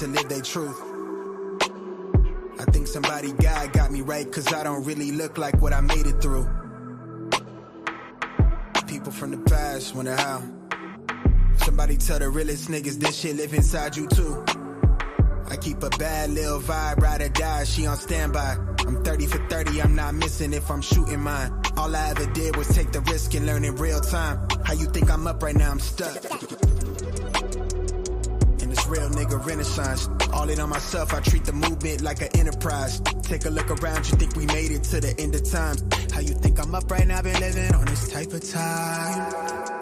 to live their truth. I think somebody God got me right, cause I don't really look like what I made it through. People from the past wonder how. Somebody tell the realest niggas this shit live inside you too. I keep a bad little vibe, ride or die, she on standby. I'm 30 for 30, I'm not missing if I'm shooting mine. All I ever did was take the risk and learn in real time. How you think I'm up right now, I'm stuck in this real nigga renaissance. All in on myself, I treat the movement like an enterprise. Take a look around, you think we made it to the end of time. How you think I'm up right now, been living on this type of time.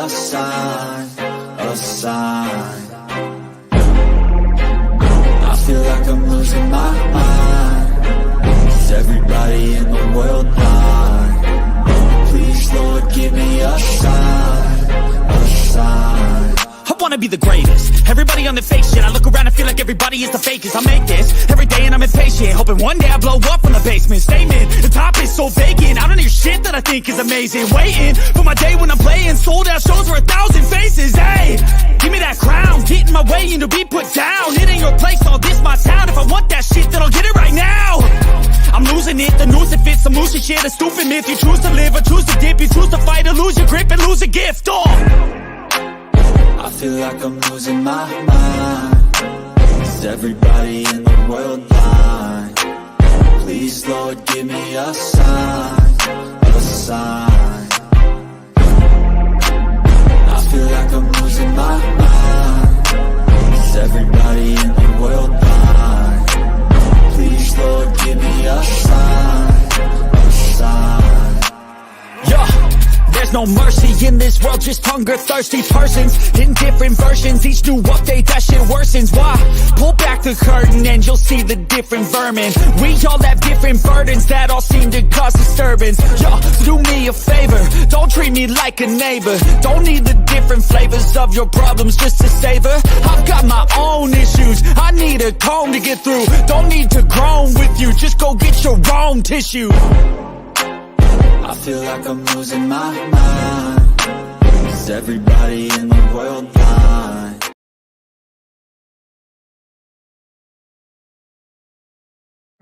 a sign, a sign. I feel like I'm losing my mind. Is everybody in the world blind? Please, Lord, give me a sign, a sign. I wanna be the greatest. Everybody on the fake shit. I look around and feel like everybody is the fakest. I make this every day and I'm impatient, hoping one day I blow up from the basement. Statement, the top is so vacant. I don't hear shit that I think is amazing. Waiting for my day when I'm playing sold out shows for 1,000 faces. Hey, give me that crown, get in my way and to be put down. It ain't your place, all this my town. If I want that shit, then I'll get it right now. I'm losing it, the noose that fits, some loose shit, a stupid myth. You choose to live or choose to dip, you choose to fight or lose your grip and lose a gift. I feel like I'm losing my mind. Is everybody in the world blind? Please, Lord, give me a sign, a sign. I feel like I'm losing my mind. Is everybody in the world blind? Please, Lord, give me a sign, a sign. Yeah. There's no mercy in this world, just hunger-thirsty persons in different versions. Each new update, that shit worsens. Why? Pull back the curtain and you'll see the different vermin. We all have different burdens that all seem to cause disturbance. Yo, do me a favor, don't treat me like a neighbor. Don't need the different flavors of your problems just to savor. I've got my own issues, I need a comb to get through. Don't need to groan with you, just go get your own tissue. I feel like I'm losing my mind. Is everybody in the world blind?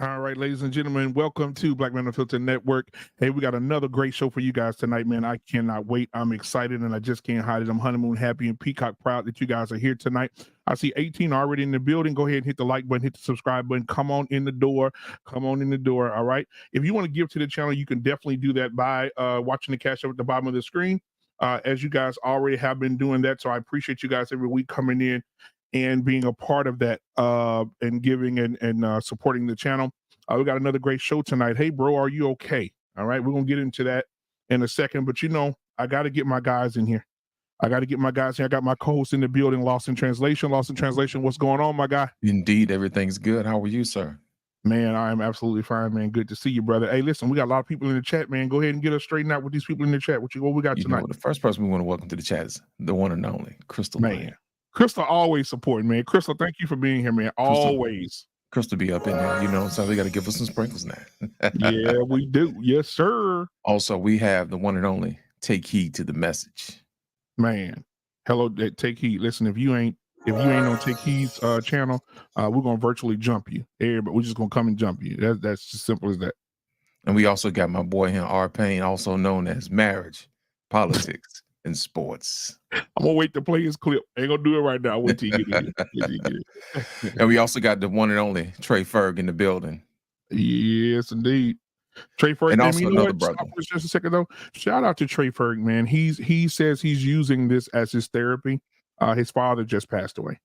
All right, ladies and gentlemen, welcome to Black Men Unfiltered Network. Hey, we got another great show for you guys tonight, man. I cannot wait. I'm excited, and I just can't hide it. I'm honeymoon happy and peacock proud that you guys are here tonight. I see 18 already in the building. Go ahead and hit the like button, hit the subscribe button. Come on in the door. Come on in the door, all right? If you want to give to the channel, you can definitely do that by watching the cash up at the bottom of the screen, as you guys already have been doing that. So I appreciate you guys every week coming in and being a part of that and giving and supporting the channel. We got another great show tonight. Hey, bro, are you okay? All right, we're going to get into that in a second. But, you know, I got to get my guys in here. I got my co-host in the building, Lost in Translation. Lost in Translation, what's going on, my guy? Indeed, everything's good. How are you, sir? Man, I am absolutely fine, man. Good to see you, brother. Hey, listen, we got a lot of people in the chat, man. Go ahead and get us straightened out with these people in the chat. What we got tonight? The first person we want to welcome to the chat is the one and only Crystal. Man, Crystal always supporting, man. Crystal, thank you for being here, man. Always. Crystal be up in there, you know, so they got to give us some sprinkles now. Yeah, we do. Yes, sir. Also, we have the one and only Take Heed to the Message. Man, hello, Take Heed. Listen, if you ain't on Take Heed's channel, we're gonna virtually jump you. Everybody, we're just gonna come and jump you. That's as simple as that. And we also got my boy here, R. Payne, also known as Marriage, Politics, and Sports. I'm gonna wait to play his clip. Ain't gonna do it right now. I'll wait till you get it. And we also got the one and only Trey Ferg in the building. Yes, indeed. Trey Ferg, and also you know another what? brother. Stop for just a second though. Shout out to Trey Ferg, man. He says he's using this as his therapy. His father just passed away.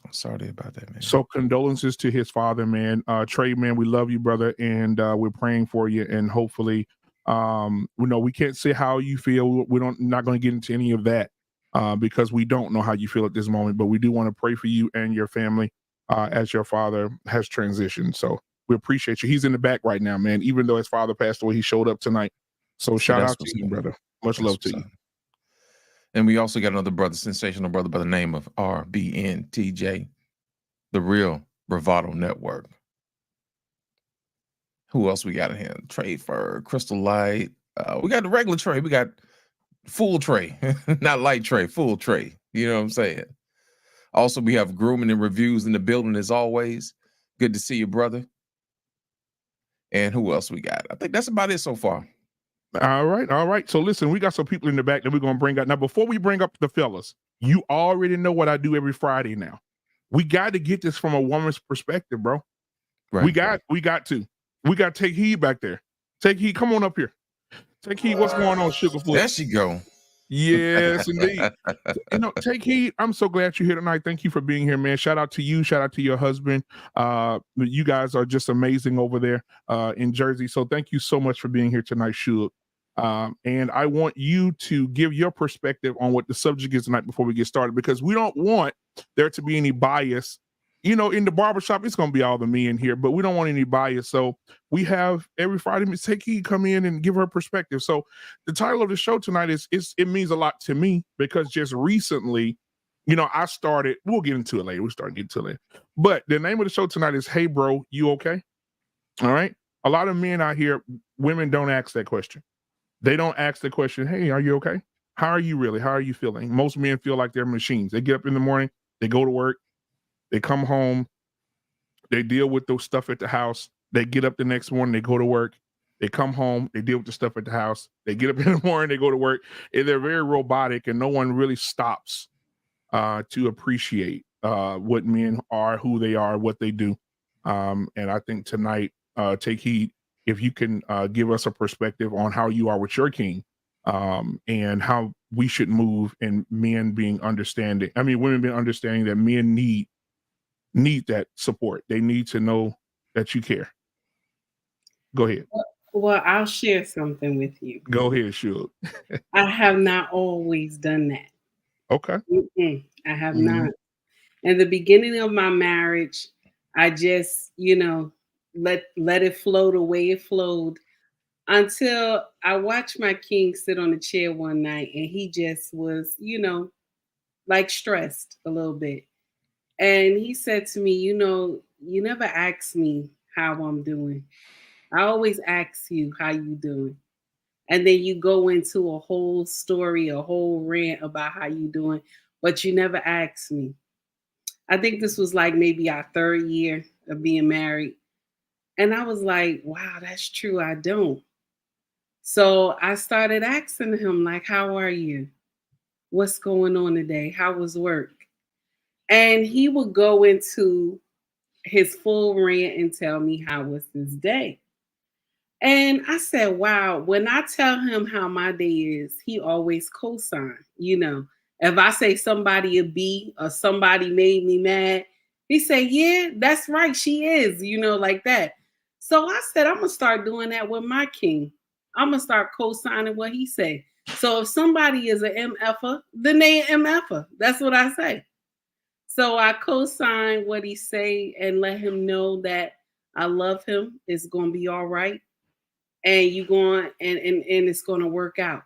I'm sorry about that, man. So condolences to his father, man. Trey, man, we love you, brother, and we're praying for you. And hopefully, we can't say how you feel. Not going to get into any of that because we don't know how you feel at this moment. But we do want to pray for you and your family as your father has transitioned. So we appreciate you. He's in the back right now, man. Even though his father passed away, he showed up tonight. So shout out to you, brother. Much love to you. And we also got another brother, sensational brother by the name of RBNTJ, the Real Bravado Network. Who else we got in here? Trey Ferg, Crystal Light. We got the regular Trey. We got full Trey, not light Trey, full Trey. You know what I'm saying? Also, we have grooming and reviews in the building as always. Good to see you, brother. And who else we got? I think that's about it so far. All right. So listen, we got some people in the back that we're gonna bring up. Now, before we bring up the fellas, you already know what I do every Friday now. We got to get this from a woman's perspective, bro. Right. We got to Take Heed back there. Take Heed, come on up here. Take Heed, what's going on, Sugarfoot? There she go. Yes, indeed. Take Heed. I'm so glad you're here tonight. Thank you for being here, man. Shout out to you. Shout out to your husband. You guys are just amazing over there in Jersey. So thank you so much for being here tonight, Shug. And I want you to give your perspective on what the subject is tonight before we get started, because we don't want there to be any bias. You know, in the barbershop, it's going to be all the men here, but we don't want any bias. So we have every Friday, Miss Takey come in and give her perspective. So the title of the show tonight is it means a lot to me, because just recently, you know, I started, we'll get into it later. We'll start getting to it later. But the name of the show tonight is Hey Bro, You Okay? All right. A lot of men out here, women don't ask that question. They don't ask the question, hey, are you okay? How are you really? How are you feeling? Most men feel like they're machines. They get up in the morning, they go to work, they come home, they deal with those stuff at the house. They get up the next morning, they go to work, they come home, they deal with the stuff at the house. They get up in the morning, they go to work. And they're very robotic, and no one really stops to appreciate what men are, who they are, what they do. And I think tonight, take heed if you can give us a perspective on how you are with your king, and how we should move, and men being understanding. I mean, women being understanding that men need that support. They need to know that you care. Go ahead. Well, I'll share something with you. Go ahead, Shug. I have not always done that. Okay. I have not. In the beginning of my marriage, I just, let it flow the way it flowed, until I watched my king sit on the chair one night, and he just was, like stressed a little bit. And he said to me, you never ask me how I'm doing. I always ask you how you doing. And then you go into a whole story, a whole rant about how you doing, but you never ask me. I think this was like maybe our third year of being married. And I was like, wow, that's true. I don't. So I started asking him, like, how are you? What's going on today? How was work? And he would go into his full rant and tell me how was his day. And I said, wow, when I tell him how my day is, he always co-sign. If I say somebody a B or somebody made me mad, he say, yeah, that's right, she is, like that. So I said, I'm going to start doing that with my king. I'm going to start co-signing what he say. So if somebody is an MFer, then they an MFer. That's what I say. So I co-sign what he say and let him know that I love him. It's going to be all right. And you going and it's going to work out.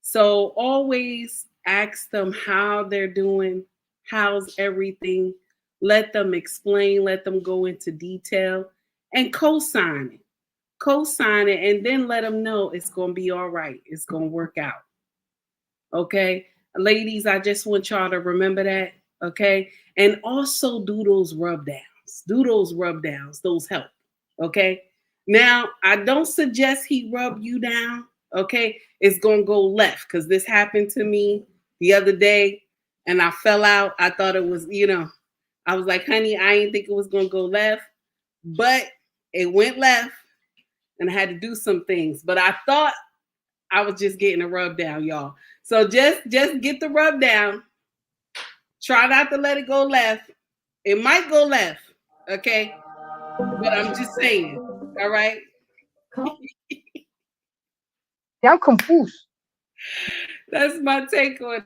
So always ask them how they're doing, how's everything. Let them explain, let them go into detail, and co-sign it, and then let them know it's going to be all right. It's going to work out. Okay, ladies, I just want y'all to remember that. Okay, and also do those rub downs. Those help. Okay. Now, I don't suggest he rub you down, okay? It's going to go left, because this happened to me the other day, and I fell out. I thought it was, I was like, honey, I didn't think it was going to go left, but it went left, and I had to do some things. But I thought I was just getting a rub down, y'all. So just get the rub down. Try not to let it go left. It might go left, okay? But I'm just saying. All right. Yeah, I'm confused. That's my take on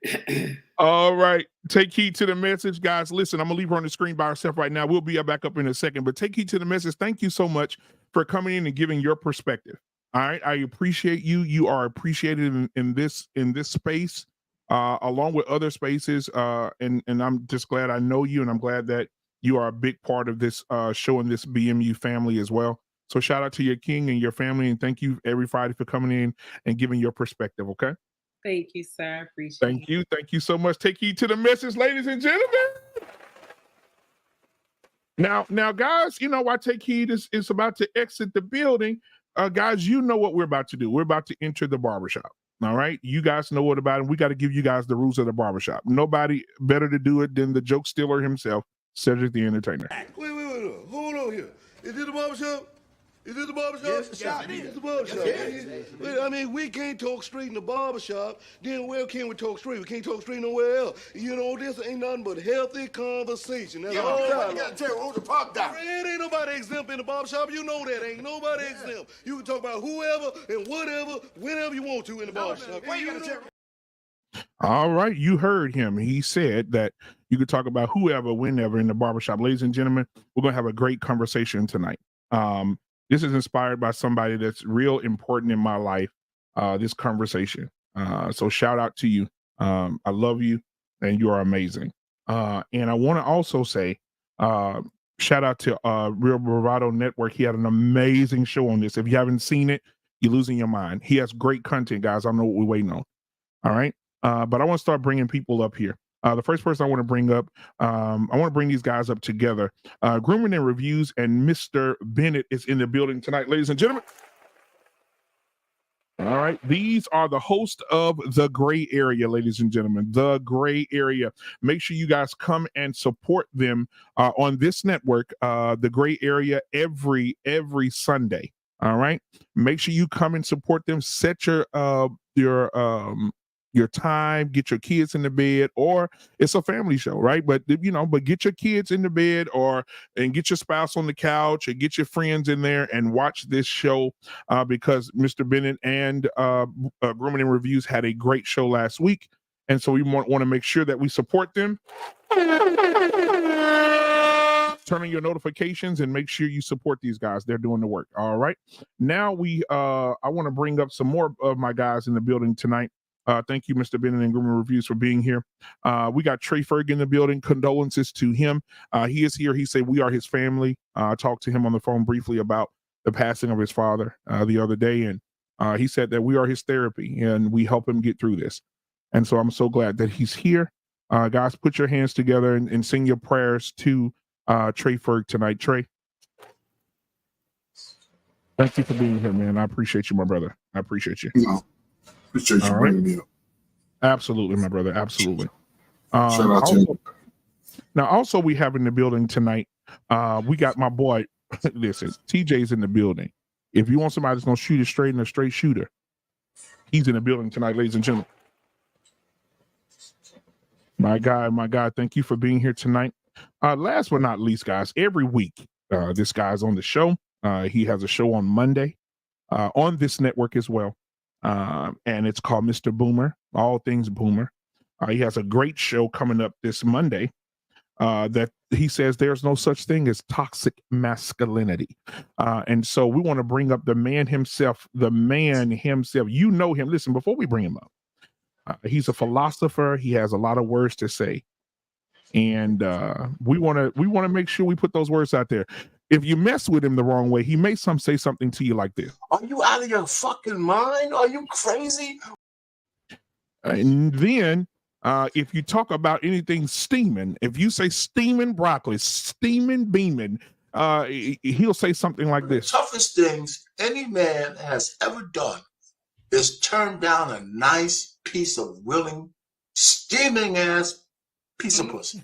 it. All right. Take heed to the message, guys. Listen, I'm going to leave her on the screen by herself right now. We'll be back up in a second, but take heed to the message. Thank you so much for coming in and giving your perspective. All right. I appreciate you. You are appreciated in this space, along with other spaces. And I'm just glad I know you, and I'm glad that you are a big part of this show and this BMU family as well. So shout out to your king and your family, and thank you every Friday for coming in and giving your perspective, okay? Thank you, sir. I appreciate it. Thank you so much. Take heed to the message, ladies and gentlemen. Now, guys, why take heed is about to exit the building. Guys, you know what we're about to do. We're about to enter the barbershop. All right, you guys know what about it. We got to give you guys the rules of the barbershop. Nobody better to do it than the joke stealer himself, Cedric the Entertainer. Wait. Hold on here. Is this the barbershop? Is this the barbershop? Yes, it is. It's the barbershop. Yes. Well, I mean, we can't talk straight in the barbershop. Then where can we talk straight? We can't talk straight nowhere else. You know, this ain't nothing but healthy conversation. That's all. You gotta tell who the park down. It ain't nobody exempt in the barbershop. You know that. Ain't nobody exempt. You can talk about whoever and whatever, whenever you want to in the barbershop. Why you gotta tell? All right, you heard him. He said that you could talk about whoever, whenever in the barbershop. Ladies and gentlemen, we're gonna have a great conversation tonight. This is inspired by somebody that's real important in my life. This conversation. So shout out to you. I love you, and you are amazing. And I want to also say, shout out to Real Bravado Network. He had an amazing show on this. If you haven't seen it, you're losing your mind. He has great content, guys. I know what we're waiting on. All right. But I want to start bringing people up here. The first person I want to bring up, I want to bring these guys up together. Grooming and Reviews and Mr. Bennett is in the building tonight, ladies and gentlemen. All right. These are the host of The Gray Area, ladies and gentlemen. The Gray Area. Make sure you guys come and support them on this network, The Gray Area, every Sunday. All right. Make sure you come and support them. Set your time, get your kids in the bed, or it's a family show, right? But but get your kids in the bed and get your spouse on the couch and get your friends in there and watch this show because Mr. Bennett and Grooming and Reviews had a great show last week. And so we want to make sure that we support them. Turn on your notifications and make sure you support these guys. They're doing the work. All right. Now I want to bring up some more of my guys in the building tonight. Thank you, Mr. Bennett and Grooming Reviews, for being here. We got Trey Ferg in the building. Condolences to him. He is here. He said we are his family. I talked to him on the phone briefly about the passing of his father the other day, and he said that we are his therapy and we help him get through this. And so I'm so glad that he's here. Guys, put your hands together and sing your prayers to Trey Ferg tonight. Trey, thank you for being here, man. I appreciate you, my brother. I appreciate you. Appreciate you bringing me up. Absolutely, my brother. Absolutely. Shout out to you. Now, also we have in the building tonight, we got my boy, listen, TJ's in the building. If you want somebody that's going to shoot it straight and a straight shooter, he's in the building tonight, ladies and gentlemen. My guy, thank you for being here tonight. Last but not least, guys, every week, this guy's on the show. He has a show on Monday on this network as well. And it's called Mr. Boomer, all things Boomer. He has a great show coming up this Monday that he says there's no such thing as toxic masculinity. And so we want to bring up the man himself. You know him. Listen, before we bring him up, he's a philosopher. He has a lot of words to say. And we want to make sure we put those words out there. If you mess with him the wrong way, he may say something to you like this. Are you out of your fucking mind? Are you crazy? And then if you talk about anything steaming, if you say steaming broccoli, steaming beaming, he'll say something like this. The toughest things any man has ever done is turn down a nice piece of willing, steaming ass piece of pussy.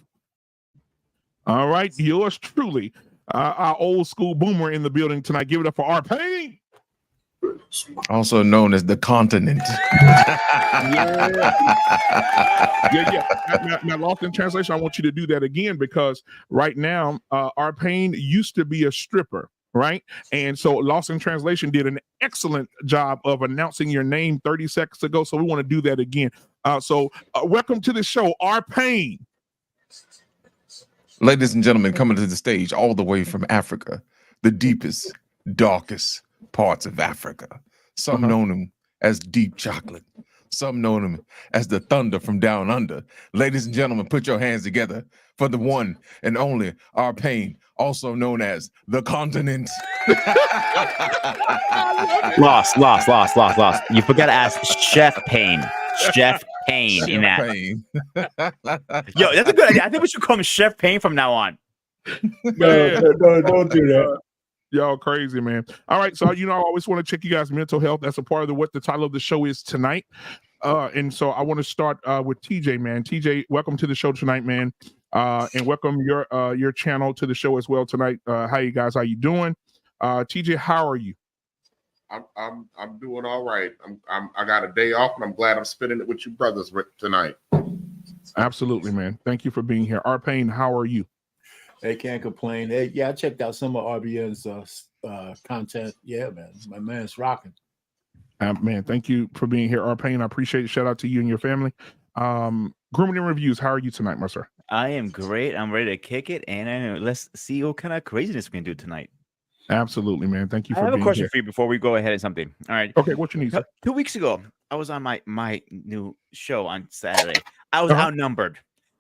All right, yours truly. Our old school boomer in the building tonight. Give it up for our pain. Also known as the continent. Yeah. Now, lost in translation, I want you to do that again because right now, our pain used to be a stripper, right? And so Lost in Translation did an excellent job of announcing your name 30 seconds ago. So we want to do that again. So welcome to the show, our pain. Ladies and gentlemen, coming to the stage all the way from Africa, the deepest, darkest parts of Africa. Some know him as Deep Chocolate. Some know him as the Thunder from Down Under. Ladies and gentlemen, put your hands together for the one and only our pain, also known as the continent. Lost. You forgot to ask Chef Payne. Chef Payne in that. Payne. Yo, that's a good idea. I think we should call him Chef Payne from now on. No, don't do that. Y'all crazy, man. All right, so I always want to check you guys' mental health. That's a part of what the title of the show is tonight. And so I want to start with TJ, man. TJ, welcome to the show tonight, man. And welcome your channel to the show as well tonight. How you guys? How you doing? TJ, how are you? I'm doing all right. I got a day off, and I'm glad I'm spending it with you brothers tonight. Absolutely, man. Thank you for being here. R Payne, how are you? Hey, can't complain. Hey, yeah, I checked out some of RBN's content. Yeah, man, my man's rocking. Man, thank you for being here, R Payne. I appreciate it. Shout out to you and your family. Grooming and Reviews, how are you tonight, my sir? I am great. I'm ready to kick it, and let's see what kind of craziness we can do tonight. Absolutely, man. Thank you for being here. I have a question for you before we go ahead and something. All right. Okay, what you need, sir? 2 weeks ago, I was on my new show on Saturday. I was outnumbered.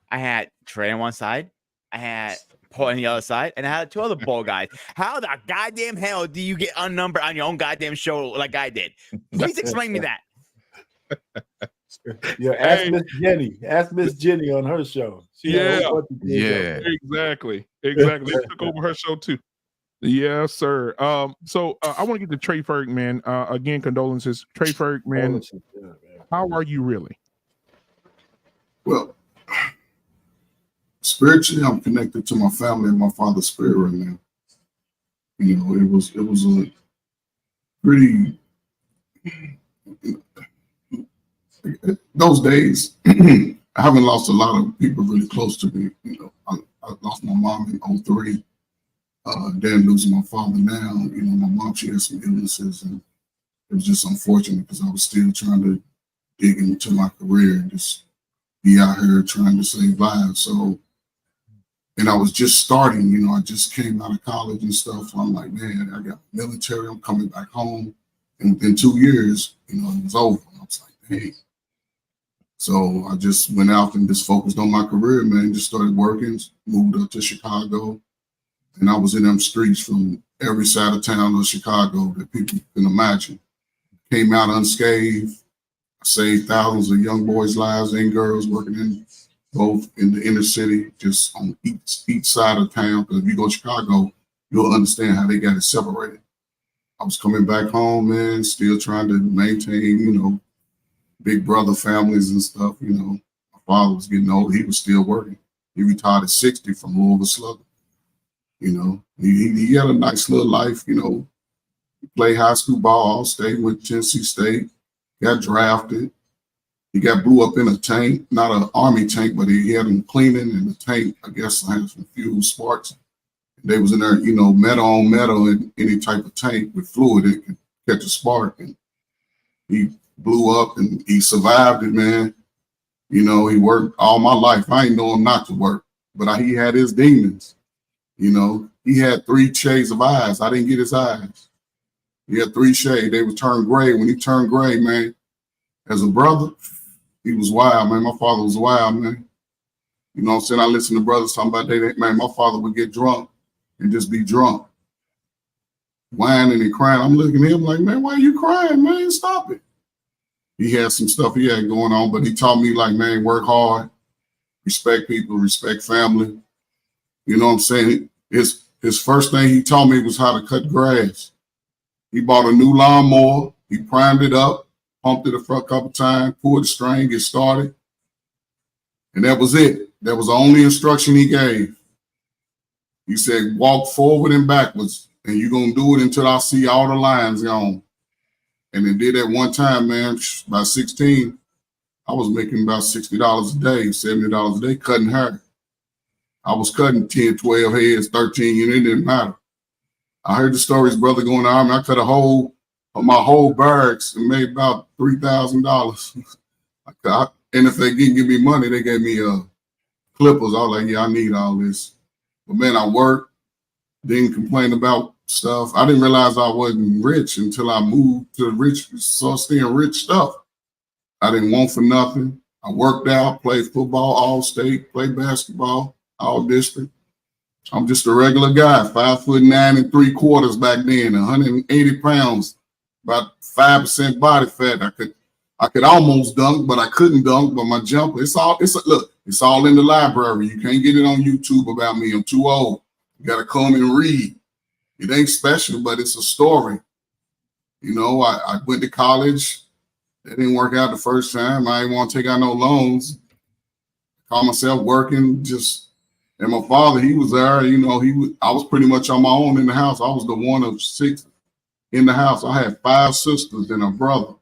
I had Trey on one side. I had Paul on the other side, and I had 2 other ball guys. How the goddamn hell do you get unnumbered on your own goddamn show like I did? Please explain me that. Yeah, ask Miss Jenny. Ask Miss Jenny on her show. Exactly. They took over her show too. Yes, sir. So I want to get to Trey Ferg, man. Again, condolences, Trey Ferg, man. How are you really? Well, spiritually, I'm connected to my family and my father's spirit right now. You know, it was a pretty those days. I haven't lost a lot of people really close to me. You know, I lost my mom in 2003. Then losing my father now. You know, my mom, she had some illnesses, and it was just unfortunate because I was still trying to dig into my career and just be out here trying to save lives. So, and I was just starting, you know, I just came out of college and stuff. So I'm like, man, I got military, I'm coming back home. And within 2 years, you know, it was over. I was like, hey. So I just went out and just focused on my career, man, just started working, moved up to Chicago. And I was in them streets from every side of town of Chicago that people can imagine. Came out unscathed. I saved thousands of young boys' lives and girls working in both in the inner city, just on each side of town. Because if you go to Chicago, you'll understand how they got it separated. I was coming back home, man, still trying to maintain, you know, big brother families and stuff. You know, my father was getting old. He was still working. He retired at 60 from Louisville Slugger. You know, he had a nice little life, you know. He played high school ball, all-state, went to Tennessee State, got drafted. He got blew up in a tank, not an Army tank, but he had him cleaning, and the tank, I guess, had some fuel sparks. They was in there, you know, metal on metal in any type of tank with fluid, it could catch a spark. And he blew up, and he survived it, man. You know, he worked all my life. I ain't know him not to work, but he had his demons. You know, he had 3 shades of eyes. I didn't get his eyes. He had 3 shades. They would turn gray. When he turned gray, man, as a brother, he was wild, man. My father was wild, man. You know what I'm saying? I listened to brothers talking about man, my father would get drunk and just be drunk, whining and crying. I'm looking at him like, man, why are you crying, man? Stop it. He had some stuff he had going on, but he taught me, like, man, work hard, respect people, respect family. You know what I'm saying? His first thing he taught me was how to cut grass. He bought a new lawnmower. He primed it up, pumped it for a couple times, pulled the string, get started. And that was it. That was the only instruction he gave. He said, walk forward and backwards, and you're going to do it until I see all the lines gone. And they did that one time, man. By 16, I was making about $60 a day, $70 a day cutting hair. I was cutting 10, 12 heads, 13, and it didn't matter. I heard the stories, brother, going to the Army. I cut a hole of my whole barracks and made about $3,000. And if they didn't give me money, they gave me clippers. I was like, yeah, I need all this. But, man, I worked, didn't complain about stuff. I didn't realize I wasn't rich until I moved to rich, so seeing rich stuff. I didn't want for nothing. I worked out, played football, all state, played basketball, all district. I'm just a regular guy, 5'9" ¾ back then, 180 pounds, about 5% body fat. I could almost dunk, but I couldn't dunk. But my jumper, it's all in the library. You can't get it on YouTube about me. I'm too old. You got to come and read. It ain't special, but it's a story. You know, I went to college. That didn't work out the first time. I didn't want to take out no loans. Call myself working, just And my father, he was there, you know, I was pretty much on my own in the house. I was the one of 6 in the house. I had 5 sisters and a brother,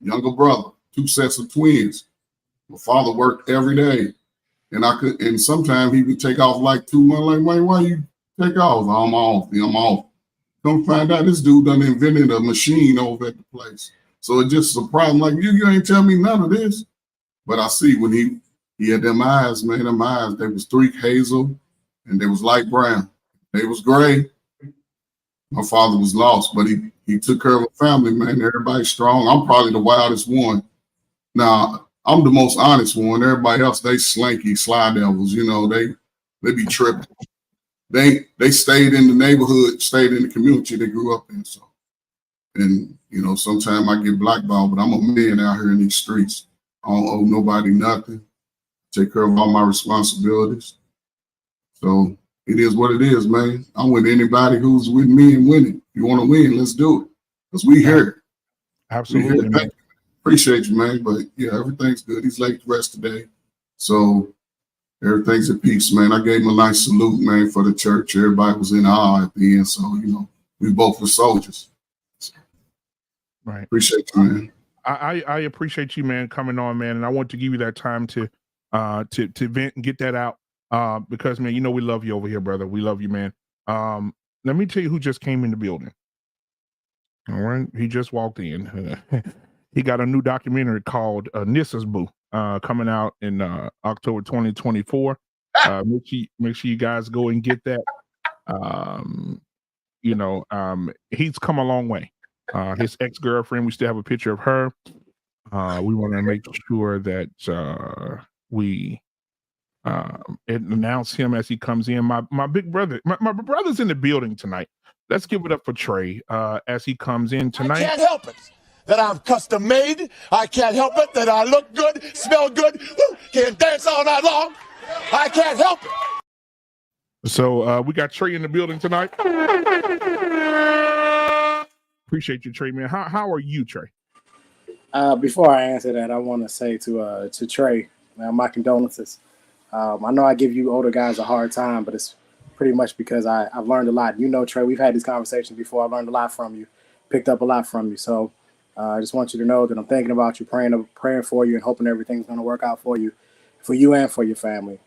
younger brother, 2 sets of twins. My father worked every day. And sometimes he would take off like 2 months, like, why you take off? I'm off. Come find out this dude done invented a machine over at the place. So it just surprised me, like, you ain't tell me none of this. But I see when he had them eyes, man, they was 3 hazel and they was light brown. They was gray. My father was lost, but he took care of a family, man. Everybody's strong. I'm probably the wildest one. Now, I'm the most honest one. Everybody else, they slinky, sly devils, you know, they be tripping. They stayed in the neighborhood, stayed in the community they grew up in. So, and you know, sometimes I get blackballed, but I'm a man out here in these streets. I don't owe nobody nothing. Take care of all my responsibilities. So it is what it is, man. I'm with anybody who's with me and winning. If you want to win, let's do it. Because we here. Absolutely. We here. Appreciate you, man. But yeah, everything's good. He's late to rest today. So everything's at peace, man. I gave him a nice salute, man, for the church. Everybody was in awe at the end. So, you know, we both were soldiers. Right. Appreciate you, man. I appreciate you, man, coming on, man. And I want to give you that time to vent and get that out. Because, man, you know we love you over here, brother. We love you, man. Let me tell you who just came in the building. All right. He just walked in. He got a new documentary called Nissa's Boo coming out in October 2024. Make sure you guys go and get that. You know, he's come a long way. His ex-girlfriend, we still have a picture of her. We want to make sure that we announce him as he comes in. My big brother, my brother's in the building tonight. Let's give it up for Trey as he comes in tonight. I can't help it that I'm custom made. I can't help it that I look good, smell good, can dance all night long. I can't help it. So we got Trey in the building tonight. Appreciate you, Trey, man. How are you, Trey? Before I answer that, I want to say to Trey, my condolences. I know I give you older guys a hard time, but it's pretty much because I've learned a lot. You know, Trey, we've had these conversations before. I learned a lot from you, picked up a lot from you. So I just want you to know that I'm thinking about you, praying for you, and hoping everything's going to work out for you and for your family.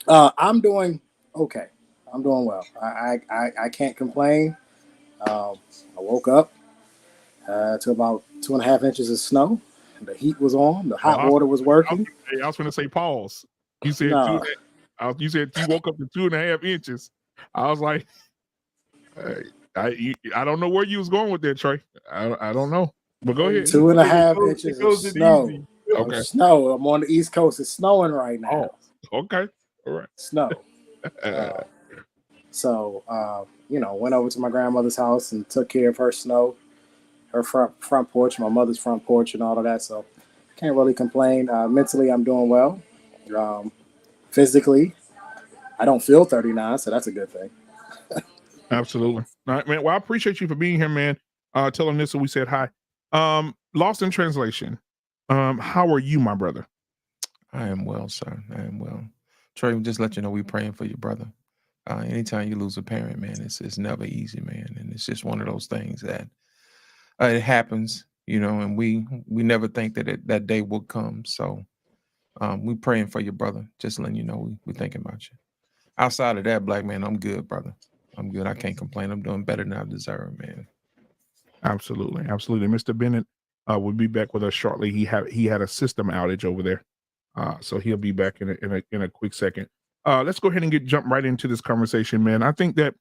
I'm doing okay. I'm doing well. I can't complain. I woke up to about 2.5 inches of snow. The heat was on. The hot water was working. I was going to say pause. You said you said you woke up to 2.5 inches. I was like, I don't know where you was going with that, Trey. I don't know. But go ahead. 2.5 inches of snow. Okay. Snow. I'm on the East Coast. It's snowing right now. Oh, okay. All right. Snow. So, you know, went over to my grandmother's house and took care of her snow, her front porch, my mother's front porch, and all of that. So, can't really complain. Mentally, I'm doing well. Physically, I don't feel 39, so that's a good thing. Absolutely. All right, man. Well, I appreciate you for being here, man. Telling this, so we said hi. Lost in translation. How are you, my brother? I am well, sir. I am well. Trey, just let you know we're praying for your brother. Anytime you lose a parent, man, it's never easy, man. And it's just one of those things that it happens, you know, and we never think that that day will come. So we're praying for your brother. Just letting you know we're thinking about you. Outside of that, black man, I'm good, brother. I'm good. I can't complain. I'm doing better than I deserve, man. Absolutely. Absolutely. Mr. Bennett will be back with us shortly. He had a system outage over there. So he'll be back in a quick second. Let's go ahead and jump right into this conversation, man. I think that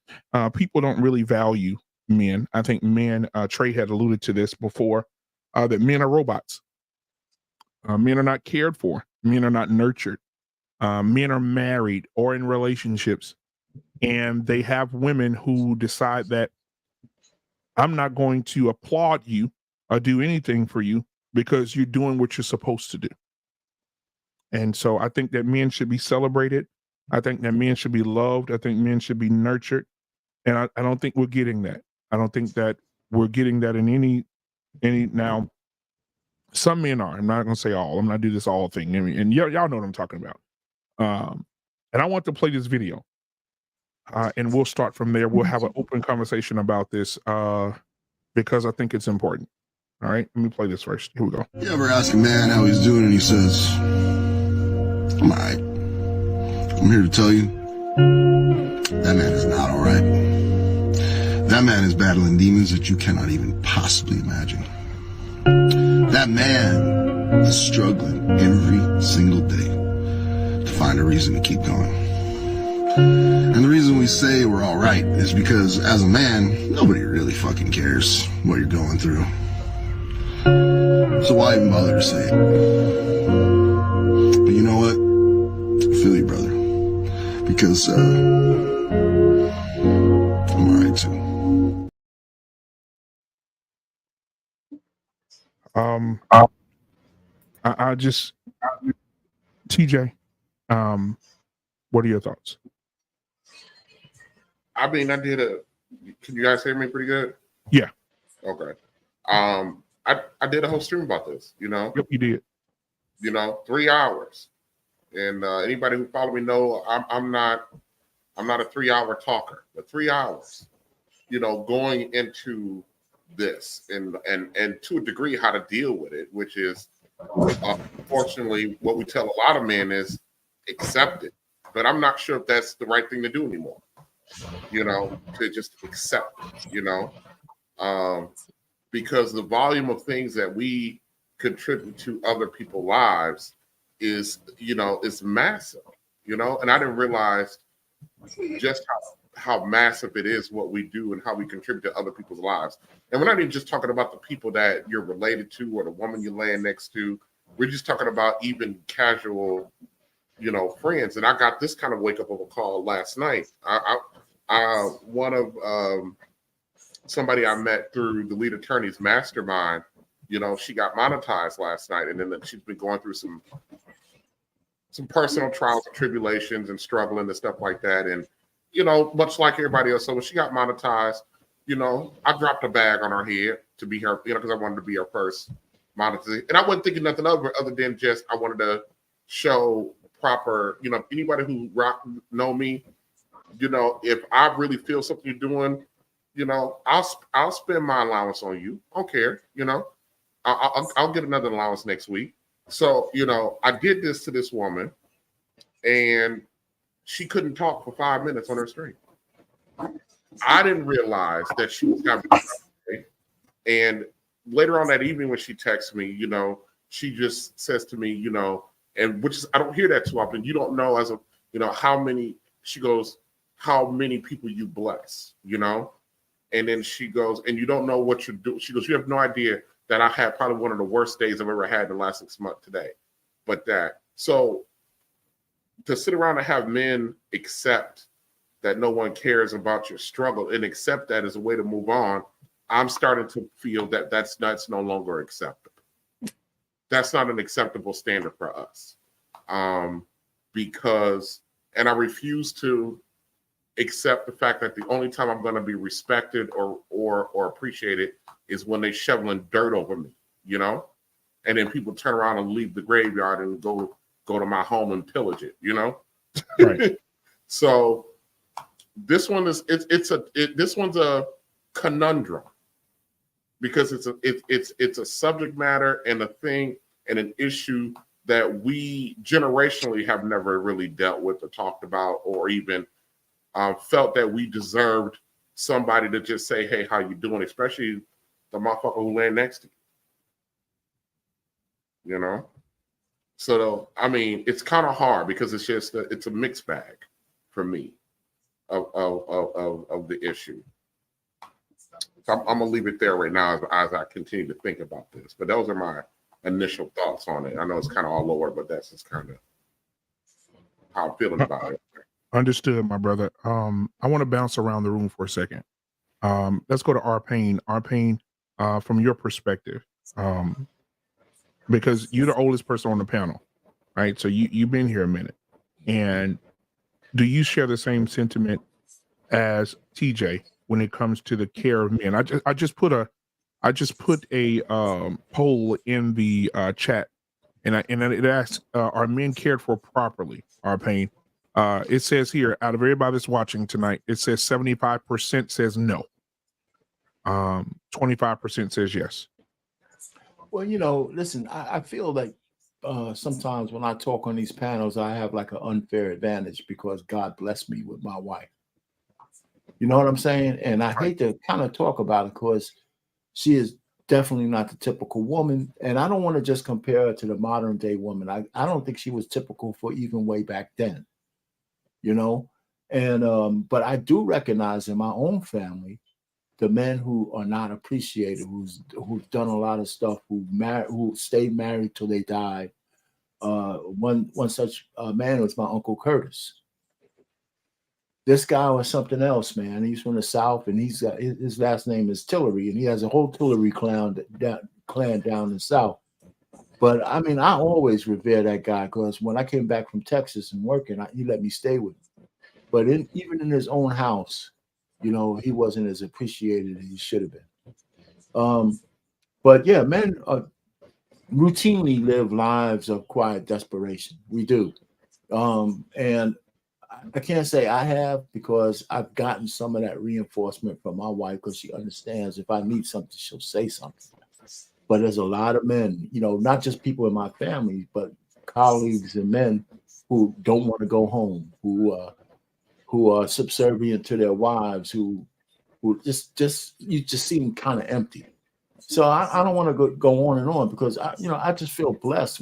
people don't really value men. I think men, Trey had alluded to this before, that men are robots. Men are not cared for. Men are not nurtured. Men are married or in relationships, and they have women who decide that I'm not going to applaud you or do anything for you because you're doing what you're supposed to do. And so I think that men should be celebrated. I think that men should be loved. I think men should be nurtured. And I don't think we're getting that. I don't think that we're getting that in any now. Some men are. I'm not going to say all. I'm not do this all thing. And y'all know what I'm talking about. And I want to play this video. And we'll start from there. We'll have an open conversation about this because I think it's important. All right, let me play this first. Here we go. You ever ask a man how he's doing and he says, I'm all right. I'm here to tell you, that man is not all right. That man is battling demons that you cannot even possibly imagine. That man is struggling every single day to find a reason to keep going. And the reason we say we're all right is because as a man, nobody really fucking cares what you're going through. So why even bother to say it? But you know what? I feel you, brother. Because I'm alright too. I just TJ, what are your thoughts? I mean, can you guys hear me pretty good? Yeah. Okay. I did a whole stream about this, you know? Yep, you did. 3 hours. And anybody who follow me know I'm not a 3-hour talker, but 3 hours, going into this and to a degree how to deal with it, which is unfortunately what we tell a lot of men is accept it. But I'm not sure if that's the right thing to do anymore, to just accept it, because the volume of things that we contribute to other people's lives is massive, and I didn't realize just how massive it is what we do and how we contribute to other people's lives. And we're not even just talking about the people that you're related to or the woman you're laying next to. We're just talking about even casual, friends. And I got this kind of wake up of a call last night. One of somebody I met through the lead attorney's mastermind, she got monetized last night, and then she's been going through some personal trials and tribulations and struggling and stuff like that. And, much like everybody else. So when she got monetized, I dropped a bag on her head to be her, because I wanted to be her first monetization. And I wasn't thinking nothing of it other than just I wanted to show proper, anybody who know me, if I really feel something you're doing, I'll spend my allowance on you. I don't care, I'll get another allowance next week. So, I did this to this woman, and she couldn't talk for 5 minutes on her stream. I didn't realize that she was having a day. And later on that evening when she texts me, she just says to me, and which is, I don't hear that too often. You don't know how many, she goes, how many people you bless, And then she goes, and you don't know what you're doing. She goes, you have no idea that I had probably one of the worst days I've ever had in the last 6 months today. But that, so to sit around and have men accept that no one cares about your struggle and accept that as a way to move on, I'm starting to feel that that's no longer acceptable. That's not an acceptable standard for us. Because, and I refuse to accept the fact that the only time I'm going to be respected or appreciated is when they shoveling dirt over me, and then people turn around and leave the graveyard and go to my home and pillage it, Right. So this one is this one's a conundrum because it's a subject matter and a thing and an issue that we generationally have never really dealt with or talked about or even felt that we deserved somebody to just say, hey, how you doing? Especially the motherfucker who laying next to you, So, I mean, it's kind of hard because it's a mixed bag for me of the issue. So I'm gonna leave it there right now as I continue to think about this. But those are my initial thoughts on it. I know it's kind of all over, but that's just kind of how I'm feeling about it. Understood, my brother. I want to bounce around the room for a second. Let's go to R Payne. R Payne, from your perspective, because you're the oldest person on the panel, right? So you've been here a minute. And do you share the same sentiment as TJ when it comes to the care of men? I just put a poll in the chat, and it asks, are men cared for properly? R Payne, It says here, out of everybody that's watching tonight, it says 75% says no. 25% says yes. Well, listen, I feel like sometimes when I talk on these panels, I have like an unfair advantage because God blessed me with my wife. You know what I'm saying? And I hate to kind of talk about it because she is definitely not the typical woman. And I don't want to just compare her to the modern day woman. I don't think she was typical for even way back then, And but I do recognize in my own family the men who are not appreciated, who've done a lot of stuff, who stayed married till they died. One such man was my Uncle Curtis. This guy was something else, man. He's from the South, and he's got his last name is Tillery, and he has a whole Tillery clan down in the South. But I mean, I always revere that guy because when I came back from Texas and working, he let me stay with him. But even in his own house, he wasn't as appreciated as he should have been. But yeah, men routinely live lives of quiet desperation. We do. And I can't say I have because I've gotten some of that reinforcement from my wife because she understands if I need something, she'll say something. But there's a lot of men, not just people in my family, but colleagues and men who don't want to go home, who are subservient to their wives, who just you just seem kind of empty. So I don't want to go on and on because I just feel blessed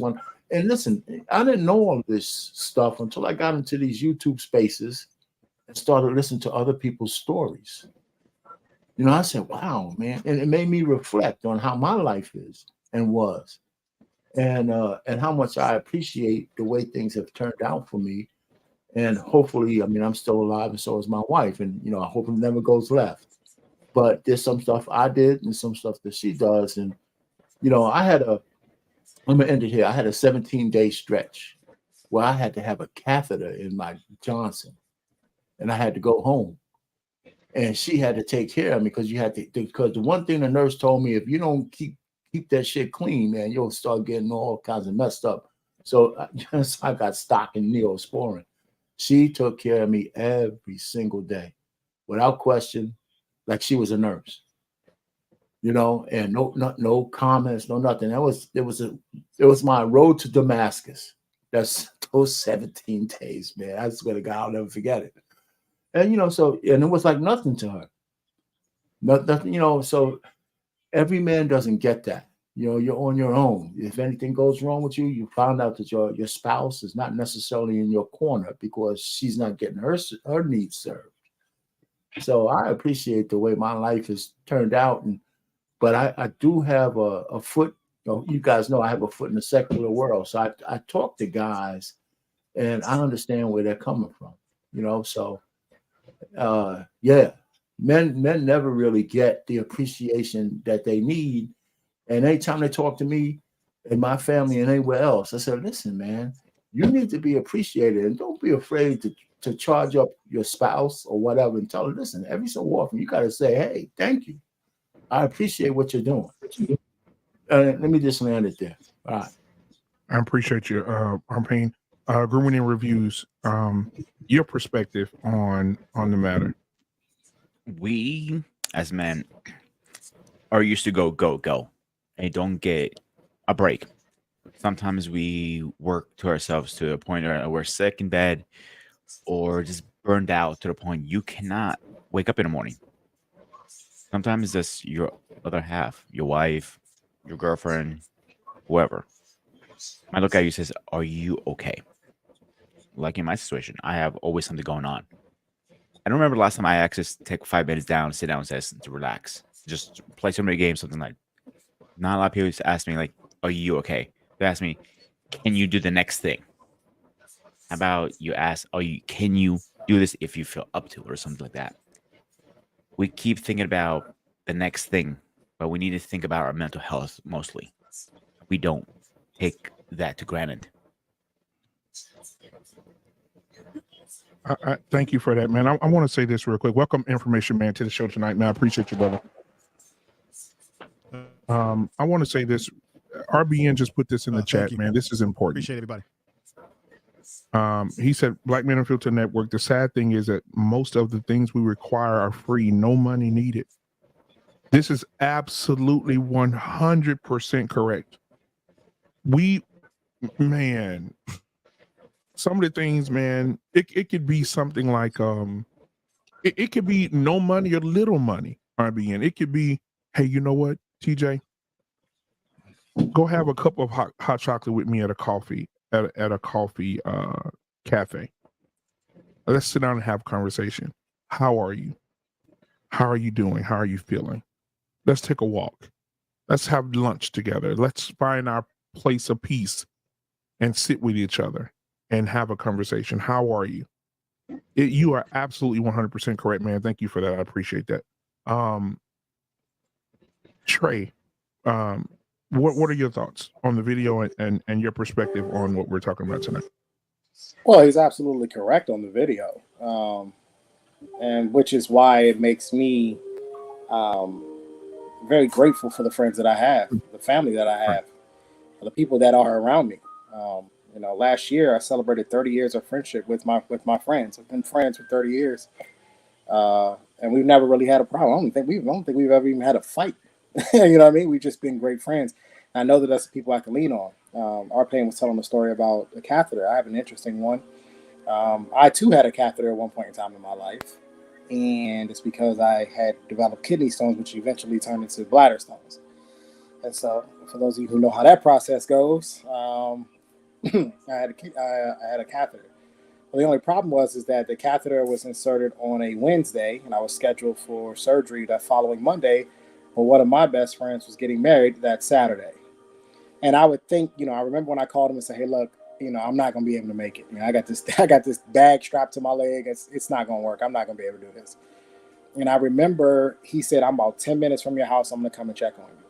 and listen, I didn't know all of this stuff until I got into these YouTube spaces and started listening to other people's stories. I said, wow, man. And it made me reflect on how my life is and was. And how much I appreciate the way things have turned out for me. And hopefully, I'm still alive and so is my wife. And, I hope it never goes left. But there's some stuff I did and some stuff that she does. And, I'm going to end it here. I had a 17-day stretch where I had to have a catheter in my Johnson and I had to go home. And she had to take care of me because because the one thing the nurse told me, if you don't keep that shit clean, man, you'll start getting all kinds of messed up. So I got stock in Neosporin. She took care of me every single day without question, like she was a nurse. And no comments, no nothing. It was my road to Damascus. That's those 17 days, man. I swear to God, I'll never forget it. And and it was like nothing to her. Nothing, so every man doesn't get that. You're on your own. If anything goes wrong with you, you found out that your spouse is not necessarily in your corner because she's not getting her needs served. So I appreciate the way my life has turned out, but I do have a foot. You guys know I have a foot in the secular world, so I talk to guys, and I understand where they're coming from. So yeah, men never really get the appreciation that they need. And anytime they talk to me and my family and anywhere else, I said, listen, man, you need to be appreciated and don't be afraid to charge up your spouse or whatever and tell her, listen, every so often you got to say, hey, thank you. I appreciate what you're doing. Let me just land it there. All right. I appreciate you, Arpain. Grooming and reviews, your perspective on the matter. We as men are used to go and don't get a break. Sometimes we work to ourselves to a point where we're sick in bed or just burned out to the point you cannot wake up in the morning. Sometimes it's your other half, your wife, your girlfriend, whoever. I look at you and says, are you okay? Like in my situation, I have always something going on. I don't remember the last time I actually take 5 minutes down, sit down and says to relax. Just play some game, something like. Not a lot of people just ask me, like, are you okay? They ask me, can you do the next thing? How about you ask, can you do this if you feel up to it or something like that? We keep thinking about the next thing, but we need to think about our mental health mostly. We don't take that to granted. I thank you for that, man. I want to say this real quick. Welcome, Information Man, to the show tonight, man. I appreciate you, brother. I want to say this. RBN just put this in the chat, man. This is important. Appreciate everybody. He said, Black Men Unfiltered Network, the sad thing is that most of the things we require are free, no money needed. This is absolutely 100% correct. Man, some of the things, man, it could be something like, it could be no money or little money, RBN. It could be, hey, you know what, TJ? Go have a cup of hot chocolate with me at a coffee cafe. Let's sit down and have a conversation. How are you? How are you doing? How are you feeling? Let's take a walk. Let's have lunch together. Let's find our place of peace and sit with each other and have a conversation. How are you? You are absolutely 100% correct, man. Thank you for that. I appreciate that. Trey, what are your thoughts on the video and your perspective on what we're talking about tonight? Well, he's absolutely correct on the video, and which is why it makes me very grateful for the friends that I have, the family that I have, the people that are around me. Last year I celebrated 30 years of friendship with my friends. I've been friends for 30 years, and we've never really had a problem. I don't think we've ever even had a fight. You know what I mean? We've just been great friends. I know that that's the people I can lean on. Arpain was telling the story about the catheter. I have an interesting one. I too had a catheter at one point in time in my life, and it's because I had developed kidney stones, which eventually turned into bladder stones. And so, for those of you who know how that process goes, I had a catheter. Well, the only problem is that the catheter was inserted on a Wednesday, and I was scheduled for surgery that following Monday. But one of my best friends was getting married that Saturday. And I would think, I remember when I called him and said, hey, look, I'm not going to be able to make it. I got this bag strapped to my leg. It's not going to work. I'm not going to be able to do this. And I remember he said, I'm about 10 minutes from your house. I'm going to come and check on you.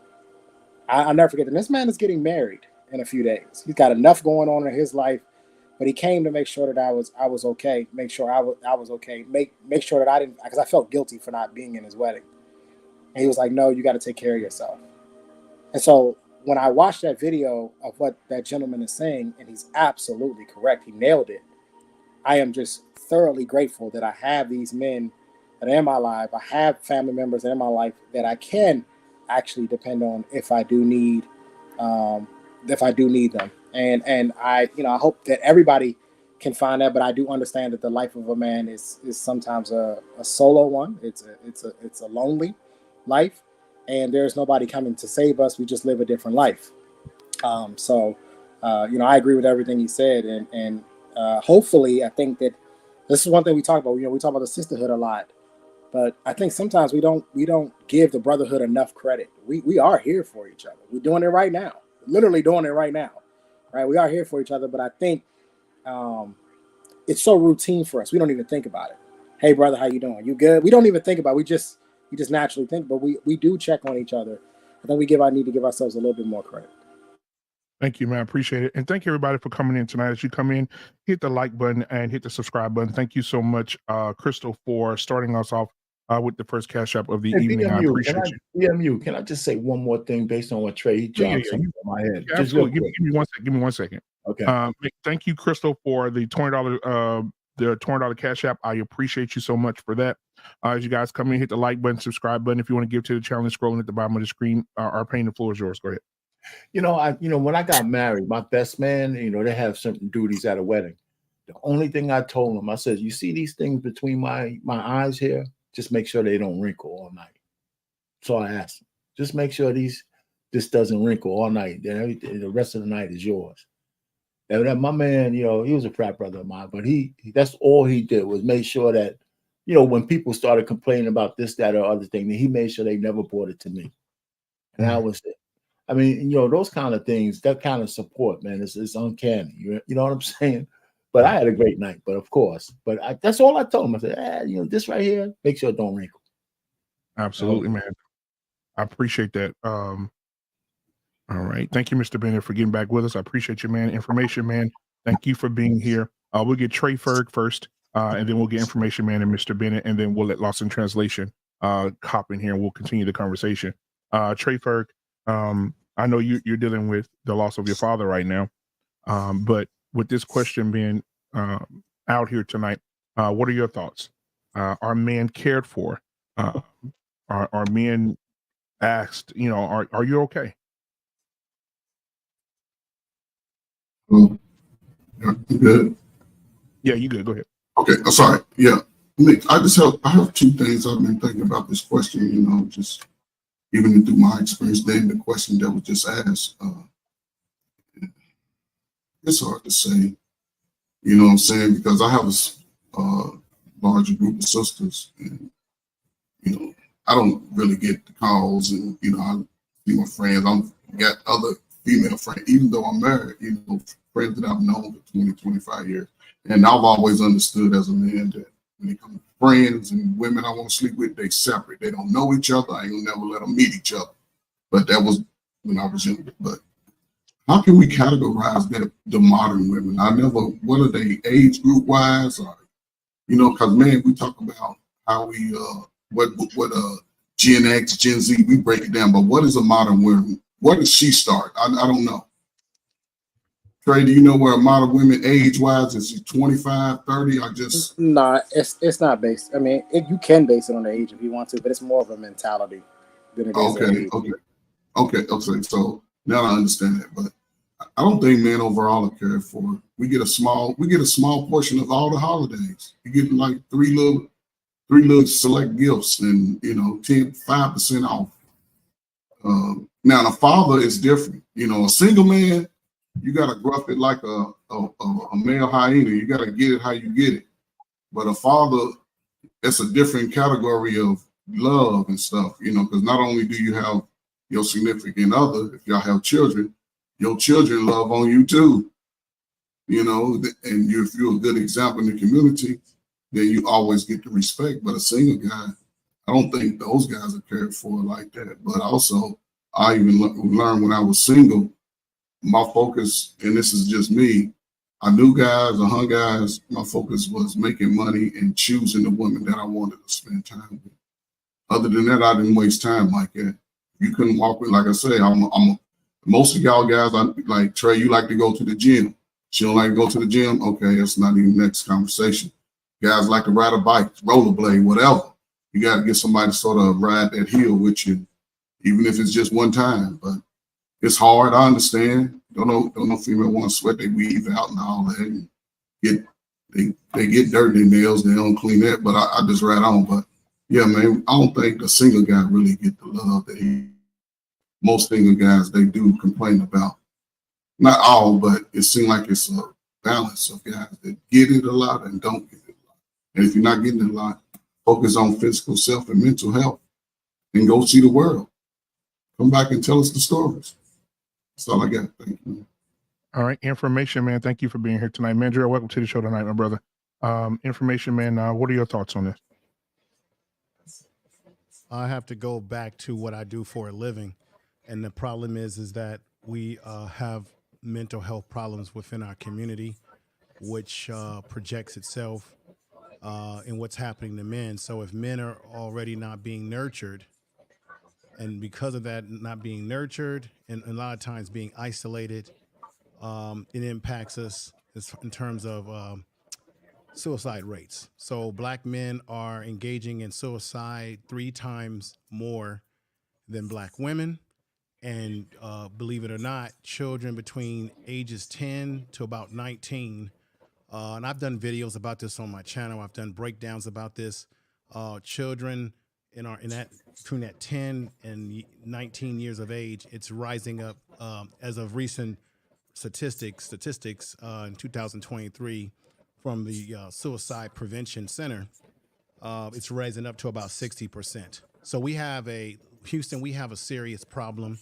I'll never forget that. This man is getting married in a few days. He's got enough going on in his life, but he came to make sure that I was okay. Make sure I was okay. Make sure that I didn't, because I felt guilty for not being in his wedding. And he was like, no, you got to take care of yourself. And so when I watched that video of what that gentleman is saying, and he's absolutely correct, he nailed it. I am just thoroughly grateful that I have these men that are in my life. I have family members that are in my life that I can actually depend on if I do need them. And I hope that everybody can find that, but I do understand that the life of a man is sometimes a solo one. It's a lonely life, and there's nobody coming to save us. We just live a different life. I agree with everything he said, and hopefully, I think that this is one thing we talk about. We talk about the sisterhood a lot, but I think sometimes we don't give the brotherhood enough credit. We are here for each other. We're doing it right now, literally doing it right now, right? We are here for each other, but I think it's so routine for us. We don't even think about it. Hey, brother, how you doing? You good? We don't even think about it. We just naturally think, but we do check on each other. I think we need to give ourselves a little bit more credit. Thank you, man. I appreciate it. And thank you, everybody, for coming in tonight. As you come in, hit the like button and hit the subscribe button. Thank you so much, Crystal, for starting us off with the first cash up of the evening. I appreciate you. Can I just say one more thing based on what Trey dropped in my head? Yeah, absolutely. Give me 1 second. Okay. Thank you, Crystal, for the $20 cash app. I appreciate you so much for that. As you guys come in, hit the like button, subscribe button. If you want to give to the channel, scrolling at the bottom of the screen. Arpain, the floor is yours. Go ahead. When I got married, my best man, they have certain duties at a wedding. The only thing I told him, I said, you see these things between my eyes here? Just make sure they don't wrinkle all night. So I asked him, just make sure this doesn't wrinkle all night. Then the rest of the night is yours. And my man, he was a frat brother of mine, but that's all he did was make sure that, when people started complaining about this, that, or other thing, that he made sure they never brought it to me. And that was it. I mean, those kind of things, that kind of support, man, it's uncanny. You know what I'm saying? But I had a great night, but of course. But that's all I told him. I said, this right here, make sure it don't wrinkle. Absolutely, man. I appreciate that. All right. Thank you, Mr. Bennett, for getting back with us. I appreciate you, man. Information, man. Thank you for being here. We'll get Trey Ferg first, and then we'll get Information Man and Mr. Bennett, and then we'll let Lost in Translation hop in here, and we'll continue the conversation. Trey Ferg, I know you're dealing with the loss of your father right now, but with this question being out here tonight. What are your thoughts? Are men cared for? Are men asked? Are you okay? Well, you good? Yeah, you good. Go ahead. Okay, sorry. Yeah, I have two things I've been thinking about this question. Just even through my experience, then the question that was just asked. It's hard to say. You know what I'm saying? Because I have a larger group of sisters, and I don't really get the calls, and I see my friends. I got other female friends, even though I'm married. Friends that I've known for 20, 25 years, and I've always understood as a man that when it comes to friends and women I want to sleep with, they separate. They don't know each other. I ain't never let them meet each other. But that was when I was younger. But how can we categorize the modern women? What are they age group wise? Or, because man, we talk about how we, what Gen X, Gen Z, we break it down, but what is a modern woman? Where does she start? I don't know. Trey, do you know where a modern woman age wise is? She 25, 30? It's not based. I mean, you can base it on the age if you want to, but it's more of a mentality than it is an age. Okay. So now I understand that, but I don't think men overall are cared for. We get a small portion of all the holidays. You get like three little select gifts and 5% off. Now the father is different. A single man, you gotta gruff it like a male hyena. You gotta get it how you get it. But a father, it's a different category of love and stuff. Because not only do you have your significant other, if y'all have children, your children love on you too. And if you're a good example in the community, then you always get the respect. But a single guy, I don't think those guys are cared for like that. But also, I even learned when I was single, my focus, and this is just me, I knew guys, I hung guys, my focus was making money and choosing the women that I wanted to spend time with. Other than that, I didn't waste time like that. You couldn't walk with, like I say, most of y'all guys, like Trey, you like to go to the gym. She don't like to go to the gym. Okay, that's not even the next conversation. Guys like to ride a bike, rollerblade, whatever. You got to get somebody to sort of ride that hill with you, even if it's just one time. But it's hard. I understand. Don't know female want to sweat. They weave out and all that. And they get dirt in their nails. They don't clean that. But I just ride on. But yeah, man, I don't think the single guy really get the love that most single guys they do complain about. Not all, but it seems like it's a balance of guys that get it a lot and don't get it a lot. And if you're not getting it a lot, focus on physical self and mental health and go see the world. Come back and tell us the stories. That's all I got. Thank you. All right. Information, man. Thank you for being here tonight. Mandrill, welcome to the show tonight, my brother. Information, man. What are your thoughts on this? I have to go back to what I do for a living. And the problem is that we have mental health problems within our community, which projects itself in what's happening to men. So if men are already not being nurtured, and because of that not being nurtured and a lot of times being isolated, it impacts us in terms of suicide rates. So Black men are engaging in suicide 3 times more than Black women. And believe it or not, children between ages 10 to about 19, and I've done videos about this on my channel. I've done breakdowns about this. Children between that 10 and 19 years of age, it's rising up as of recent statistics in 2023 from the Suicide Prevention Center. It's rising up to about 60%. So we have a serious problem,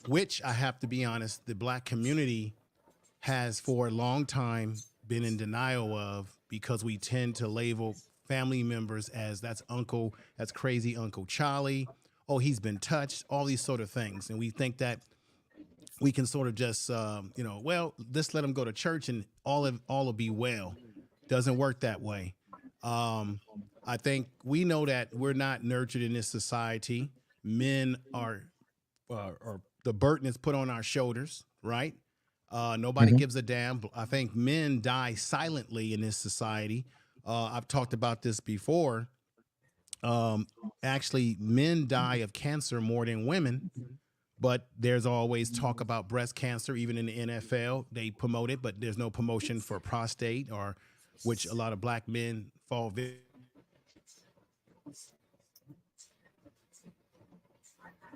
which I have to be honest, the Black community has for a long time been in denial of, because we tend to label family members as that's crazy Uncle Charlie. Oh, he's been touched, all these sort of things. And we think that we can sort of just, just let him go to church and all will be well. Doesn't work that way. I think we know that we're not nurtured in this society. Men are the burden is put on our shoulders, right? Nobody gives a damn. I think men die silently in this society. I've talked about this before. Actually, men die of cancer more than women, but there's always talk about breast cancer. Even in the NFL, they promote it, but there's no promotion for prostate, or which a lot of black men fall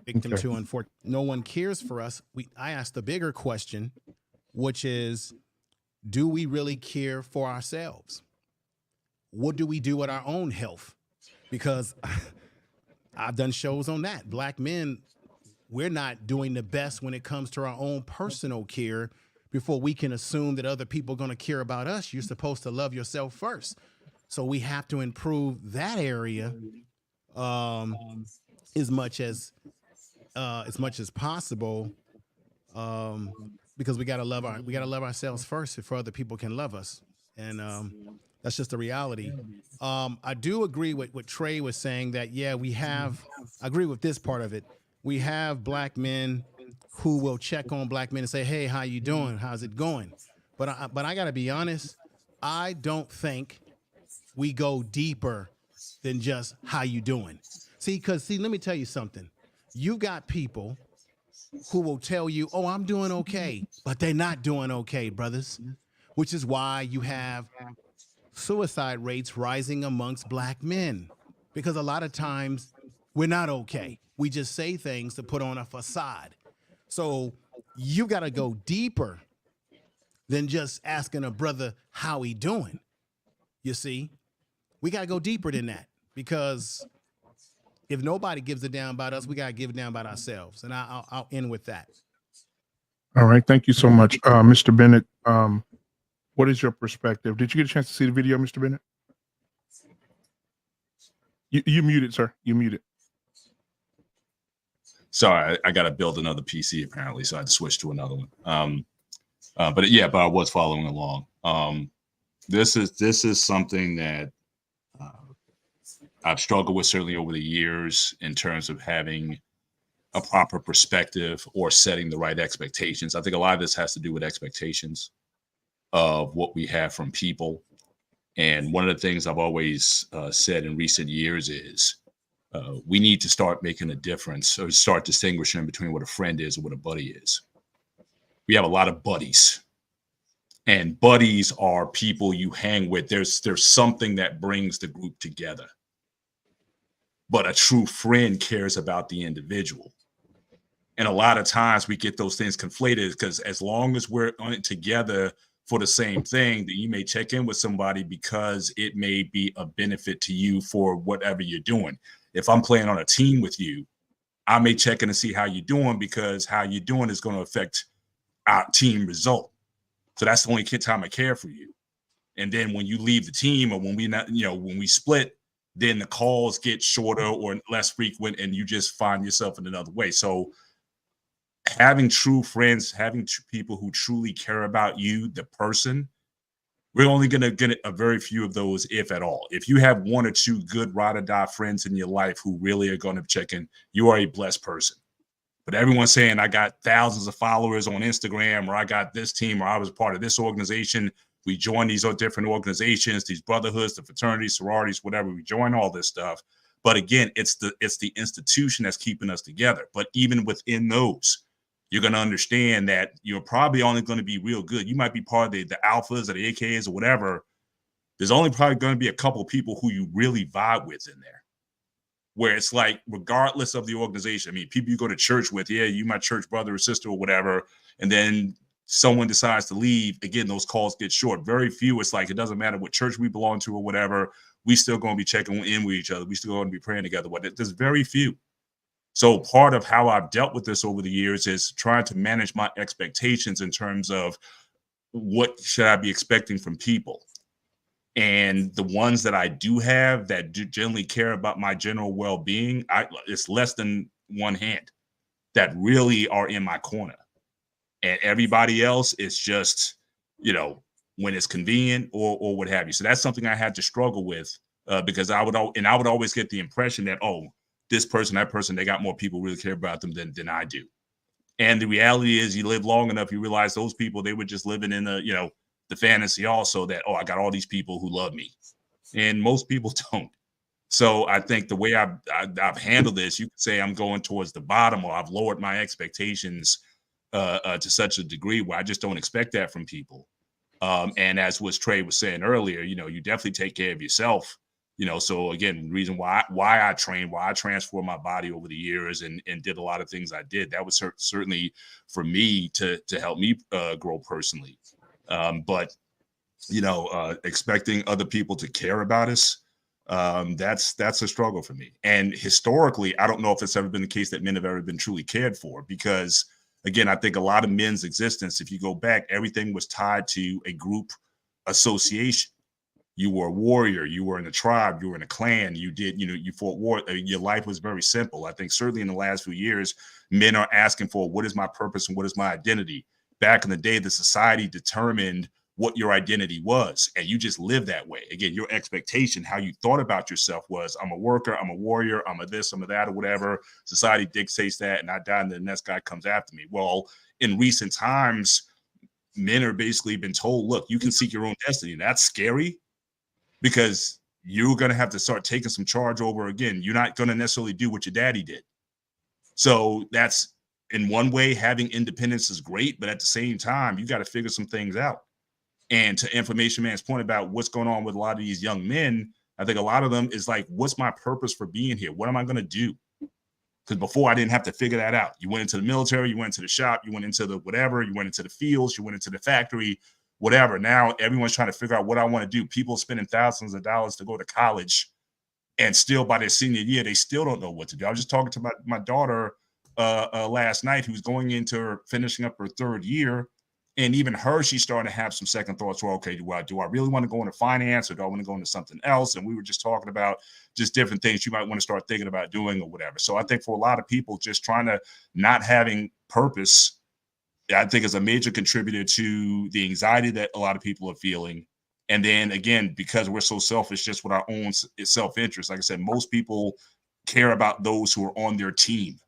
victim to. Unfortunately, no one cares for us. I asked the bigger question, which is, do we really care for ourselves? What do we do with our own health? Because I've done shows on that. Black men, we're not doing the best when it comes to our own personal care before we can assume that other people are going to care about us. You're supposed to love yourself first. So we have to improve that area as much as possible, because we got to love ourselves first before other people can love us. And that's just the reality. I do agree with what Trey was saying, that, yeah, I agree with this part of it. We have black men who will check on black men and say, hey, how you doing? How's it going? But I got to be honest, I don't think we go deeper than just how you doing. Because let me tell you something. You got people who will tell you, oh, I'm doing okay, but they're not doing okay, brothers, which is why you have suicide rates rising amongst black men, because a lot of times we're not okay. We just say things to put on a facade. So you got to go deeper than just asking a brother how he doing. You see, we got to go deeper than that, because if nobody gives a damn about us, we got to give a damn about ourselves. And I'll end with that. All right. Thank you so much. Mr. Bennett, what is your perspective? Did you get a chance to see the video, Mr. Bennett? You muted, sir. You muted. Sorry, I got to build another PC apparently, so I had to switch to another one. But I was following along. This is something that I've struggled with certainly over the years in terms of having a proper perspective or setting the right expectations. I think a lot of this has to do with expectations of what we have from people. And one of the things I've always said in recent years is we need to start making a difference, or start distinguishing between what a friend is and what a buddy is. We have a lot of buddies, and buddies are people you hang with. There's something that brings the group together. But a true friend cares about the individual. And a lot of times we get those things conflated, because as long as we're on it together for the same thing, that you may check in with somebody because it may be a benefit to you for whatever you're doing. If I'm playing on a team with you, I may check in to see how you're doing, because how you're doing is going to affect our team result. So that's the only time I care for you. And then when you leave the team, or when when we split, then the calls get shorter or less frequent, and you just find yourself in another way. So having true friends, having people who truly care about you, the person, we're only going to get a very few of those, if at all. If you have one or two good ride or die friends in your life who really are going to check in, you are a blessed person. But everyone's saying, I got thousands of followers on Instagram, or I got this team, or I was part of this organization. We join these different organizations, these brotherhoods, the fraternities, sororities, whatever. We join all this stuff. But again, it's the institution that's keeping us together. But even within those, you're going to understand that you're probably only going to be real good. You might be part of the alphas or the AKAs or whatever. There's only probably going to be a couple of people who you really vibe with in there, where it's like, regardless of the organization, I mean, people you go to church with, yeah, you my church brother or sister or whatever, and then someone decides to leave, again, those calls get short. Very few. It's like, it doesn't matter what church we belong to or whatever. We still going to be checking in with each other. We still going to be praying together. But there's very few. So part of how I've dealt with this over the years is trying to manage my expectations in terms of what should I be expecting from people. And the ones that I do have that do generally care about my general well-being, it's less than one hand that really are in my corner. And everybody else is just, when it's convenient or what have you. So that's something I had to struggle with because I would always get the impression that, oh, this person, that person, they got more people really care about them than I do. And the reality is, you live long enough, you realize those people, they were just living in the, you know, the fantasy also that, oh, I got all these people who love me. And most people don't. So I think the way I've handled this, you could say I'm going towards the bottom, or I've lowered my expectations to such a degree where I just don't expect that from people. And as what Trey was saying earlier, you know, you definitely take care of yourself. You know, so again, the reason why I trained, why I transformed my body over the years and did a lot of things I did, that was certainly for me to help me grow personally. But, you know, expecting other people to care about us, that's a struggle for me. And historically, I don't know if it's ever been the case that men have ever been truly cared for, because again, I think a lot of men's existence, if you go back, everything was tied to a group association. You were a warrior, you were in a tribe, you were in a clan, you did, you know, you fought war. Your life was very simple. I think certainly in the last few years, men are asking for, what is my purpose and what is my identity? Back in the day, the society determined what your identity was, and you just live that way. Again, your expectation, how you thought about yourself was, I'm a worker, I'm a warrior, I'm a this, I'm a that, or whatever. Society dictates that, and I die and the next guy comes after me. Well, in recent times, men are basically been told, look, you can seek your own destiny. That's scary, because you're going to have to start taking some charge over again. You're not going to necessarily do what your daddy did. So that's, in one way, having independence is great, but at the same time, you got to figure some things out. And to Information Man's point about what's going on with a lot of these young men, I think a lot of them is like, what's my purpose for being here? What am I going to do? Because before, I didn't have to figure that out. You went into the military, you went into the shop, you went into the whatever, you went into the fields, you went into the factory, whatever. Now everyone's trying to figure out what I want to do. People spending thousands of dollars to go to college, and still by their senior year, they still don't know what to do. I was just talking to my daughter last night, who's going into finishing up her third year. And even her, she's starting to have some second thoughts. Well, okay, do I really want to go into finance, or do I want to go into something else? And we were just talking about just different things you might want to start thinking about doing or whatever. So I think for a lot of people, just trying to not having purpose, I think is a major contributor to the anxiety that a lot of people are feeling. And then again, because we're so selfish, just with our own self-interest, like I said, most people care about those who are on their team.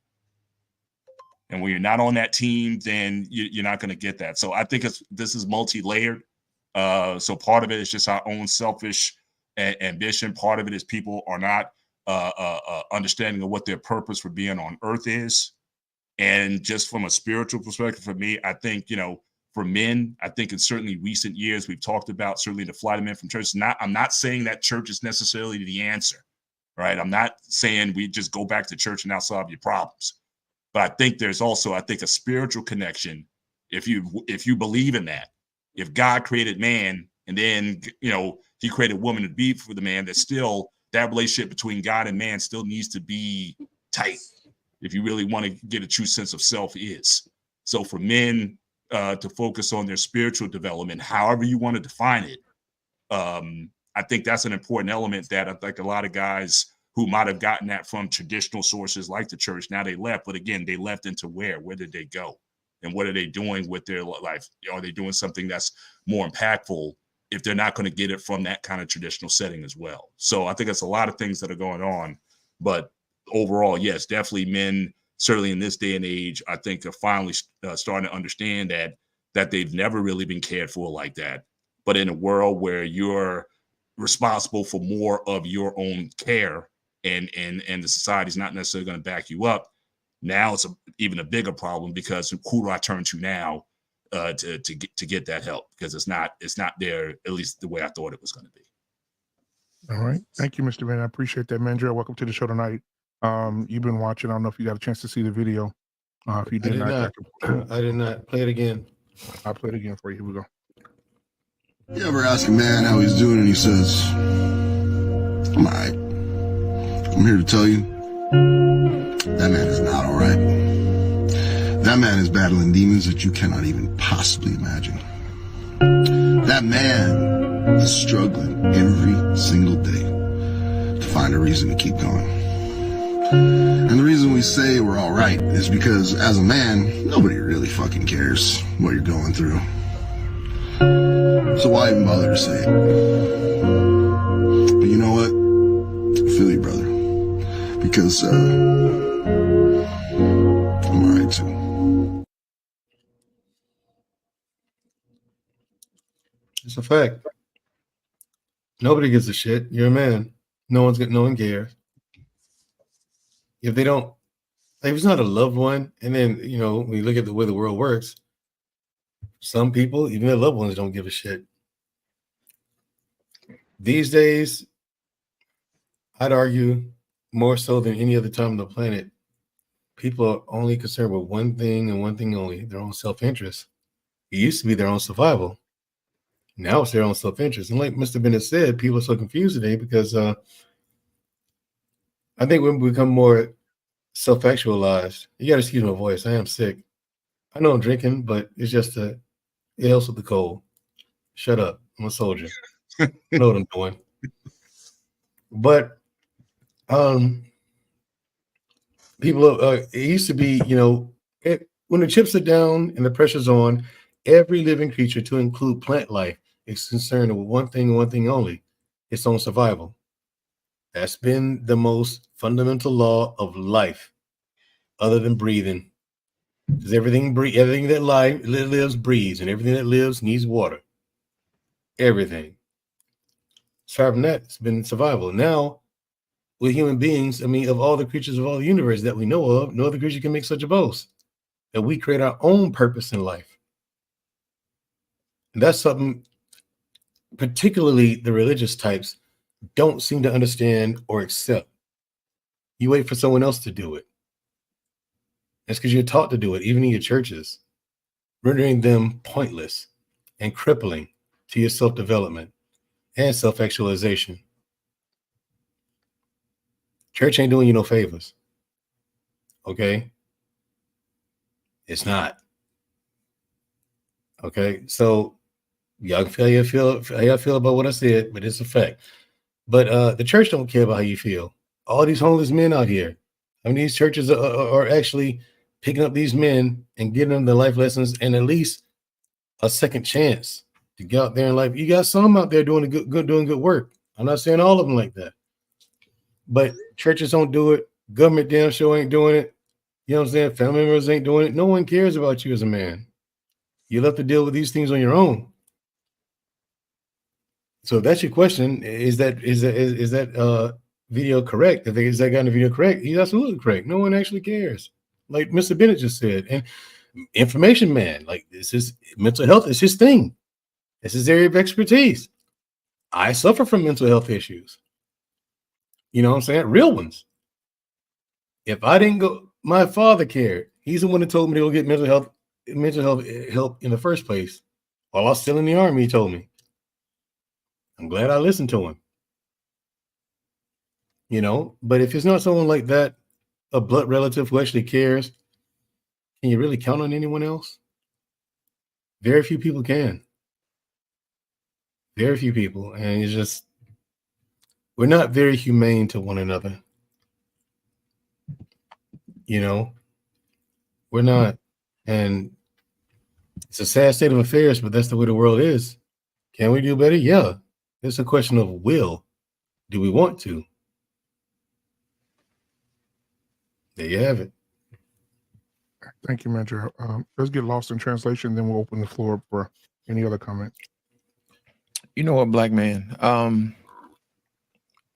And when you're not on that team, then you're not going to get that. So I think this is multi-layered. So part of it is just our own selfish ambition. Part of it is people are not understanding of what their purpose for being on earth is. And just from a spiritual perspective, for me, I think, you know, for men, I think in certainly recent years, we've talked about certainly the flight of men from church. I'm not saying that church is necessarily the answer, right? I'm not saying we just go back to church and now solve your problems. But I think there's also, I think, a spiritual connection. If you believe in that, if God created man and then, you know, he created woman to be for the man, that still that relationship between God and man still needs to be tight. If you really want to get a true sense of self is. So for men to focus on their spiritual development, however you want to define it, I think that's an important element that I think a lot of guys who might have gotten that from traditional sources like the church, now they left. But again, they left into where? Where did they go? And what are they doing with their life? Are they doing something that's more impactful if they're not going to get it from that kind of traditional setting as well? So I think it's a lot of things that are going on. But overall, yes, definitely men, certainly in this day and age, I think are finally starting to understand that they've never really been cared for like that. But in a world where you're responsible for more of your own care, and the society's not necessarily going to back you up, now it's even a bigger problem, because who do I turn to now to get that help? Because it's not there, at least the way I thought it was going to be. All right. Thank you, Mr. Man. I appreciate that, Mandrell. Welcome to the show tonight. You've been watching. I don't know if you got a chance to see the video. If you did not. I did not. Play it again. I'll play it again for you. Here we go. You ever ask a man how he's doing and he says, I'm all right. I'm here to tell you, that man is not all right. That man is battling demons that you cannot even possibly imagine. That man is struggling every single day to find a reason to keep going. And the reason we say we're all right is because as a man, nobody really fucking cares what you're going through. So why even bother to say it? But you know what? I feel you, brother. Because I'm all right too. a fact. Nobody gives a shit. You're a man. No one cares. If they don't, if it's not a loved one, and then when you look at the way the world works, some people, even their loved ones, don't give a shit. These days, I'd argue more so than any other time on the planet, people are only concerned with one thing and one thing only: their own self-interest. It used to be their own survival. Now it's their own self-interest. And like Mr. Bennett said, people are so confused today because I think when we become more self-actualized, you got to excuse my voice. I am sick. I know I'm drinking, but it's just it helps with the cold. Shut up. I'm a soldier. I know what I'm doing. But people, it used to be, when the chips are down and the pressure's on, every living creature, to include plant life, is concerned with one thing and one thing only: its own survival. That's been the most fundamental law of life, other than breathing. Because everything that lives breathes, and everything that lives needs water. Everything. Aside from that, it's been survival. Now, with human beings, of all the creatures of all the universe that we know of, no other creature can make such a boast that we create our own purpose in life. And that's something particularly the religious types don't seem to understand or accept. You wait for someone else to do it. That's because you're taught to do it, even in your churches, rendering them pointless and crippling to your self-development and self-actualization. Church ain't doing you no favors. Okay? It's not. Okay? So y'all can feel how y'all feel about what I said, but it's a fact. But the church don't care about how you feel. All these homeless men out here, these churches are actually picking up these men and giving them the life lessons and at least a second chance to get out there in life. You got some out there doing good work. I'm not saying all of them like that, but churches don't do it. Government damn sure ain't doing it. You know what I'm saying? Family members ain't doing it. No one cares about you as a man. You'll have to deal with these things on your own. So if that's your question, is that video correct? Is that guy in the video correct? He's absolutely correct. No one actually cares. Like Mr. Bennett just said. And information man, like this is mental health is his thing. It's his area of expertise. I suffer from mental health issues. You know what I'm saying? Real ones. If I didn't go, my father cared. He's the one that told me to go get mental health help in the first place. While I was still in the army, he told me. I'm glad I listened to him. But if it's not someone like that, a blood relative who actually cares, can you really count on anyone else? Very few people can. Very few people. And it's just, we're not very humane to one another. We're not. And it's a sad state of affairs, but that's the way the world is. Can we do better? Yeah. It's a question of will. Do we want to? There you have it. Thank you, Mentor. Let's get lost in translation, then we'll open the floor for any other comment. You know what, black man?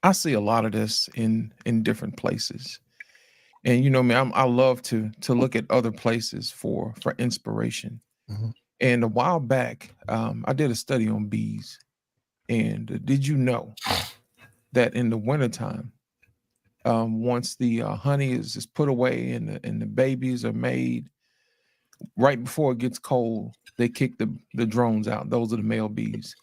I see a lot of this in different places. And I love to look at other places for inspiration. Mm-hmm. And a while back, I did a study on bees. And did you know that in the wintertime, once the honey is put away and the babies are made, right before it gets cold, they kick the drones out. Those are the male bees.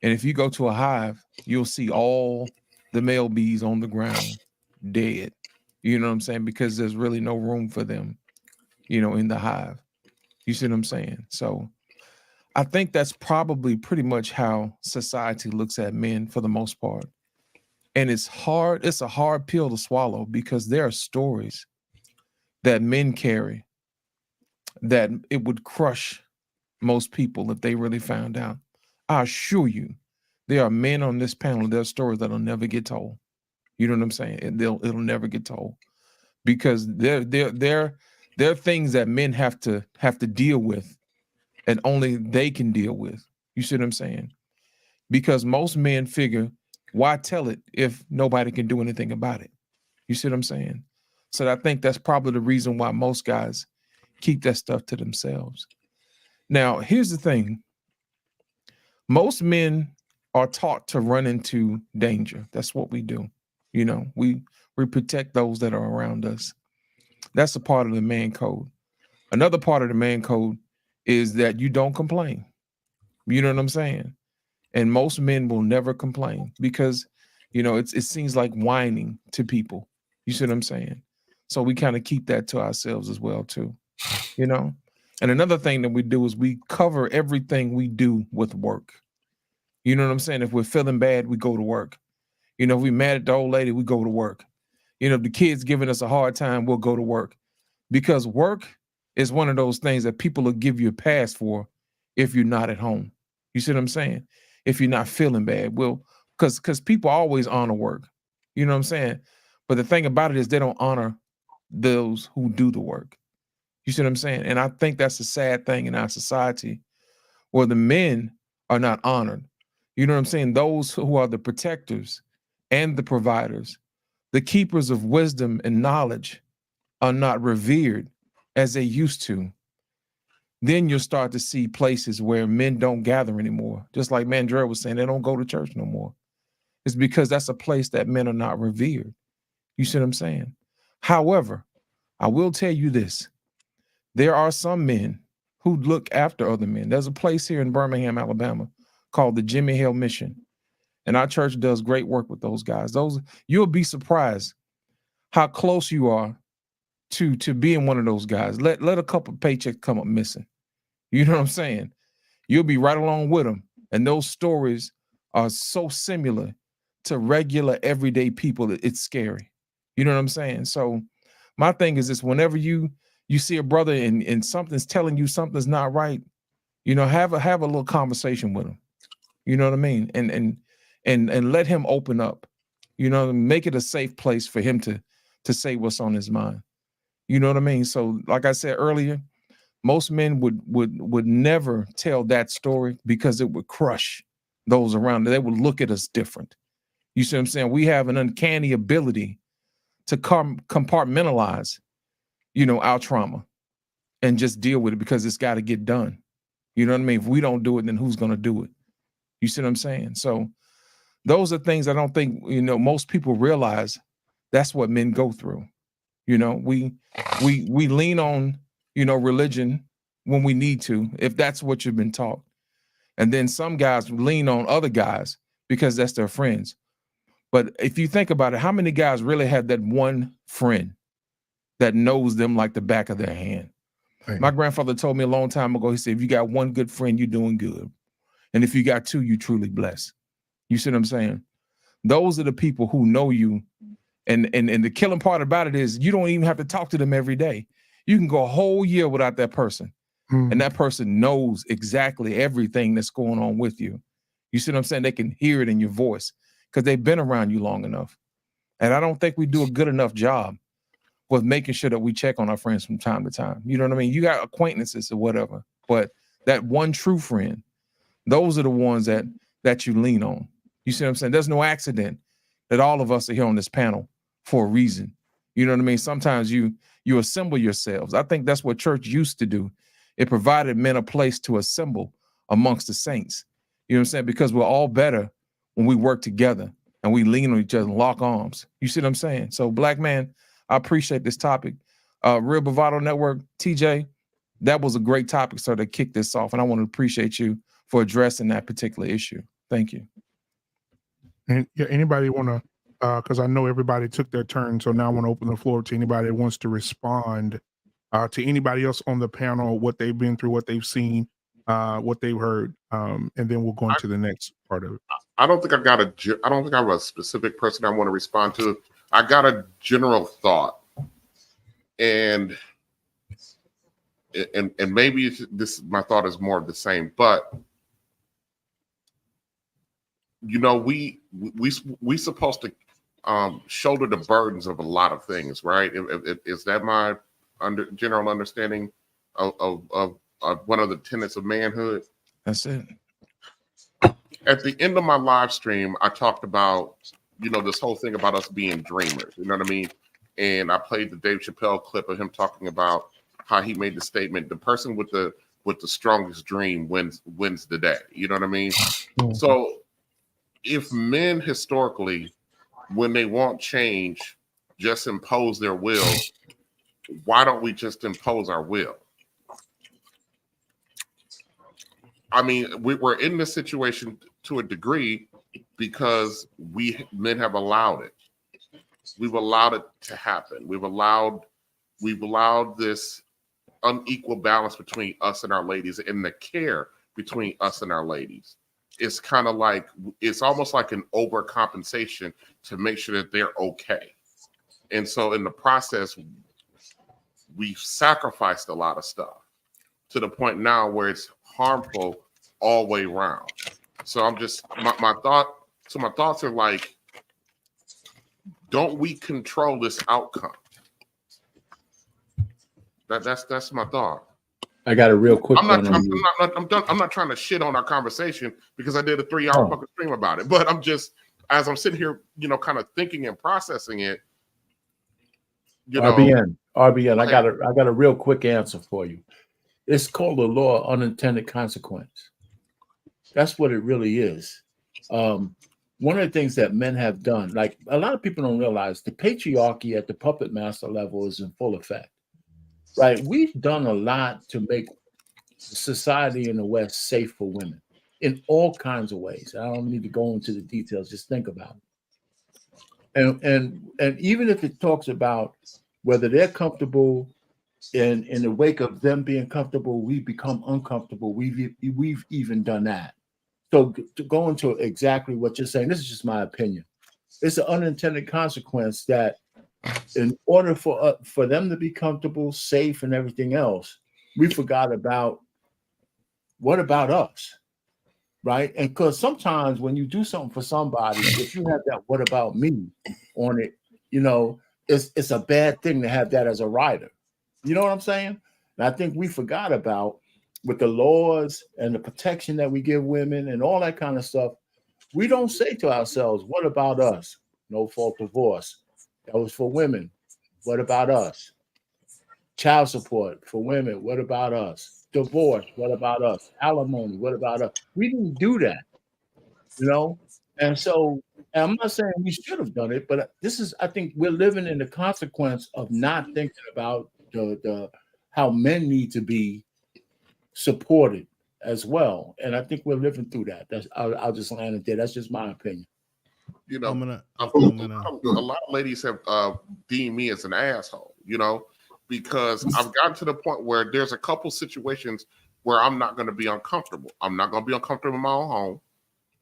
And if you go to a hive, you'll see all the male bees on the ground dead. You know what I'm saying? Because there's really no room for them, in the hive. You see what I'm saying? So I think that's probably pretty much how society looks at men for the most part. And it's hard. It's a hard pill to swallow because there are stories that men carry that it would crush most people if they really found out. I assure you, there are men on this panel, there are stories that'll never get told. You know what I'm saying? And it'll never get told because there are things that men have to deal with and only they can deal with. You see what I'm saying? Because most men figure, why tell it if nobody can do anything about it? You see what I'm saying? So I think that's probably the reason why most guys keep that stuff to themselves. Now, here's the thing. Most men are taught to run into danger. That's what we do. You know, we protect those that are around us. That's a part of the man code. Another part of the man code is that you don't complain. You know what I'm saying? And most men will never complain because, you know, it seems like whining to people. You see what I'm saying? So we kind of keep that to ourselves as well, too. You know? And another thing that we do is we cover everything we do with work. You know what I'm saying? If we're feeling bad, we go to work. You know, if we're mad at the old lady, we go to work. You know, if the kid's giving us a hard time, we'll go to work. Because work is one of those things that people will give you a pass for if you're not at home. You see what I'm saying? If you're not feeling bad, well, because people always honor work. You know what I'm saying? But the thing about it is they don't honor those who do the work. You see what I'm saying? And I think that's a sad thing in our society where the men are not honored. You know what I'm saying? Those who are the protectors and the providers, the keepers of wisdom and knowledge are not revered as they used to. Then you'll start to see places where men don't gather anymore. Just like Mandrell was saying, they don't go to church no more. It's because that's a place that men are not revered. You see what I'm saying? However, I will tell you this. There are some men who look after other men. There's a place here in Birmingham, Alabama called the Jimmy Hill Mission. And our church does great work with those guys. You'll be surprised how close you are to being one of those guys. Let a couple paychecks come up missing. You know what I'm saying? You'll be right along with them. And those stories are so similar to regular everyday people that it's scary. You know what I'm saying? So my thing is this: whenever you see a brother and something's telling you something's not right, you know, have a little conversation with him. You know what I mean? And let him open up. You know, make it a safe place for him to say what's on his mind. You know what I mean? So, like I said earlier, most men would never tell that story because it would crush those around. They would look at us different. You see what I'm saying? We have an uncanny ability to compartmentalize, you know, our trauma and just deal with it because it's got to get done. You know what I mean? If we don't do it, then who's going to do it? You see what I'm saying? So those are things I don't think, you know, most people realize that's what men go through. You know, we lean on, you know, religion when we need to, if that's what you've been taught. And then some guys lean on other guys because that's their friends. But if you think about it, how many guys really have that one friend that knows them like the back of their hand? Right. My grandfather told me a long time ago, he said, if you got one good friend, you're doing good. And if you got two, you truly blessed. You see what I'm saying? Those are the people who know you. And the killing part about it is you don't even have to talk to them every day. You can go a whole year without that person. And that person knows exactly everything that's going on with you. You see what I'm saying? They can hear it in your voice because they've been around you long enough. And I don't think we do a good enough job with making sure that we check on our friends from time to time. You know what I mean? You got acquaintances or whatever, but that one true friend, those are the ones that you lean on. You see what I'm saying? There's no accident that all of us are here on this panel for a reason. You know what I mean? Sometimes you assemble yourselves. I think that's what church used to do. It provided men a place to assemble amongst the saints. You know what I'm saying? Because we're all better when we work together and we lean on each other and lock arms. You see what I'm saying? So, black man, I appreciate this topic. Real Bravado Network, TJ, that was a great topic, sir, to kick this off. And I want to appreciate you for addressing that particular issue. Thank you. And yeah, anybody want to, because I know everybody took their turn, so now I want to open the floor to anybody that wants to respond to anybody else on the panel, what they've been through, what they've seen, what they've heard, and then we'll go into the next part of it. I don't think I have a specific person I want to respond to. I got a general thought, and maybe my thought is more of the same, but you know, we supposed to shoulder the burdens of a lot of things, right? Is that my general understanding of one of the tenets of manhood? That's it. at the end of my live stream, I talked about, you know, this whole thing about us being dreamers. You know what I mean? And I played the Dave Chappelle clip of him talking about how he made the statement, the person with the strongest dream wins the day. You know what I mean? So if men historically, when they want change, just impose their will, why don't we just impose our will? I mean, we're in this situation to a degree because men have allowed it. We've allowed it to happen. We've allowed this unequal balance between us and our ladies, and the care between us and our ladies. It's kind of like, it's almost like an overcompensation to make sure that they're okay. And so in the process, we've sacrificed a lot of stuff to the point now where it's harmful all the way around. So I'm just, my thoughts are like, don't we control this outcome? That's my thought. I got a real quick one. I'm not trying to shit on our conversation because I did a 3-hour fucking stream about it. But I'm just, as I'm sitting here, you know, kind of thinking and processing it. You know, RBN. I got a real quick answer for you. It's called the law of unintended consequence. That's what it really is. One of the things that men have done, like a lot of people don't realize, the patriarchy at the puppet master level is in full effect. Right, we've done a lot to make society in the West safe for women in all kinds of ways. I don't need to go into the details. Just think about it. And even if it talks about whether they're comfortable, in the wake of them being comfortable, we become uncomfortable. We've even done that. So to go into exactly what you're saying, this is just my opinion. It's an unintended consequence that, in order for them to be comfortable, safe, and everything else, we forgot about what about us, right? And because sometimes when you do something for somebody, if you have that "what about me" on it, you know, it's a bad thing to have that as a rider. You know what I'm saying? And I think we forgot about, with the laws and the protection that we give women and all that kind of stuff, we don't say to ourselves, "What about us?" No fault divorce. That was for women. What about us? Child support for women. What about us? Divorce. What about us? Alimony. What about us? We didn't do that, you know? And so, and I'm not saying we should have done it, but I think we're living in the consequence of not thinking about the how men need to be supported as well. And I think we're living through that. I'll just land it there. That's just my opinion. You know, a lot of ladies have deemed me as an asshole, you know, because I've gotten to the point where there's a couple situations where I'm not going to be uncomfortable. I'm not going to be uncomfortable in my own home.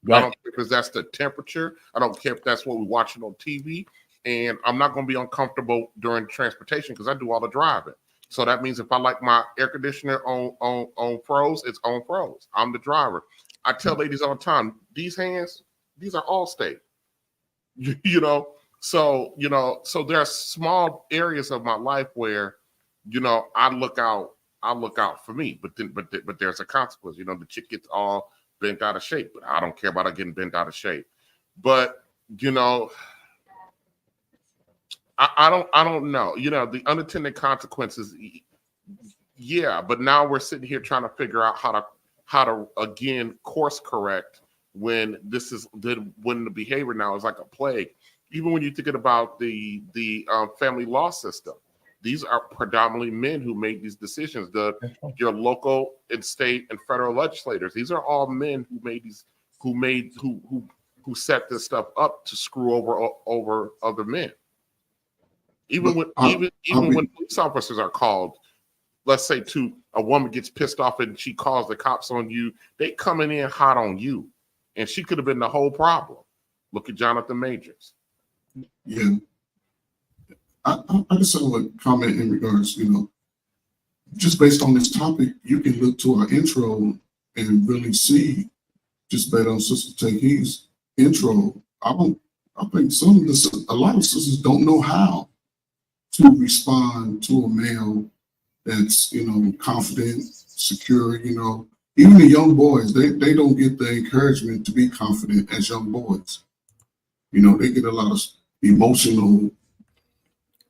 Right. I don't care if that's the temperature. I don't care if that's what we're watching on TV. And I'm not going to be uncomfortable during transportation because I do all the driving. So that means if I like my air conditioner on pros, it's on pros. I'm the driver. I tell ladies all the time, these hands, these are Allstate. You know, so there are small areas of my life where, you know, I look out for me, but there's a consequence. You know, the chick gets all bent out of shape, but I don't care about her getting bent out of shape. But, you know, I don't know. You know, the unintended consequences. Yeah, but now we're sitting here trying to figure out how to again course correct when when the behavior now is like a plague. Even when you're thinking about the family law system, these are predominantly men who made these decisions. Your local and state and federal legislators, these are all men who set this stuff up to screw over other men. Even when police officers are called, let's say a woman gets pissed off and she calls the cops on you, they coming in hot on you. And she could have been the whole problem. Look at Jonathan Majors. Yeah. I just have a comment in regards, you know, just based on this topic, you can look to our intro and really see, just based on Sister Takey's intro, I think a lot of sisters don't know how to respond to a male that's, you know, confident, secure, you know, even the young boys, they don't get the encouragement to be confident as young boys. You know, they get a lot of emotional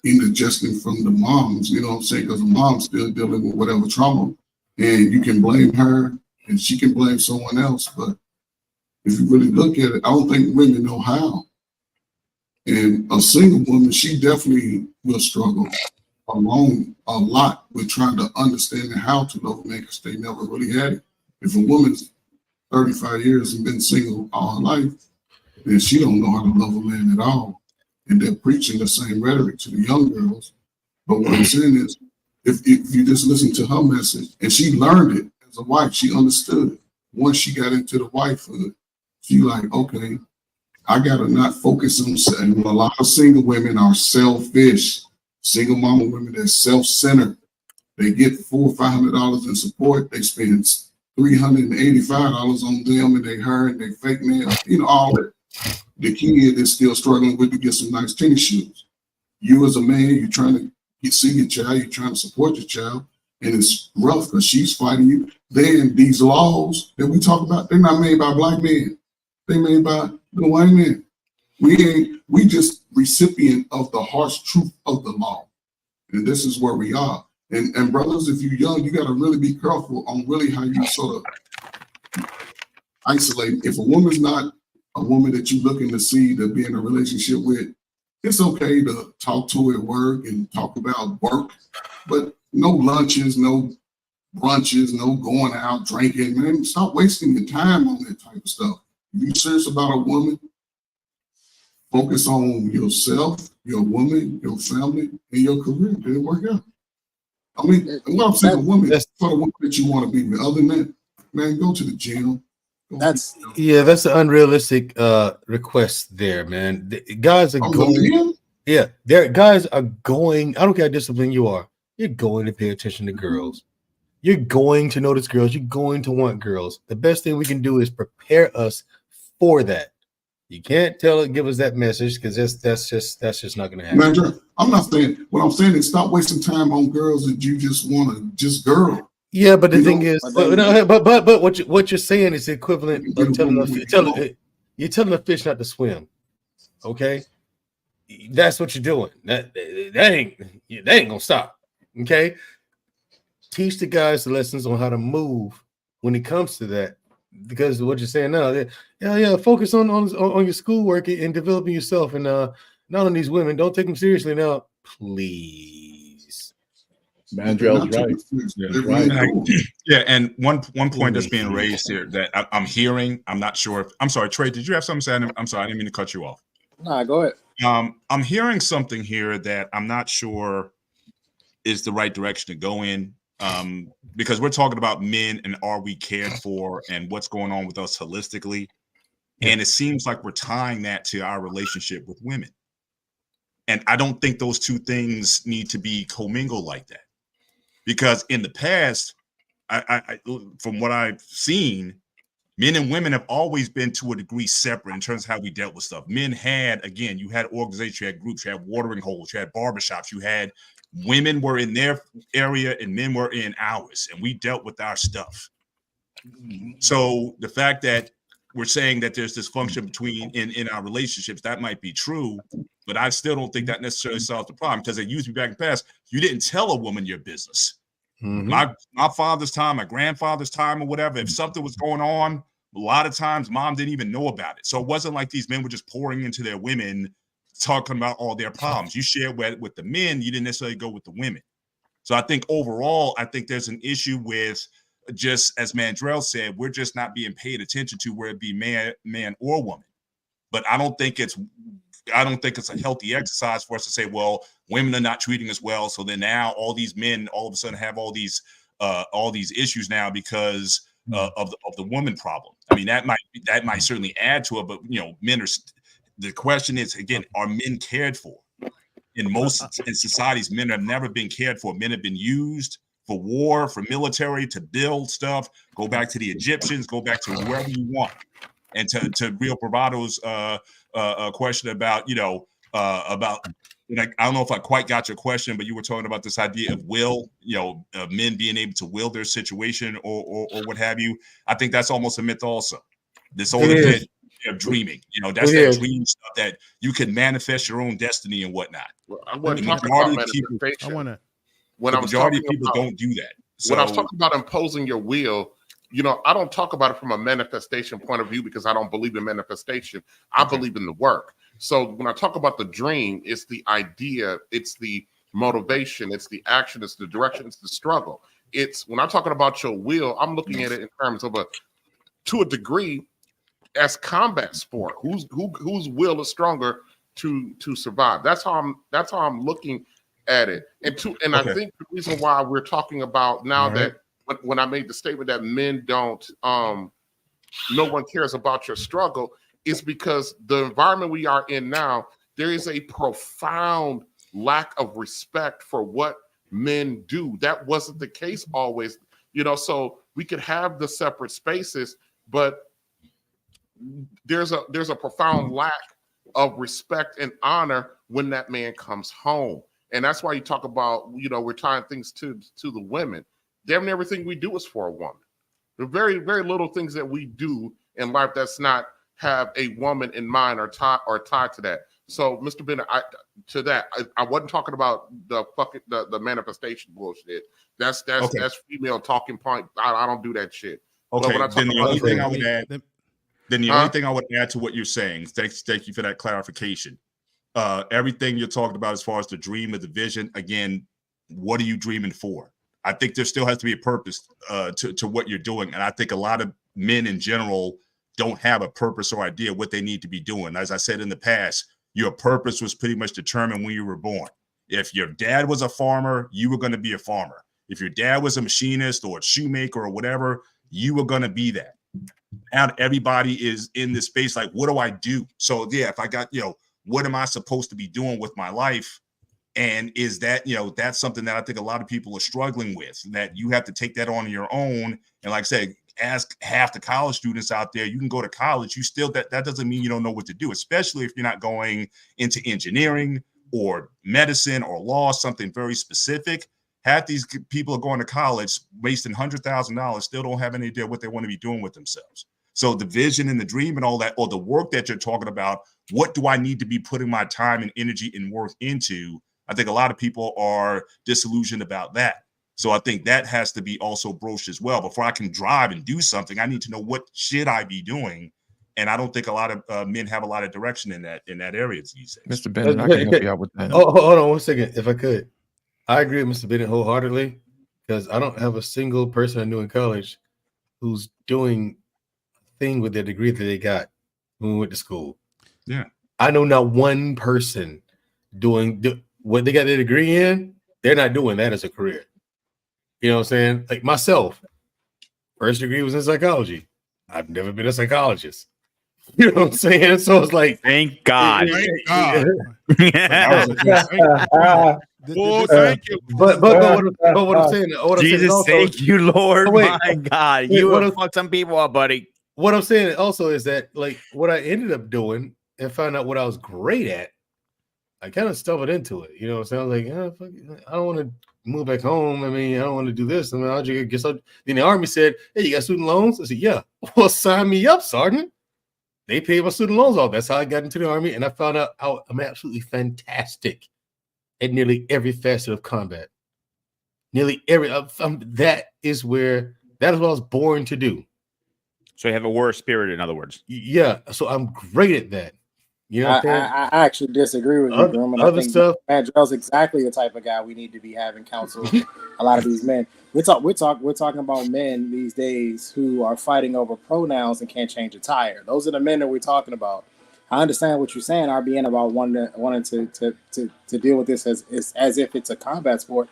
indigestion from the moms, you know what I'm saying? Because the mom's still dealing with whatever trauma. And you can blame her and she can blame someone else. But if you really look at it, I don't think women know how. And a single woman, she definitely will struggle alone a lot with trying to understand how to love a man because they never really had it. If a woman's 35 years and been single all her life, then she don't know how to love a man at all. And they're preaching the same rhetoric to the young girls. But what I'm saying is, if you just listen to her message, and she learned it as a wife, she understood it. Once she got into the wifehood, she like, okay, I gotta not focus on saying, well, a lot of single women are selfish. Single mama women, they're self-centered. They get $400 or $500 in support. They spend $385 on them and they her and they fake nails, you know, all that. The kid is still struggling with to get some nice tennis shoes. You as a man, you're trying to see your child, you're trying to support your child, and it's rough because she's fighting you. Then these laws that we talk about, they're not made by black men. They're made by the white men. We just recipient of the harsh truth of the law. And this is where we are. And brothers, if you're young, you got to really be careful on really how you sort of isolate. If a woman's not a woman that you're looking to see to be in a relationship with, it's okay to talk to at work and talk about work, but no lunches, no brunches, no going out drinking, man. Stop wasting your time on that type of stuff. If you're serious about a woman, focus on yourself, your woman, your family, and your career. It'll work out. I mean, what I'm saying, a woman for the woman that you want to be with. Other than that, man, go to the gym. That's an unrealistic request there, man. Guys are going. Yeah, guys are going. I don't care how disciplined you are. You're going to pay attention to girls. You're going to notice girls. You're going to want girls. The best thing we can do is prepare us for that. You can't give us that message because that's just not going to happen. Man, I'm not saying. What I'm saying is stop wasting time on girls that you just want to just girl. Yeah, but the thing is, but what you're saying is the equivalent of telling a fish not to swim. Okay, that's what you're doing. That ain't gonna stop. Okay, teach the guys the lessons on how to move when it comes to that. Because what you're saying now, focus on your schoolwork and developing yourself, and not on these women. Don't take them seriously now, please. Mandrell's right. Yeah, and one point that's being raised here that I'm hearing, I'm not sure if I'm sorry, Trey, did you have something to say? I'm sorry, I didn't mean to cut you off. Nah, go ahead. I'm hearing something here that I'm not sure is the right direction to go in. Because we're talking about men and are we cared for and what's going on with us holistically. And it seems like we're tying that to our relationship with women. And I don't think those two things need to be commingled like that. Because in the past, I from what I've seen, men and women have always been to a degree separate in terms of how we dealt with stuff. Men had, again, you had organizations, you had groups, you had watering holes, you had barbershops, you had women were in their area and men were in ours, and we dealt with our stuff. So the fact that we're saying that there's dysfunction between in our relationships, that might be true, but I still don't think that necessarily solves the problem, because it used to be back in the past, you didn't tell a woman your business. My father's time, my grandfather's time, or whatever, if something was going on, a lot of times mom didn't even know about it. So it wasn't like these men were just pouring into their women talking about all their problems. You shared with the men, you didn't necessarily go with the women. So I think overall, I think there's an issue with, just as Mandrell said, we're just not being paid attention to, where it be man or woman. But I don't think it's a healthy exercise for us to say, well, women are not treating us well, so then now all these men all of a sudden have all these issues now because of the woman problem. I mean, that might certainly add to it, but men are. The question is, again, are men cared for? In societies, men have never been cared for. Men have been used for war, for military, to build stuff. Go back to the Egyptians, go back to wherever you want. And to Real Bravado's question about I don't know if I quite got your question, but you were talking about this idea of will, men being able to will their situation or what have you. I think that's almost a myth also. This whole idea of dreaming, that's that dream stuff that you can manifest your own destiny and whatnot. Well, I wasn't talking about manifestation. When I was majority talking of people about, don't do that. So, when I was talking about imposing your will, I don't talk about it from a manifestation point of view because I don't believe in manifestation. I believe in the work. So when I talk about the dream, it's the idea, it's the motivation, it's the action, it's the direction, it's the struggle. It's when I'm talking about your will, I'm looking at it in terms of to a degree, as combat sport. Whose will is stronger to survive? That's how I'm looking at it. And I think the reason why we're talking about now that when I made the statement that men don't, no one cares about your struggle, is because the environment we are in now, there is a profound lack of respect for what men do. That wasn't the case always, so we could have the separate spaces, but there's a profound lack of respect and honor when that man comes home. And that's why you talk about, we're tying things to the women. Damn, everything we do is for a woman. There are very, very little things that we do in life that's not have a woman in mind or tied to that. So, Mr. Bennett, I wasn't talking about the manifestation bullshit. That's female talking point. I don't do that shit. Okay, then the only thing I would add. Then the only thing I would add to what you're saying, thank you for that clarification. Everything you're talking about as far as the dream or the vision, again, what are you dreaming for? I think there still has to be a purpose to what you're doing. And I think a lot of men in general don't have a purpose or idea what they need to be doing. As I said in the past, your purpose was pretty much determined when you were born. If your dad was a farmer, you were going to be a farmer. If your dad was a machinist or a shoemaker or whatever, you were going to be that. Now everybody is in this space like, what do I do? So yeah, if I got, what am I supposed to be doing with my life? And is that, that's something that I think a lot of people are struggling with, that you have to take that on your own. And like I said, ask half the college students out there, you can go to college, you still, that doesn't mean you don't know what to do, especially if you're not going into engineering or medicine or law, something very specific. Half these people are going to college, wasting $100,000, still don't have any idea what they want to be doing with themselves. So the vision and the dream and all that, or the work that you're talking about, what do I need to be putting my time and energy and work into? I think a lot of people are disillusioned about that. So I think that has to be also broached as well. Before I can drive and do something, I need to know what should I be doing. And I don't think a lot of men have a lot of direction in that area these days. Mr. Bennett, I can help you out with that. Oh, hold on 1 second, if I could. I agree with Mr. Bennett wholeheartedly, because I don't have a single person I knew in college who's doing a thing with their degree that they got when we went to school. Yeah. I know not one person doing what they got their degree in. They're not doing that as a career. You know what I'm saying? Like myself, first degree was in psychology. I've never been a psychologist. You know what I'm saying? So it's like, thank God. Thank God. Thank you. But what I'm saying, Jesus, also, thank you, Lord. My God, you would have fucked some people up, buddy. What I'm saying also is that, like, what I ended up doing and found out what I was great at, I kind of stumbled into it. You know what I'm saying? I was like, I don't want to move back home. I mean, I don't want to do this. I mean, I'll just guess. Then the Army said, "Hey, you got student loans?" I said, "Yeah." Well, sign me up, Sergeant. They paid my student loans off. That's how I got into the Army, and I found out how I'm absolutely fantastic at nearly every facet of combat. Nearly every. That is what I was born to do. So you have a war spirit, in other words. Yeah. So I'm great at that. You know, I actually disagree with you, Groom, and I think Mandrell's exactly the type of guy we need to be having counsel a lot of these men. We're talking about men these days who are fighting over pronouns and can't change a tire. Those are the men that we're talking about. I understand what you're saying, RBN, about wanting to deal with this as if it's a combat sport.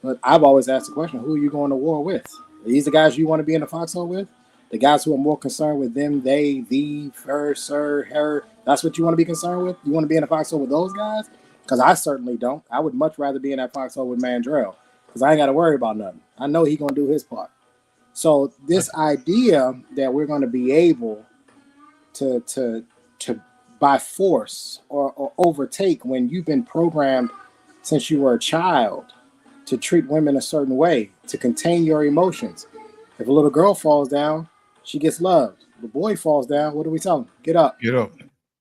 But I've always asked the question: who are you going to war with? Are these the guys you want to be in the foxhole with? The guys who are more concerned with them, they, thee, her, sir, her. That's what you want to be concerned with? You want to be in a foxhole with those guys? Because I certainly don't. I would much rather be in that foxhole with Mandrell, because I ain't got to worry about nothing. I know he's going to do his part. So this idea that we're going to be able to by force or overtake when you've been programmed since you were a child to treat women a certain way, to contain your emotions. If a little girl falls down, she gets loved. If a boy falls down, what do we tell him? Get up. Get up.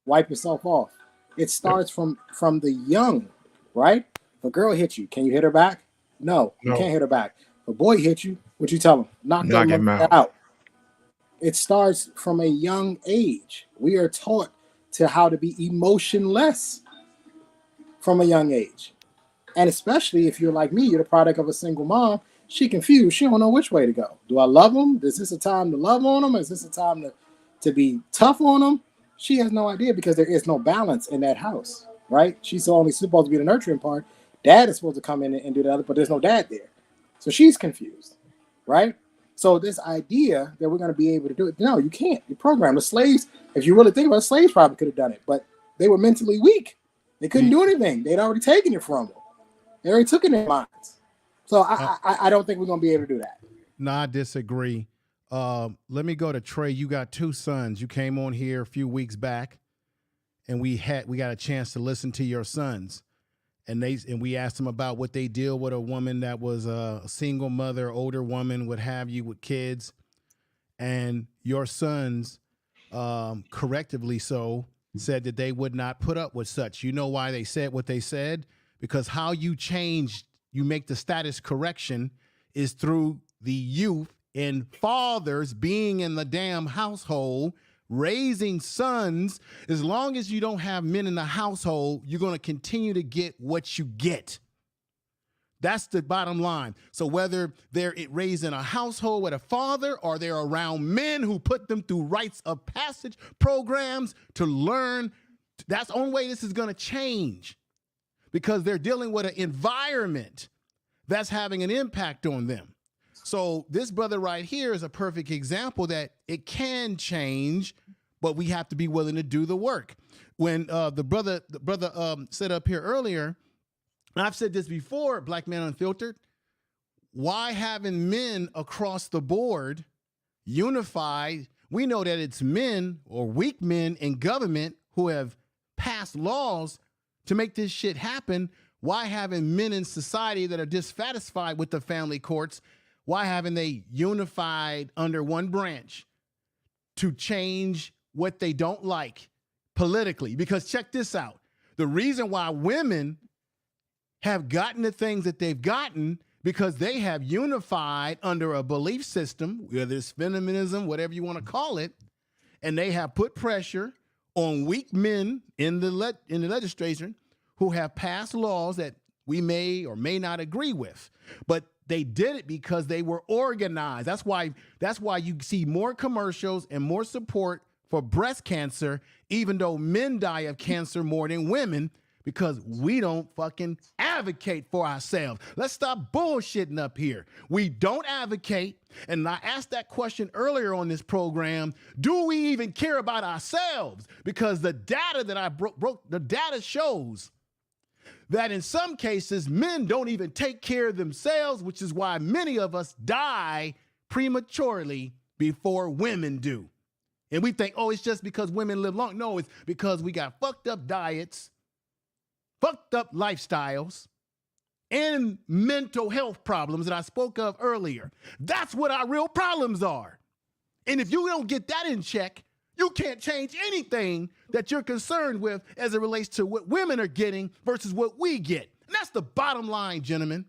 Wipe yourself off. It starts from the young, right? If a girl hits you, can you hit her back? No, you can't hit her back. If a boy hits you, what you tell him? Knock him out. It starts from a young age. We are taught to how to be emotionless from a young age. And especially if you're like me, you're the product of a single mom, she confused. She don't know which way to go. Do I love him? Is this a time to love on him? Is this a time to be tough on him? She has no idea because there is no balance in that house, right? She's only supposed to be the nurturing part. Dad is supposed to come in and do the other, but there's no dad there. So she's confused, right? So this idea that we're going to be able to do it, no, you can't. You're programmed. The slaves, if you really think about it, slaves probably could have done it, but they were mentally weak. They couldn't do anything. They'd already taken it from them. They already took it in their minds. So I don't think we're going to be able to do that. No, I disagree. Let me go to Trey. You got 2 sons. You came on here a few weeks back, and we got a chance to listen to your sons, and we asked them about what they deal with a woman that was a single mother, older woman, what have you, with kids, and your sons, correctively so, said that they would not put up with such. You know why they said what they said? Because how you make the status correction is through the youth and fathers being in the damn household, raising sons. As long as you don't have men in the household, you're going to continue to get what you get. That's the bottom line. So whether they're raised in a household with a father or they're around men who put them through rites of passage programs to learn, that's the only way this is going to change, because they're dealing with an environment that's having an impact on them. So this brother right here is a perfect example that it can change, but we have to be willing to do the work. When the brother said up here earlier, and I've said this before, Black Man Unfiltered, why haven't men across the board unified? We know that it's men or weak men in government who have passed laws to make this shit happen. Why haven't men in society that are dissatisfied with the family courts, why haven't they unified under one branch to change what they don't like politically? Because check this out. The reason why women have gotten the things that they've gotten, because they have unified under a belief system, whether it's feminism, whatever you want to call it, and they have put pressure on weak men in the legislation who have passed laws that we may or may not agree with. But they did it because they were organized. That's why you see more commercials and more support for breast cancer, even though men die of cancer more than women, because we don't fucking advocate for ourselves. Let's stop bullshitting up here. We don't advocate. And I asked that question earlier on this program, do we even care about ourselves? Because the data that I broke, the data shows that in some cases, men don't even take care of themselves, which is why many of us die prematurely before women do. And we think, oh, it's just because women live long. No, it's because we got fucked up diets, fucked up lifestyles, and mental health problems that I spoke of earlier. That's what our real problems are. And if you don't get that in check, you can't change anything that you're concerned with as it relates to what women are getting versus what we get. And that's the bottom line, gentlemen.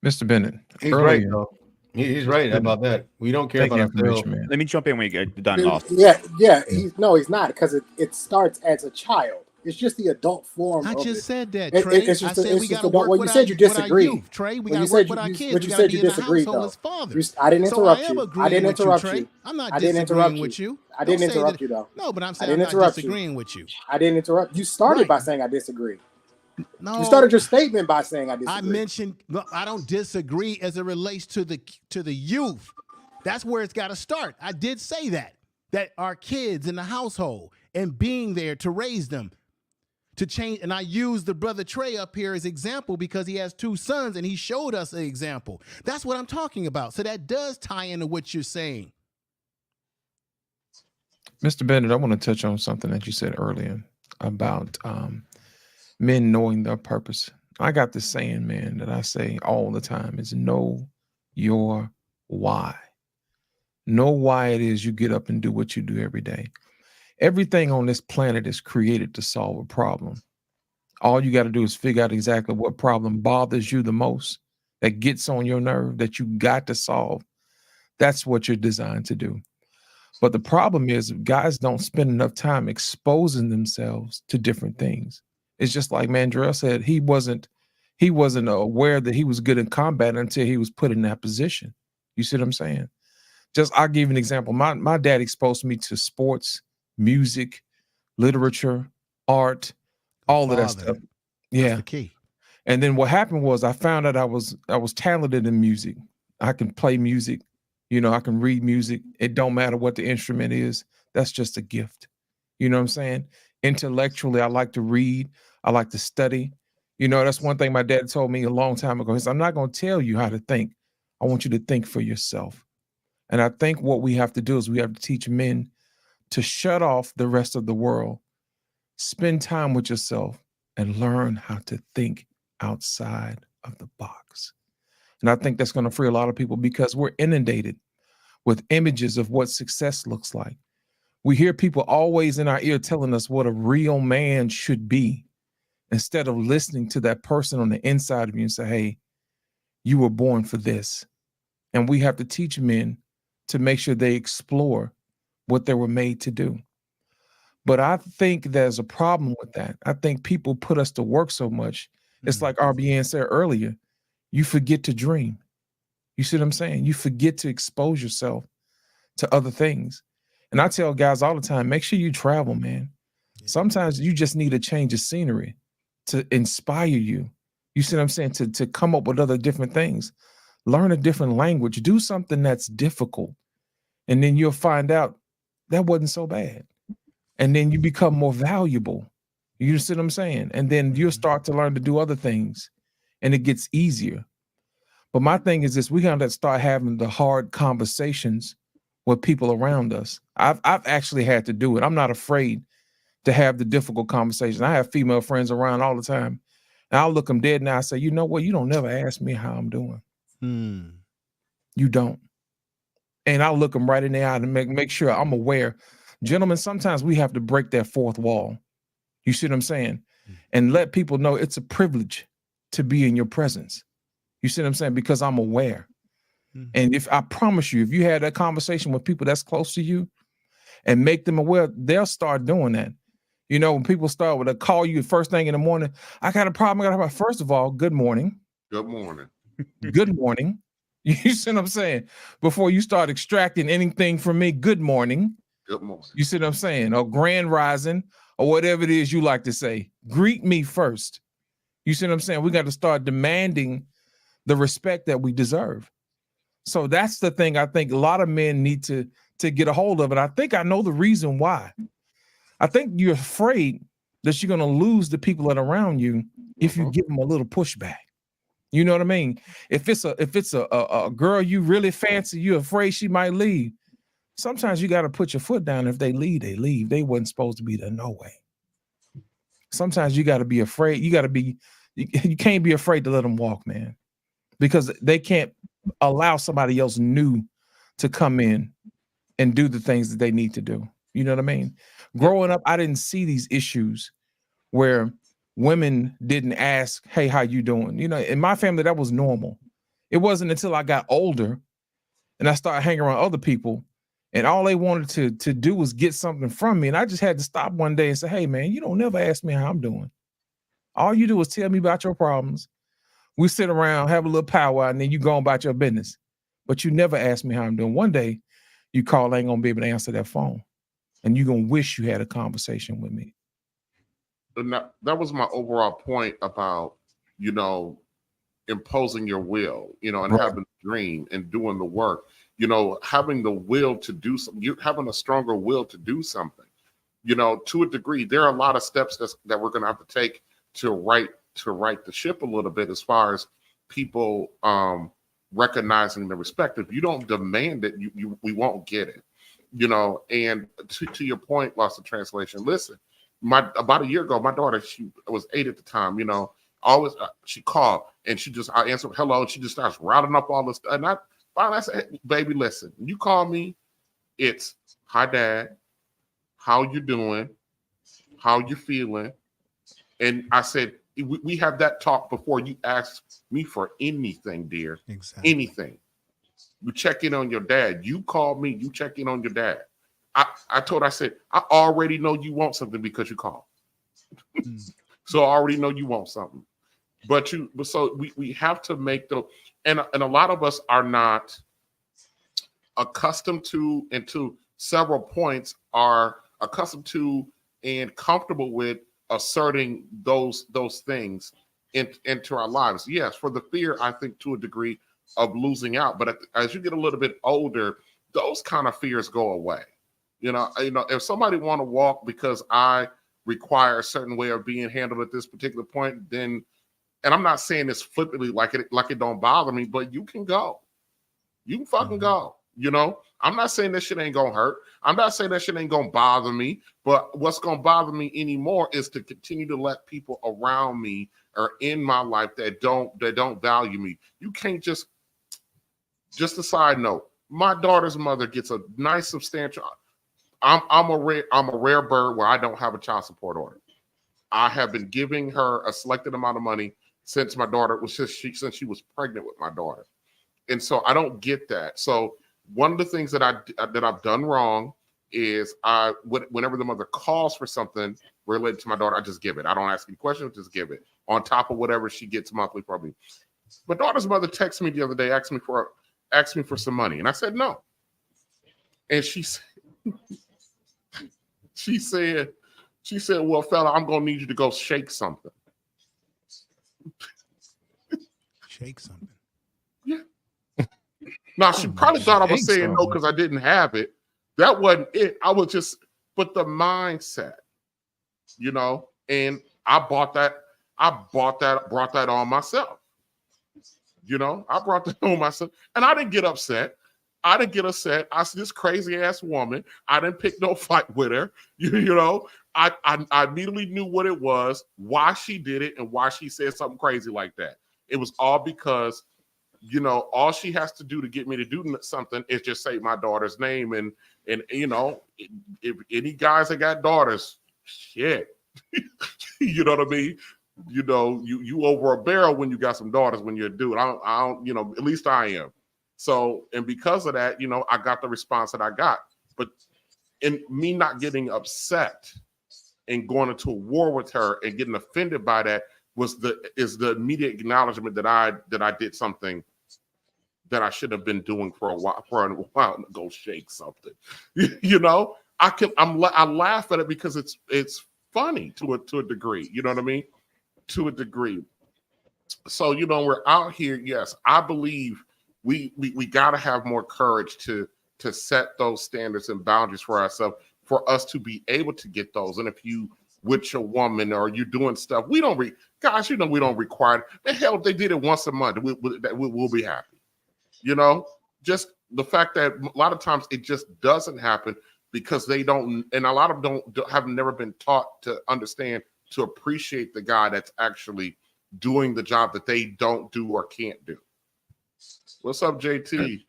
Mr. Bennett. He's right, though. He's right about that. We don't care about ourselves. Let me jump in when you get done, Lost. Yeah. He's not, because it starts as a child. It's just the adult form. I of just it. said that, Trey. I said we got to work with you disagree. Trey, we got to work with our kids. But you said you disagreed, though. I didn't interrupt you. I didn't interrupt you. you. I'm not disagreeing with you. I didn't interrupt you, though. No, but I'm saying I'm not disagreeing with you. I didn't interrupt. You started by saying I disagree. No, you started your statement by saying I disagree. I mentioned I don't disagree as it relates to the youth. That's where it's got to start. I did say that our kids in the household and being there to raise them, to change. And I used the brother Trey up here as example because he has 2 sons and he showed us an example. That's what I'm talking about. So that does tie into what you're saying. Mr. Bennett, I want to touch on something that you said earlier about men knowing their purpose. I got this saying, man, that I say all the time is know your why. Know why it is you get up and do what you do every day. Everything on this planet is created to solve a problem. All you got to do is figure out exactly what problem bothers you the most, that gets on your nerve, that you got to solve. That's what you're designed to do. But the problem is guys don't spend enough time exposing themselves to different things. It's just like Mandrell said, he wasn't aware that he was good in combat until he was put in that position. You see what I'm saying? I'll give you an example. My dad exposed me to sports, music, literature, art, all of that stuff. Yeah. The key. And then what happened was I found out I was talented in music. I can play music. You know, I can read music. It don't matter what the instrument is. That's just a gift. You know what I'm saying? Intellectually, I like to read. I like to study. You know, that's one thing my dad told me a long time ago. He said, I'm not going to tell you how to think. I want you to think for yourself. And I think what we have to do is we have to teach men to shut off the rest of the world, spend time with yourself, and learn how to think outside of the box. And I think that's going to free a lot of people because we're inundated with images of what success looks like. We hear people always in our ear telling us what a real man should be instead of listening to that person on the inside of you and say, hey, you were born for this. And we have to teach men to make sure they explore what they were made to do. But I think there's a problem with that. I think people put us to work so much. It's like RBN said earlier, you forget to dream. You see what I'm saying? You forget to expose yourself to other things. And I tell guys all the time, make sure you travel, man. Sometimes you just need a change of scenery to inspire you. You see what I'm saying? To come up with other different things. Learn a different language. Do something that's difficult. And then you'll find out that wasn't so bad. And then you become more valuable. You see what I'm saying? And then you'll start to learn to do other things. And it gets easier. But my thing is this, we got to start having the hard conversations with people around us. I've actually had to do it. I'm not afraid to have the difficult conversations. I have female friends around all the time. And I'll look them dead now. I say, you know what? You don't never ask me how I'm doing. You don't. And I'll look them right in the eye and make sure I'm aware. Gentlemen, sometimes we have to break that fourth wall. You see what I'm saying? And let people know it's a privilege to be in your presence. You see what I'm saying? Because I'm aware. And if I promise you, if you had that conversation with people that's close to you and make them aware, they'll start doing that. You know, when people start with a call you first thing in the morning, I got a problem. First of all, good morning. Good morning. Good morning. You see what I'm saying? Before you start extracting anything from me, good morning. Good morning. You see what I'm saying? Or grand rising or whatever it is you like to say. Greet me first. You see what I'm saying? We got to start demanding the respect that we deserve. So that's the thing I think a lot of men need to get a hold of. And I think I know the reason why. I think you're afraid that you're going to lose the people that are around you if you give them a little pushback. You know what I mean? If it's a girl you really fancy, you're afraid she might leave. Sometimes you got to put your foot down. If they leave, they leave. They wasn't supposed to be there, no way. Sometimes you got to be afraid. You can't be afraid to let them walk, man, because they can't allow somebody else new to come in and do the things that they need to do. You know what I mean? Growing up, I didn't see these issues where women didn't ask, hey, how you doing? You know, in my family, that was normal. It wasn't until I got older and I started hanging around other people and all they wanted to do was get something from me. And I just had to stop one day and say, hey, man, you don't never ask me how I'm doing. All you do is tell me about your problems. We sit around, have a little powwow, and then you go about your business. But you never ask me how I'm doing. One day, you call, I ain't going to be able to answer that phone. And you're going to wish you had a conversation with me. And that was my overall point about, you know, imposing your will, you know, and having a dream and doing the work, you know, having the will to do something, you having a stronger will to do something, you know, to a degree. There are a lot of steps that we're going to have to take to right the ship a little bit as far as people recognizing the respect. If you don't demand it, we won't get it. you know. And to your point, lost in translation. Listen, about a year ago, my daughter, she was 8 at the time, you know. Always she called and I answered hello, and she just starts routing up all this stuff. And I said, hey, baby, listen, when you call me, it's hi dad, how you doing, how you feeling. And I said, we have that talk before you ask me for anything, dear. Exactly. Anything. You check in on your dad. You call me, you check in on your dad. I said, I already know you want something because you called. So I already know you want something. But we have to make the, and a lot of us are not accustomed to, and to several points are accustomed to and comfortable with asserting those things into our lives. Yes, for the fear, I think, to a degree of losing out. But as you get a little bit older, those kind of fears go away. You know, if somebody want to walk because I require a certain way of being handled at this particular point, then, and I'm not saying this flippantly like it don't bother me, but you can go. You can fucking go. You know, I'm not saying that shit ain't gonna hurt. I'm not saying that shit ain't gonna bother me, but what's gonna bother me anymore is to continue to let people around me or in my life that don't value me. You can't just a side note. My daughter's mother gets a nice substantial. I'm a rare bird where I don't have a child support order. I have been giving her a selected amount of money since my daughter was since she was pregnant with my daughter, and so I don't get that. So one of the things that I've done wrong is whenever the mother calls for something related to my daughter, I just give it. I don't ask any questions, just give it on top of whatever she gets monthly from me. My daughter's mother texted me the other day, asked me for some money, and I said no. And she said, well, fella, I'm gonna need you to go shake something. Shake something. Yeah. Now, she probably thought I was saying no because I didn't have it. That wasn't it. I was just, but the mindset, you know, and I brought that on myself. You know, I brought that on myself. And I didn't get upset. I see this crazy ass woman. I didn't pick no fight with her. You know, I immediately knew what it was, why she did it, and why she said something crazy like that. It was all because, you know, all she has to do to get me to do something is just say my daughter's name. And you know, if any guys that got daughters, shit, you know what I mean? You know, you over a barrel when you got some daughters when you're a dude. I don't, you know, at least I am. So, and because of that, you know, I got the response that I got. But in me not getting upset and going into a war with her and getting offended by that is the immediate acknowledgement that I did something that I should have been doing for a while to go shake something. You know, I laugh at it because it's funny to a degree. You know what I mean? To a degree. So, you know, we're out here. Yes, I believe we got to have more courage to set those standards and boundaries for ourselves, for us to be able to get those. And if you with your woman or you doing stuff, we don't guys, you know, we don't require it. The hell, if they did it once a month, we'll be happy. You know, just the fact that a lot of times it just doesn't happen because they don't, and a lot of them have never been taught to understand, to appreciate the guy that's actually doing the job that they don't do or can't do. What's up, JT?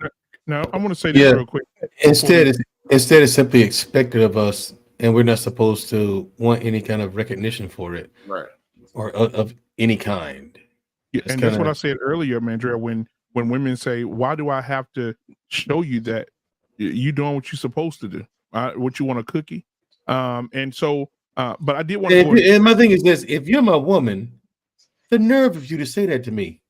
Now, I want to say this real quick. Instead, it's simply expected of us, and we're not supposed to want any kind of recognition for it, right? Or of any kind. Yeah, and that's what I said earlier, Mandrea. When women say, "Why do I have to show you that you doing what you're supposed to do? What you want a cookie?" And so, but I did want to. And my thing is this: if you're my woman, the nerve of you to say that to me.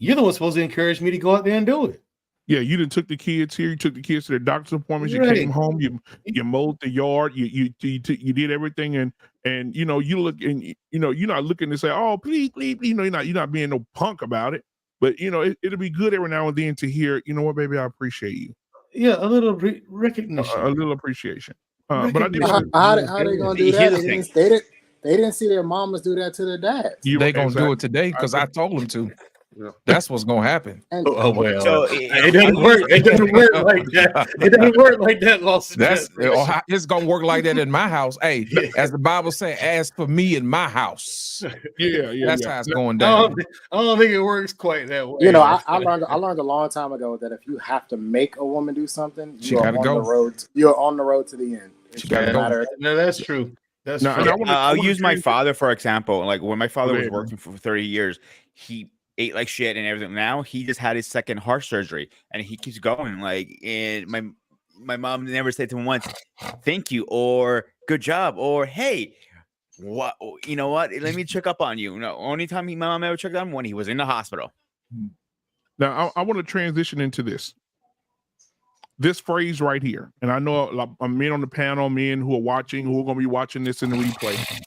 You're the one supposed to encourage me to go out there and do it. Yeah, you done took the kids here. You took the kids to their doctor's appointments. You came home. You mowed the yard. You did everything, and you know you look, and you know you're not looking to say, "Oh, please." You know you're not being no punk about it. But you know it'll be good every now and then to hear, you know what, baby, I appreciate you. Yeah, a little recognition, a little appreciation. But I did how they gonna do that? They didn't see their mamas do that to their dads. They gonna do it today because I told them to. That's what's gonna happen. Oh well, So it doesn't work. It doesn't work like that. It doesn't work like that. Lost. It's gonna work like that in my house. Hey, as the Bible says, as for me in my house. That's how it's going down. I don't think it works quite that way. You know, I learned a long time ago that if you have to make a woman do something, you are on the road. You're on the road to the end. She gotta go. No, that's true. That's true. I'll use my father for example. Like when my father was working for 30 years, he ate like shit and everything. Now he just had his second heart surgery and he keeps going. Like, and my mom never said to him once, "Thank you" or "Good job" or "Hey, what? You know what? Let me check up on you." No, only time my mom ever checked on him when he was in the hospital. Now I want to transition into this phrase right here, and I know men on the panel, men who are watching, who are going to be watching this in the replay.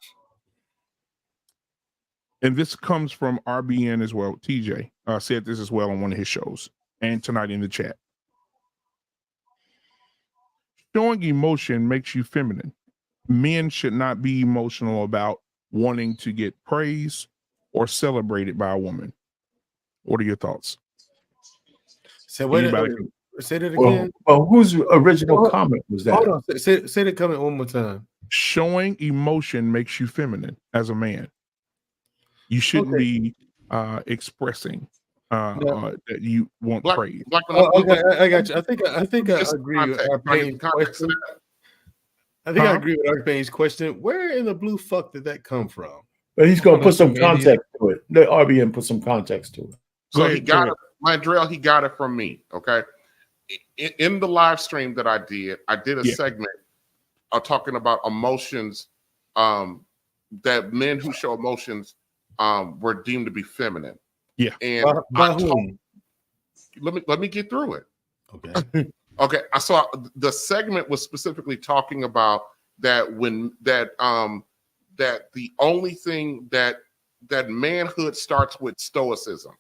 And this comes from RBN as well. TJ said this as well on one of his shows and tonight in the chat. Showing emotion makes you feminine. Men should not be emotional about wanting to get praise or celebrated by a woman. What are your thoughts? Say that again. Well, whose original comment was that? Hold on. Say the comment one more time. Showing emotion makes you feminine as a man. You shouldn't be expressing that you want praise. Okay, I got you. I think I agree with Arpane's question. I agree with Arpane's question. Where in the blue fuck did that come from? But he's going to put some context to it. The RBN put some context to it. So he got it, Mandrell. He got it from me. Okay. In the live stream that I did a segment talking about emotions. That men who show emotions were deemed to be feminine. Yeah. And by whom? Let me get through it. Okay. Okay. I saw the segment was specifically talking about that that the only thing that manhood starts with stoicism,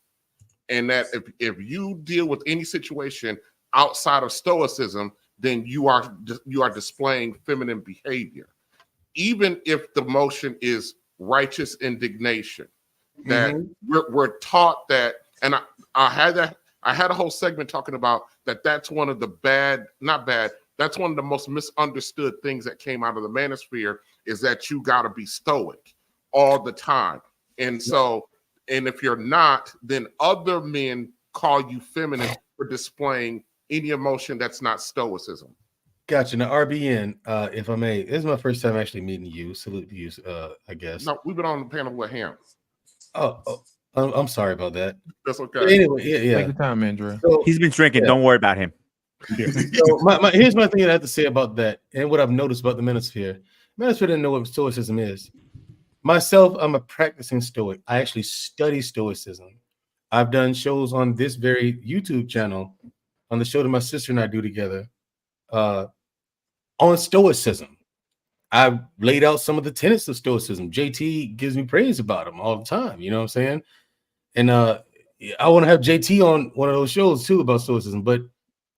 and that if you deal with any situation outside of stoicism, then you are displaying feminine behavior, even if the motion is righteous indignation. That we're taught that, and I had a whole segment talking about that. That's one of the that's one of the most misunderstood things that came out of the manosphere, is that you got to be stoic all the time. And so, and if you're not, then other men call you feminine for displaying any emotion that's not stoicism. Gotcha. Now, RBN, if I may, this is my first time actually meeting you. Salute to you, I guess. No, we've been on the panel with him. Oh, I'm sorry about that. That's okay. Anyway, yeah. Take your time, Andrew. So, he's been drinking. Don't worry about him. So here's my thing that I have to say about that, and what I've noticed about the manosphere. Manosphere didn't know what stoicism is. Myself, I'm a practicing stoic. I actually study stoicism. I've done shows on this very YouTube channel, on the show that my sister and I do together, on stoicism. I've laid out some of the tenets of stoicism. JT gives me praise about them all the time. You know what I'm saying? And I want to have JT on one of those shows too about stoicism, but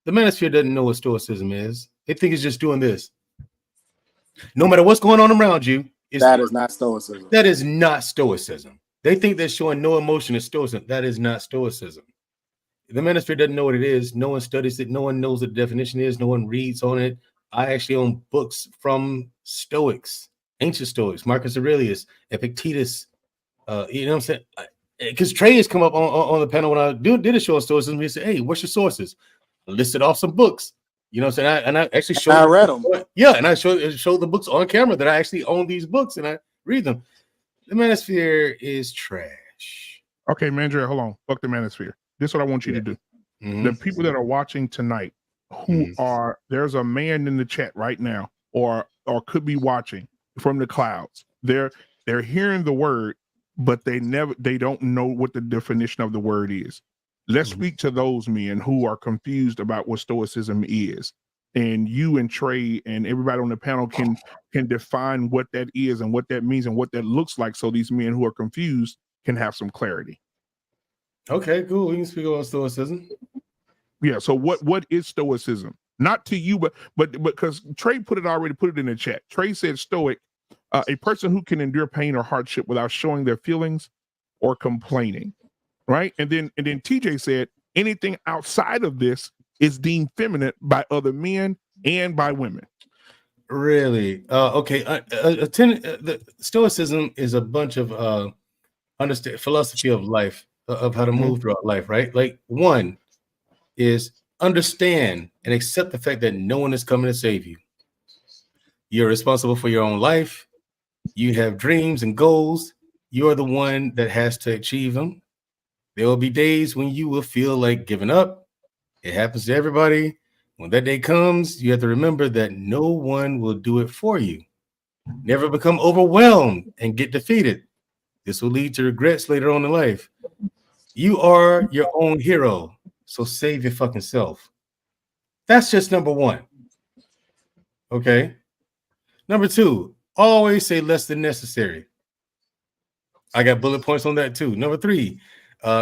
the manosphere doesn't know what stoicism is. They think it's just doing this. No matter what's going on around you, that is not stoicism. That is not stoicism. They think they're showing no emotion is stoicism. That is not stoicism. The manosphere doesn't know what it is. No one studies it. No one knows what the definition is. No one reads on it. I actually own books from Stoics, ancient Stoics, Marcus Aurelius, Epictetus. You know what I'm saying? Because Trey has come up on the panel when I did a show on Stoicism. He said, "Hey, what's your sources?" I listed off some books. You know what I'm saying? I actually showed. I read them. Yeah, and I showed the books on camera that I actually own these books and I read them. The manosphere is trash. Okay, Mandre, hold on. Fuck the manosphere. This is what I want you to do. The people that are watching tonight, there's a man in the chat right now, or could be watching from the clouds. They're hearing the word, but they don't know what the definition of the word is. Let's speak to those men who are confused about what stoicism is. And you and Trey and everybody on the panel can define what that is and what that means and what that looks like, so these men who are confused can have some clarity. Okay, cool. We can speak about stoicism. Yeah. So what is stoicism? Not to you, but because Trey put it in the chat. Trey said stoic, a person who can endure pain or hardship without showing their feelings or complaining. right? And then TJ said anything outside of this is deemed feminine by other men and by women. Really? Okay. The Stoicism is a bunch of understand philosophy of life, of how to move throughout life, right? Like, one is understand and accept the fact that no one is coming to save you. You're responsible for your own life. You have dreams and goals. You're the one that has to achieve them. There will be days when you will feel like giving up. It happens to everybody. When that day comes, you have to remember that no one will do it for you. Never become overwhelmed and get defeated. This will lead to regrets later on in life. You are your own hero, so save your fucking self. That's just number one. Okay. Number two, always say less than necessary. I got bullet points on that too. Number three,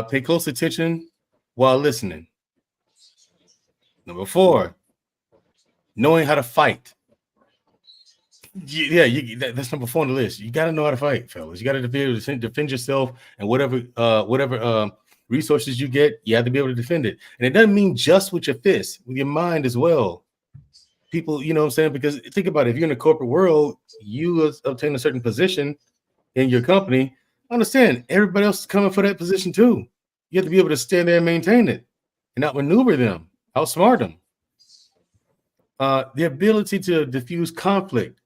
pay close attention while listening. Number four, knowing how to fight. Yeah, that's number four on the list. You got to know how to fight, fellas. You got to be able to defend yourself, and whatever resources you get, you have to be able to defend it. And it doesn't mean just with your fists, with your mind as well. People, you know what I'm saying? Because think about it, if you're in the corporate world, you obtain a certain position in your company. Understand, everybody else is coming for that position too. You have to be able to stand there and maintain it and outmaneuver them, outsmart them. The ability to diffuse conflict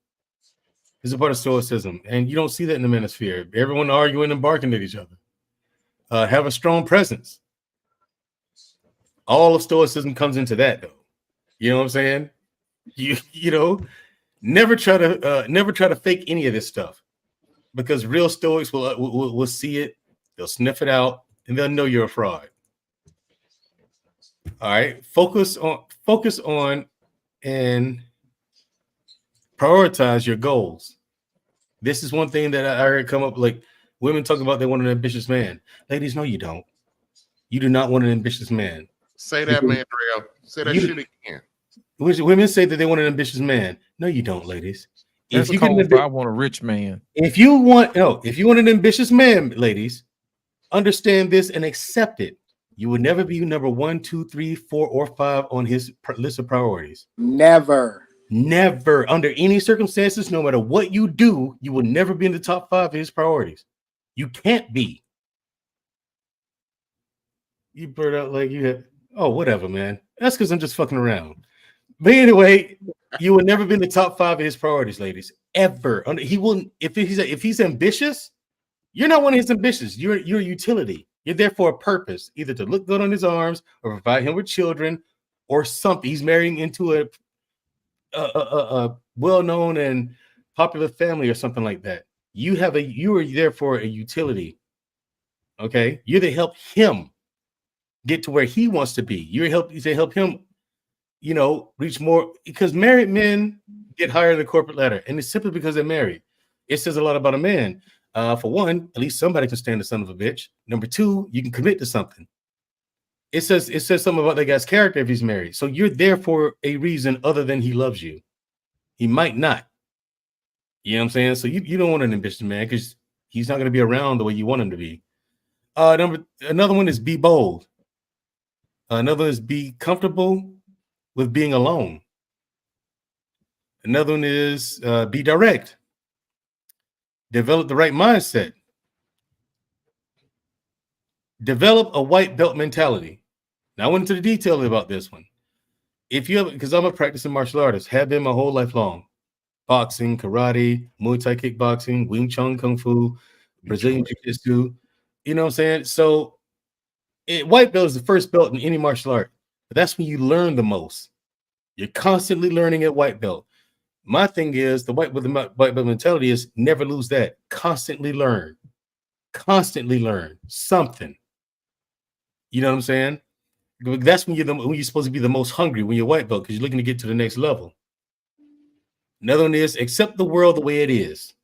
is a part of Stoicism, and you don't see that in the manosphere. Everyone arguing and barking at each other. Have a strong presence. All of Stoicism comes into that, though. You know what I'm saying? You know, never try to fake any of this stuff, because real Stoics will see it, they'll sniff it out, and they'll know you're a fraud. All right, focus on and prioritize your goals. This is one thing that I heard come up, like women talk about they want an ambitious man. Ladies, no, you don't. You do not want an ambitious man. Say that, man, Mandrell. Say that shit again. Women say that they want an ambitious man. No, you don't, ladies. That's called I want a rich man. If you want an ambitious man, ladies, understand this and accept it. You will never be number 1, 2, 3, 4, or 5 on his list of priorities. Never. Never, under any circumstances, no matter what you do, you will never be in the top 5 of his priorities. You can't be. You blurt out like you have, oh, whatever, man. That's because I'm just fucking around. But anyway, you will never be in the top 5 of his priorities, ladies. Ever. He wouldn't. If he's ambitious, you're not one of his ambitions. You're a utility. You're there for a purpose, either to look good on his arms or provide him with children or something. He's marrying into a well-known and popular family or something like that. You are there for a utility. Okay, you're to help him get to where he wants to be. You to help him, reach more, because married men get higher in the corporate ladder, and it's simply because they're married. It says a lot about a man. For one, at least somebody can stand the son of a bitch. Number 2, you can commit to something. It says something about that guy's character if he's married. So you're there for a reason other than he loves you. He might not. You know what I'm saying? So you don't want an ambitious man because he's not going to be around the way you want him to be. Another one is be bold. Another one is be comfortable with being alone. Another one is be direct. Develop the right mindset. Develop a white belt mentality. Now I went into the detail about this one. Because I'm a practicing martial artist, have been my whole life long. Boxing, karate, Muay Thai kickboxing, Wing Chun Kung Fu, Brazilian Jiu-Jitsu. You know what I'm saying? So white belt is the first belt in any martial art. But that's when you learn the most. You're constantly learning at white belt. My thing is the white belt mentality is never lose that. Constantly learn. Constantly learn something. You know what I'm saying? That's when you're supposed to be the most hungry, when you're white belt, because you're looking to get to the next level. Another one is accept the world the way it is.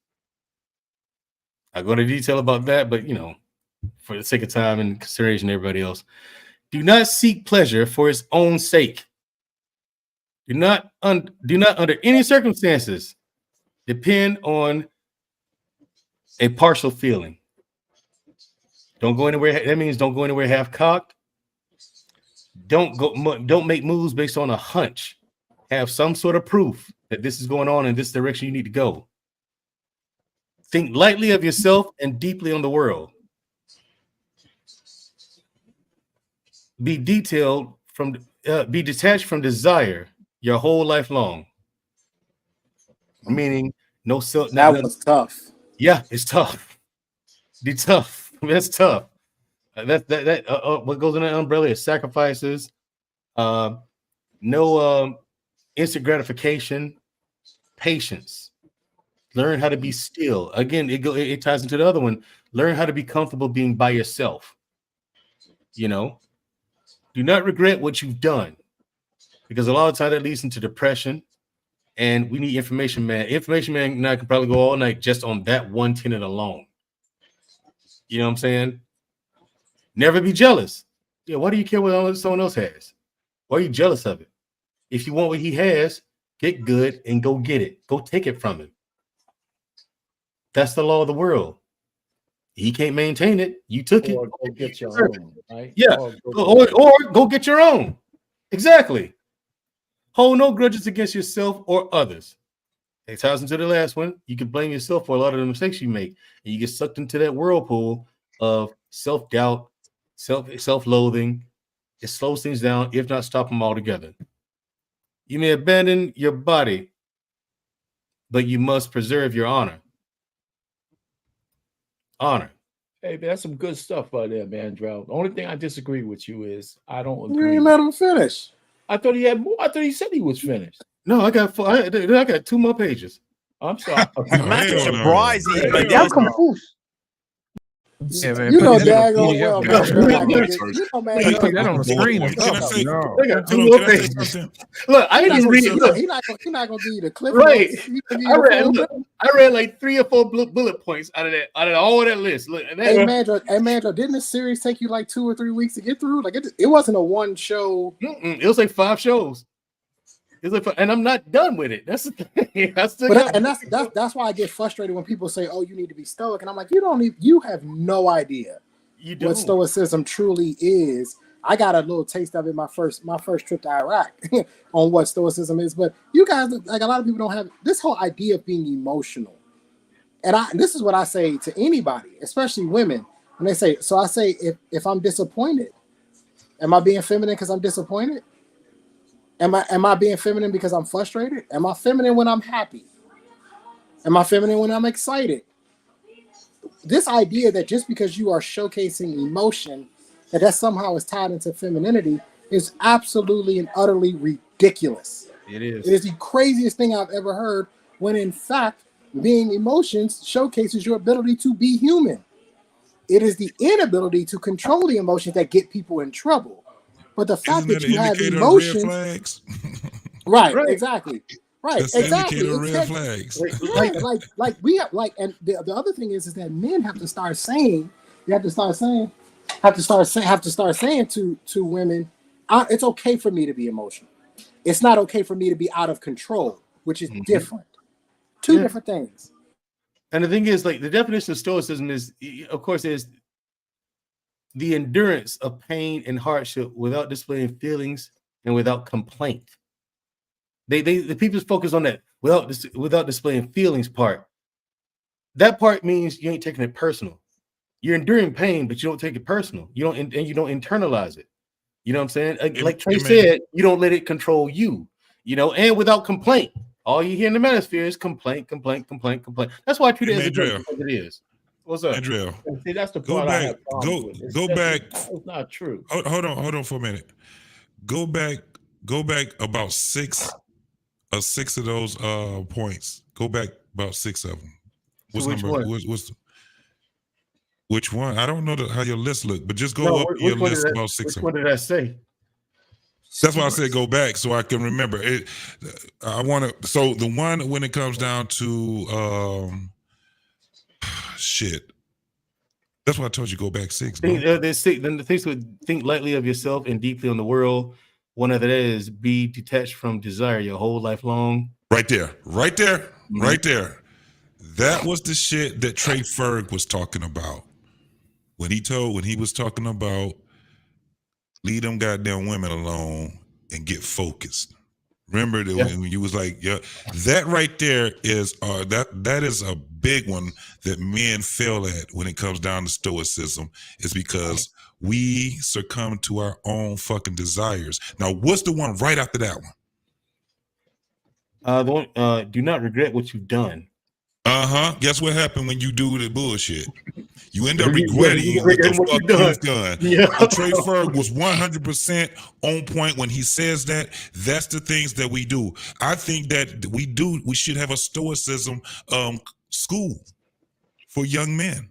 I'll go into detail about that, but for the sake of time and consideration, everybody else, do not seek pleasure for its own sake. Do not under any circumstances depend on a partial feeling. Don't go anywhere. That means don't go anywhere half cocked. Don't make moves based on a hunch. Have some sort of proof that this is going on in this direction you need to go. Think lightly of yourself and deeply on the world. Be detached from desire your whole life long. Meaning no self. That was tough. Yeah, it's tough. Be tough. That's tough. What goes in that umbrella is sacrifices, no instant gratification, patience. Learn how to be still. Again, it ties into the other one. Learn how to be comfortable being by yourself. You know, do not regret what you've done, because a lot of times that leads into depression. And we need information, man. Information, man, and I can probably go all night just on that one tenet alone. You know what I'm saying? Never be jealous. Yeah, why do you care what someone else has? Why are you jealous of it? If you want what he has, get good and go get it. Go take it from him. That's the law of the world. He can't maintain it. You took it. Or go get your own, right? Yeah. Or go get your own. Exactly. Hold no grudges against yourself or others. It ties into the last one. You can blame yourself for a lot of the mistakes you make, and you get sucked into that whirlpool of self-doubt, self-loathing. It slows things down, if not stop them altogether. You may abandon your body, but you must preserve your honor. Honor. Hey, that's some good stuff right there, man, Drell. The only thing I disagree with you is I don't You agree. ain't let him finish. I thought he had more. I thought he said he was finished. No, I got 2 more pages. I'm sorry. I'm not surprised. I'm confused. Yeah, man. You know put that in daggone the well, PDF, man. man. You know, man. Put that on the screen. Can I say, I got 2 hold on, more can I say pages. something? Look, I didn't read it. Look, He's not gonna give you the cliff right. notes. He gonna give you the full I read like 3 or 4 bullet points out of all that list. Look, and Hey Mandra, didn't this series take you like 2 or 3 weeks to get through? Like it wasn't a one show. It was like 5 shows. It was like, and I'm not done with it. That's the thing. That's why I get frustrated when people say, "Oh, you need to be stoic," and I'm like, you have no idea what stoicism truly is. I got a little taste of it my first trip to Iraq on what stoicism is, but you guys, like a lot of people don't have this whole idea of being emotional. And this is what I say to anybody, especially women, when they say, so I say, if I'm disappointed, am I being feminine because I'm disappointed? Am I being feminine because I'm frustrated? Am I feminine when I'm happy? Am I feminine when I'm excited? This idea that just because you are showcasing emotion, that somehow is tied into femininity is absolutely and utterly ridiculous. It is. It is the craziest thing I've ever heard, when in fact, being emotions showcases your ability to be human. It is the inability to control the emotions that get people in trouble. But the fact that you have emotions, right, exactly, right, That's exactly, the indicator of red flags. Yeah, like we have, like, and the other thing is that men have to start saying, to women, it's okay for me to be emotional. It's not okay for me to be out of control, which is different. Two different things. And the thing is, like, the definition of stoicism is, of course, is the endurance of pain and hardship without displaying feelings and without complaint. The people focus on that without displaying feelings part. That part means you ain't taking it personal. You're enduring pain, but you don't take it personal. You don't internalize it. You know what I'm saying? Like Trey said, you don't let it control you. You know, and without complaint. All you hear in the manosphere is complaint. That's why I treat it as a joke, because it is. What's up? Andrea, see, that's the go part I back. have problems with. Go back. It's not true. Hold on for a minute. Go back about 6 of those points. Go back about 6 of them. What's which number? one? Which one? I don't know how your list look, but just go up your list about 6 of them. What did I say? That's why I said go back so I can remember it. I want to. So the one when it comes down to shit. That's why I told you go back 6. Then the things would think lightly of yourself and deeply on the world. One of that is be detached from desire your whole life long. Right there. That was the shit that Trey Ferg was talking about. when he was talking about leave them goddamn women alone and get focused. Remember that when you was like, yeah, that right there is that is a big one that men fail at when it comes down to stoicism, is because we succumb to our own fucking desires. Now, what's the one right after that one? Do not regret what you've done. Guess what happened when you do the bullshit? You end up regretting what the fuck you've done. Yeah. So Trey Ferg was 100% on point when he says that. That's the things that we do. I think that we should have a stoicism school for young men.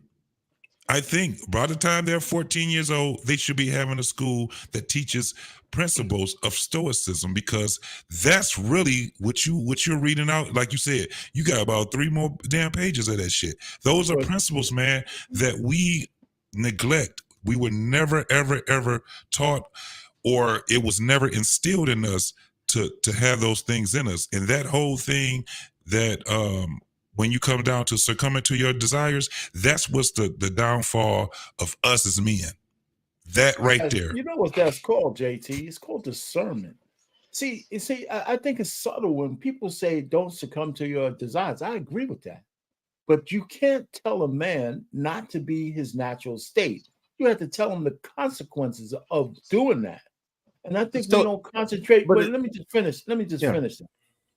I think by the time they're 14 years old, they should be having a school that teaches principles of stoicism, because that's really what you're reading out. Like you said, you got about 3 more damn pages of that shit. Those are principles, man, that we neglect. We were never, ever, ever taught, or it was never instilled in us to have those things in us. And that whole thing that when you come down to succumbing to your desires, that's what's the downfall of us as men. That right there. You know what that's called, JT? It's called discernment. See, I think it's subtle when people say don't succumb to your desires. I agree with that. But you can't tell a man not to be his natural state. You have to tell him the consequences of doing that. And I think we don't concentrate. But let me just finish. Finish.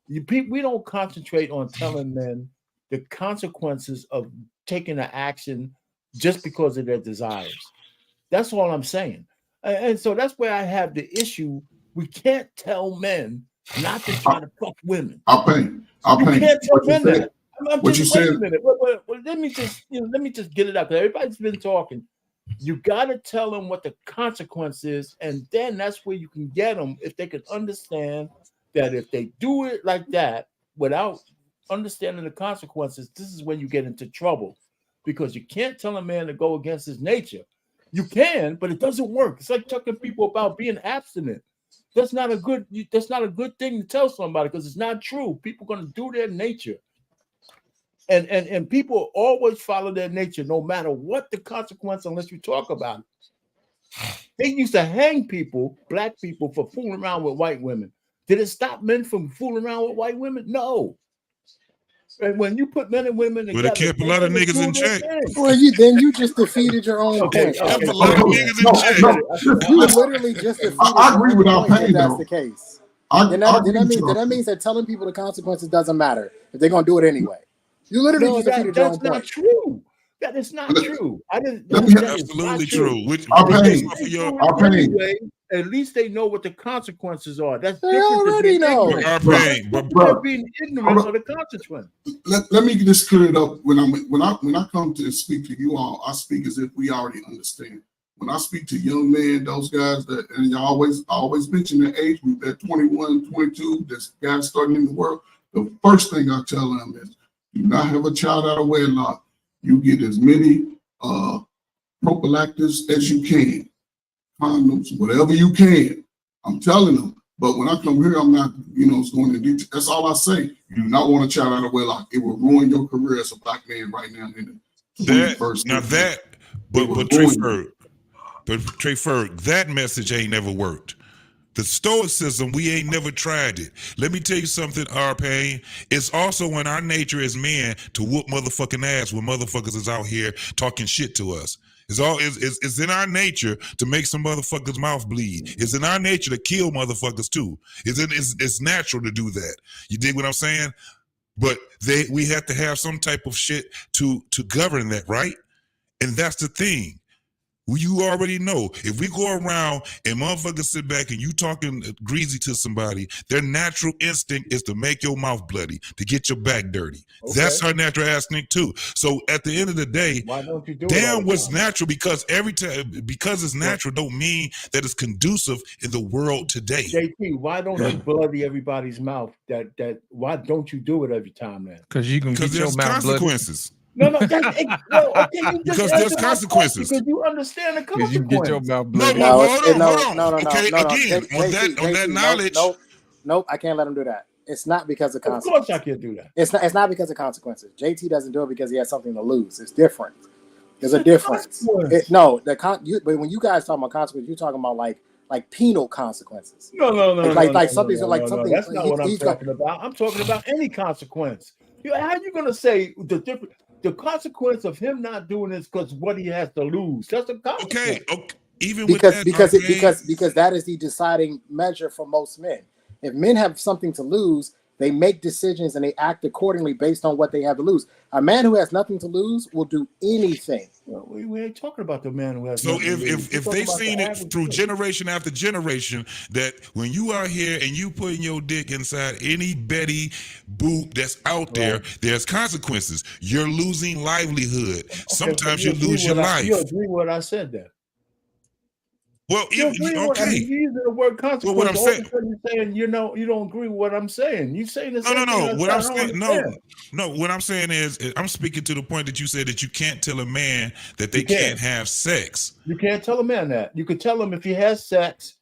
We don't concentrate on telling men the consequences of taking an action just because of their desires. That's all I'm saying. And so that's where I have the issue. We can't tell men not to try to fuck women. I'll pay. You can't tell men that. What you said. Wait a minute. Let me just get it out, because everybody's been talking. You got to tell them what the consequence is, and then that's where you can get them, if they can understand that if they do it like that without understanding the consequences, this is when you get into trouble, because you can't tell a man to go against his nature. You can, but it doesn't work. It's like talking to people about being abstinent. That's not a good thing to tell somebody, because it's not true. People are going to do their nature. And people always follow their nature, no matter what the consequence, unless you talk about it. They used to hang people, black people, for fooling around with white women. Did it stop men from fooling around with white women? No. And when you put men and women together, it kept a lot of niggas in check. Well, you just defeated your own point. Kept a lot of niggas in check. You literally just defeated I agree with our pain, if that's though. the case. Then that means that telling people the consequences doesn't matter if they're gonna do it anyway. You literally just defeated your own point. That's not true. That is not true. Absolutely true. Anyway, at least they know what the consequences are. That's they already know. They're being ignorant of the consequence. Let me just clear it up. When I come to speak to you all, I speak as if we already understand. When I speak to young men, those guys that, and I always mention the age group, that 21, 22, this guys starting in the world, the first thing I tell them is, do not have a child out of wedlock. You get as many prophylactics as you can, condoms, whatever you can. I'm telling them. But when I come here, I'm not, it's going to detail. That's all I say. You do not want a child out of wedlock. It will ruin your career as a black man right now in the 21st century. But Trey Ferg, that message ain't never worked. The stoicism, we ain't never tried it. Let me tell you something, R-Pain. It's also in our nature as men to whoop motherfucking ass when motherfuckers is out here talking shit to us. It's in our nature to make some motherfuckers' mouth bleed. It's in our nature to kill motherfuckers too. It's natural to do that. You dig what I'm saying? But we have to have some type of shit to govern that, right? And that's the thing. You already know, if we go around and motherfuckers sit back and you talking greasy to somebody, their natural instinct is to make your mouth bloody, to get your back dirty. Okay. That's our natural instinct too. So at the end of the day, why don't you do damn what's natural, because because it's natural don't mean that it's conducive in the world today. JP, why don't you bloody everybody's mouth? Why don't you do it every time, man? Because you can get your mouth consequences. Bloody. No, okay, because there's consequences. Because you understand the consequences. You get your mouth bloody. No. Okay, again, on that knowledge. Nope, I can't let him do that. It's not because of consequences. Of course I can't do that. It's not because of consequences. JT doesn't do it because he has something to lose. It's different. There's a difference. But when you guys talk about consequences, you're talking about like penal consequences. No. Something like something. That's not what I'm talking about. I'm talking about any consequence. How are you going to say the consequence of him not doing this because what he has to lose? That's a consequence. Okay. Even because with that, because that is the deciding measure for most men. If men have something to lose, they make decisions and they act accordingly based on what they have to lose. A man who has nothing to lose will do anything. Well, we ain't talking about the man who has. So if they've seen it through generation after generation, that when you are here and you putting your dick inside any Betty Boop that's out there, there's consequences. You're losing livelihood. Sometimes you lose your life. You agree with what I said there? Well, you using the word consequence. Well, what I'm saying, you're saying you don't agree with what I'm saying. You saying the same no. What I'm saying, no. What I'm saying is, I'm speaking to the point that you said that you can't tell a man that they can't have sex. You can't tell a man that. You could tell him if he has sex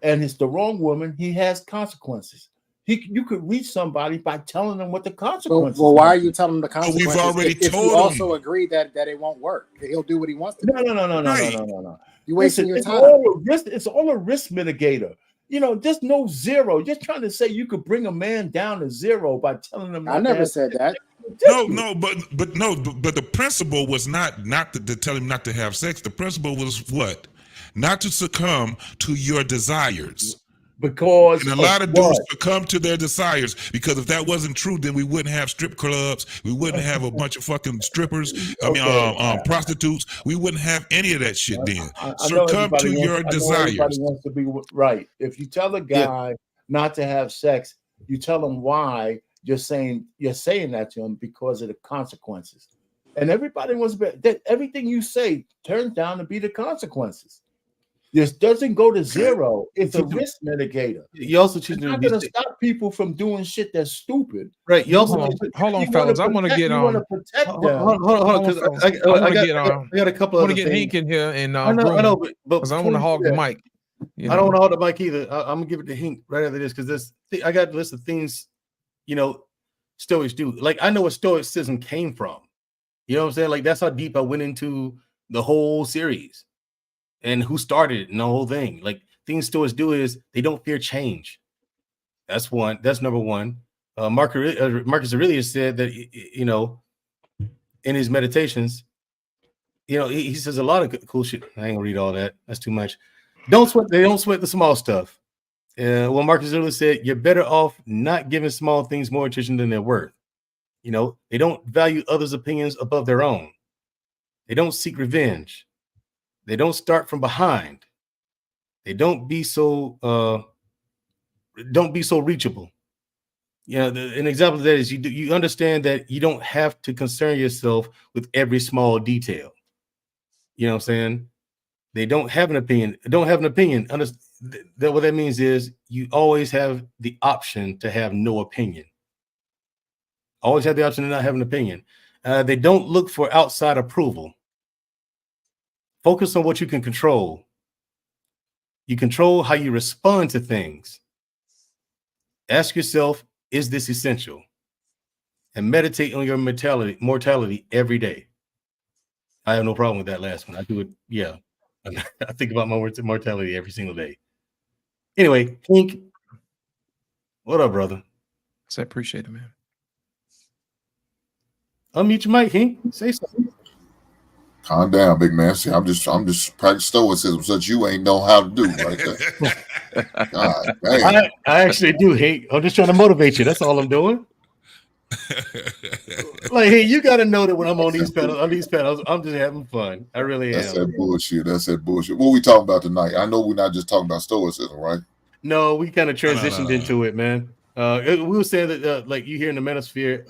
and it's the wrong woman, he has consequences. You could reach somebody by telling them what the consequences. Well, why are you telling them the consequences? We've already if told you him. Also agree that it won't work. He'll do what he wants to do. No. You're wasting your time. It's all a risk mitigator. Just no zero. Just trying to say you could bring a man down to zero by telling him. I never said that. But the principle was not to tell him not to have sex. The principle was what? Not to succumb to your desires. Because and a lot of dudes succumb to their desires, because if that wasn't true, then we wouldn't have strip clubs. We wouldn't have a bunch of fucking strippers. Prostitutes. We wouldn't have any of that shit then. Succumb to your desires. Everybody wants to be right. If you tell a guy not to have sex, you tell him why. You're saying that to him because of the consequences. And everybody wants that everything you say turns down to be the consequences. This doesn't go to zero. It's a risk mitigator. You also choose not going to stop people from doing shit that's stupid. Right. You also hold on, fellas. I want to get on. Hold on. I got a couple of. I want to get Hink in here and I know, but I don't want to hog the mic. I don't want to hog the mic either. I'm gonna give it to Hink right after this because I got a list of things, Stoics do. Like I know where Stoicism came from. You know what I'm saying? Like that's how deep I went into the whole series. And who started it and the whole thing. Like things Stoics do is they don't fear change. That's one. That's number one. Marcus Aurelius said that in his meditations, he says a lot of cool shit. I ain't gonna read all that. That's too much. They don't sweat the small stuff. Well, Marcus Aurelius said you're better off not giving small things more attention than they're worth. They don't value others' opinions above their own. They don't seek revenge. They don't start from behind. They don't be so reachable. An example of that is you understand that you don't have to concern yourself with every small detail. You know what I'm saying? They don't have an opinion. What that means is you always have the option to have no opinion. Always have the option to not have an opinion. They don't look for outside approval. Focus on what you can control. You control how you respond to things. Ask yourself, is this essential? And meditate on your mortality every day. I have no problem with that last one. I do it. Yeah. I think about my mortality every single day. Anyway, Hink, what up, brother? I appreciate it, man. Unmute your mic, Hink. Say something. Calm down, big man. See, I'm just practicing stoicism, such you ain't know how to do right there. God, I actually do, Hink. I'm just trying to motivate you. That's all I'm doing. Like, hey, you got to know that when I'm on these panels, I'm just having fun. I really am. That's that bullshit. What we talking about tonight? I know we're not just talking about stoicism, right? No, we kind of transitioned into it, man. We were saying that, like you hear in the manosphere,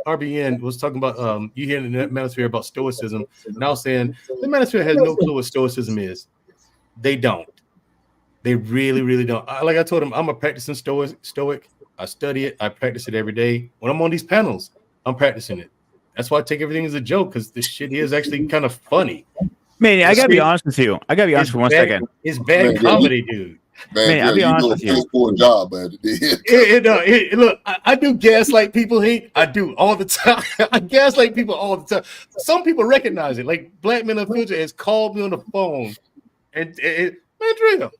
RBN was talking about you hear in the manosphere about stoicism. And I was saying the manosphere has no clue what stoicism is. They don't. They really, really don't. Like I told him, I'm a practicing stoic. I study it. I practice it every day. When I'm on these panels, I'm practicing it. That's why I take everything as a joke, because this shit is actually kind of funny. Man, I gotta be honest with you. I gotta be honest for 1 second. It's bad comedy, dude. Man, I'll be you honest do a with you. piss poor job, man. Look, I do gaslight people. I do all the time. I gaslight people all the time. Some people recognize it. Like Black Men Unfiltered has called me on the phone and man, Drill,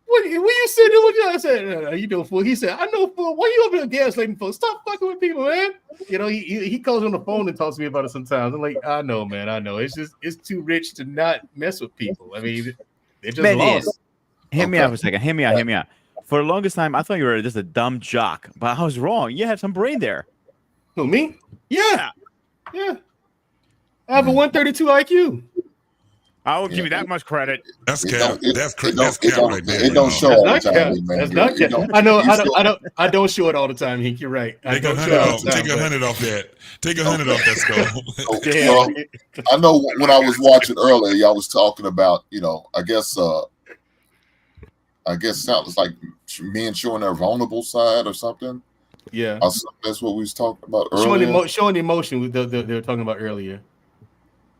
what you said? What I said? You know, fool. He said, I know, fool. Why you over here gaslighting folks? Stop fucking with people, man. You know, he calls on the phone and talks to me about it sometimes. I'm like, I know, man. I know. It's too rich to not mess with people. I mean, they're just Man, lost. Hear me out for a second. Hear me out. For the longest time, I thought you were just a dumb jock, but I was wrong. You had some brain there. Who, me? Yeah. I have a 132 IQ. I will give you that much credit. That's cap. That's cap right there. It don't show all the time, man. That's not cap. I don't show it all the time, Hank. You're right. Take 100 off. Take 100 off that. Take 100 off that skull. So, I know when I was watching earlier, y'all was talking about, I guess sounds like men showing their vulnerable side or something. Yeah, that's what we was talking about earlier. Showing emotion. They were talking about earlier.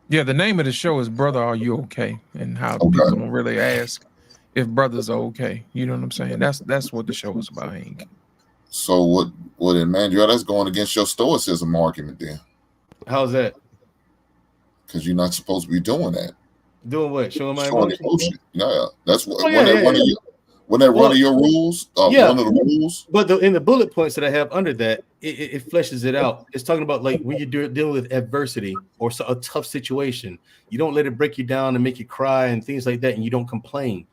Yeah, the name of the show is "Brother, Are You Okay?" and how people don't really ask if brothers are okay. You know what I'm saying? That's what the show is about, Hank. So what in Mandriel, that's going against your stoicism argument then. How's that? Because you're not supposed to be doing that. Doing what? Showing my emotion. Yeah, that's what one of your rules. One of the rules. But in the bullet points that I have under that, it fleshes it out. It's talking about like when you're dealing with adversity or a tough situation, you don't let it break you down and make you cry and things like that, and you don't complain.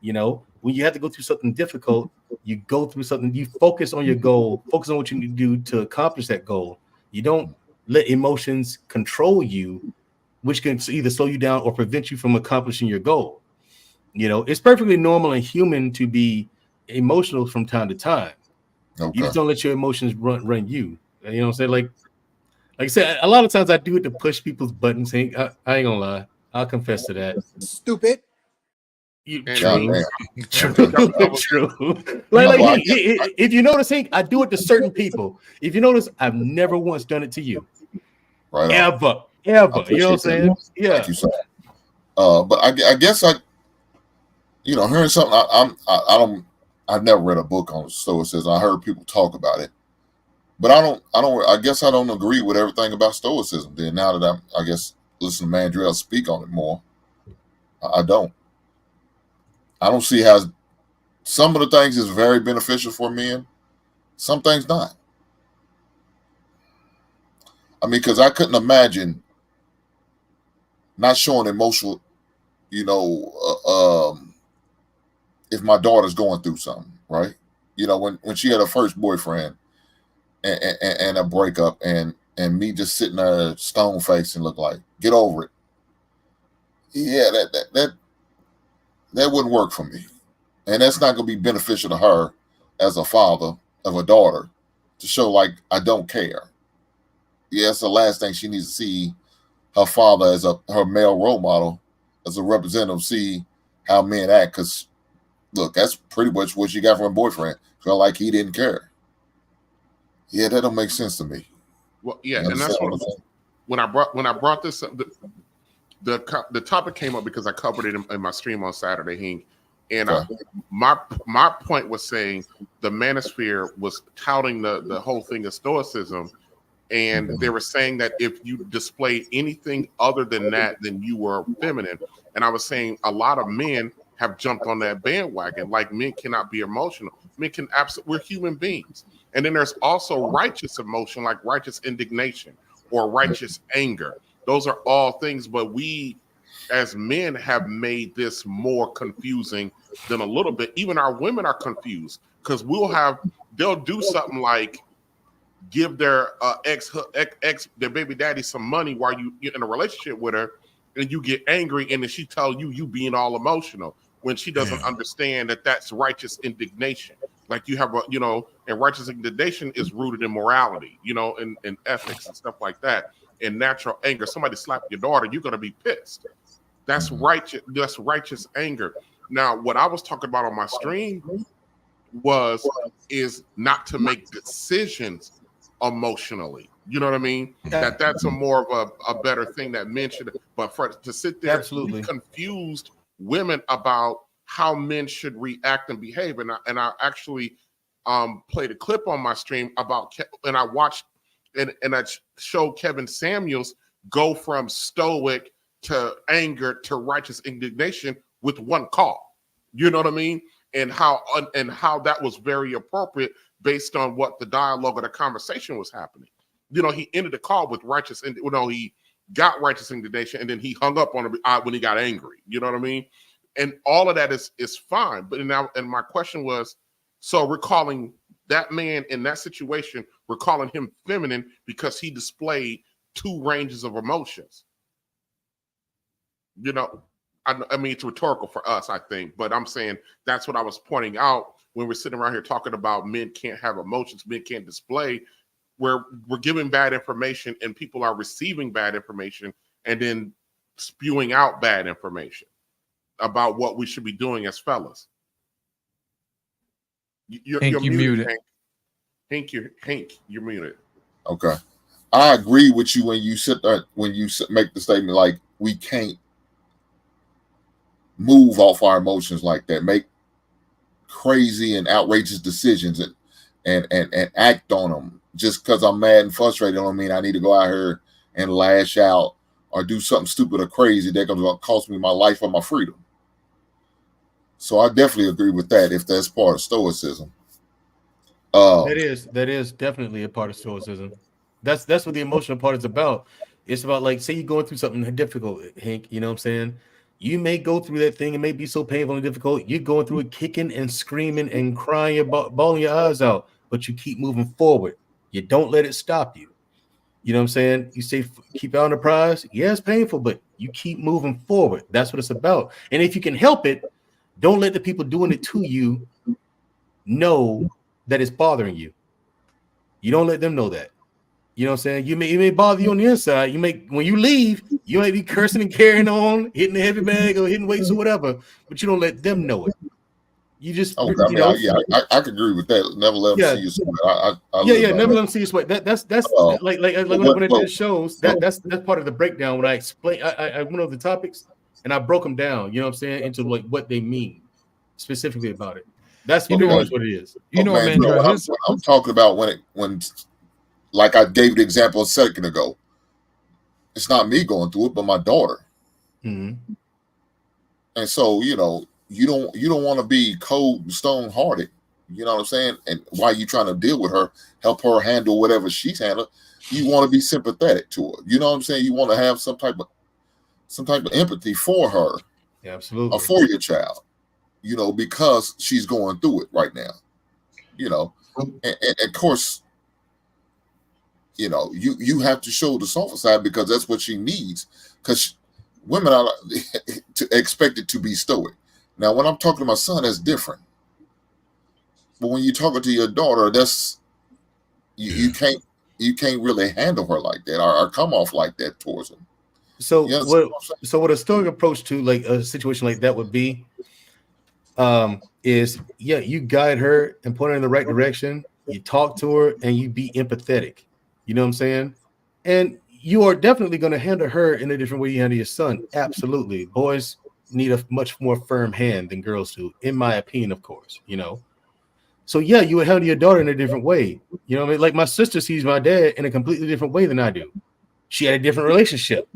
You know, when you have to go through something difficult, you go through something. You focus on your goal. Focus on what you need to do to accomplish that goal. You don't let emotions control you, which can either slow you down or prevent you from accomplishing your goal. You know, it's perfectly normal and human to be emotional from time to time. You just don't let your emotions run you. You know what I'm saying? Like I said, a lot of times I do it to push people's buttons. I ain't gonna lie. I'll confess to that. Stupid. True. Like if you notice, Hank, I do it to certain people. If you notice, I've never once done it to you. Right. Ever. You know what I'm saying? Yeah. But I guess hearing something, I've never read a book on stoicism. I heard people talk about it, but I guess I don't agree with everything about stoicism. Then now that I guess listen to Mandriel speak on it more, I don't see how some of the things is very beneficial for men, some things not. I mean, because I couldn't imagine not showing emotional, if my daughter's going through something, right? When she had her first boyfriend and a breakup and me just sitting there stone faced and look like, get over it. Yeah, that wouldn't work for me. And that's not going to be beneficial to her as a father of a daughter to show like I don't care. Yeah, that's the last thing she needs to see her father as her male role model, as a representative, see how men act. Because look, that's pretty much what she got from her boyfriend. Felt like he didn't care. Yeah, that don't make sense to me. Well, yeah, and that's what when I brought this up, the topic came up because I covered it in my stream on Saturday, Hank. And my point was saying the manosphere was touting the whole thing of stoicism. And they were saying that if you displayed anything other than that, then you were feminine. And I was saying a lot of men have jumped on that bandwagon. Like, men cannot be emotional. Men can we're human beings. And then there's also righteous emotion, like righteous indignation or righteous anger. Those are all things, but we as men have made this more confusing than a little bit. Even our women are confused because they'll do something like give their their baby daddy some money while you're in a relationship with her, and you get angry, and then she tell you being all emotional when she doesn't understand that that's righteous indignation. Like you have and righteous indignation is rooted in morality, and ethics and stuff like that. And natural anger. Somebody slapped your daughter, you're gonna be pissed. That's righteous. That's righteous anger. Now, what I was talking about on my stream is not to make decisions emotionally. You know what I mean? That's a more of a better thing that men should. But to sit there, absolutely confused women about how men should react and behave. And I actually played a clip on my stream about, and I watched and I showed Kevin Samuels go from stoic to anger to righteous indignation with one call. You know what I mean? And how that was very appropriate based on what the dialogue or the conversation was happening. You know, he ended the call with righteous, and he got righteous indignation, and then he hung up on him when he got angry. You know what I mean? And all of that is fine. But now, and my question was, so we're calling that man in that situation, we're calling him feminine because he displayed two ranges of emotions. You know, I mean, it's rhetorical for us, I think, but I'm saying that's what I was pointing out when we're sitting around here talking about men can't have emotions, men can't display, where we're giving bad information and people are receiving bad information and then spewing out bad information about what we should be doing as fellas. You're muted. Hank, you're muted. Okay. I agree with you when you make the statement like we can't move off our emotions like that, make crazy and outrageous decisions and act on them. Just because I'm mad and frustrated don't mean I need to go out here and lash out or do something stupid or crazy that's going to cost me my life or my freedom. So I definitely agree with that if that's part of stoicism. That is definitely a part of stoicism. That's what the emotional part is about. It's about, like, say you're going through something difficult, Hank, you know what I'm saying? You may go through that thing, it may be so painful and difficult. You're going through it kicking and screaming and crying, bawling your eyes out, but you keep moving forward. You don't let it stop you. You know what I'm saying? You say keep out on the prize. Yeah, it's painful, but you keep moving forward. That's what it's about. And if you can help it, don't let the people doing it to you know that it's bothering you. You don't let them know that. You know what I'm saying? It may bother you on the inside. When you leave, you might be cursing and carrying on, hitting the heavy bag or hitting weights or whatever, but you don't let them know it. You just I can agree with that. Never let them see you sweat. Never let them see you sweat. That's like when I did shows, that's part of the breakdown. When I explain, I went over the topics and I broke them down. You know what I'm saying, into like what they mean specifically about it. That's what it is. I'm talking about when like I gave the example a second ago. It's not me going through it, but my daughter. Mm-hmm. And so, you don't want to be cold and stone hearted. You know what I'm saying? And while you're trying to deal with her, help her handle whatever she's handling, you want to be sympathetic to her. You know what I'm saying? You want to have some type of empathy for her. Yeah, absolutely. Or for your child, because she's going through it right now. And of course, you have to show the softer side because that's what she needs. Because women are expected to be stoic. Now, when I'm talking to my son, that's different. But when you're talking to your daughter, that's you can't really handle her like that or come off like that towards them. So what a stoic approach to like a situation like that would be is you guide her and point her in the right direction. You talk to her and you be empathetic. You know what I'm saying? And you are definitely going to handle her in a different way you handle your son. Absolutely. Boys need a much more firm hand than girls do, in my opinion, of course, So you would handle your daughter in a different way. You know what I mean? Like my sister sees my dad in a completely different way than I do. She had a different relationship.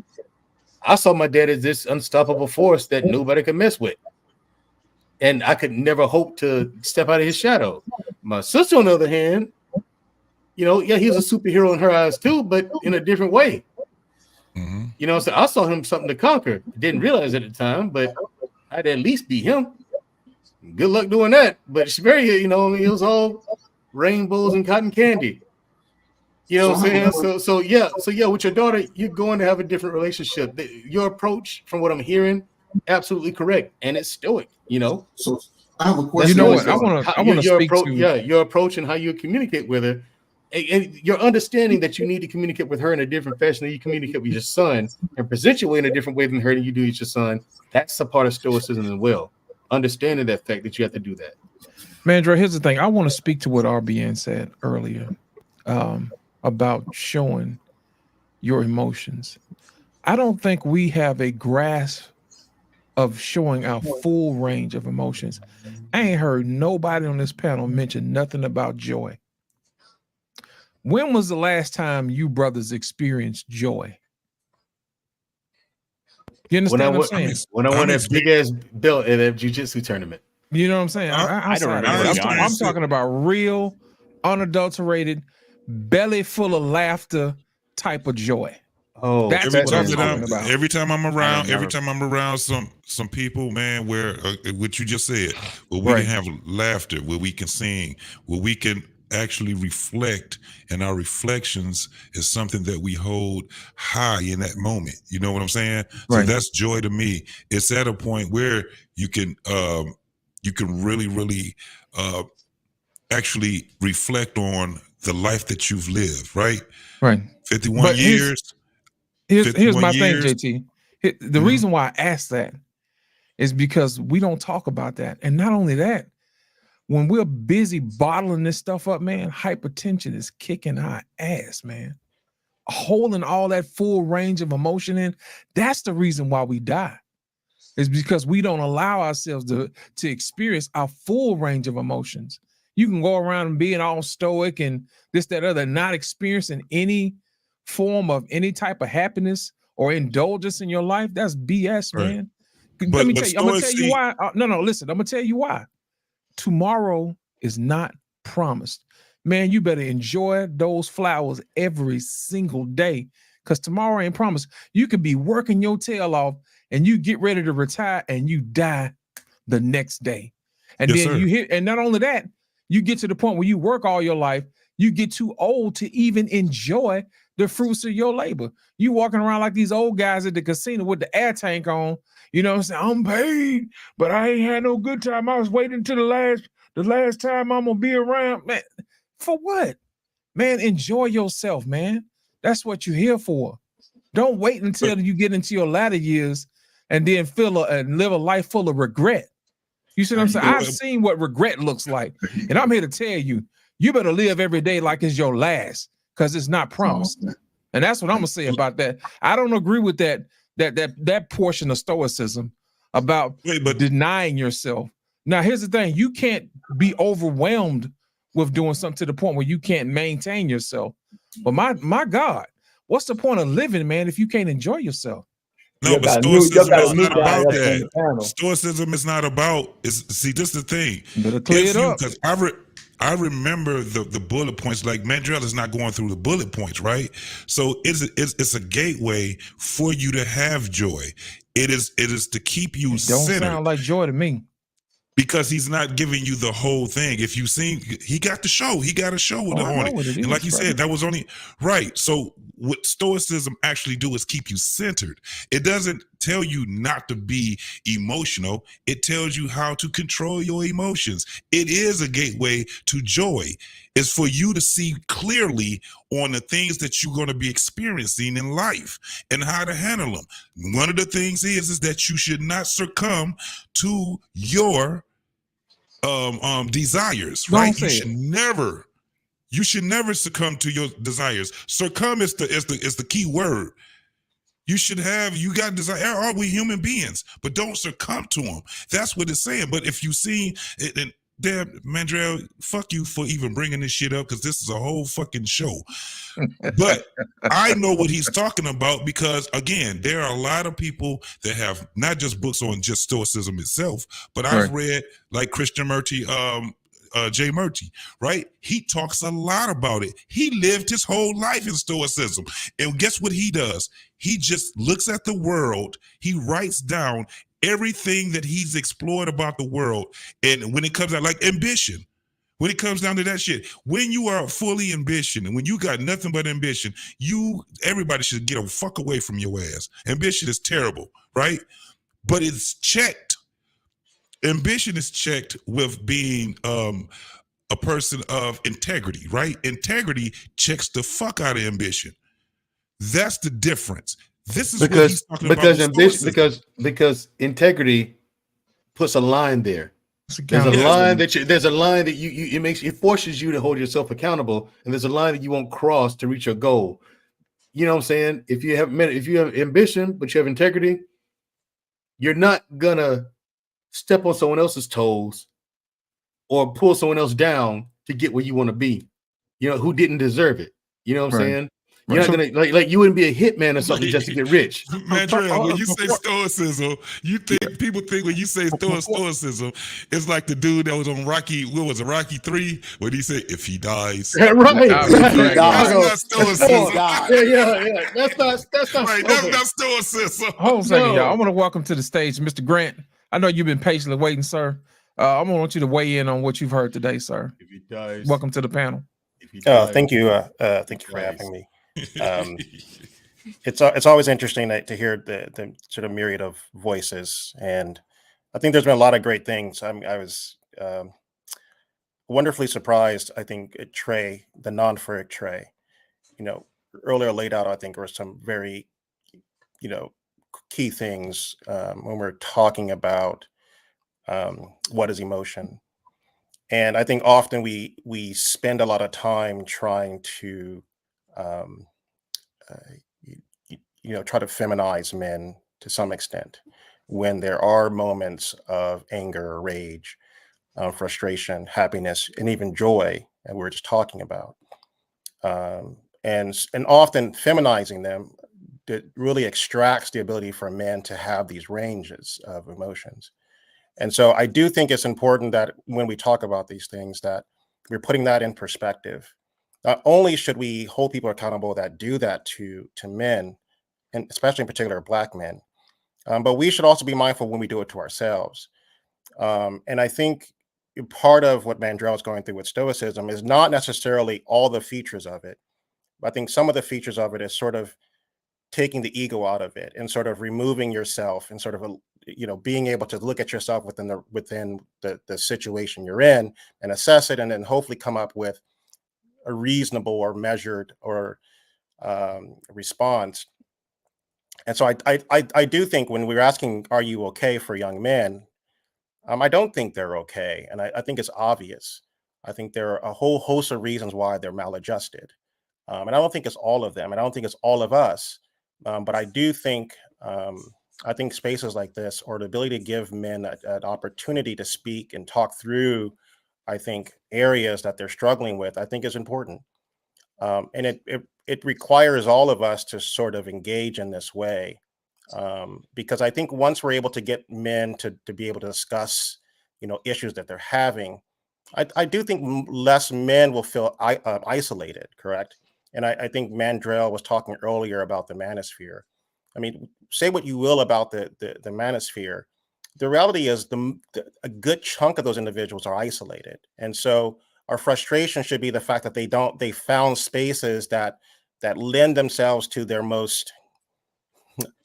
I saw my dad as this unstoppable force that nobody could mess with. And I could never hope to step out of his shadow. My sister, on the other hand, he was a superhero in her eyes too, but in a different way. Mm-hmm. So I saw him something to conquer. Didn't realize at the time, but I'd at least beat him. Good luck doing that. But it's very, it was all rainbows and cotton candy. You know what I'm saying? So with your daughter, you're going to have a different relationship. Your approach, from what I'm hearing, absolutely correct, and it's stoic. So I have a question. You know what? I want to speak to your approach and how you communicate with her, and your understanding that you need to communicate with her in a different fashion than you communicate with your son, and present your way in a different way than her than you do with your son. That's a part of stoicism as well. Understanding that fact that you have to do that. Man, Dre, here's the thing. I want to speak to what RBN said earlier about showing your emotions. I don't think we have a grasp of showing our full range of emotions. I ain't heard nobody on this panel mention nothing about joy. When was the last time you brothers experienced joy? You understand what I'm saying? When I won that big ass belt at that jiu-jitsu tournament. You know what I'm saying? I don't remember. I'm talking about real, unadulterated, belly full of laughter type of joy. Oh, that's what I'm talking about. Every time I'm around some people, man, where what you just said, where we can have laughter, where we can sing, where we can actually reflect, and our reflections is something that we hold high in that moment. You know what I'm saying? So that's joy to me. It's at a point where you can really actually reflect on the life that you've lived, right? 51 But years. Here's my thing, JT. The reason why I asked that is because we don't talk about that. And not only that, when we're busy bottling this stuff up, man, hypertension is kicking our ass, man. Holding all that full range of emotion in, that's the reason why we die. It's because we don't allow ourselves to experience our full range of emotions. You can go around and being all stoic and this, that, other, not experiencing any form of any type of happiness or indulgence in your life. That's BS, man. Let me tell you, I'm gonna tell you why. Listen, I'm gonna tell you why. Tomorrow is not promised. Man, you better enjoy those flowers every single day, because tomorrow ain't promised. You could be working your tail off and you get ready to retire and you die the next day. And then you hit, and not only that, you get to the point where you work all your life, you get too old to even enjoy the fruits of your labor. You walking around like these old guys at the casino with the air tank on. You know what I'm saying? I'm paid, but I ain't had no good time. I was waiting till the last time I'm gonna be around. Man, for what? Man, enjoy yourself, man. That's what you're here for. Don't wait until you get into your latter years and then live a life full of regret. You see what I'm saying? I've seen what regret looks like. And I'm here to tell you, you better live every day like it's your last, because it's not promised. And that's what I'm gonna say about that. I don't agree with that portion of stoicism about denying yourself. Now, here's the thing: you can't be overwhelmed with doing something to the point where you can't maintain yourself. But my God, what's the point of living, man, if you can't enjoy yourself? No, but stoicism is not about that. Stoicism is not about. See, this is the thing. Better clear it up. Because I remember the bullet points. Like Mandrell is not going through the bullet points, right? So it's a gateway for you to have joy. It is to keep you centered. Don't sound like joy to me. Because he's not giving you the whole thing. If you seen, he got the show. He got a show with it on it. And like you said, that was only right. So what stoicism actually do is keep you centered. It doesn't tell you not to be emotional. It tells you how to control your emotions. It is a gateway to joy. It's for you to see clearly on the things that you're going to be experiencing in life and how to handle them. One of the things is that you should not succumb to your desires, right? You should never succumb to your desires. Succumb is the key word. You got desire. Are we human beings? But don't succumb to them. That's what it's saying. But if you see it, and damn, Mandrell, fuck you for even bringing this shit up, because this is a whole fucking show. But I know what he's talking about, because again, there are a lot of people that have not just books on just stoicism itself, but I've read like Christian Murty, Jay Murty, right? He talks a lot about it. He lived his whole life in stoicism. And guess what he does? He just looks at the world. He writes down everything that he's explored about the world. And when it comes out, like ambition, when it comes down to that shit, when you are fully ambition and when you got nothing but ambition, everybody should get a fuck away from your ass. Ambition is terrible, right? But it's checked. Ambition is checked with being a person of integrity, right? Integrity checks the fuck out of ambition. That's the difference. This is what he's talking about. Because integrity puts a line there. There's a line that it forces you to hold yourself accountable, and there's a line that you won't cross to reach your goal. You know what I'm saying? If you have ambition but you have integrity, you're not gonna step on someone else's toes or pull someone else down to get where you want to be, who didn't deserve it. You know what I'm Right. saying? You're not gonna like you wouldn't be a hitman or something just to get rich. Mandrell, when you say stoicism, people think when you say stoicism, it's like the dude that was on Rocky. What was it, Rocky 3? When he said, "If he dies, Right. That's not stoicism. Yeah. That's not right. That's not stoicism. Hold on a second, y'all. I want to welcome to the stage Mr. Grant. I know you've been patiently waiting, sir. I want you to weigh in on what you've heard today, sir. If he dies, welcome to the panel. Thank you. Thank you for having me. It's always interesting to hear the sort of myriad of voices, and I think there's been a lot of great things. I was wonderfully surprised. I think Trey, the non-FERC Trey, earlier laid out. I think there were some very, key things when we're talking about what is emotion. And I think often we spend a lot of time trying to, try to feminize men to some extent when there are moments of anger, rage, frustration, happiness, and even joy that we're just talking about. And often feminizing them that really extracts the ability for men to have these ranges of emotions. And so I do think it's important that when we talk about these things, that we're putting that in perspective. Not only should we hold people accountable that do that to men, and especially in particular Black men, but we should also be mindful when we do it to ourselves. And I think part of what Mandrell is going through with Stoicism is not necessarily all the features of it. I think some of the features of it is sort of taking the ego out of it and sort of removing yourself and sort of being able to look at yourself within the situation you're in and assess it, and then hopefully come up with a reasonable or measured or response. And so I do think when we're asking, are you okay for young men? I don't think they're okay, and I think it's obvious. I think there are a whole host of reasons why they're maladjusted, and I don't think it's all of them, and I don't think it's all of us. But I do think I think spaces like this, or the ability to give men an opportunity to speak and talk through, I think, areas that they're struggling with, I think is important. And it requires all of us to sort of engage in this way. Because I think once we're able to get men to be able to discuss, issues that they're having, I do think less men will feel isolated, correct? And I think Mandrell was talking earlier about the manosphere. I mean, say what you will about the manosphere. The reality is a good chunk of those individuals are isolated. And so our frustration should be the fact that they found spaces that lend themselves to their most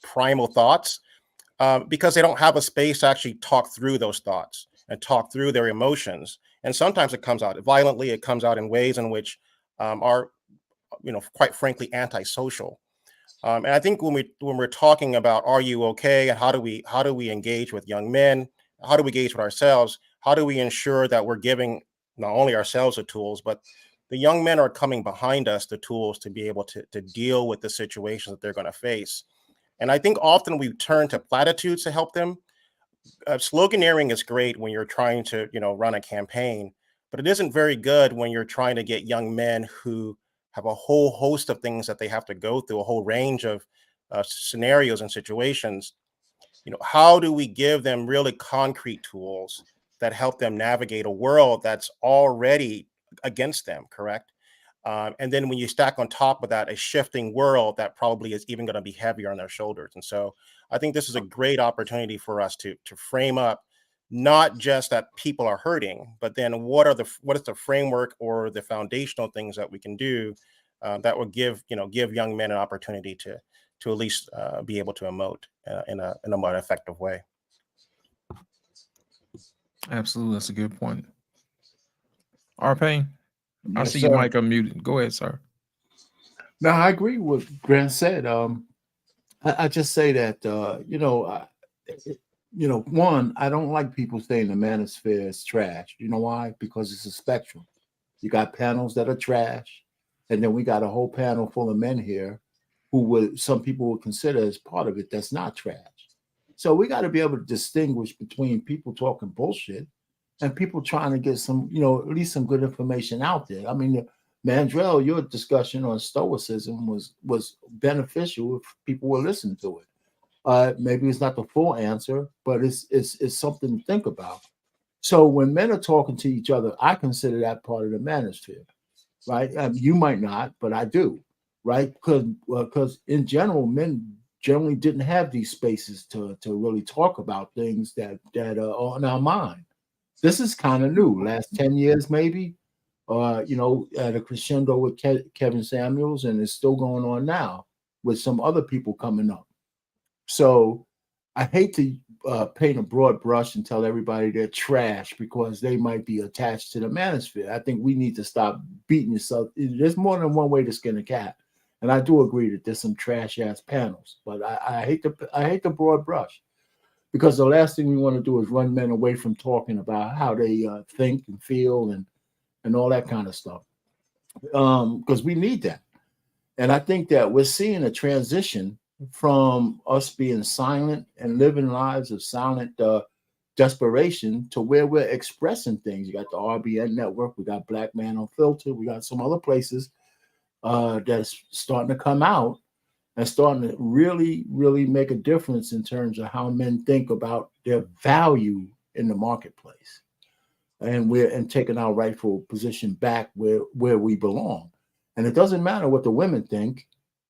primal thoughts, because they don't have a space to actually talk through those thoughts and talk through their emotions. And sometimes it comes out violently. It comes out in ways in which are, quite frankly, antisocial. And I think when we're talking about, are you okay, and how do we engage with young men? How do we engage with ourselves? How do we ensure that we're giving not only ourselves the tools, but the young men are coming behind us the tools to be able to deal with the situations that they're going to face? And I think often we turn to platitudes to help them. Sloganeering is great when you're trying to, run a campaign, but it isn't very good when you're trying to get young men who have a whole host of things that they have to go through, a whole range of scenarios and situations. How do we give them really concrete tools that help them navigate a world that's already against them, correct? And then when you stack on top of that a shifting world that probably is even going to be heavier on their shoulders. And so I think this is a great opportunity for us to frame up not just that people are hurting, but then what is the framework or the foundational things that we can do that will give young men an opportunity to at least be able to emote in a more effective way. Absolutely, that's a good point. R-Pain, I Yes, see sir. your mic unmuted. Go ahead, sir. No, I agree with what Grant said. I just say that one, I don't like people saying the manosphere is trash. You know why? Because it's a spectrum. You got panels that are trash, and then we got a whole panel full of men here who some people would consider as part of it that's not trash. So we got to be able to distinguish between people talking bullshit and people trying to get some, at least some good information out there. I mean, Mandrell, your discussion on stoicism was beneficial if people were listening to it. Maybe it's not the full answer, but it's something to think about. So when men are talking to each other, I consider that part of the manosphere, right? You might not, but I do, right? Because in general, men generally didn't have these spaces to really talk about things that are on our mind. This is kind of new. Last 10 years, maybe, at a crescendo with Kevin Samuels, and it's still going on now with some other people coming up. So I hate to paint a broad brush and tell everybody they're trash because they might be attached to the manosphere. I think we need to stop beating yourself. There's more than one way to skin a cat. And I do agree that there's some trash ass panels, but I hate the broad brush, because the last thing we want to do is run men away from talking about how they think and feel and all that kind of stuff, because we need that. And I think that we're seeing a transition from us being silent and living lives of silent desperation to where we're expressing things. You got the RBN network, we got Black Man Unfiltered, we got some other places that's starting to come out and starting to really, really make a difference in terms of how men think about their value in the marketplace. And we're taking our rightful position back where we belong. And it doesn't matter what the women think.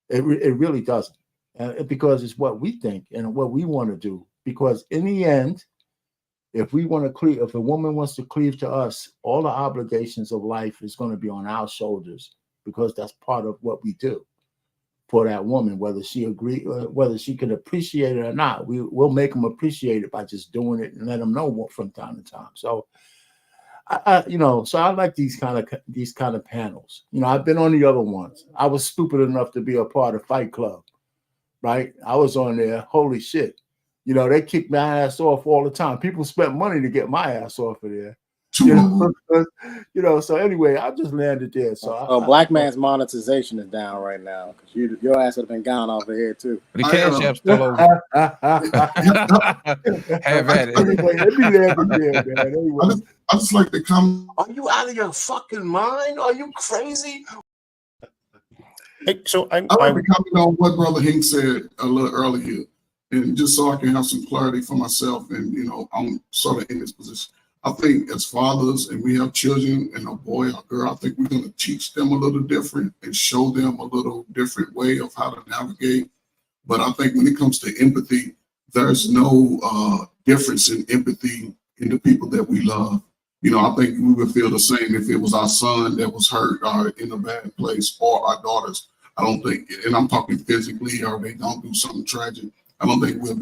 It really doesn't. Because it's what we think and what we want to do. Because in the end, if we want to cleave, if a woman wants to cleave to us, all the obligations of life is going to be on our shoulders, because that's part of what we do for that woman, whether she whether she can appreciate it or not. We'll make them appreciate it by just doing it and let them know from time to time. So so I like these kind of panels. I've been on the other ones. I was stupid enough to be a part of Fight Club, right? I was on there. Holy shit. They kick my ass off all the time. People spent money to get my ass off of there. So anyway, I just landed there. So Black man's monetization is down right now, because your ass would have been gone off of here too. The cash app's still over. Have at it. Anyway, let me land there, man. Anyway. I just like to come. Are you out of your fucking mind? Are you crazy? Hey, so I like to comment on what Brother Hink said a little earlier, and just so I can have some clarity for myself. And I'm sort of in this position. I think as fathers, and we have children, and a boy or girl, I think we're going to teach them a little different and show them a little different way of how to navigate. But I think when it comes to empathy, there's no difference in empathy in the people that we love. I think we would feel the same if it was our son that was hurt or in a bad place, or our daughters. I don't think, and I'm talking physically, or they don't do something tragic. I don't think for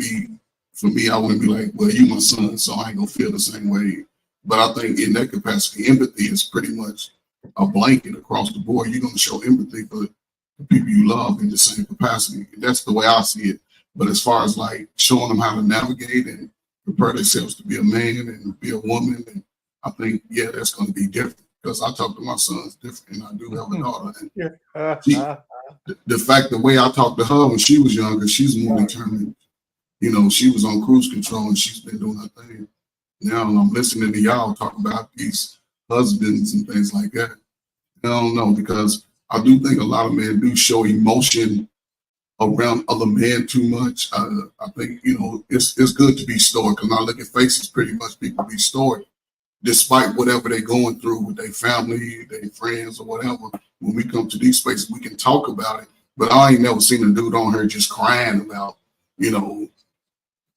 me, I wouldn't be like, well, you my son, so I ain't gonna feel the same way. But I think in that capacity, empathy is pretty much a blanket across the board. You're going to show empathy for the people you love in the same capacity. That's the way I see it. But as far as like showing them how to navigate and prepare themselves to be a man and be a woman, and I think, that's going to be different, because I talk to my sons different, and I do have a daughter. And the way I talked to her when she was younger, she's more determined. She was on cruise control and she's been doing her thing. Now I'm listening to y'all talk about these husbands and things like that. I don't know, because I do think a lot of men do show emotion around other men too much. I think, it's good to be stoic, because I look at faces, pretty much people be stoic, despite whatever they're going through with their family, their friends, or whatever. When we come to these spaces, we can talk about it. But I ain't never seen a dude on here just crying about,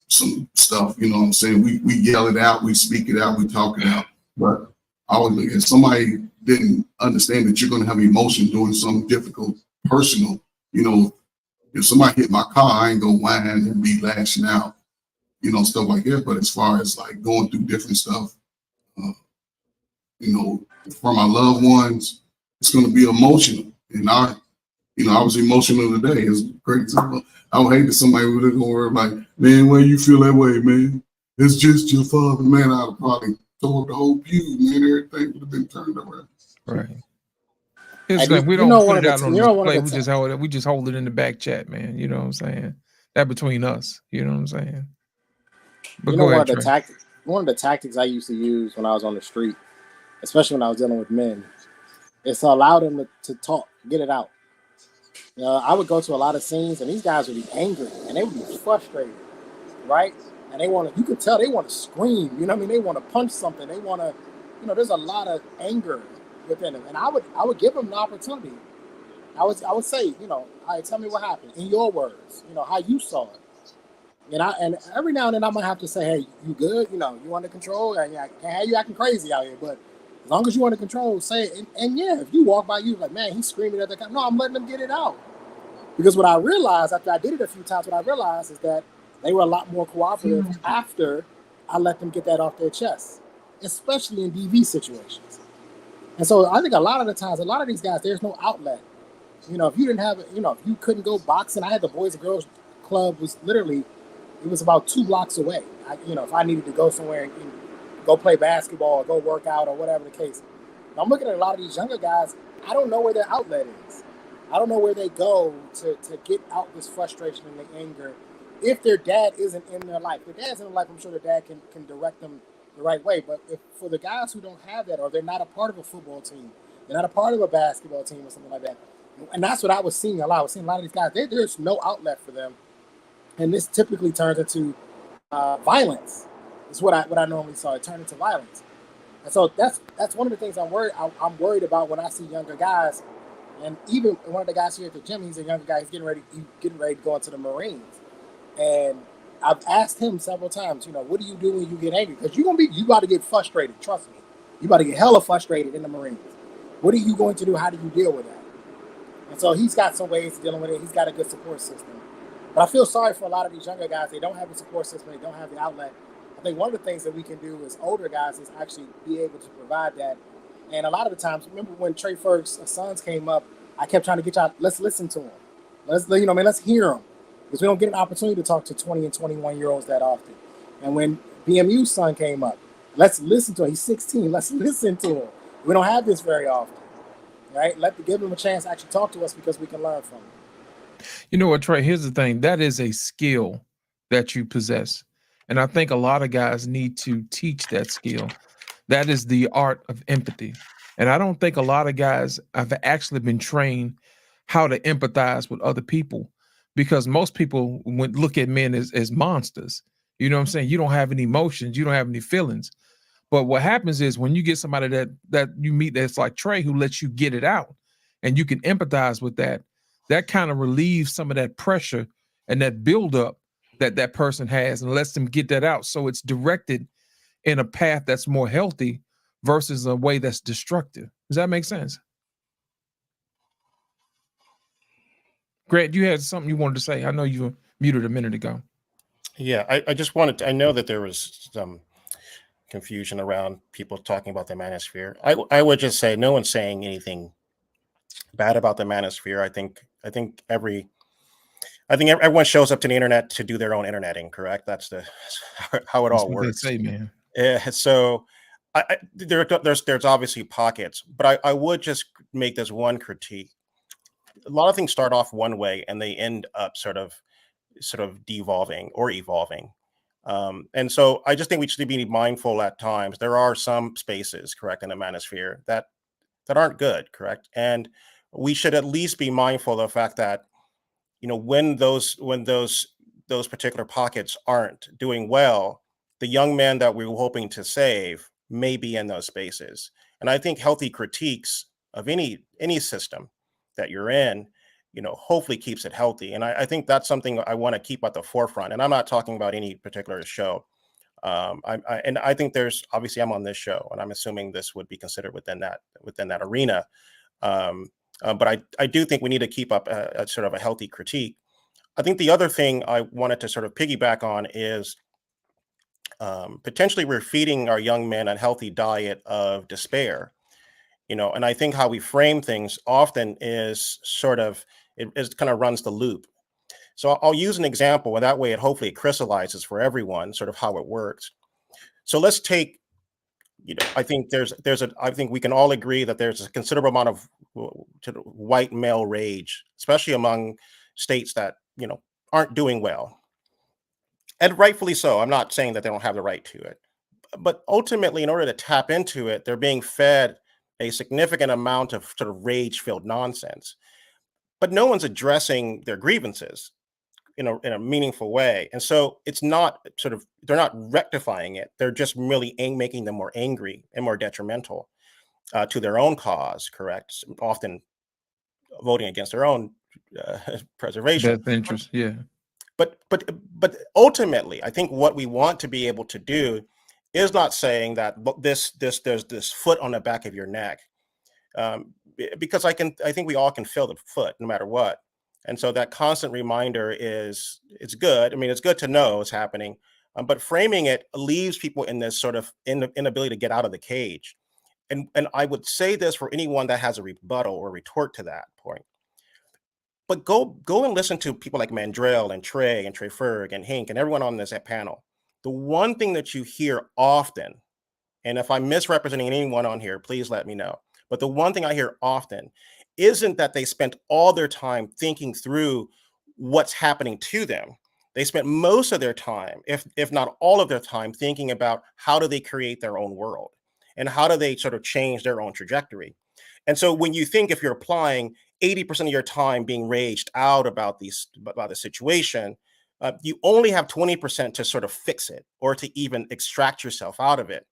some stuff, what I'm saying? We yell it out, we speak it out, we talk it out. But I would look at somebody didn't understand that you're going to have emotion doing something difficult, personal. If somebody hit my car, I ain't gonna whine and be lashing out, stuff like that. But as far as like going through different stuff, for my loved ones, it's going to be emotional. And I was emotional today. It's a great example. I would hate that somebody would go like, man, why you feel that way, man? It's just your father, man. I'd have probably told the whole pew, man. Everything would have been turned around. Right. It's like we don't put it out on display. We just hold it in the back chat, man. You know what I'm saying? That between us. You know what I'm saying? But You know, go ahead, Trey. one of the tactics I used to use when I was on the street, especially when I was dealing with men, is to allow them to talk, get it out. You know, I would go to a lot of scenes, and these guys would be angry and they would be frustrated, right? And they want to, you could tell they want to scream. You know what I mean? They want to punch something. They want to, you know, there's a lot of anger within them. And I would give them an opportunity. I would say, you know, all right, tell me what happened in your words. You know how you saw it. And every now and then I might have to say, hey, you good? You know, you under control? And I can't have you acting crazy out here, but as long as you under control, say it. And yeah, if you walk by, you like, man, he's screaming at the cop. No, I'm letting them get it out. Because what I realized after I did it a few times, what I realized is that they were a lot more cooperative after I let them get that off their chest, especially in DV situations. And so I think a lot of the times, a lot of these guys, there's no outlet. You know, if you didn't have, you know, if you couldn't go boxing, I had the Boys and Girls Club was literally, it was about 2 blocks away. You know, if I needed to go somewhere and go play basketball or go work out or whatever the case. And I'm looking at a lot of these younger guys, I don't know where their outlet is. I don't know where they go to get out this frustration and the anger if their dad isn't in their life. If their dad's in their life, I'm sure their dad can direct them the right way. But if for the guys who don't have that, or they're not a part of a football team, they're not a part of a basketball team or something like that, and that's what I was seeing a lot. I was seeing a lot of these guys, there's no outlet for them. And this typically turns into violence. It's what I normally saw. It turned into violence. And so that's one of the things I'm worried about when I see younger guys. And even one of the guys here at the gym, he's a younger guy. He's getting ready to go into the Marines. And I've asked him several times, you know, what do you do when you get angry? Because you about to get frustrated. Trust me, you about to get hella frustrated in the Marines. What are you going to do? How do you deal with that? And so he's got some ways of dealing with it. He's got a good support system. But I feel sorry for a lot of these younger guys. They don't have a support system. They don't have the outlet. I think one of the things that we can do as older guys is actually be able to provide that. And a lot of the times, remember when Trey Ferg's sons came up, I kept trying to get y'all, let's listen to him. Let's hear him. Because we don't get an opportunity to talk to 20 and 21-year-olds that often. And when BMU's son came up, let's listen to him. He's 16. Let's listen to him. We don't have this very often. Right? Give him a chance to actually talk to us because we can learn from him. You know what, Trey? Here's the thing. That is a skill that you possess. And I think a lot of guys need to teach that skill. That is the art of empathy. And I don't think a lot of guys have actually been trained how to empathize with other people, because most people would look at men as monsters. You know what I'm saying? You don't have any emotions. You don't have any feelings. But what happens is when you get somebody that you meet that's like Trey, who lets you get it out and you can empathize with that, that kind of relieves some of that pressure and that buildup that person has and lets them get that out. So it's directed in a path that's more healthy versus a way that's destructive. Does that make sense? Grant, you had something you wanted to say. I know you were muted a minute ago. Yeah, I just wanted to, I know that there was some confusion around people talking about the manosphere. I would just say no one's saying anything bad about the manosphere. I think everyone shows up to the internet to do their own interneting, correct? That's how it all works. They say, man. Yeah, so there's obviously pockets, but I would just make this one critique. A lot of things start off one way and they end up sort of devolving or evolving. And so I just think we should be mindful at times. There are some spaces, correct, in the manosphere that aren't good, correct? And we should at least be mindful of the fact that, you know, when those particular pockets aren't doing well, the young men that we were hoping to save may be in those spaces. And I think healthy critiques of any system that you're in, you know, hopefully keeps it healthy. And I think that's something I want to keep at the forefront. And I'm not talking about any particular show. I think there's, obviously I'm on this show and I'm assuming this would be considered within that arena. But I do think we need to keep up a sort of a healthy critique. I think the other thing I wanted to sort of piggyback on is potentially we're feeding our young men a healthy diet of despair. You know, and I think how we frame things often is sort of, it kind of runs the loop. So I'll use an example, and that way it hopefully crystallizes for everyone sort of how it works. So let's take, you know, I think I think we can all agree that there's a considerable amount of white male rage, especially among states that, you know, aren't doing well. And rightfully so. I'm not saying that they don't have the right to it. But ultimately, in order to tap into it, they're being fed a significant amount of sort of rage-filled nonsense. But no one's addressing their grievances in a meaningful way. And so it's not sort of, they're not rectifying it. They're just merely making them more angry and more detrimental to their own cause, correct? Often voting against their own preservation. Best interest, yeah. But ultimately, I think what we want to be able to do is not saying that there's this foot on the back of your neck, because I think we all can feel the foot no matter what. And so that constant reminder it's good. I mean, it's good to know it's happening, but framing it leaves people in this sort of inability to get out of the cage. And I would say this for anyone that has a rebuttal or retort to that point. But go and listen to people like Mandrell and Trey Ferg and Hink and everyone on this panel. The one thing that you hear often, and if I'm misrepresenting anyone on here, please let me know. But the one thing I hear often isn't that they spent all their time thinking through what's happening to them. They spent most of their time, if not all of their time, thinking about how do they create their own world and how do they sort of change their own trajectory. And so when you think, if you're applying 80% of your time being raged out about the situation, you only have 20% to sort of fix it or to even extract yourself out of it.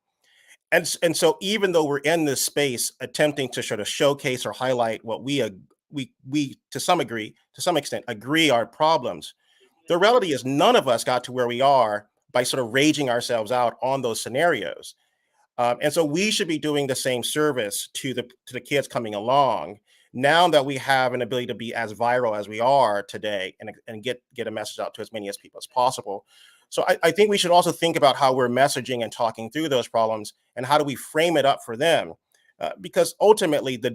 And so even though we're in this space attempting to sort of showcase or highlight what we to some extent agree are problems, the reality is none of us got to where we are by sort of raging ourselves out on those scenarios. And so we should be doing the same service to the kids coming along now that we have an ability to be as viral as we are today and get a message out to as many as people as possible. So I think we should also think about how we're messaging and talking through those problems and how do we frame it up for them, because ultimately the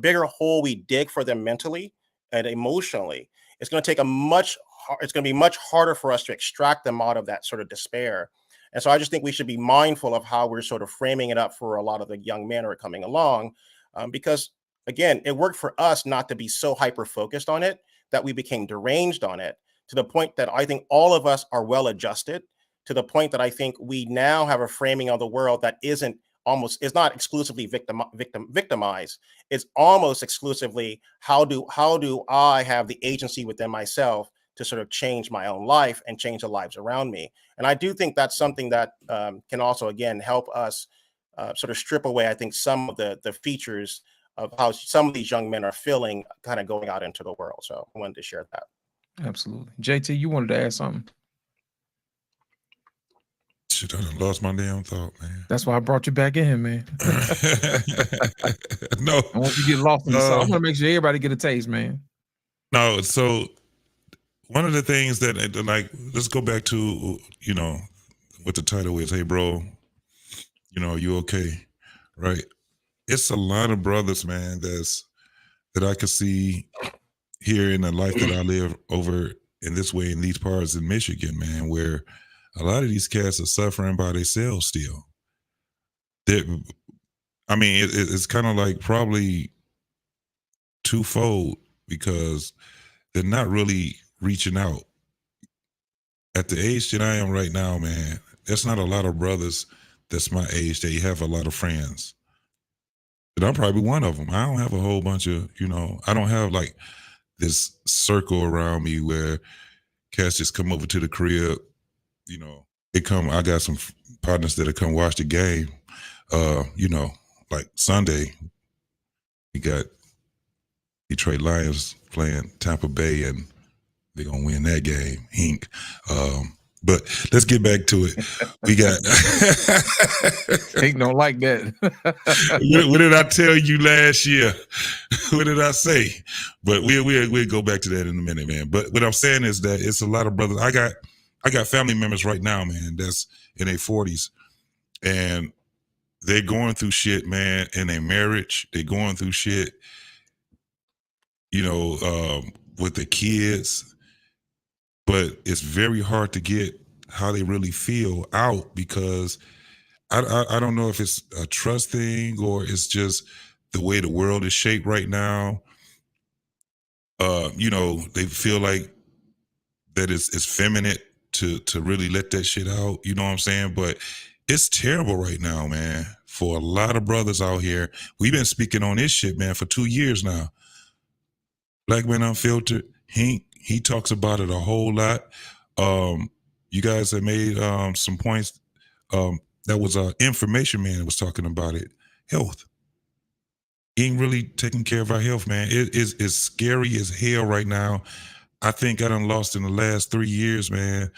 bigger hole we dig for them mentally and emotionally, it's going to be much harder for us to extract them out of that sort of despair. And so I just think we should be mindful of how we're sort of framing it up for a lot of the young men who are coming along, because again, it worked for us not to be so hyper focused on it that we became deranged on it, to the point that I think all of us are well adjusted, to the point that I think we now have a framing of the world that is not exclusively victimized. It's almost exclusively how do I have the agency within myself to sort of change my own life and change the lives around me. And I do think that's something that can also, again, help us sort of strip away, I think, some of the features of how some of these young men are feeling kind of going out into the world. So I wanted to share that. Absolutely. JT, you wanted to add something? Shit, I done lost my damn thought, man. That's why I brought you back in, man. No. I want you to get lost in the song. I want to make sure everybody get a taste, man. No, so one of the things that, like, let's go back to, what the title is. Hey, bro, you okay? Right? It's a lot of brothers, man, that I could see here in the life that I live over in this way in these parts in Michigan, man, where a lot of these cats are suffering by themselves still. It's kind of like probably twofold, because they're not really reaching out. At the age that I am right now, man, there's not a lot of brothers that's my age that you have a lot of friends. But I'm probably one of them. I don't have a whole bunch of, I don't have like this circle around me where cats just come over to the crib. I got some partners that come watch the game. Like Sunday, we got Detroit Lions playing Tampa Bay, and they're gonna win that game. Hink. But let's get back to it. We got Hink don't like that. what did I tell you last year? What did I say? But we'll go back to that in a minute, man. But what I'm saying is that it's a lot of brothers. I got family members right now, man, that's in their 40s, and they're going through shit, man, in their marriage. They're going through shit, with the kids. But it's very hard to get how they really feel out, because I don't know if it's a trust thing or it's just the way the world is shaped right now. They feel like that it's feminine to really let that shit out. You know what I'm saying? But it's terrible right now, man. For a lot of brothers out here, we've been speaking on this shit, man, for 2 years now. Black Man Unfiltered, he talks about it a whole lot. You guys have made some points. That was Information Man that was talking about it. Health. Ain't really taking care of our health, man. It is scary as hell right now. I think I done lost in the last 3 years, man.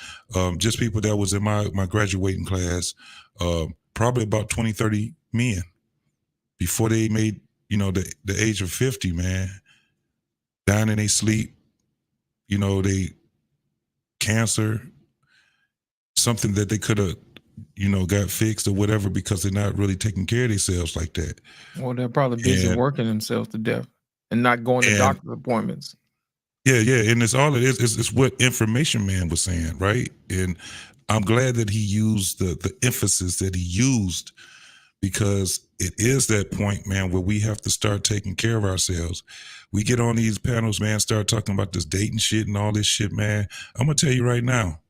Just people that was in my graduating class, probably about 20, 30 men before they made, the age of 50, man. Dying in their sleep, they cancer, something that they could have, got fixed or whatever because they're not really taking care of themselves like that. Well, they're probably busy And- working themselves to death and not going to and- doctor's appointments. Yeah, and it's all it is. It's what Information Man was saying, right? And I'm glad that he used the emphasis that he used, because it is that point, man, where we have to start taking care of ourselves. We get on these panels, man, start talking about this dating shit and all this shit, man. I'm gonna tell you right now,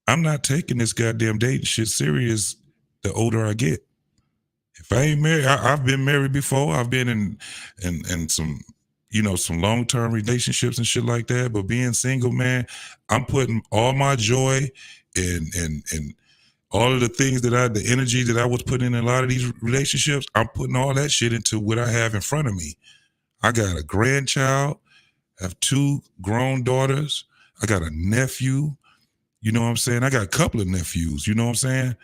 I'm not taking this goddamn dating shit serious the older I get. If I ain't married, I've been married before. I've been in some, some long-term relationships and shit like that. But being single, man, I'm putting all my joy and all of the things the energy that I was putting in a lot of these relationships, I'm putting all that shit into what I have in front of me. I got a grandchild, I have 2 grown daughters, I got a nephew, you know what I'm saying? I got a couple of nephews, you know what I'm saying?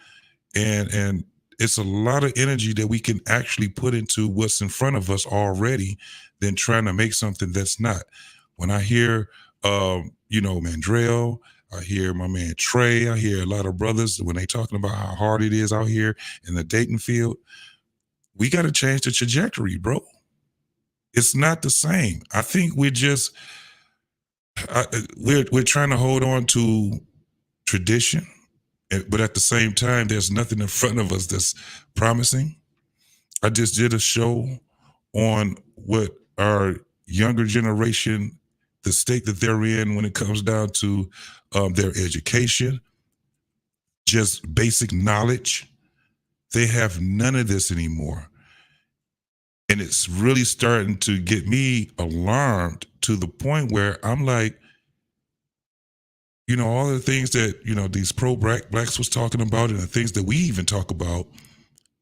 And it's a lot of energy that we can actually put into what's in front of us already than trying to make something that's not. When I hear, Mandrell, I hear my man Trey, I hear a lot of brothers when they talking about how hard it is out here in the dating field, we got to change the trajectory, bro. It's not the same. I think we're trying to hold on to tradition, but at the same time, there's nothing in front of us that's promising. I just did a show on what our younger generation, the state that they're in when it comes down to their education, just basic knowledge. They have none of this anymore. And it's really starting to get me alarmed to the point where I'm like, all the things that, these pro-blacks was talking about and the things that we even talk about,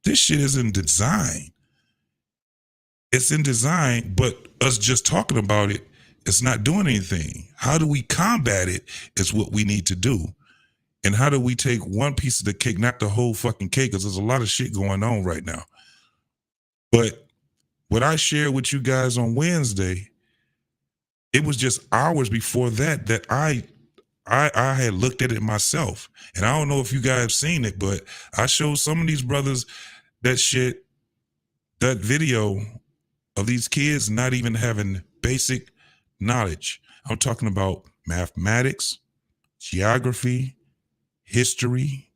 this shit is in design. It's in design, but us just talking about it, it's not doing anything. How do we combat it is what we need to do. And how do we take one piece of the cake, not the whole fucking cake, because there's a lot of shit going on right now. But what I shared with you guys on Wednesday, it was just hours before that I had looked at it myself. And I don't know if you guys have seen it, but I showed some of these brothers that shit, that video of these kids not even having basic knowledge. I'm talking about mathematics, geography, history.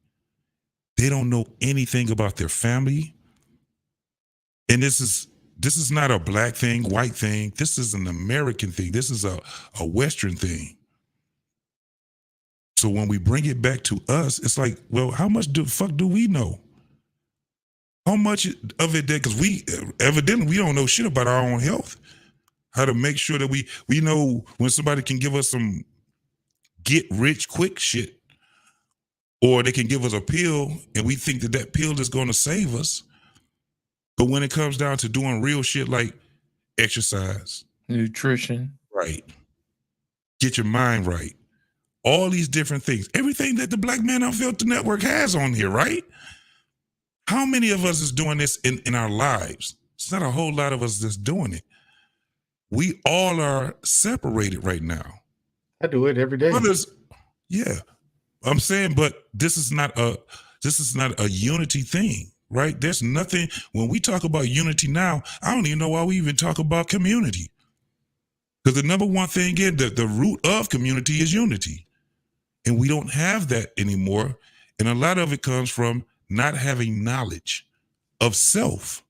They don't know anything about their family. And this is not a black thing, white thing. This is an American thing. This is a Western thing. So when we bring it back to us, it's like, well, how much fuck do we know? How much of it that, because we evidently we don't know shit about our own health. How to make sure that we know when somebody can give us some get rich quick shit, or they can give us a pill and we think that pill is going to save us. But when it comes down to doing real shit like exercise, nutrition, right, get your mind right, all these different things, everything that the Black Man Unfiltered Network has on here, right? How many of us is doing this in our lives? It's not a whole lot of us that's doing it. We all are separated right now. I do it every day. Brothers, yeah. I'm saying, but this is not a unity thing, right? There's nothing, when we talk about unity now, I don't even know why we even talk about community. Because the number one thing is that the root of community is unity. And we don't have that anymore. And a lot of it comes from not having knowledge of self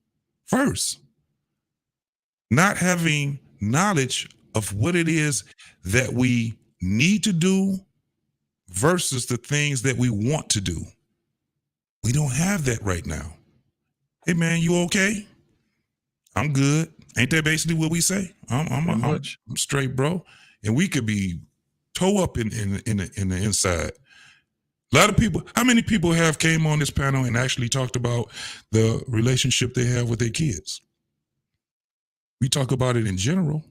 first. Not having knowledge of what it is that we need to do versus the things that we want to do. We don't have that right now. Hey man, you okay? I'm good. Ain't that basically what we say? I'm straight, bro. And we could be toe up in the inside. A lot of people, how many people have came on this panel and actually talked about the relationship they have with their kids? We talk about it in general,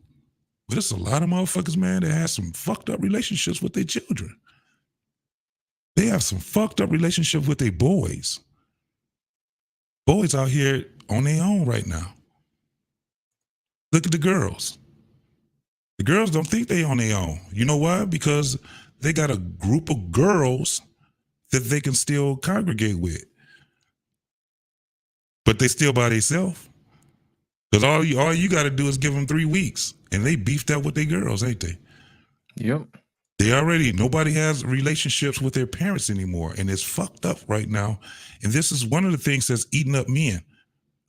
but it's a lot of motherfuckers, man, that have some fucked up relationships with their children. They have some fucked up relationships with their boys. Boys out here on their own right now. Look at the girls. The girls don't think they on their own. You know why? Because they got a group of girls that they can still congregate with. But they still by themselves. Because all you got to do is give them 3 weeks. And they beefed out with their girls, ain't they? Yep. Nobody has relationships with their parents anymore. And it's fucked up right now. And this is one of the things that's eating up men.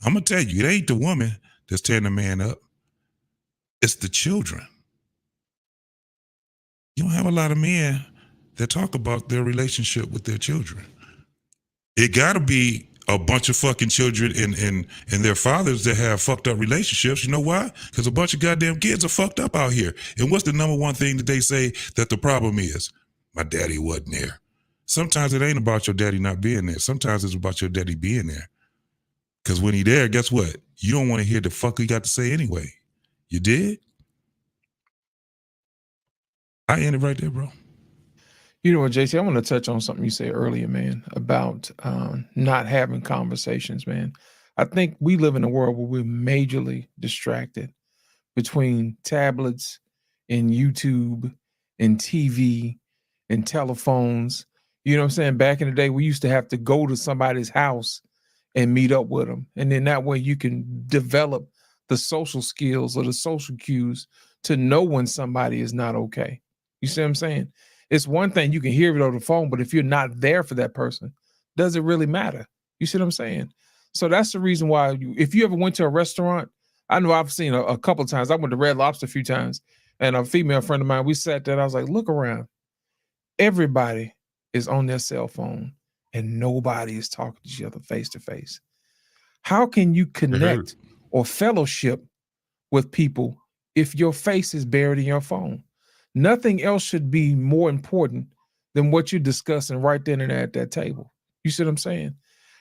I'm going to tell you, it ain't the woman that's tearing the man up. It's the children. You don't have a lot of men that talk about their relationship with their children. It got to be a bunch of fucking children and their fathers that have fucked up relationships. You know why? Because a bunch of goddamn kids are fucked up out here. And what's the number one thing that they say that the problem is? My daddy wasn't there. Sometimes it ain't about your daddy not being there. Sometimes it's about your daddy being there. Because when he there, guess what? You don't want to hear the fuck he got to say anyway. You did? I ended right there, bro. You know what, JC, I want to touch on something you said earlier, man, about not having conversations, man. I think we live in a world where we're majorly distracted between tablets and YouTube and TV and telephones. You know what I'm saying? Back in the day, we used to have to go to somebody's house and meet up with them. And then that way you can develop the social skills or the social cues to know when somebody is not okay. You see what I'm saying? It's one thing you can hear it over the phone, but if you're not there for that person, does it really matter? You see what I'm saying? So that's the reason why if you ever went to a restaurant, I know I've seen a couple of times. I went to Red Lobster a few times, and a female friend of mine, we sat there, and I was like, look around. Everybody is on their cell phone, and nobody is talking to each other face to face. How can you connect or fellowship with people if your face is buried in your phone? Nothing else should be more important than what you're discussing right then and there at that table. You see what I'm saying?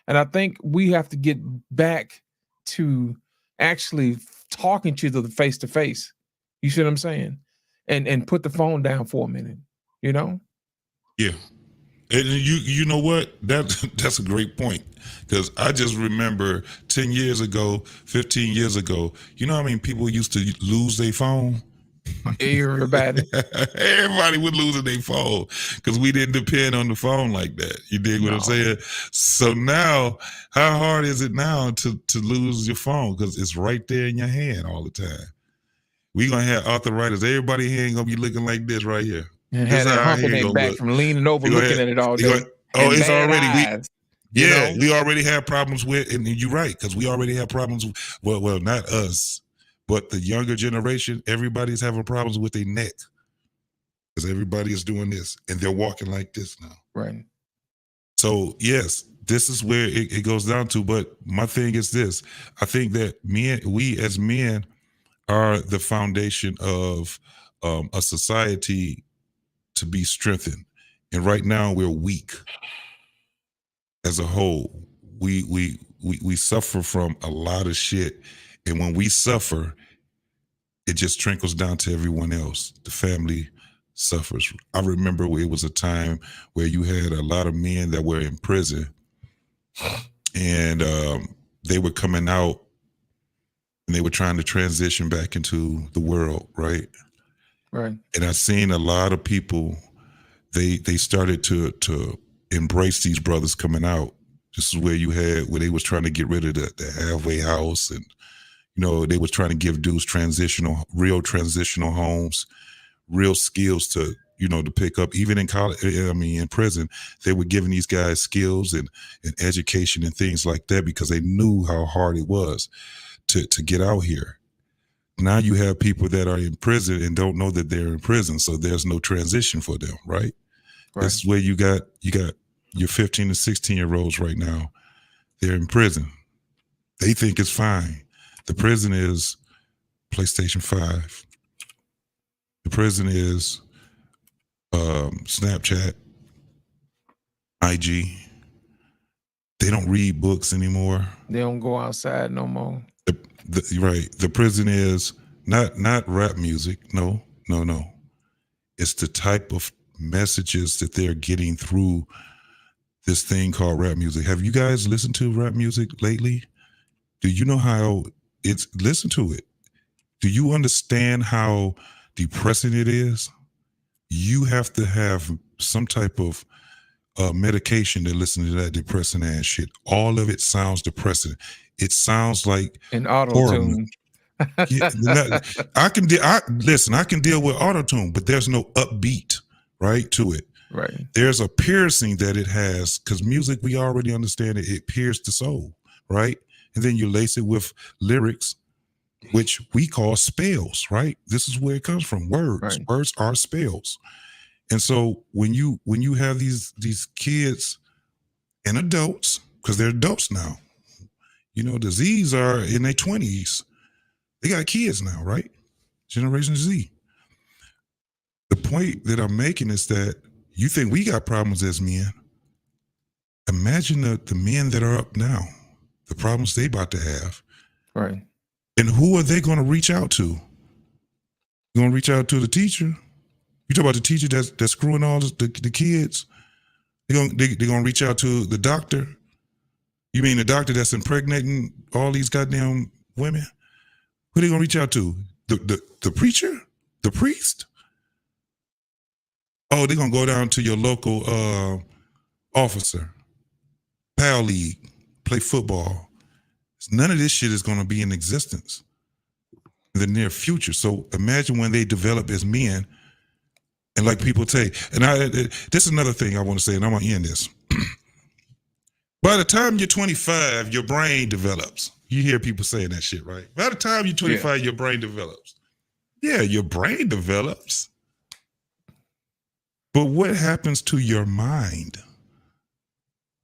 And I think we have to get back to actually talking to the face to face. You see what I'm saying? And put the phone down for a minute, you know? Yeah. And you know what? That's a great point. Because I just remember 10 years ago, 15 years ago, you know how many people used to lose their phone? Everybody would lose their phone because we didn't depend on the phone like that. You dig what I'm saying? So now, how hard is it now to lose your phone? Because it's right there in your hand all the time. We're going to have arthritis. Everybody here ain't going to be looking like this right here. And had that hump in their back from leaning over, looking at it all day. It's already... eyes, we already have problems with, and you're right, because we already have problems with, well, not us, but the younger generation, everybody's having problems with their neck. Because everybody is doing this, and they're walking like this now. Right. So, yes, this is where it goes down to, but my thing is this. I think that we as men are the foundation of a society to be strengthened. And right now, we're weak. As a whole, we suffer from a lot of shit, and when we suffer, it just trickles down to everyone else. The family suffers. I remember it was a time where you had a lot of men that were in prison, and they were coming out, and they were trying to transition back into the world, right? Right. And I've seen a lot of people. They started to embrace these brothers coming out. This is where they was trying to get rid of the halfway house, and they was trying to give dudes real transitional homes, real skills to pick up. Even in college, in prison, they were giving these guys skills and education and things like that because they knew how hard it was to get out here. Now you have people that are in prison and don't know that they're in prison, so there's no transition for them, right? This is where you got your 15 to 16-year-olds right now. They're in prison. They think it's fine. The prison is PlayStation 5. The prison is Snapchat, IG. They don't read books anymore. They don't go outside no more. Right. The prison is not rap music. No. It's the type of messages that they're getting through this thing called rap music. Have you guys listened to rap music lately? Do you know how it's, listen to it. Do you understand how depressing it is? You have to have some type of medication to listen to that depressing ass shit. All of it sounds depressing. It sounds like an auto-tune. I can deal with auto-tune, but there's no upbeat, right, to it. Right. There's a piercing that it has, because music, we already understand it pierces the soul, right? And then you lace it with lyrics, which we call spells, right? This is where it comes from. Words. Right. Words are spells. And so when you have these kids and adults, because they're adults now, the Z's are in their 20s. They got kids now, right? Generation Z. The point that I'm making is that you think we got problems as men. Imagine the men that are up now, the problems they about to have. Right. And who are they going to reach out to? They're going to reach out to the teacher. You talk about the teacher that's screwing all the kids. They're going to reach out to the doctor. You mean the doctor that's impregnating all these goddamn women? Who are they going to reach out to? The preacher? The priest? Oh, they're going to go down to your local officer, PAL league, play football. None of this shit is going to be in existence in the near future. So imagine when they develop as men, and like people say, and this is another thing I want to say, and I'm going to end this. By the time you're 25, your brain develops. You hear people saying that shit, right? By the time you're 25, your brain develops. Yeah, your brain develops. But what happens to your mind?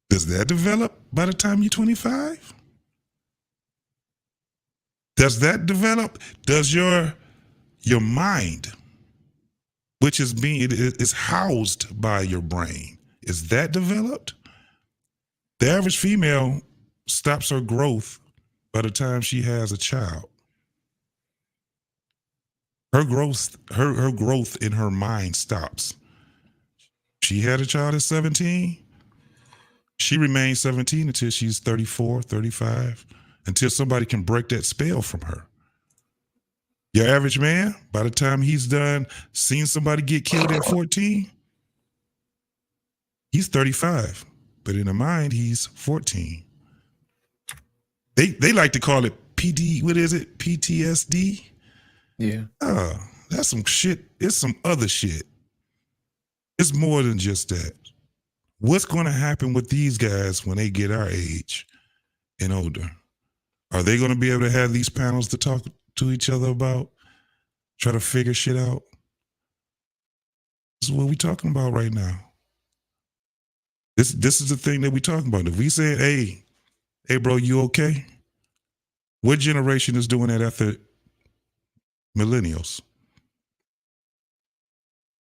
Does that develop by the time you're 25? Does that develop? Does your mind, which is housed by your brain, is that developed? The average female stops her growth by the time she has a child. Her growth in her mind stops. She had a child at 17. She remains 17 until she's 34, 35, until somebody can break that spell from her. Your average man, by the time he's done seeing somebody get killed at 14, he's 35. But in the mind, he's 14. They like to call it PTSD. Yeah. That's some shit. It's some other shit. It's more than just that. What's going to happen with these guys when they get our age and older? Are they going to be able to have these panels to talk to each other about? Try to figure shit out? This is what we're talking about right now. This is the thing that we're talking about. If we say, hey, bro, you okay? What generation is doing that after millennials?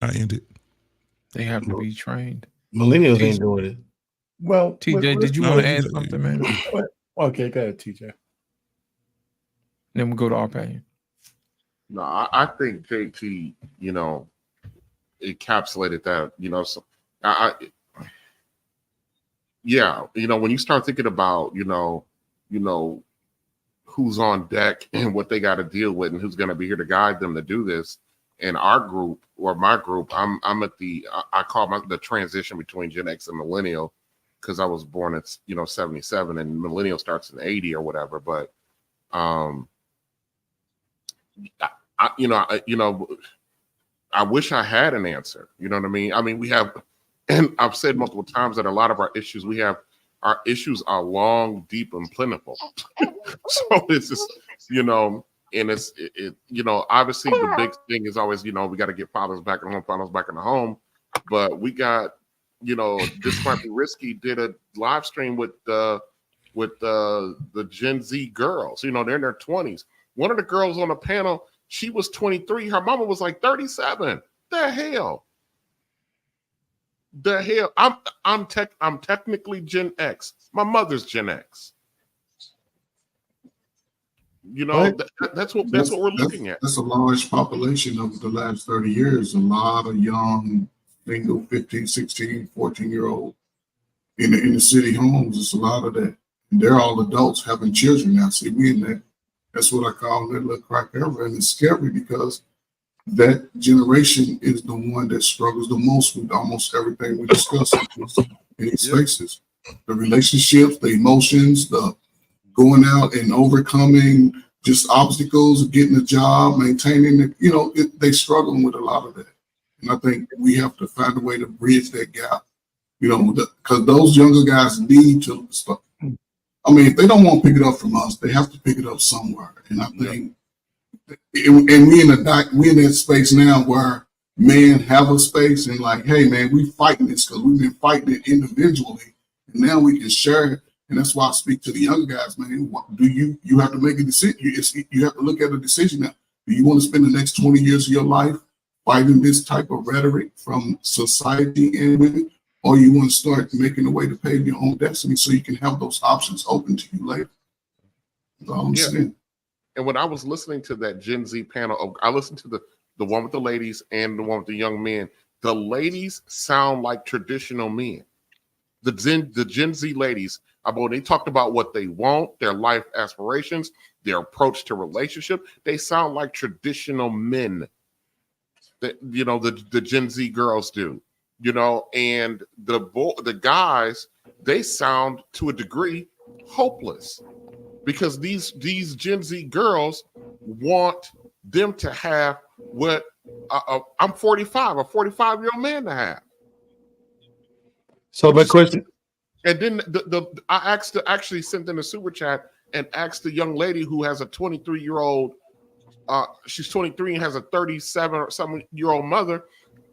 I end it. They have to be trained. Millennials ain't doing it. Well, TJ, did you want to add something, man? Okay, go ahead, TJ. Then we'll go to our opinion. No, I think JT, encapsulated that, so when you start thinking about, who's on deck and what they got to deal with and who's going to be here to guide them to do this. In our group or my group, I'm at I call the transition between Gen X and Millennial, because I was born at 77 and Millennial starts in 80 or whatever. But I wish I had an answer. You know what I mean? I mean, we have, and I've said multiple times that a lot of our issues our issues are long, deep, and plentiful. So it's just, and obviously the big thing is always, we got to get fathers back in the home, But we got, This Might Be Risky did a live stream with the Gen Z girls. They're in their 20s. One of the girls on the panel, she was 23. Her mama was like 37. The hell? I'm technically Gen X. My mother's Gen X. That's what we're looking at. That's a large population of the last 30 years. A lot of young, single 15, 16, 14-year-old in the city homes. It's a lot of that. And they're all adults having children now. See, we in that. That's what I call that little crack ever. And it's scary because that generation is the one that struggles the most with almost everything we discuss in these spaces. The relationships, the emotions, the going out and overcoming just obstacles, getting a job, maintaining it, they struggling with a lot of that. And I think we have to find a way to bridge that gap, because those younger guys need to start. I mean, if they don't want to pick it up from us, they have to pick it up somewhere. And I think, and we in that space now where men have a space and like, hey man, we fighting this because we've been fighting it individually, and now we can share it. And that's why I speak to the younger guys, man. You have to make a decision. You have to look at a decision now. Do you want to spend the next 20 years of your life fighting this type of rhetoric from society and women, or you want to start making a way to pave your own destiny so you can have those options open to you later? That's all I'm saying. And when I was listening to that Gen Z panel, I listened to the one with the ladies and the one with the young men. The ladies sound like traditional men. The Gen Z ladies, they talked about what they want, their life aspirations, their approach to relationship. They sound like traditional men that, the Gen Z girls do, and the guys, they sound to a degree hopeless because these Gen Z girls want them to have what I'm 45, a 45-year-old man to have. So my question, and then I actually sent in a super chat and asked the young lady who has a 23-year-old, she's 23 and has a 37 or something year old mother.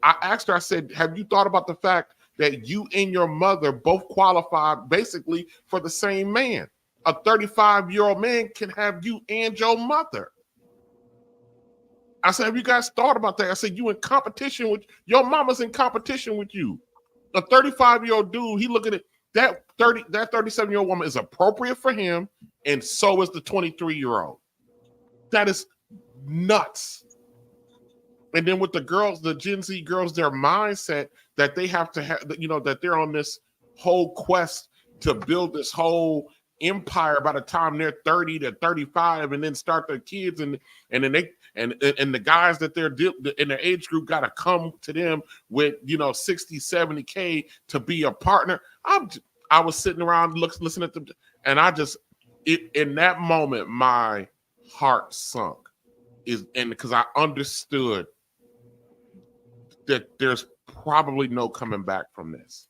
I asked her, I said, have you thought about the fact that you and your mother both qualify basically for the same man? A 35-year-old man can have you and your mother. I said, have you guys thought about that? I said, you in competition with your mama's in competition with you. A 35-year-old dude, he looking at that 37-year-old woman is appropriate for him, and so is the 23-year-old. That is nuts. And then with the girls, the Gen Z girls, their mindset that they have to have, that they're on this whole quest to build this whole empire by the time they're 30 to 35 and then start their kids and then they and the guys that they're in their age group got to come to them with 60-70K to be a partner. I was sitting around listening to them, and in that moment my heart sunk, because I understood that there's probably no coming back from this.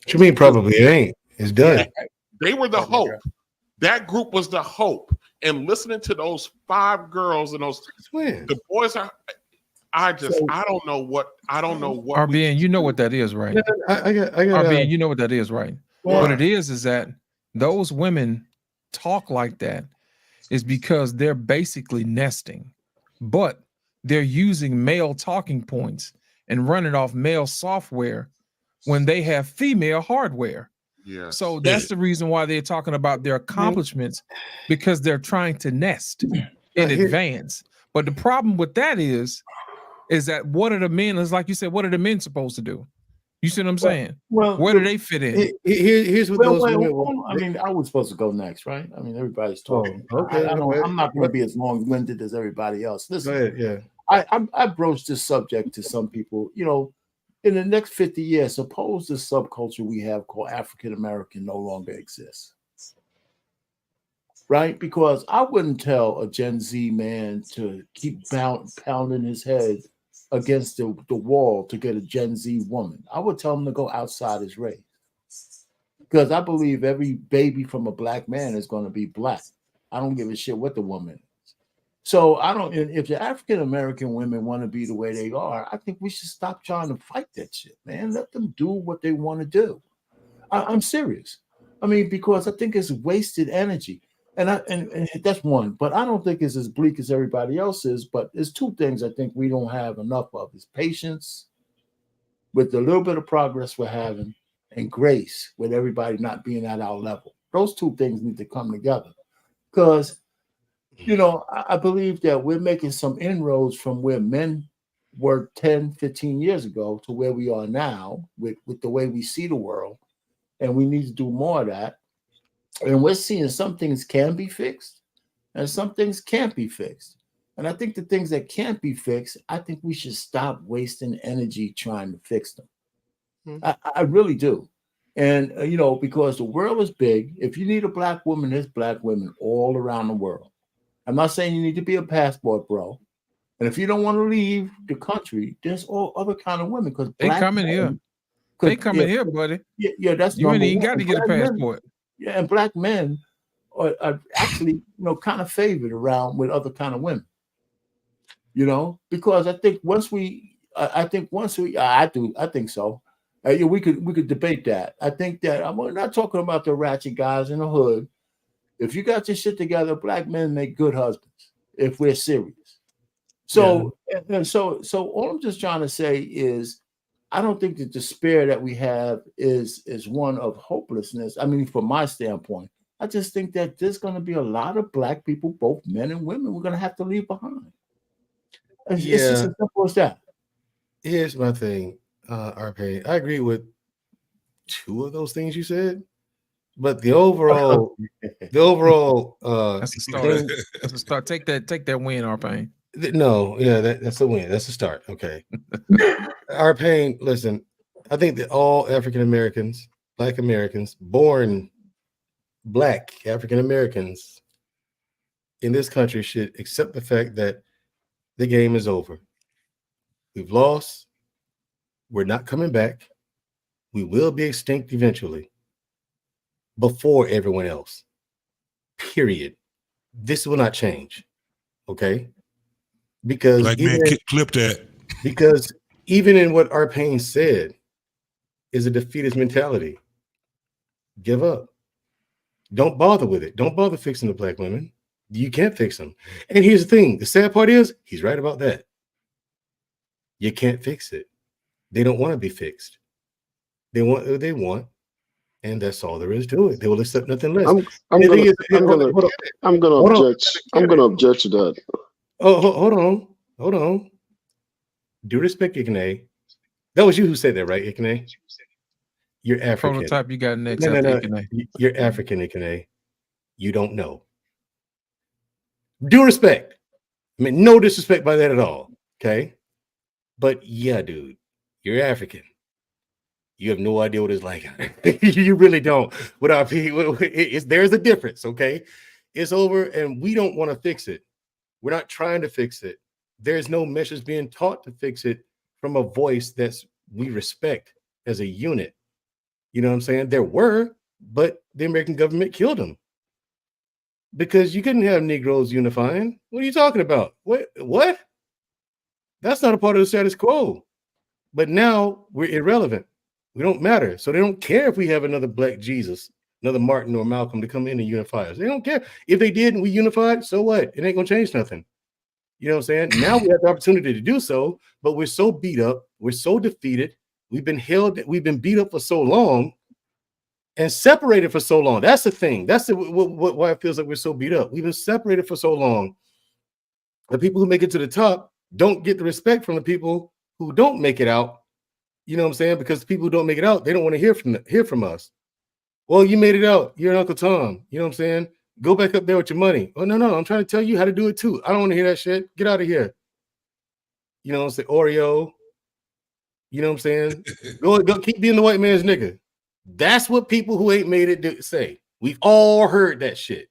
What you mean probably? It ain't. It's done. They were the hope. That group was the hope. And listening to those 5 girls and the boys are, I don't know what. RBN, you know what that is, right? I got RBN, you know what that is, right? What? What it is that those women talk like that is because they're basically nesting, but they're using male talking points and running off male software when they have female hardware. Yeah. So that's the reason why they're talking about their accomplishments, because they're trying to nest in advance. But the problem with that is that what are the men, is like you said, what are the men supposed to do? You see what I'm saying? Well, where do they fit in? Here's what those women. I mean, I was supposed to go next, right? I mean, everybody's talking. Okay. I'm not going to be as long-winded as everybody else. Listen, go ahead, yeah. I broached this subject to some people. In the next 50 years, suppose the subculture we have called African American no longer exists, right? Because I wouldn't tell a Gen Z man to keep pounding his head against the wall to get a Gen Z woman. I would tell him to go outside his race, because I believe every baby from a black man is going to be black. I don't give a shit what the woman is. So I don't. If the African American women want to be the way they are, I think we should stop trying to fight that shit, man. Let them do what they want to do. I'm serious. I mean, because I think it's wasted energy, and that's one. But I don't think it's as bleak as everybody else is. But there's two things I think we don't have enough of: is patience with the little bit of progress we're having, and grace with everybody not being at our level. Those two things need to come together, because I believe that we're making some inroads from where men were 10, 15 years ago to where we are now with the way we see the world. And we need to do more of that. And we're seeing some things can be fixed and some things can't be fixed. And I think the things that can't be fixed, I think we should stop wasting energy trying to fix them. I really do. And, because the world is big. If you need a black woman, there's black women all around the world. I'm not saying you need to be a passport, bro. And if you don't want to leave the country, there's all other kind of women. Because They coming here. They coming here, buddy. Yeah, that's you ain't number even one. got to get a Black men- passport. yeah, and black men are actually, kind of favored around with other kind of women. Because I think I think so. We could debate that. I think that I'm not talking about the ratchet guys in the hood. If you got your shit together, black men make good husbands. If we're serious. So all I'm just trying to say is, I don't think the despair that we have is one of hopelessness. I mean, from my standpoint, I just think that there's going to be a lot of black people, both men and women, we're going to have to leave behind. It's just as simple as that. Here's my thing, RP. I agree with two of those things you said, but the overall, That's a start. That's a start. Take that win, Arpain. No, yeah, that's a win. That's a start. Okay. Arpain, listen, I think that all African Americans, Black Americans, born Black African Americans in this country should accept the fact that the game is over. We've lost. We're not coming back. We will be extinct eventually before everyone else. Period. This will not change. Okay? Because Black man, clip that. Because even in what Arpain said is a defeatist mentality. Give up. Don't bother with it. Don't bother fixing the black women. You can't fix them. And here's the thing. The sad part is he's right about that. You can't fix it. They don't want to be fixed. They want what they want, and that's all there is to it. They will accept nothing less. I'm gonna object to that. Oh, hold on. Due respect, Ikene. That was you who said that, right, Ikene? You're African. Prototype you got next. No. Ikene. You're African, Ikene. You don't know. Due respect. I mean, no disrespect by that at all. Okay. But yeah, dude, you're African. You have no idea what it's like. You really don't. There's a difference. Okay. It's over, and we don't want to fix it. We're not trying to fix it. There's no message being taught to fix it from a voice we respect as a unit. You know what I'm saying? There were, but the American government killed them because you couldn't have Negroes unifying. What are you talking about? What? That's not a part of the status quo. But now we're irrelevant. We don't matter. So they don't care if we have another Black Jesus, another Martin or Malcolm to come in and unify us. They don't care. If they did and we unified, so what? It ain't going to change nothing. You know what I'm saying? Now we have the opportunity to do so, but we're so beat up. We're so defeated. We've been beat up for so long and separated for so long. That's the thing. That's why it feels like we're so beat up. We've been separated for so long. The people who make it to the top don't get the respect from the people who don't make it out. You know what I'm saying? Because the people who don't make it out, they don't want to hear from us. Well, you made it out. You're an Uncle Tom. You know what I'm saying? Go back up there with your money. Oh, no. I'm trying to tell you how to do it too. I don't want to hear that shit. Get out of here. You know what I'm saying? Oreo. You know what I'm saying? Go keep being the white man's nigga. That's what people who ain't made it say. We've all heard that shit.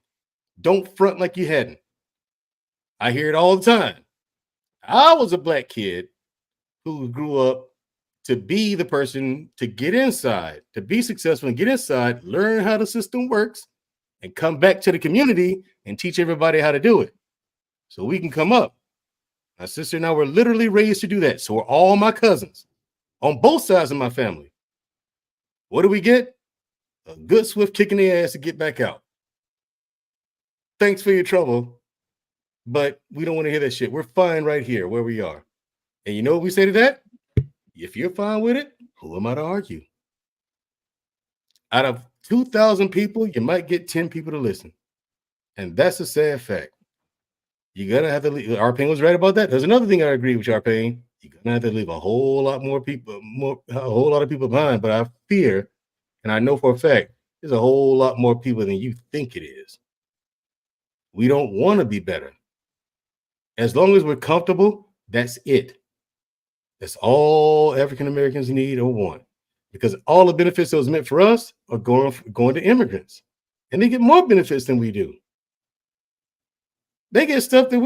Don't front like you hadn't. I hear it all the time. I was a Black kid who grew up to be the person to get inside, to be successful and get inside, learn how the system works, and come back to the community and teach everybody how to do it. so we can come up. My sister and I were literally raised to do that. So we're all my cousins on both sides of my family. What do we get? A good swift kick in the ass to get back out. Thanks for your trouble, but we don't want to hear that shit. We're fine right here where we are. And you know what we say to that? If you're fine with it, who am I to argue? Out of 2,000 people, you might get 10 people to listen. And that's a sad fact. You're gonna have to leave. Arpain was right about that. There's another thing I agree with you, Arpain. You're gonna have to leave a whole lot more people, a whole lot of people behind. But I fear, and I know for a fact, there's a whole lot more people than you think it is. We don't want to be better. As long as we're comfortable, that's it. That's all African Americans need or want. Because all the benefits that was meant for us are going to immigrants. And they get more benefits than we do. They get stuff that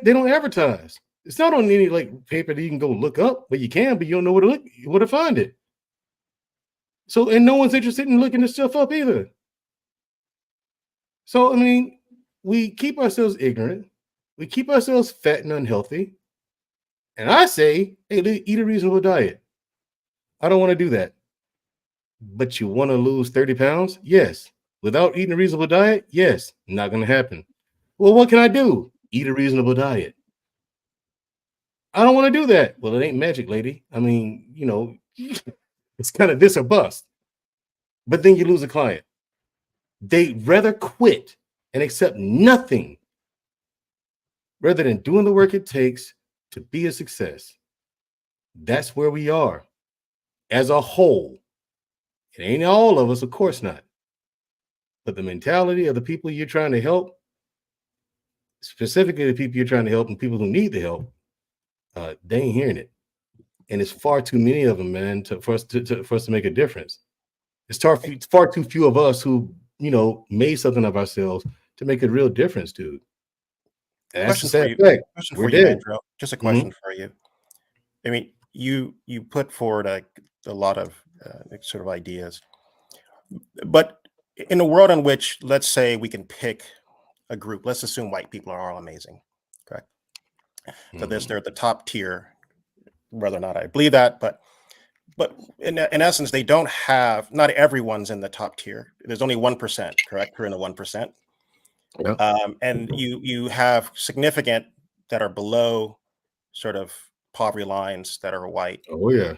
they don't advertise. It's not on any like paper that you can go look up, but you can, but you don't know where to find it. So, and no one's interested in looking this stuff up either. So, I mean, we keep ourselves ignorant. We keep ourselves fat and unhealthy. And I say, hey, eat a reasonable diet. I don't want to do that. But you want to lose 30 pounds? Yes. Without eating a reasonable diet? Yes. Not going to happen. Well, what can I do? Eat a reasonable diet. I don't want to do that. Well, it ain't magic, lady. I mean, you know, it's kind of this or bust. But then you lose a client. They'd rather quit and accept nothing rather than doing the work it takes to be a success. That's where we are as a whole. It ain't all of us, of course not. But the mentality of the people you're trying to help, specifically the people you're trying to help and people who need the help, they ain't hearing it. And it's far too many of them, man, for us to make a difference. It's far too few of us who, you know, made something of ourselves to make a real difference, dude. And that's a sad fact. Question We're for you, dead. Mandrill. Just a question for you. I mean, you put forward a lot of sort of ideas, but in a world in which, let's say, we can pick a group. Let's assume white people are all amazing, correct? So they're at the top tier, whether or not I believe that, but in essence, they don't have. Not everyone's in the top tier. There's only 1%, correct? We're in the 1%. Yeah. And you have significant that are below sort of poverty lines that are white. Oh yeah.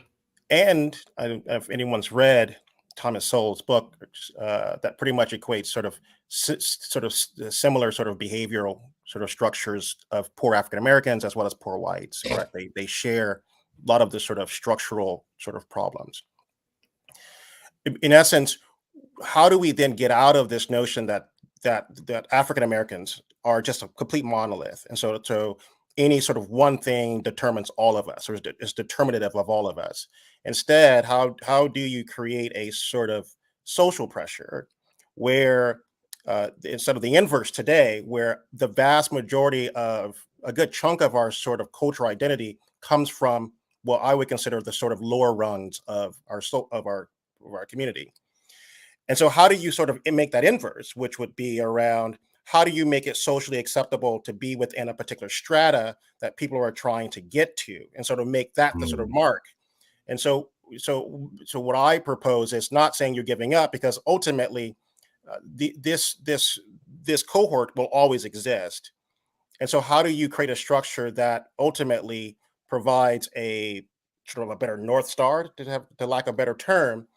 And if anyone's read Thomas Sowell's book, that pretty much equates sort of similar sort of behavioral sort of structures of poor African Americans as well as poor whites. Right? They share a lot of the sort of structural sort of problems. In essence, how do we then get out of this notion that African Americans are just a complete monolith, and so any sort of one thing determines all of us, or is determinative of all of us? Instead, how do you create a sort of social pressure where instead of the inverse today, where the vast majority of a good chunk of our sort of cultural identity comes from what I would consider the sort of lower rungs of our community? And so how do you sort of make that inverse, which would be around how do you make it socially acceptable to be within a particular strata that people are trying to get to, and sort of make that the sort of mark? And so what I propose is not saying you're giving up, because ultimately this cohort will always exist. And so how do you create a structure that ultimately provides a sort of a better North Star, to lack of a better term,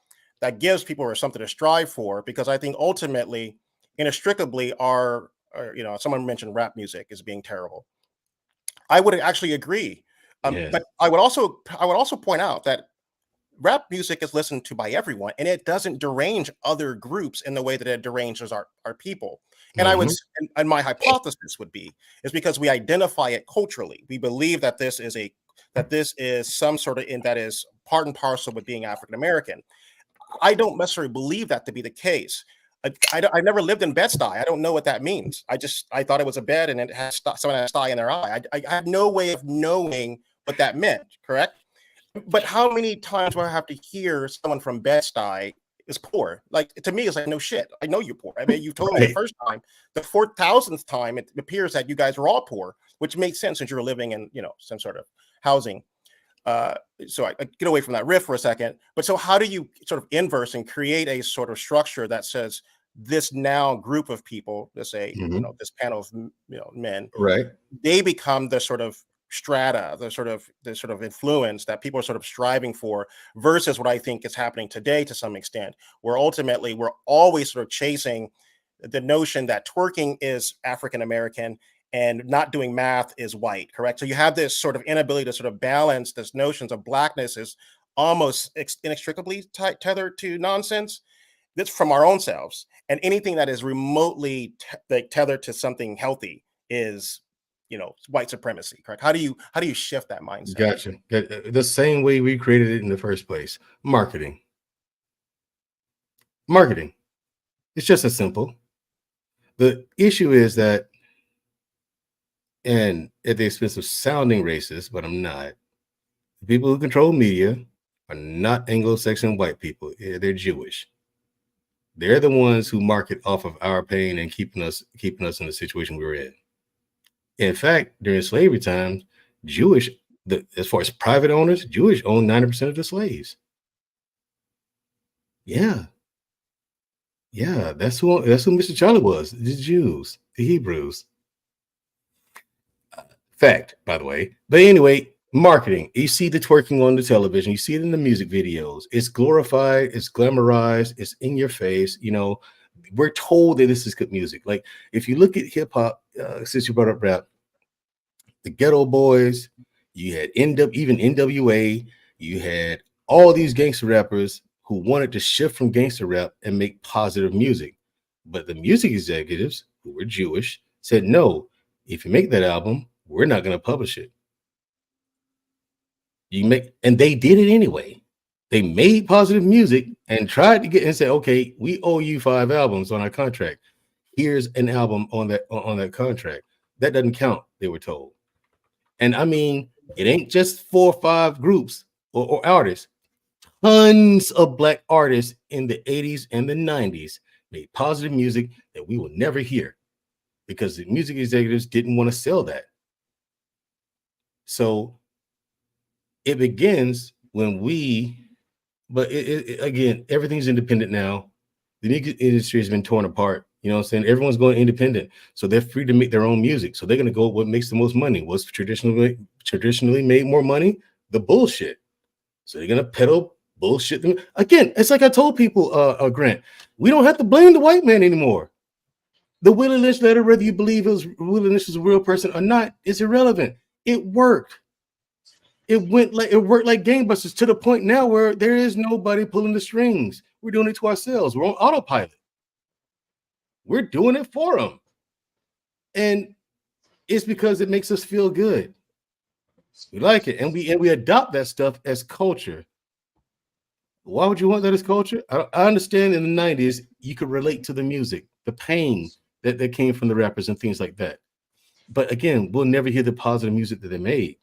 that gives people something to strive for? Because I think ultimately, inextricably, someone mentioned rap music as being terrible. I would actually agree. But I would also point out that rap music is listened to by everyone, and it doesn't derange other groups in the way that it deranges our people. And and my hypothesis would be is because we identify it culturally. We believe that this is some sort of that is part and parcel with being African American. I don't necessarily believe that to be the case. I never lived in Bed-Stuy. I don't know what that means. I thought it was a bed and it has someone had a sty in their eye. I have no way of knowing what that meant, correct? But how many times do I have to hear someone from Bed-Stuy is poor. Like to me, it's like no shit. I know you're poor. I mean, you told me the first time. The 4,000th time, it appears that you guys were all poor, which makes sense since you were living in some sort of housing. So I get away from that riff for a second. But so how do you sort of inverse and create a sort of structure that says this now group of people, let's say this panel of men, right? They become the sort of strata, the sort of influence that people are sort of striving for, versus what I think is happening today to some extent, where ultimately we're always sort of chasing the notion that twerking is African American and not doing math is white, correct? So you have this sort of inability to sort of balance this notions of blackness is almost inextricably tethered to nonsense. That's from our own selves, and anything that is remotely tethered to something healthy is white supremacy, correct? How do you shift that mindset? Gotcha. The same way we created it in the first place. Marketing. It's just as simple. The issue is that, and at the expense of sounding racist, but I'm not, the people who control media are not Anglo-Saxon white people. They're Jewish. They're the ones who market off of our pain and keeping us in the situation we were in. In fact, during slavery times, as far as private owners, Jewish owned 90% of the slaves. Yeah, that's who Mr. Charlie was. The Jews, the Hebrews. Fact, by the way. But anyway, marketing. You see the twerking on the television. You see it in the music videos. It's glorified. It's glamorized. It's in your face. We're told that this is good music. Like if you look at hip hop, since you brought up rap, the Ghetto Boys, you had even NWA, you had all these gangster rappers who wanted to shift from gangster rap and make positive music. But the music executives, who were Jewish, said, no, if you make that album, we're not going to publish it. And they did it anyway. They made positive music and tried to get and say, okay, we owe you 5 albums on our contract. Here's an album on that contract. That doesn't count, they were told. And I mean, it ain't just 4 or 5 groups or artists. Tons of black artists in the 80s and the 90s made positive music that we will never hear because the music executives didn't want to sell that. So it begins when again, everything's independent now. The music industry has been torn apart. You know what I'm saying? Everyone's going independent. So they're free to make their own music. So they're going to go what makes the most money. What's traditionally made more money? The bullshit. So they're going to peddle bullshit. Again, it's like I told people, Grant, we don't have to blame the white man anymore. The Willie Lynch letter, whether you believe Willie Lynch is a real person or not, is irrelevant. It worked. It worked like gangbusters to the point now where there is nobody pulling the strings. We're doing it to ourselves. We're on autopilot. We're doing it for them. And it's because it makes us feel good. We like it. And we adopt that stuff as culture. Why would you want that as culture? I understand in the 90s, you could relate to the music, the pain that came from the rappers and things like that. But again, we'll never hear the positive music that they made.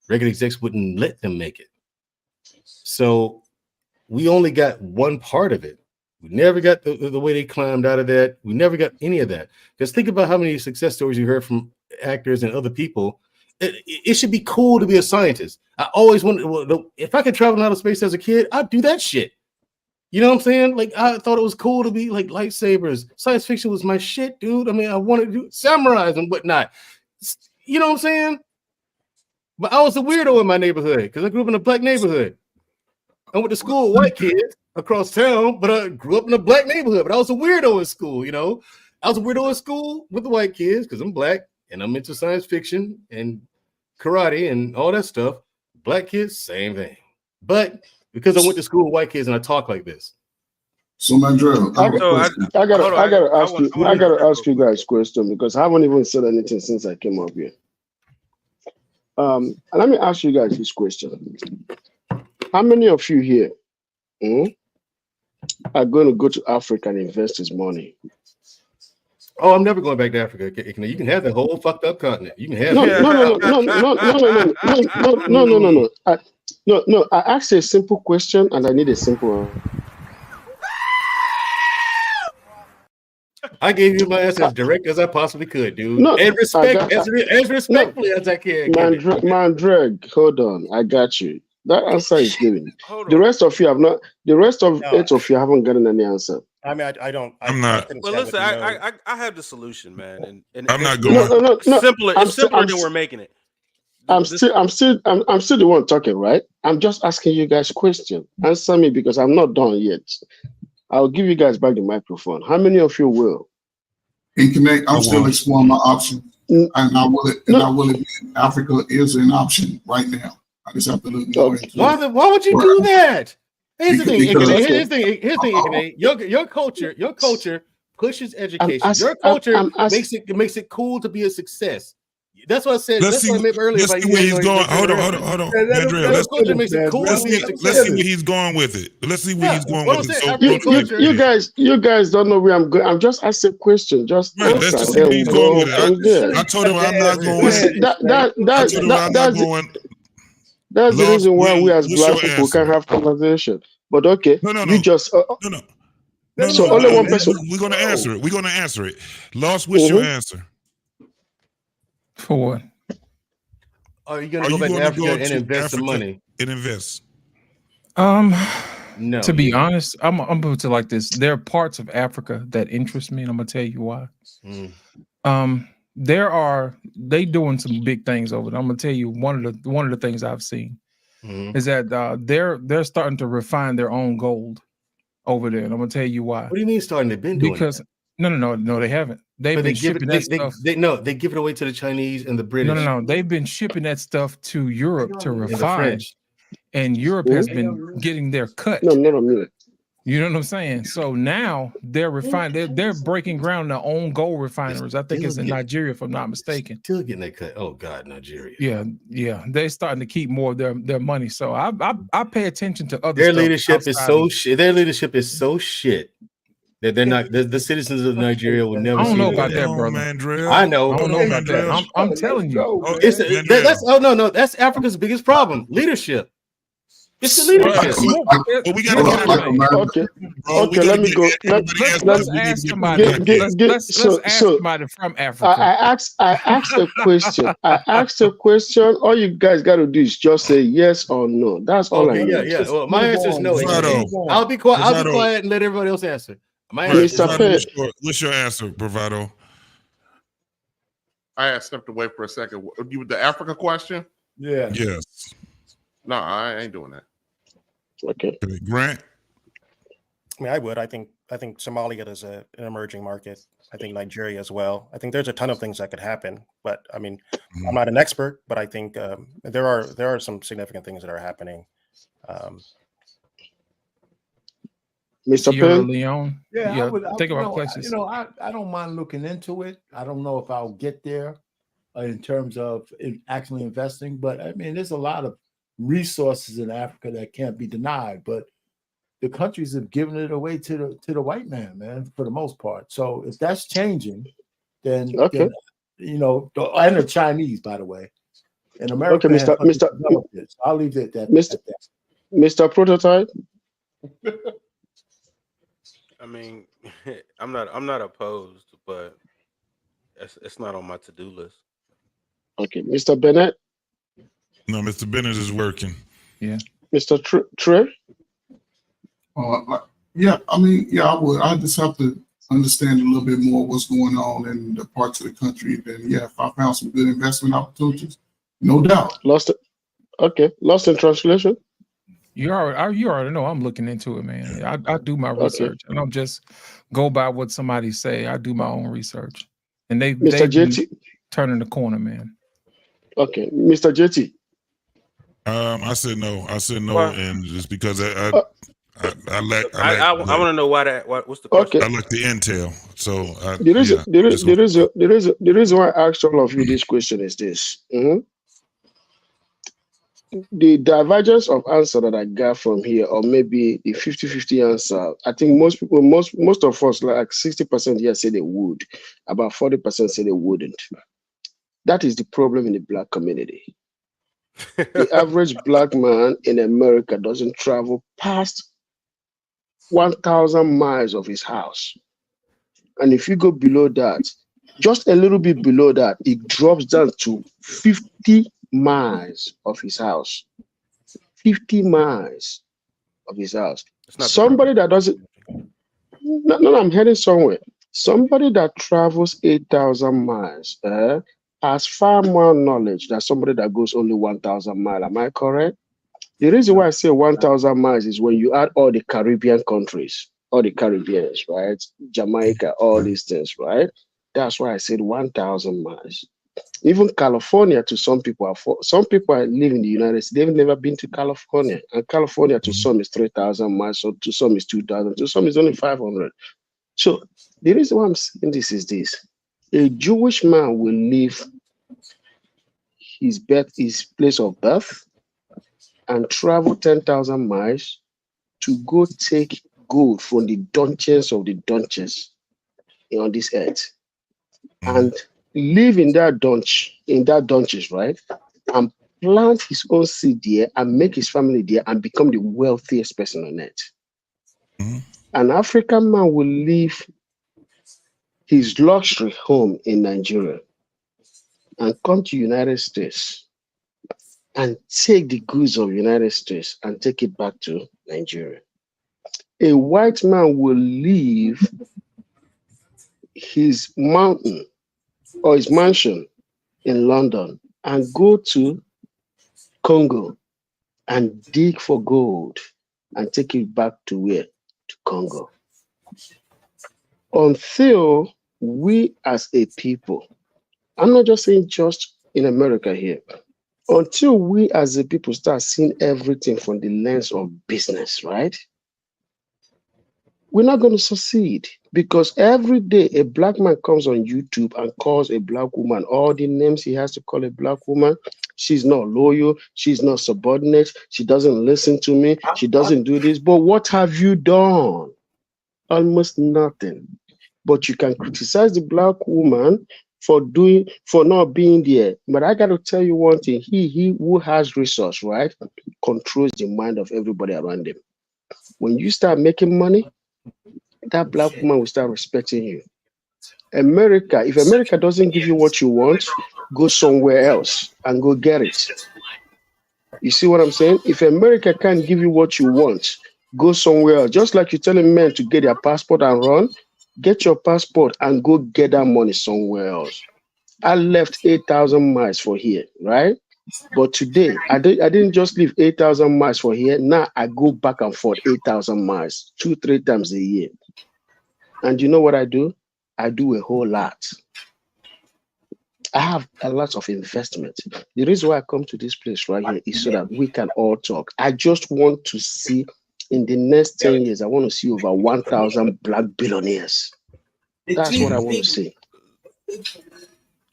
Record execs wouldn't let them make it. So we only got one part of it. We never got the way they climbed out of that. We never got any of that. Because think about how many success stories you heard from actors and other people. It should be cool to be a scientist. I always wanted, if I could travel out of space as a kid, I'd do that shit. You know what I'm saying? Like, I thought it was cool to be like lightsabers. Science fiction was my shit, dude. I mean, I wanted to do samurais and whatnot. You know what I'm saying? But I was a weirdo in my neighborhood because I grew up in a black neighborhood. I went to school with white kids across town, but I grew up in a black neighborhood. But I was a weirdo in school, you know? I was a weirdo in school with the white kids because I'm black and I'm into science fiction and karate and all that stuff. Black kids, same thing. But because I went to school with white kids and I talk like this. So Mandrell, I gotta ask you guys a question because I haven't even said anything since I came up here. And let me ask you guys this question. How many of you here are going to go to Africa and invest this money? Oh, I'm never going back to Africa. You can have the whole fucked up continent. You can have No. I asked a simple question and I need a simple I gave you my answer as direct as I possibly could, dude. No, And respect as respectfully as I can. Mandreg, hold on. I got you. That answer is given. The rest of you have not. The rest of 8 of you haven't gotten any answer. I mean, I don't. I'm not. couldn't Well, say listen, with no- I have the solution, man, and I'm not it's going. simpler. I'm It's still- simpler I'm than s- we're making it. I'm still the one talking, right? I'm just asking you guys question. Answer me because I'm not done yet. I'll give you guys back the microphone. How many of you will? I'm still exploring my option, and I will admit Africa is an option right now. I just have to look more into it. Why would you do that? Here's the thing, Because- Ikene. Here's the thing, Ikene. Your culture pushes education. Your culture makes it cool to be a success. That's what I said. Let's That's what I meant earlier. Let's see where he's going. Hold on. Mandrell, let's see where he's going with it. Let's see where he's going with it. You guys don't know where I'm going. I'm just asking a question. Just let's answer. just see Then where he's we'll going go with from it. there. I told him I'm not going. That's the reason why we as black people can have conversation. But okay, you just No, only one person. We're gonna answer it. We're gonna answer it. Lost, what's your answer? For what? Are you gonna go back to Africa and invest some money? And invest. No. To be honest, I'm gonna put it like this. There are parts of Africa that interest me, and I'm gonna tell you why. They doing some big things over there. I'm gonna tell you one of the things I've seen is that they're starting to refine their own gold over there, and I'm gonna tell you why. What do you mean starting? They've been doing because no, they haven't. They've been shipping that stuff. They give it away to the Chinese and the British. No. They've been shipping that stuff to Europe to And the refine, French. and Europe has been getting their cut. No, not a minute. You know what I'm saying? So now they're refining. They're breaking ground in their own gold refineries. I think it's in Nigeria, if I'm not mistaken. Still getting that cut. Oh God, Nigeria. Yeah. They're starting to keep more of their money. So I pay attention to other. Their stuff leadership is outside so of- shit. Their leadership is so shit that they're not. The citizens of Nigeria will never. I don't see know that about that, again. brother. I know. I don't know about that. I'm telling you. That's that's Africa's biggest problem. Leadership. It's the leadership. We gotta get Okay, let me go. Let's ask somebody. Let's ask somebody from Africa. I asked a question. All you guys got to do is just say yes or no. That's all I need. Yeah. Well, my answer is no. I'll be quiet. I'll be quiet and let everybody else answer. My answer is no. What's your answer, Bravado? I stepped away for a second. You the Africa question? Yeah. Yes. No, I ain't doing that. Okay. Grant? I mean, I would. I think Somalia is an emerging market. I think Nigeria as well. I think there's a ton of things that could happen. But I mean, I'm not an expert, but I think there are some significant things that are happening. Mr. Sierra Penn? Leone. Yeah, think about places. I don't mind looking into it. I don't know if I'll get there in terms of actually investing, but I mean, there's a lot of resources in Africa that can't be denied. But the countries have given it away to the white man, for the most part. So if that's changing, then okay, and the Chinese, by the way, and America. Okay, Mr. I'll leave it at Mr. Mr. Prototype. I mean, I'm not opposed, but it's not on my to-do list. Okay, Mr. Bennett. No, Mr. Bennett is working. Yeah. Mr. Trey. Yeah, I mean, yeah, I would. I just have to understand a little bit more what's going on in the parts of the country. Then, yeah, if I found some good investment opportunities, no doubt. Lost in translation. You already know I'm looking into it, man. I do my research. I don't just go by what somebody say. I do my own research, and they've JT turning the corner, man. Okay, Mr. JT. I said no. Well, and just because I want to know why what's the question? Okay. I like the intel. So the reason why I asked all of you this question is this. The divergence of answer that I got from here, or maybe the 50-50 answer, I think most people, most of us, like 60% here say they would, about 40% say they wouldn't. That is the problem in the black community. The average black man in America doesn't travel past 1,000 miles of his house. And if you go below that, just a little bit below that, it drops down to 50 miles of his house. 50 miles of his house. Somebody that doesn't, no, I'm heading somewhere. Somebody that travels 8,000 miles has far more knowledge than somebody that goes only 1,000 miles. Am I correct? The reason why I say 1,000 miles is when you add all the Caribbean countries, all the Caribbeans, right? Jamaica, all these things, right? That's why I said 1,000 miles. Even California to some people some people live in the United States, they've never been to California. And California to some is 3,000 miles, so to some is 2,000, to some is only 500. So the reason why I'm saying this is this. A Jewish man will leave his place of birth and travel 10,000 miles to go take gold from the dungeons of the dungeons on this earth and live in that dungeons, right? And plant his own seed there and make his family there and become the wealthiest person on earth. An African man will leave his luxury home in Nigeria and come to United States and take the goods of United States and take it back to Nigeria. A white man will leave his mountain or his mansion in London and go to Congo and dig for gold and take it back to where? To Congo. Until we as a people, I'm not just saying just in America here, until we as a people start seeing everything from the lens of business, right? We're not going to succeed because every day a black man comes on YouTube and calls a black woman all the names he has to call a black woman. She's not loyal. She's not subordinate. She doesn't listen to me. She doesn't do this. But what have you done? Almost nothing. But you can criticize the black woman for not being there. But I got to tell you one thing. He who has resource, right, controls the mind of everybody around him. When you start making money, that black woman will start respecting you. If America doesn't give you what you want, go somewhere else and go get it. You see what I'm saying? If America can't give you what you want, go somewhere else. Just like you're telling men to get their passport and run, get your passport and go get that money somewhere else. I left 8,000 miles for here, right? But today, I didn't just leave 8,000 miles for here. Now I go back and forth 8,000 miles, 2-3 times a year. And you know what I do? I do a whole lot. I have a lot of investment. The reason why I come to this place right here is so that we can all talk. I just want to see in the next 10 years, I want to see over 1,000 black billionaires. That's what I want to see.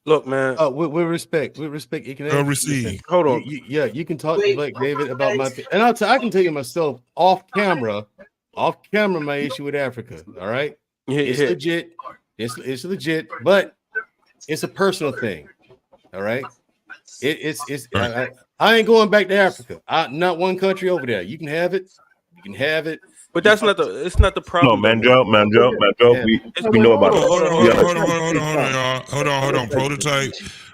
Look, man. With respect, you can receive. Hold on. You can talk to Black David about my and I can tell you myself off camera, my issue with Africa. All right, it's legit. It's legit, but it's a personal thing. All right, I ain't going back to Africa. Not one country over there. You can have it. You can have it. But that's not the problem. No, Manjo, we know about it. Hold on.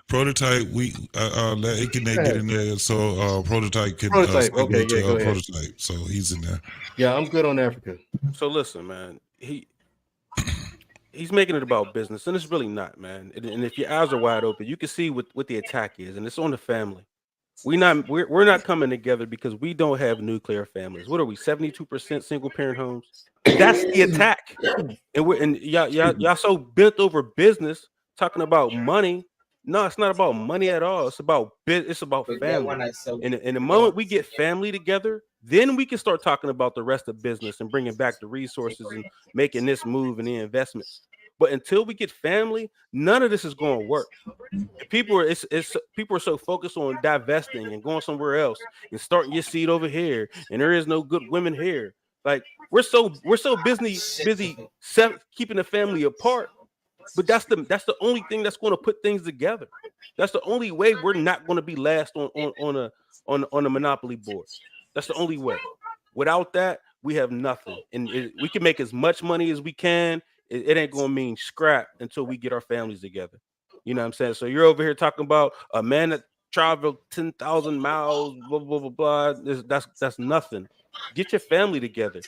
Prototype. We let Ikene get in there so Prototype can Prototype. Okay, yeah, go ahead. Prototype. So he's in there. Yeah, I'm good on Africa. So listen, man. He's making it about business, and it's really not, man. And if your eyes are wide open, you can see what the attack is, and it's on the family. We're not coming together because we don't have nuclear families. What are we? 72% single parent homes. That's the attack. And y'all so built over business, talking about money. No, it's not about money at all. It's about family. And the moment we get family together, then we can start talking about the rest of business and bringing back the resources and making this move and the investments. But until we get family, none of this is going to work. People are so focused on divesting and going somewhere else and starting your seed over here, and there is no good women here. Like we're so busy keeping the family apart. But that's the only thing that's going to put things together. That's the only way we're not going to be last on a monopoly board. That's the only way. Without that, we have nothing, and we can make as much money as we can it ain't gonna mean scrap until we get our families together. You know what I'm saying? So you're over here talking about a man that traveled 10,000 miles, blah blah blah blah. That's nothing. Get your family together.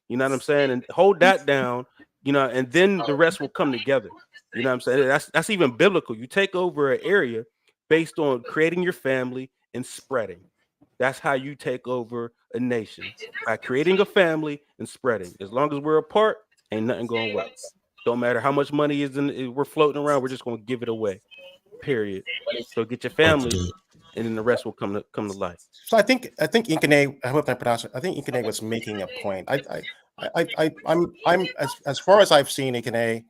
You know what I'm saying? And hold that down, and then the rest will come together. You know what I'm saying? That's even biblical. You take over an area based on creating your family and spreading. That's how you take over a nation, by creating a family and spreading. As long as we're apart, ain't nothing going to work. Don't matter how much money we're floating around, we're just going to give it away. Period. So get your family, and then the rest will come to light. So I think Inkane, I hope I pronounced it. I think Inkane was making a point. I'm as far as I've seen, Inkane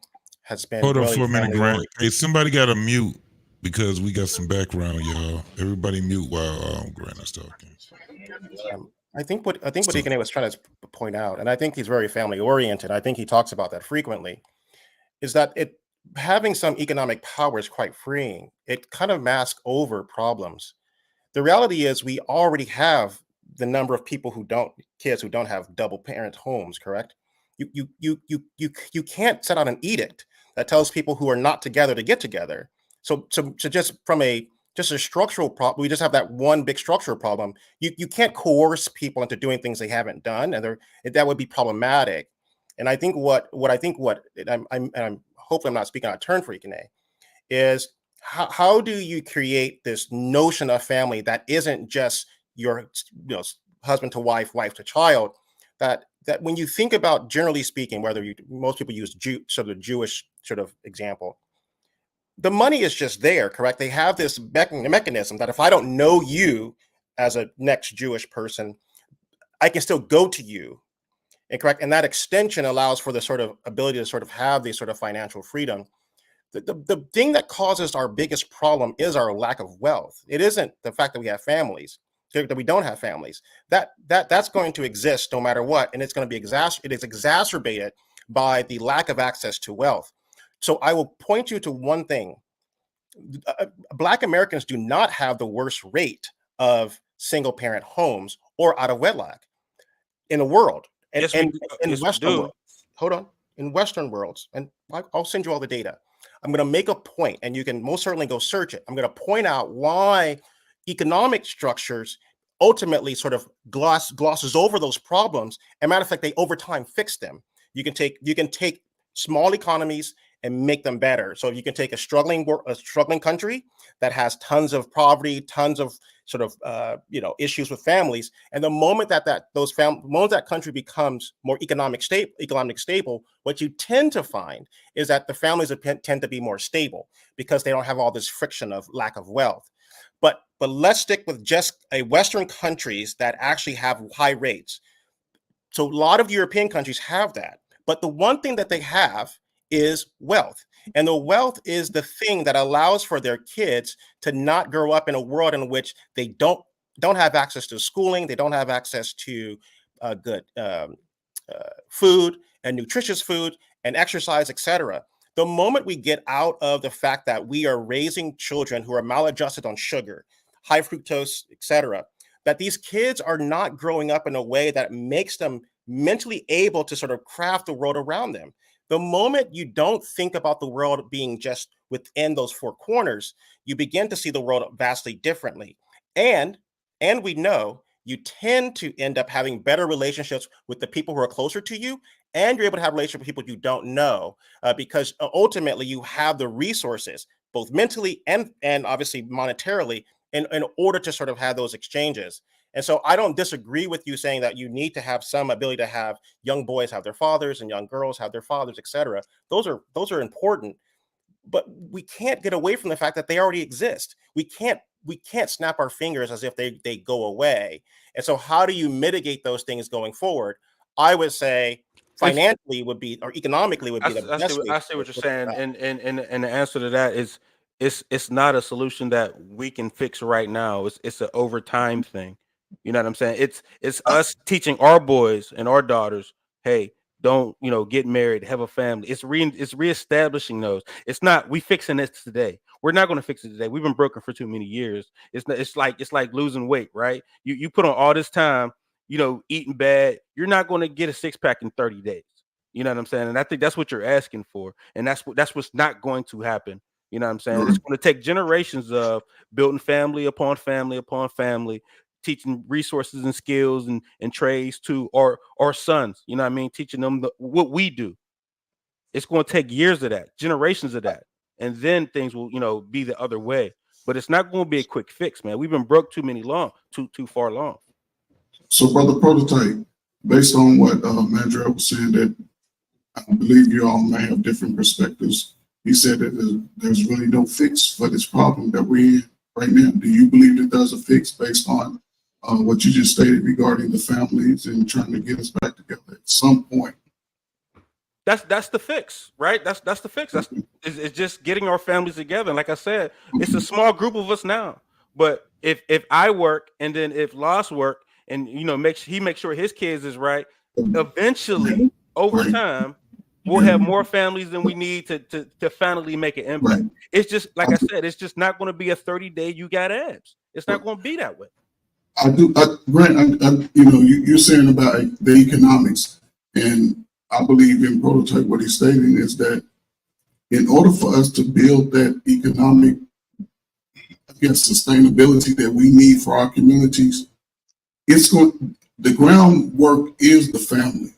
has been Hold on really for a minute, family Grant. oriented. Hey, somebody got to mute because we got some background, y'all. Everybody mute while Grant is talking. I think what Inkane was trying to point out, and I think he's very family oriented. I think he talks about that frequently, is that having some economic power is quite freeing. It kind of masks over problems. The reality is we already have the number of people kids who don't have double parent homes, correct? You can't set out an edict that tells people who are not together to get together. So just from a structural problem, we just have that one big structural problem. You can't coerce people into doing things they haven't done, and that would be problematic. And I think I'm hopefully I'm not speaking out of turn for Ikene, is how do you create this notion of family that isn't just your husband to wife, wife to child, that when you think about, generally speaking, whether most people use Jewish sort of example, the money is just there, correct? They have this mechanism that if I don't know you as a next Jewish person, I can still go to you, and correct? And that extension allows for the sort of ability to sort of have this sort of financial freedom. The thing that causes our biggest problem is our lack of wealth. It isn't the fact that we have families, that we don't have families. That's going to exist no matter what, and it's going to be exacerbated by the lack of access to wealth. So I will point you to one thing. Black Americans do not have the worst rate of single parent homes or out of wedlock in the world. And, Yes, and we, in yes, we Western do. world, hold on, in Western worlds, and I'll send you all the data. I'm going to make a point, and you can most certainly go search it. I'm going to point out why economic structures ultimately sort of glosses over those problems. And matter of fact, they over time fix them. You can take small economies and make them better. So you can take a struggling country that has tons of poverty, tons of sort of issues with families, and the moment that country becomes more economic stable, what you tend to find is that the families tend to be more stable because they don't have all this friction of lack of wealth. But let's stick with just Western countries that actually have high rates. So a lot of European countries have that, but the one thing that they have is wealth. And the wealth is the thing that allows for their kids to not grow up in a world in which they don't have access to schooling, they don't have access to good food and nutritious food and exercise, etc. The moment we get out of the fact that we are raising children who are maladjusted on sugar, high fructose, etc., that these kids are not growing up in a way that makes them mentally able to sort of craft the world around them. The moment you don't think about the world being just within those four corners, you begin to see the world vastly differently. And we know you tend to end up having better relationships with the people who are closer to you, and you're able to have relationships with people you don't know, because ultimately you have the resources, both mentally and obviously monetarily, in order to sort of have those exchanges. And so I don't disagree with you saying that you need to have some ability to have young boys have their fathers and young girls have their fathers, etc. Those are important, but we can't get away from the fact that they already exist. We can't snap our fingers as if they go away. And so how do you mitigate those things going forward? I would say financially would be, or economically would be the best way. I see what you're saying, and the answer to that is it's not a solution that we can fix right now. It's an over time thing. You know what I'm saying? It's us teaching our boys and our daughters, hey, don't get married, have a family. It's reestablishing those. It's not we fixing this today. We're not going to fix it today. We've been broken for too many years. It's like losing weight, right? You put on all this time, eating bad. You're not going to get a six pack in 30 days. You know what I'm saying? And I think that's what you're asking for, and that's what's not going to happen. You know what I'm saying? It's going to take generations of building family upon family upon family, teaching resources and skills and trades to our sons. You know what I mean? Teaching them what we do. It's going to take years of that, generations of that, and then things will, be the other way. But it's not going to be a quick fix, man. We've been broke too far long. So, Brother Prototype, based on what Mandrell was saying, that I believe you all may have different perspectives. He said that there's really no fix for this problem that we're in right now. Do you believe that there's a fix based on what you just stated regarding the families and trying to get us back together at some point? That's the fix, right? That's the fix. It's just getting our families together. And like I said, it's a small group of us now. But if I work, and then if Lost work, and make sure his kids is right, eventually over time we'll have more families than we need to finally make an impact. It's just like I said, it's just not going to be a 30-day you got abs. It's not going to be that way. Grant, you're saying about the economics, and I believe in Prototype, what he's stating is that in order for us to build that economic, sustainability that we need for our communities, the groundwork is the family.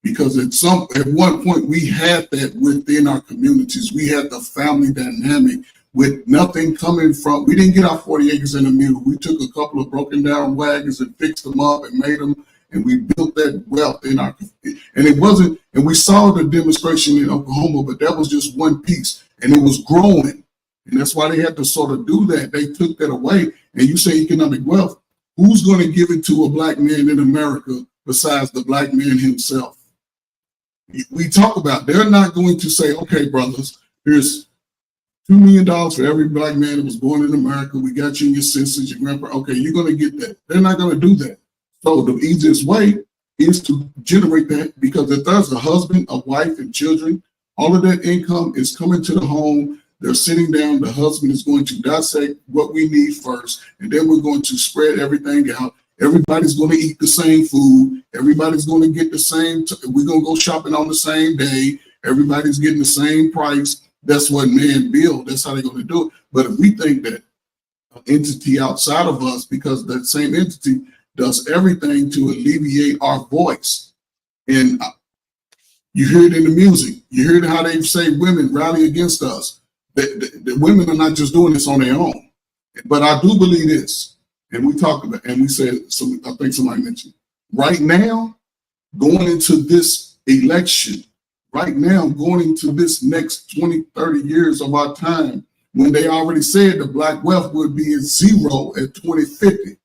Because at one point we had that within our communities. We had the family dynamic with nothing coming from. We didn't get our 40 acres and a mule. We took a couple of broken down wagons and fixed them up and made them, and we built that wealth in our. And it wasn't. And we saw the demonstration in Oklahoma, but that was just one piece, and it was growing. And that's why they had to sort of do that. They took that away. And you say economic wealth. Who's going to give it to a black man in America besides the black man himself? We talk about, they're not going to say, okay, brothers, here's $2 million for every black man that was born in America. We got you in your census, your grandpa. Okay, you're going to get that. They're not going to do that. So the easiest way is to generate that, because if there's a husband, a wife, and children, all of that income is coming to the home. They're sitting down. The husband is going to dissect what we need first, and then we're going to spread everything out. Everybody's going to eat the same food. Everybody's going to get the same. We're going to go shopping on the same day. Everybody's getting the same price. That's what men build. That's how they're going to do it. But if we think that an entity outside of us, because that same entity does everything to alleviate our voice, and you hear it in the music. You hear how they say women rally against us. The women are not just doing this on their own. But I do believe this. And we talked about, and we said, so I think somebody mentioned, right now, going into this election, right now, going into this next 20, 30 years of our time, when they already said the black wealth would be at zero at 2050,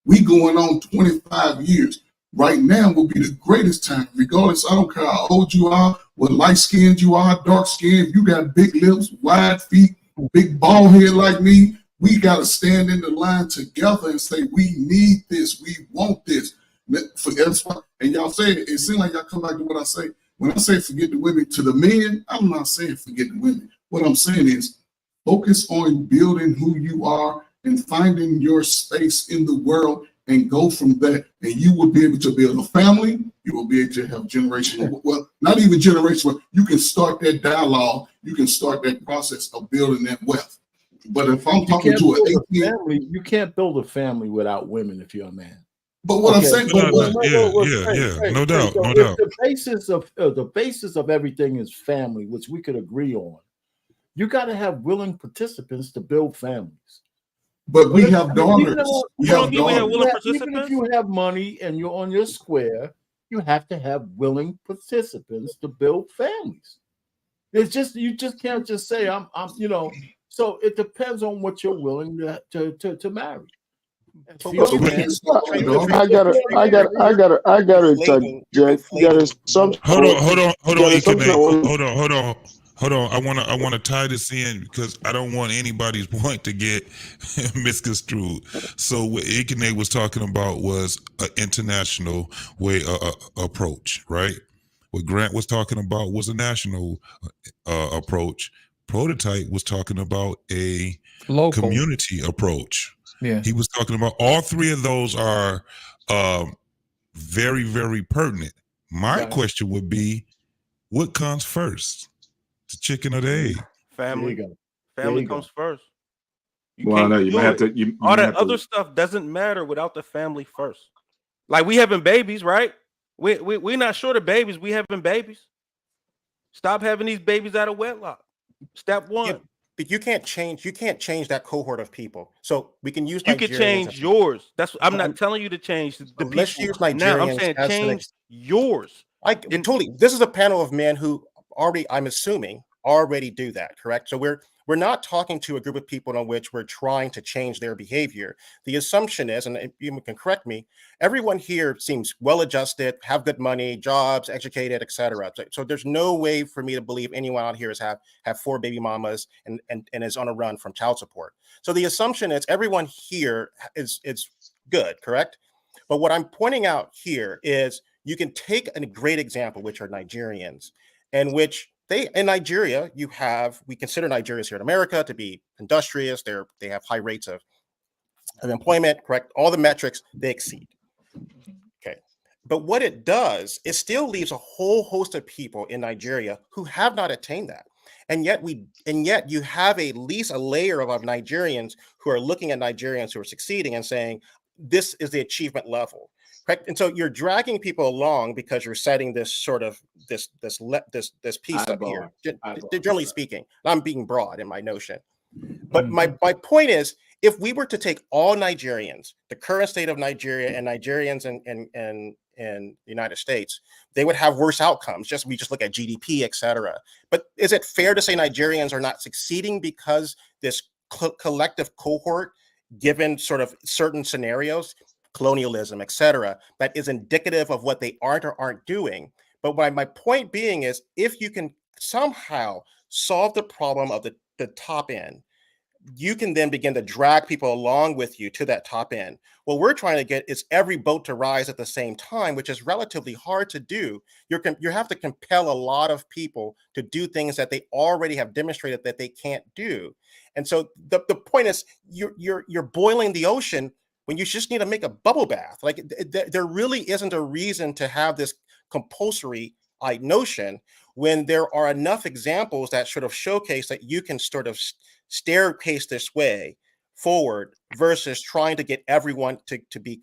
we going on 25 years. Right now will be the greatest time, regardless. I don't care how old you are, what light skinned you are, dark skinned, you got big lips, wide feet, big bald head like me. We got to stand in the line together and say, we need this, we want this. And y'all say it seems like y'all come back to what I say. When I say forget the women, to the men, I'm not saying forget the women. What I'm saying is focus on building who you are and finding your space in the world and go from that. And you will be able to build a family. You will be able to have generational, well, not even generational, you can start that dialogue. You can start that process of building that wealth. But if I'm talking to an 18, family, you can't build a family without women if you're a man. But what I'm saying, no doubt. The basis of everything is family, which we could agree on. You got to have willing participants to build families. But we have daughters. Even if you have money and you're on your square, you have to have willing participants to build families. It's just you just can't just say I'm. So it depends on what you're willing to marry. I gotta interject. Hold on. I want to tie this in because I don't want anybody's point to get misconstrued. So what Ikene was talking about was an international way approach, right? What Grant was talking about was a national approach. Prototype was talking about a local community approach. Yeah, he was talking about all three of those are very, very pertinent. My question would be, What comes first, the chicken or the egg? Family. There you go. Family you go. comes first. You Well, can't no, you do may have it. to. You All may that have other to. stuff doesn't matter without the family first. Like we having babies, right? We're not short of babies. We having babies. Stop having these babies out of wedlock. Step one. But you can't change that cohort of people. So we can use You Nigerians. can change yours. That's I'm not telling you to change the people. Let's use Now I'm Nigerians saying as change yours. Totally. This is a panel of men who already, I'm assuming, already do that, correct? So we're not talking to a group of people on which we're trying to change their behavior. The assumption is, and you can correct me, everyone here seems well-adjusted, have good money, jobs, educated, etc. So there's no way for me to believe anyone out here has have 4 baby mamas and is on a run from child support. So the assumption is everyone here is good, correct? But what I'm pointing out here is you can take a great example, which are Nigerians, in which in Nigeria, we consider Nigerians here in America to be industrious. They have high rates of employment, correct? All the metrics, they exceed. Okay. But what it does, it still leaves a whole host of people in Nigeria who have not attained that. And yet you have at least a layer of Nigerians who are looking at Nigerians who are succeeding and saying, this is the achievement level. Correct. And so you're dragging people along because you're setting this sort of this piece up here. Generally speaking, I'm being broad in my notion. But my point is, if we were to take all Nigerians, the current state of Nigeria and Nigerians in the United States, they would have worse outcomes. We just look at GDP, et cetera. But is it fair to say Nigerians are not succeeding because this collective cohort, given sort of certain scenarios, colonialism, et cetera, that is indicative of what they aren't or aren't doing? But my point being is, if you can somehow solve the problem of the top end, you can then begin to drag people along with you to that top end. What we're trying to get is every boat to rise at the same time, which is relatively hard to do. You have to compel a lot of people to do things that they already have demonstrated that they can't do. And so the point is, you're boiling the ocean when you just need to make a bubble bath. Like there really isn't a reason to have this compulsory notion when there are enough examples that sort of showcase that you can sort of staircase this way forward versus trying to get everyone to be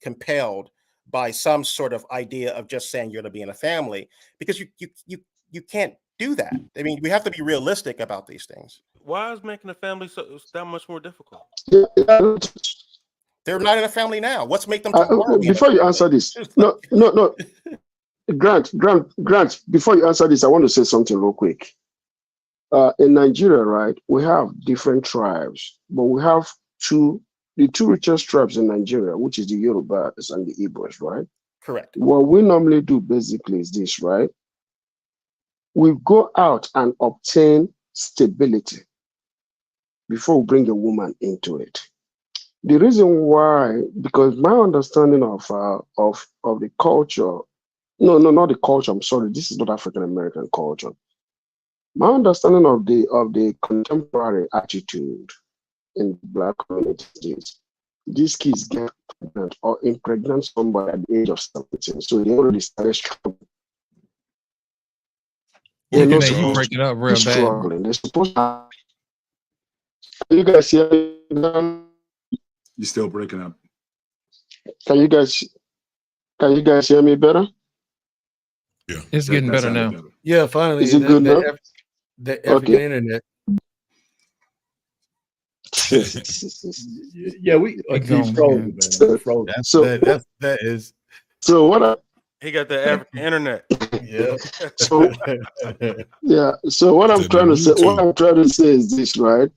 compelled by some sort of idea of just saying you're going to be in a family, because you can't do that. I mean, we have to be realistic about these things. Why is making a family so that much more difficult? They're not in a family now. What's make them before you answer this? No. Grant, before you answer this, I want to say something real quick. In Nigeria, right, we have different tribes, but we have the two richest tribes in Nigeria, which is the Yorubas and the Igbos, right? Correct. What we normally do basically is this, right? We go out and obtain stability before we bring a woman into it. The reason why, because my understanding of the culture, no, not the culture, I'm sorry, this is not African American culture. My understanding of the contemporary attitude in Black communities, these kids get pregnant or impregnate somebody at the age of 17, so they already started struggling. They're not You breaking up real bad. struggling. They're supposed to. You guys hear me? You're still breaking up. Can you guys hear me better? Yeah, it's getting better now. Better. Yeah, finally. Is it good now? The African internet. Yeah, he's frozen, man. Frozen. That is. So what? He got the African internet. Yeah. So yeah. So what I'm trying to say is this, right?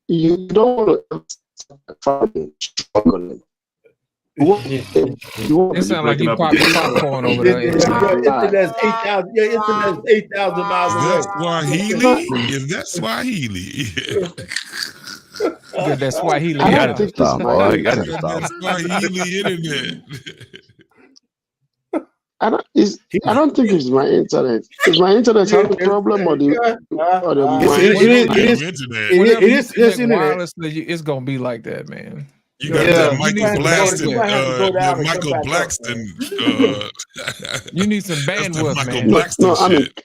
You don't want to find struggling. It sounds like you popping popcorn over there. Internet's 8,000. Yeah, internet's 8,000 miles away. Is that Swahili? Is that Swahili? Get that Swahili. I don't think it's my Swahili internet. I don't think it's my internet. Is my internet having a problem or the It's gonna be like that, man. You got that Michael Blackston, that Michael Blackston. You need some That's the bandwidth, Michael man. Blackston shit.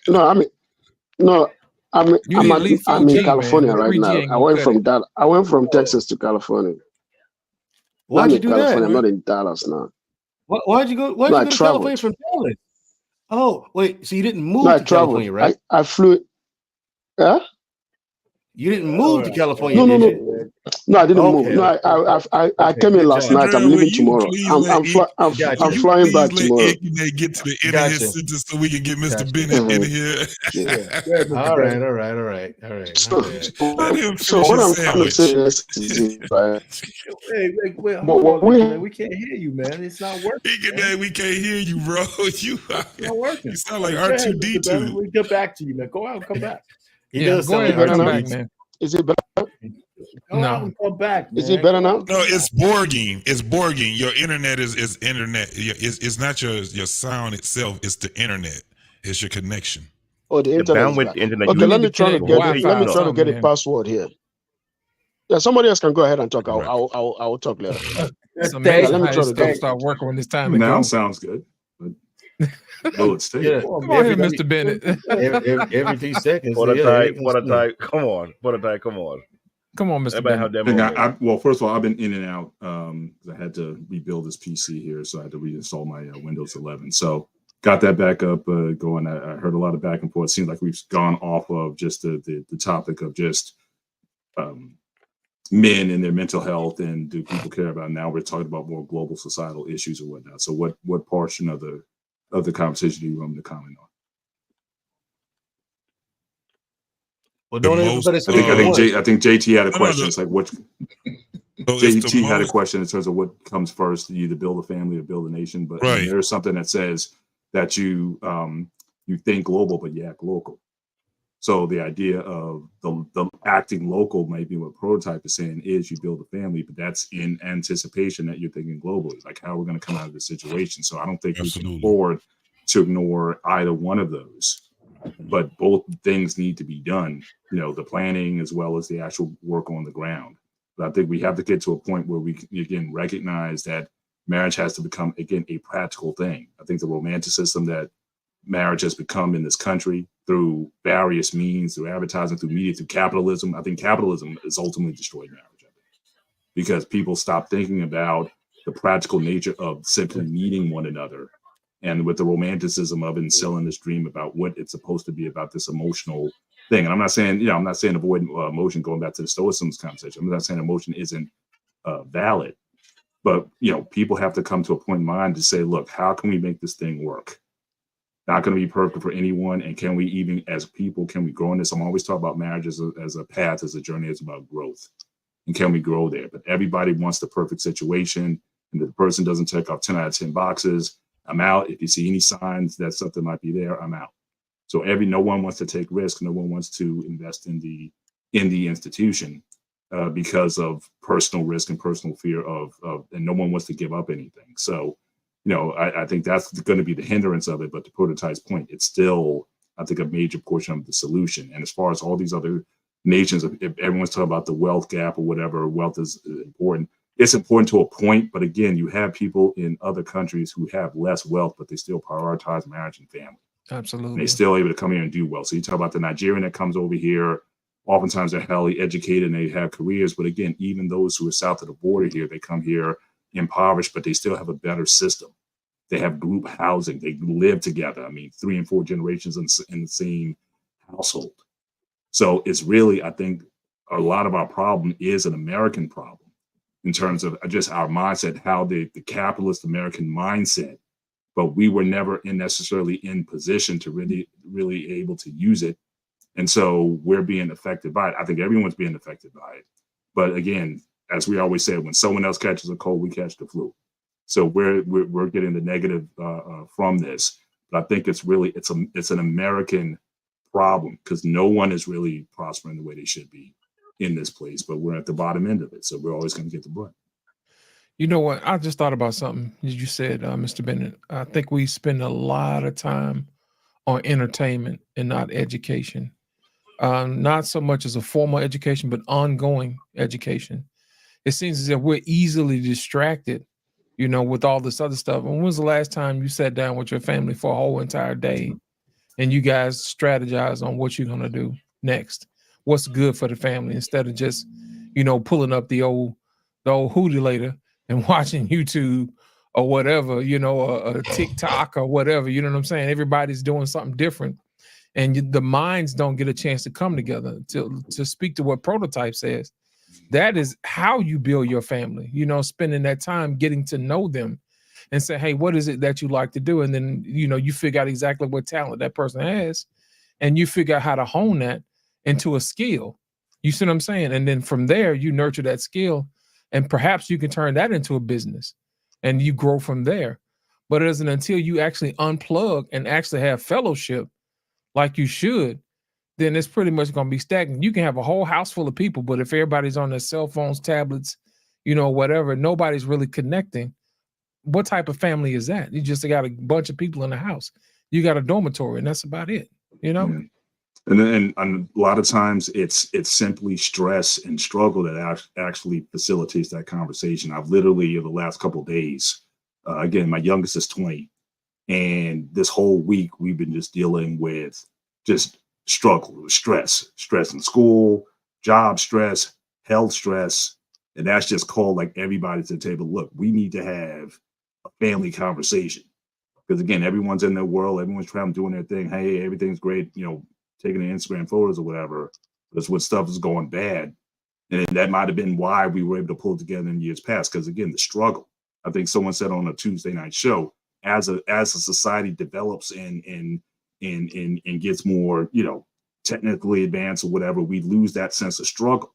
You need at least I'm in 4G, California man. right 3G now. ain't I gonna went cut from it. that. I went from Texas to California. Now Why'd I'm you in do California. that? I'm not in Dallas now. Why'd you go? Why'd No, you I go to California traveled. from Dallas? Oh, wait. So you didn't No, move I to traveled. California, right? I flew. Yeah. You didn't move to California, No, did no. you? No, I didn't move. Okay, No, I okay. came in Good last job. night. I'm Andrea, will leaving you tomorrow. please let I'm flying back tomorrow. get to the end of his Gotcha. sentence so we can get Mr. Gotcha. Bennett in here? All right. My bad. Let him So finish what his I'm trying to say sandwich. is, right? Wait, But hold what on, we man. We can't hear you, man. It's not working. We can't hear you, bro. It's not working. You sound like Go ahead, Mr. Bennett. R2D2. We'll get back to you, man. Go out and come back. He Yeah, does go sound ahead like and come now? back, R2D2. man. Is it better? Go out and come back, man. Is it better now? No, it's borging. It's borging. Your internet is internet. It's not your sound itself. It's the internet. It's your connection. Oh, the The internet is bandwidth, back. the internet, Okay, you let need me to try to connect get both it. ways, Let me you try know. to get a password here. Yeah, somebody else can go ahead and talk. I'll talk later. It's Yeah, amazing let me how try this to stuff get. start working when it's time to Now go. sounds good. But will it stay? Yeah. Come on here, Mr. Bennett. Every 3 seconds. Prototype. Come on. Come on, Mr. Everybody have Bennett. that moment. Well, first of all, I've been in and out because I had to rebuild this PC here, so I had to reinstall my Windows 11. So got that back up going. I heard a lot of back and forth. It seems like we've gone off of just the topic of just men and their mental health and do people care about it? Now we're talking about more global societal issues or whatnot. So what portion of the conversation do you want me to comment on? Well, don't everybody say I think JT had a question. It's like what JT had a most- question in terms of what comes first: you either build a family or build a nation. But I mean, Right. there's something that says that you think global, but you act local. So the idea of the acting local, maybe what Prototype is saying is you build a family, but that's in anticipation that you're thinking globally, like how we're going to come out of this situation. So I don't think we can afford to ignore either one of those. But both things need to be done, you know, the planning as well as the actual work on the ground. But I think we have to get to a point where we can, again, recognize that marriage has to become, again, a practical thing. I think the romanticism that marriage has become in this country through various means, through advertising, through media, through capitalism, I think capitalism has ultimately destroyed marriage. I think, because people stop thinking about the practical nature of simply meeting one another. And with the romanticism of it and selling this dream about what it's supposed to be about this emotional thing. And I'm not saying, I'm not saying avoid emotion, going back to the Stoicism conversation. I'm not saying emotion isn't valid, but, people have to come to a point in mind to say, look, how can we make this thing work? Not going to be perfect for anyone. And can we even, as people, can we grow in this? I'm always talking about marriage as a path, as a journey. It's about growth. And can we grow there? But everybody wants the perfect situation. And if the person doesn't check off 10 out of 10 boxes, I'm out. If you see any signs that something might be there, I'm out. So no one wants to take risk. No one wants to invest in the institution because of personal risk and personal fear of, and no one wants to give up anything. So, I think that's going to be the hindrance of it. But to Prototype's point, it's still, I think, a major portion of the solution. And as far as all these other nations, if everyone's talking about the wealth gap or whatever, wealth is important. It's important to a point, but again, you have people in other countries who have less wealth, but they still prioritize marriage and family. Absolutely. And they're still able to come here and do well. So you talk about the Nigerian that comes over here, oftentimes they're highly educated and they have careers. But again, even those who are south of the border here, they come here impoverished, but they still have a better system. They have group housing. They live together. I mean, 3 and 4 generations in the same household. So it's really, I think, a lot of our problem is an American problem in terms of just our mindset, how the capitalist American mindset, but we were never necessarily in position to really able to use it. And so we're being affected by it. I think everyone's being affected by it. But again, as we always say, when someone else catches a cold, we catch the flu. So we're getting the negative from this. But I think it's an American problem because no one is really prospering the way they should be in this place, but we're at the bottom end of it. So we're always going to get the brunt. You know what? I just thought about something you said, Mr. Bennett. I think we spend a lot of time on entertainment and not education. Not so much as a formal education, but ongoing education. it seems as if we're easily distracted, you know, with all this other stuff. And when was the last time you sat down with your family for a whole entire day and you guys strategize on what you're gonna do next? What's good for the family, instead of just, you know, pulling up the old hootie later and watching YouTube or whatever, you know, a TikTok or whatever, you know what I'm saying? Everybody's doing something different, and the minds don't get a chance to come together. To speak to what Prototype says, that is how you build your family, you know, spending that time getting to know them and say, hey, what is it that you like to do? And then, you know, you figure out exactly what talent that person has, and you figure out how to hone that into a skill. You see what I'm saying? And then from there, you nurture that skill, and perhaps you can turn that into a business and you grow from there. But it isn't until you actually unplug and actually have fellowship like you should, then it's pretty much going to be stagnant. You can have a whole house full of people, but if everybody's on their cell phones, tablets, you know, whatever, nobody's really connecting. What type of family is that? You just got a bunch of people in the house. You got a dormitory, and that's about it, you know? Yeah. And a lot of times it's simply stress and struggle that actually facilitates that conversation. I've literally, in the last couple of days, again, my youngest is 20, and this whole week we've been just dealing with just struggle, stress in school, job stress, health stress, and that's just called like everybody to the table. Look, we need to have a family conversation, because again, everyone's in their world, everyone's trying doing their thing. Hey, everything's great, you know, taking the Instagram photos or whatever. That's when stuff is going bad. And that might have been why we were able to pull it together in years past. Because again, the struggle. I think someone said on a Tuesday night show, as a society develops and gets more, you know, technically advanced or whatever, we lose that sense of struggle.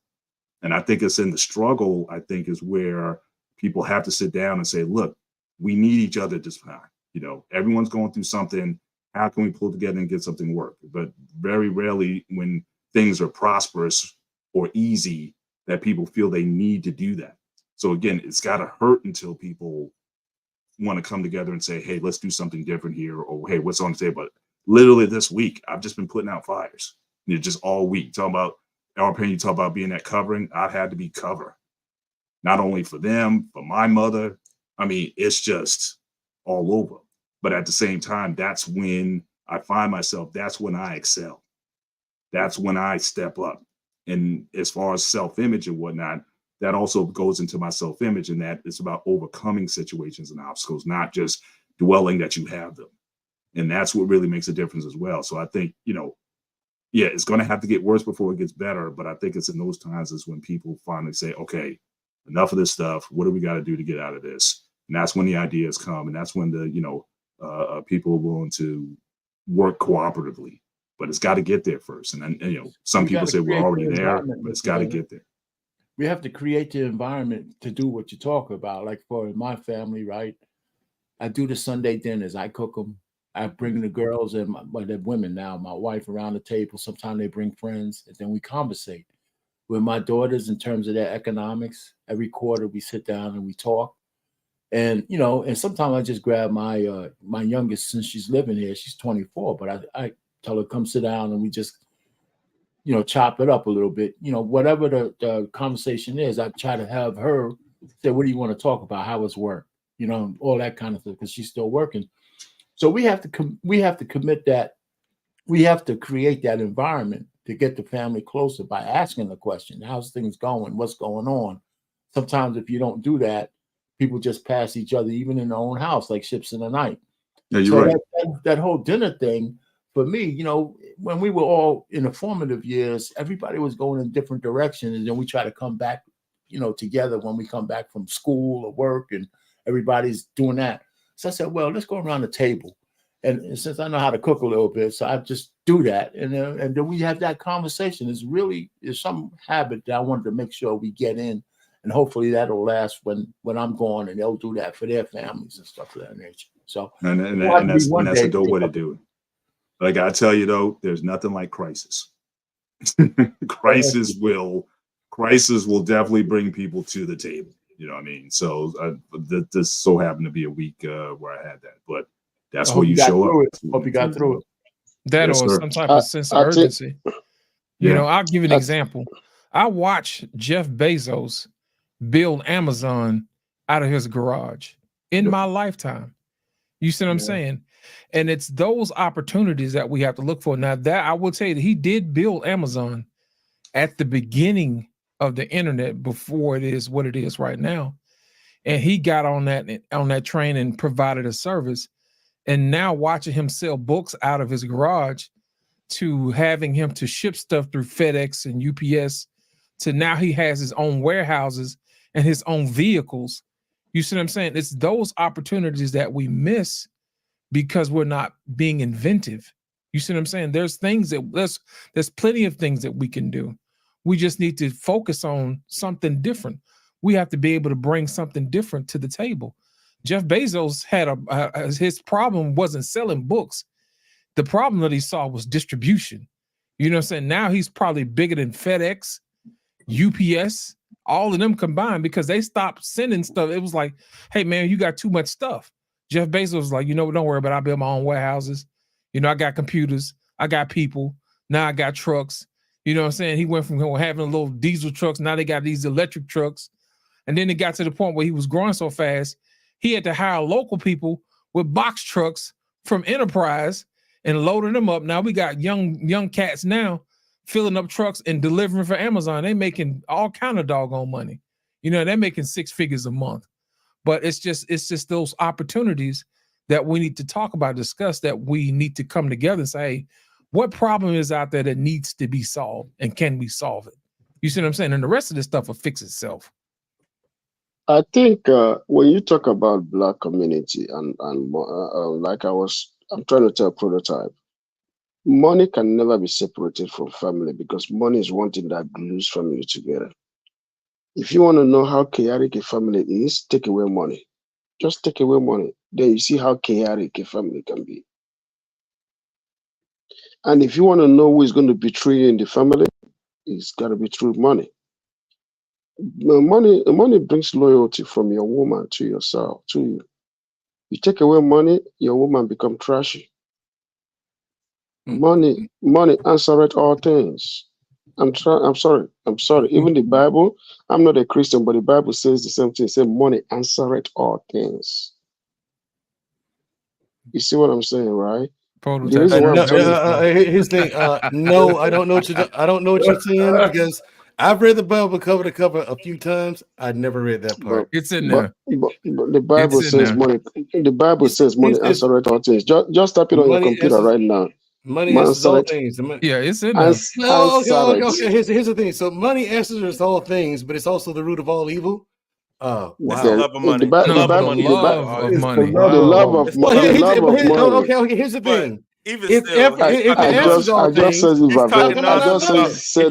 And I think it's in the struggle, I think, is where people have to sit down and say, look, we need each other at this time. You know, everyone's going through something. How can we pull together and get something work? But very rarely when things are prosperous or easy that people feel they need to do that. So again, it's got to hurt until people want to come together and say, hey, let's do something different here. Or, hey, what's on the table? But literally this week, I've just been putting out fires. You know, just all week. Talking about, our opinion, talk about being that covering. I've had to be cover. Not only for them, for my mother. I mean, it's just all over. But at the same time, that's when I find myself, that's when I excel. That's when I step up. And as far as self-image and whatnot, that also goes into my self-image, and that it's about overcoming situations and obstacles, not just dwelling that you have them. And that's what really makes a difference as well. So I think, you know, yeah, it's going to have to get worse before it gets better. But I think it's in those times is when people finally say, okay, enough of this stuff. What do we got to do to get out of this? And that's when the ideas come. And that's when the, you know, people are willing to work cooperatively, but it's got to get there first. And then, you know, some people say we're already there, but it's got to get there. We have to create the environment to do what you talk about. Like for my family, right? I do the Sunday dinners. I cook them. I bring the girls and they're women now, my wife around the table. Sometimes they bring friends, and then we conversate. With my daughters, in terms of their economics, every quarter we sit down and we talk. And, you know, and sometimes I just grab my my youngest, since she's living here, she's 24, but I tell her, come sit down, and we just, you know, chop it up a little bit. You know, whatever the conversation is, I try to have her say, what do you want to talk about? How was work? You know, all that kind of stuff, because she's still working. So we have to commit that. We have to create that environment to get the family closer by asking the question, how's things going? What's going on? Sometimes if you don't do that, people just pass each other, even in their own house, like ships in the night. Yeah, you're right. That whole dinner thing, for me, you know, when we were all in the formative years, everybody was going in different directions, and then we try to come back, you know, together when we come back from school or work, and everybody's doing that. So I said, well, let's go around the table. And since I know how to cook a little bit, so I just do that. And then we have that conversation. It's some habit that I wanted to make sure we get in. And hopefully that'll last when I'm gone, and they'll do that for their families and stuff of that nature. So and that's a dope way to do it. Like I tell you though, there's nothing like crisis. crisis will definitely bring people to the table. You know what I mean? So this so happened to be a week where I had that, but that's where you show up. Hope you got through it. That Yes, or sir. some type of sense of urgency. You Yeah. know, I'll give you an example. I watch Jeff Bezos build Amazon out of his garage in my lifetime. You see what I'm saying? And it's those opportunities that we have to look for. Now, that I will tell you that he did build Amazon at the beginning of the internet before it is what it is right now. And he got on that train and provided a service. And now watching him sell books out of his garage to having him to ship stuff through FedEx and UPS to now he has his own warehouses and his own vehicles. You see what I'm saying? It's those opportunities that we miss because we're not being inventive. You see what I'm saying? There's things that there's plenty of things that we can do. We just need to focus on something different. We have to be able to bring something different to the table. Jeff Bezos had his problem wasn't selling books. The problem that he saw was distribution. You know what I'm saying? Now he's probably bigger than FedEx, UPS, all of them combined because they stopped sending stuff. It was like, hey, man, you got too much stuff. Jeff Bezos was like, don't worry about it. I build my own warehouses. I got computers. I got people. Now I got trucks. You know what I'm saying? He went from having a little diesel trucks. Now they got these electric trucks. And then it got to the point where he was growing so fast, he had to hire local people with box trucks from Enterprise and loading them up. Now we got young cats now filling up trucks and delivering for Amazon. They making all kind of doggone money. They're making 6 figures a month. But it's just those opportunities that we need to talk about, discuss, that we need to come together and say, hey, what problem is out there that needs to be solved and can we solve it? You see what I'm saying? And the rest of this stuff will fix itself. I think when you talk about Black community and like I'm trying to tell Prototype, money can never be separated from family because money is one thing that glues family together. If you want to know how chaotic a family is, take away money. Just take away money. Then you see how chaotic a family can be. And if you want to know who is going to betray you in the family, it's got to be through money. Money brings loyalty from your woman to yourself, to you. You take away money, your woman become trashy. Money answereth all things. I'm sorry. Even the Bible, I'm not a Christian, but the Bible says the same thing. It says money answereth all things. You see what I'm saying, right? The reason why I'm telling here's the thing. No, I don't know what you're saying because I've read the Bible cover to cover a few times. I never read that part. It's in there. But the Bible says money. The Bible says money answereth all things. Just tap it on your computer right now. Money answers all things. Yeah, it's in there. Okay. Here's the thing. So money answers all things, but it's also the root of all evil. Oh, wow. The love of money. The love of money. The love of money. Okay. Here's the thing. I just said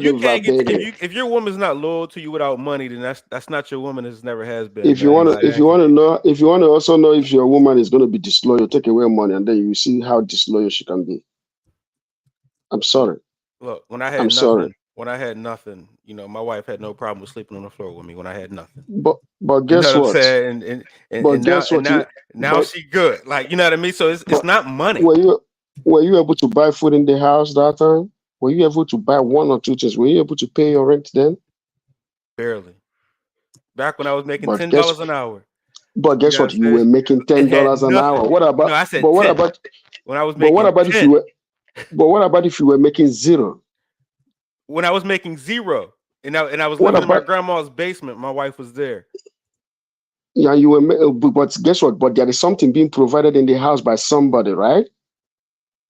it verbatim. If your woman's not loyal to you without money, then that's not your woman. It never has been. If you want to also know if your woman is going to be disloyal, take away money, and then you see how disloyal she can be. I'm sorry. Look, when I had nothing, my wife had no problem with sleeping on the floor with me when I had nothing. But guess what? Now she good. Like, you know what I mean? So it's not money. Were you able to buy food in the house that time? Were you able to buy one or two things? Were you able to pay your rent then? Barely. Back when I was making $10 an hour. But guess what? You were making $10 an hour. What about? No, I said but what 10. about? When I was making? But what about 10. if you were? But what about if you were making zero? When I was making zero, and I was living in my grandma's basement, my wife was there. Yeah, you were. But guess what? But there is something being provided in the house by somebody, right?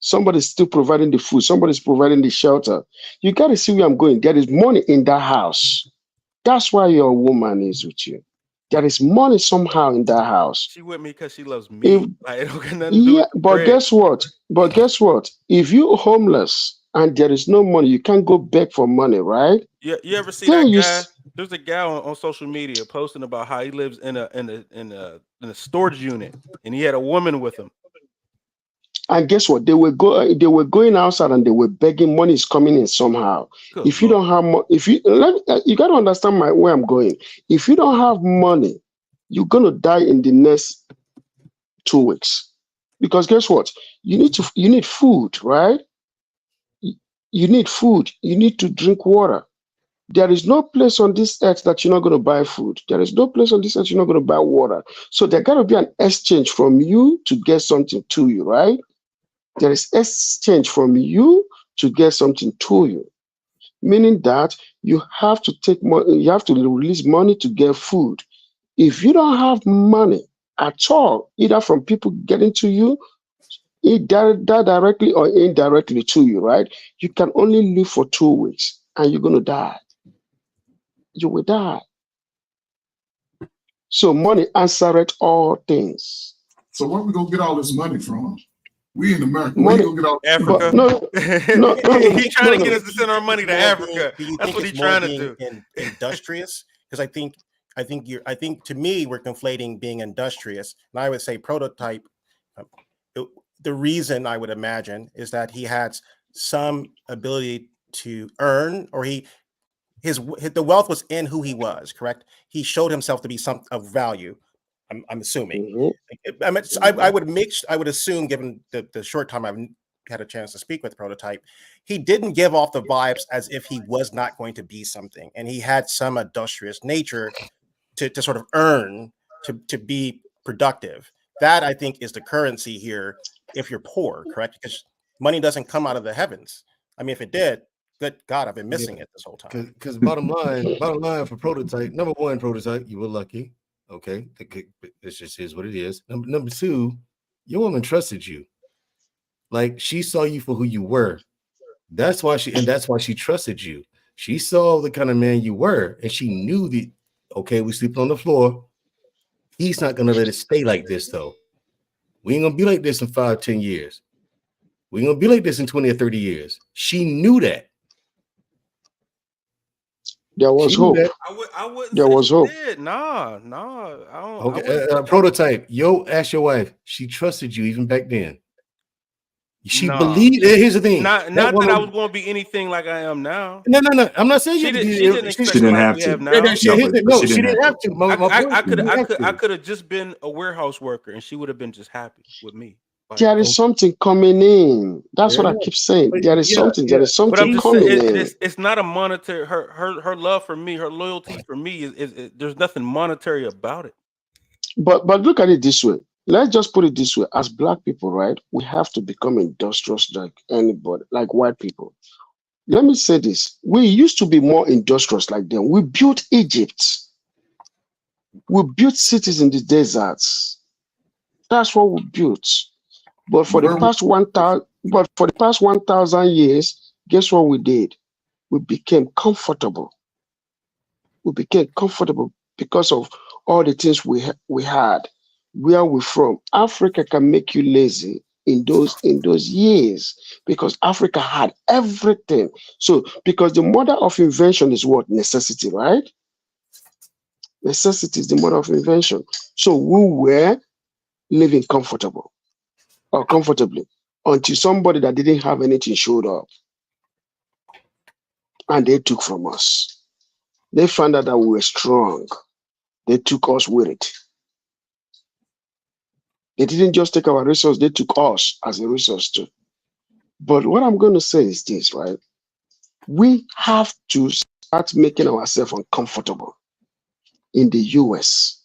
Somebody's still providing the food. Somebody's providing the shelter. You got to see where I'm going. There is money in that house. That's why your woman is with you. There is money somehow in that house. She with me because she loves me. It don't got nothing to do with but bread. guess what? If you're homeless and there is no money, you can't go beg for money, right? You ever see that guy? There's a guy on social media posting about how he lives in a storage unit, and he had a woman with him. And guess what? They were going outside and they were begging. Money is coming in somehow. Good if you Lord. Don't have you got to understand where I'm going. If you don't have money, you're gonna die in the next 2 weeks. Because guess what? You need food, right? You need food. You need to drink water. There is no place on this earth that you're not going to buy food. There is no place on this earth you're not going to buy water. So there got to be an exchange from you to get something to you, right? There is exchange from you to get something to you, meaning that you have to take money, you have to release money to get food. If you don't have money at all, either from people getting to you, either directly or indirectly to you, right? You can only live for 2 weeks and you're going to die. You will die. So money answereth all things. So where we gonna get all this money from? We in America. Where Money, you gonna get all this Africa. He's trying to get us to send our money to Africa. Do you That's think what it's he's more trying to being do. industrious? Because I think to me we're conflating being industrious, and I would say prototype. The reason I would imagine is that he had some ability to earn, or the wealth was in who he was. Correct. He showed himself to be some of value. I'm assuming. I would assume, given the short time I've had a chance to speak with Prototype, he didn't give off the vibes as if he was not going to be something, and he had some industrious nature to sort of earn to be productive. That, I think, is the currency here. If you're poor, correct? Because money doesn't come out of the heavens. I mean, if it did, good God, I've been missing it this whole time. Because bottom line for Prototype, number one, Prototype, you were lucky. Okay, this just is what it is. Number two, your woman trusted you. Like, she saw you for who you were. That's why she trusted you. She saw the kind of man you were, and she knew that, okay, we sleeping on the floor. He's not gonna let it stay like this, though. We ain't gonna be like this in 5-10 years. We ain't gonna be like this in 20 or 30 years. She knew that. There was hope. I wouldn't there say was she hope. did. Nah. I don't. Okay, Prototype. Ask your wife. She trusted you even back then. She believed. Here's the thing. Not that I was going to be anything like I am now. No. I'm not saying she didn't expect the life we have now. She didn't have to. I could have just been a warehouse worker, and she would have been just happy with me. There is something coming in. That's what I keep saying. There is something. There is something But I'm just coming saying, in. it's not a monetary. Her love for me, her loyalty for me is there's nothing monetary about it. But look at it this way. Let's just put it this way. As Black people, right, we have to become industrious like anybody, like white people. Let me say this. We used to be more industrious like them. We built Egypt. We built cities in the deserts. That's what we built. But for the past 1,000 years, guess what we did? We became comfortable. We became comfortable because of all the things we had. Where are we from? Africa can make you lazy in those years because Africa had everything. So because the mother of invention is what? Necessity, right? Necessity is the mother of invention. So we were living comfortably until somebody that didn't have anything showed up and they took from us. They found out that we were strong. They took us with it. They didn't just take our resource, they took us as a resource too. But what I'm going to say is this, right? We have to start making ourselves uncomfortable in the US.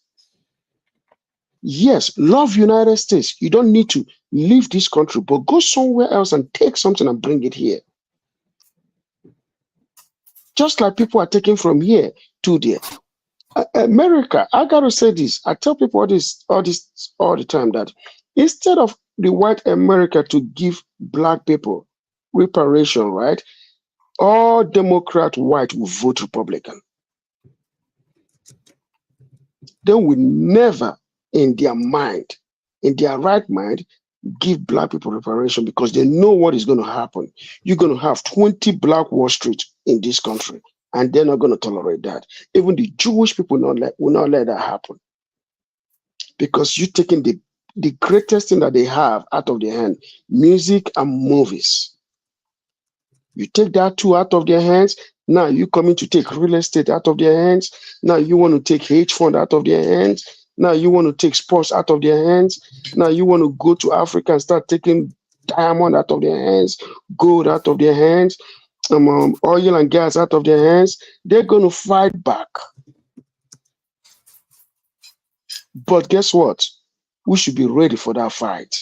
Yes, love United States. You don't need to leave this country, but go somewhere else and take something and bring it here. Just like people are taking from here to there. America, I gotta say this. I tell people all the time that instead of the white America to give Black people reparation, right? All Democrat white will vote Republican. They will never, in their right mind, give Black people reparation because they know what is going to happen. You're going to have 20 Black Wall Street in this country. And they're not going to tolerate that. Even the Jewish people will not let that happen. Because you're taking the greatest thing that they have out of their hand, music and movies. You take that too out of their hands. Now you're coming to take real estate out of their hands. Now you want to take hedge fund out of their hands. Now you want to take sports out of their hands. Now you want to go to Africa and start taking diamond out of their hands, gold out of their hands. oil and gas out of their hands, they're going to fight back. But guess what? We should be ready for that fight.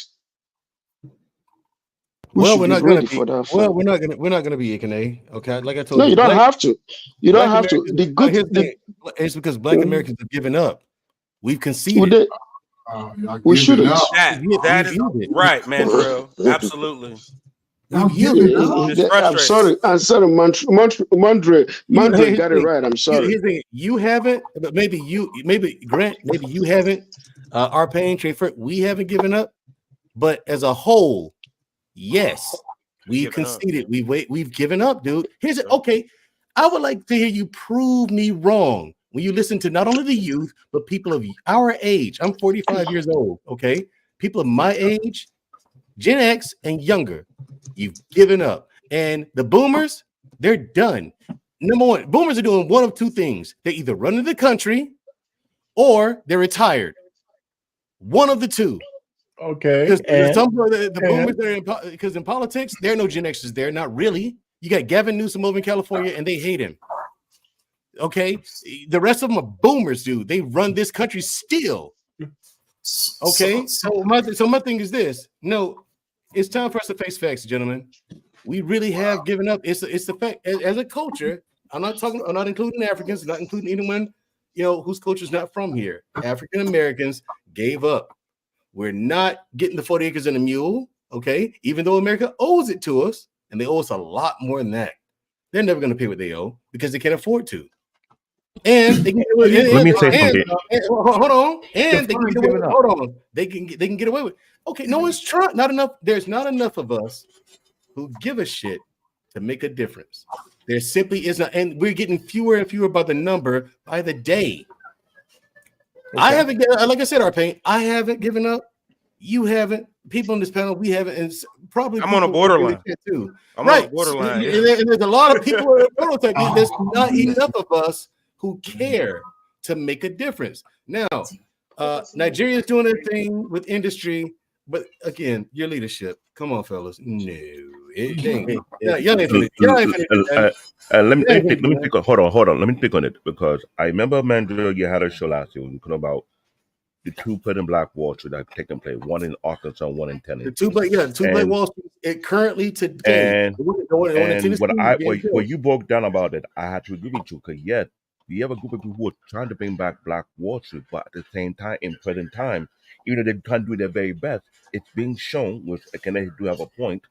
Well, we're not going to be. Well, we're not going to be Ikene. Okay, like I told you. No, you don't have to. You don't have to. The good. It's because Black Americans have given up. We've conceded. We shouldn't. That is right, man, bro. Absolutely. I'm sorry, Mandre got it right. I'm sorry. You haven't, but maybe Grant, maybe you haven't. Our pain, we haven't given up, but as a whole, yes, we've conceded. We've given up, dude. Here's it. Okay, I would like to hear you prove me wrong when you listen to not only the youth but people of our age. I'm 45 years old. Okay, people of my age, Gen X and younger. You've given up. And the boomers, they're done. Number one, boomers are doing one of two things. They're either running the country or they're retired. One of the two. Okay. Because the boomers are because in politics, there are no Gen Xers there. Not really. You got Gavin Newsom over in California and they hate him. Okay. The rest of them are boomers, dude. They run this country still. Okay. So my thing is this. No. It's time for us to face facts, gentlemen. We really have given up. It's the fact as a culture. I'm not including Africans, not including anyone, whose culture is not from here. African Americans gave up. We're not getting the 40 acres and a mule, okay? Even though America owes it to us, and they owe us a lot more than that. They're never going to pay what they owe because they can't afford to. And they can let me say something. Hold on. And they can get away with, hold on. They can get away with. Okay, no one's trying. Not enough. There's not enough of us who give a shit to make a difference. There simply isn't, and we're getting fewer and fewer by the number by the day. Okay. I haven't, like I said, our pain. I haven't given up. You haven't. People on this panel, we haven't, and probably I'm on a borderline too. I'm on a borderline. And there's a lot of people. There's not enough of us who care to make a difference. Now, Nigeria is doing their thing with industry. But again, your leadership. Come on, fellas. No, it ain't. Let me pick on. Hold on. Let me pick on it because I remember, Mandra, you had a show last year. We talking about the two president Black Wall Street that have taken place. One in Arkansas, one in Tennessee. The two Black Wall Street. It currently today. And what you broke down about it, I had to agree with you because yes, we have a group of people who are trying to bring back Black Wall Street, but at the same time, in present time, even though they can't do their very best, it's being shown, which Kenneth do have a point,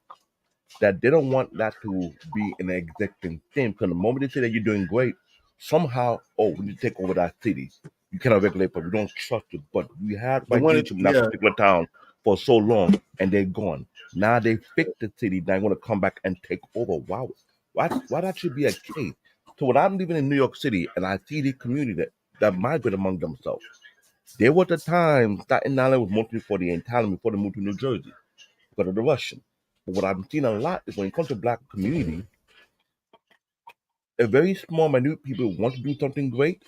that they don't want that to be an existing thing. Because the moment they say that you're doing great, somehow, we need to take over that city. You cannot regulate, but we don't trust you. But we had by teaching that particular town for so long, and they're gone. Now they fixed the city. Now they want to come back and take over. Wow, why that should be a case? So when I'm living in New York City and I see the community that migrate among themselves, there was a time Staten Island was mostly for the Italian before they moved to New Jersey because of the Russian. But what I've seen a lot is when it comes to Black community, a very small, minute people want to do something great,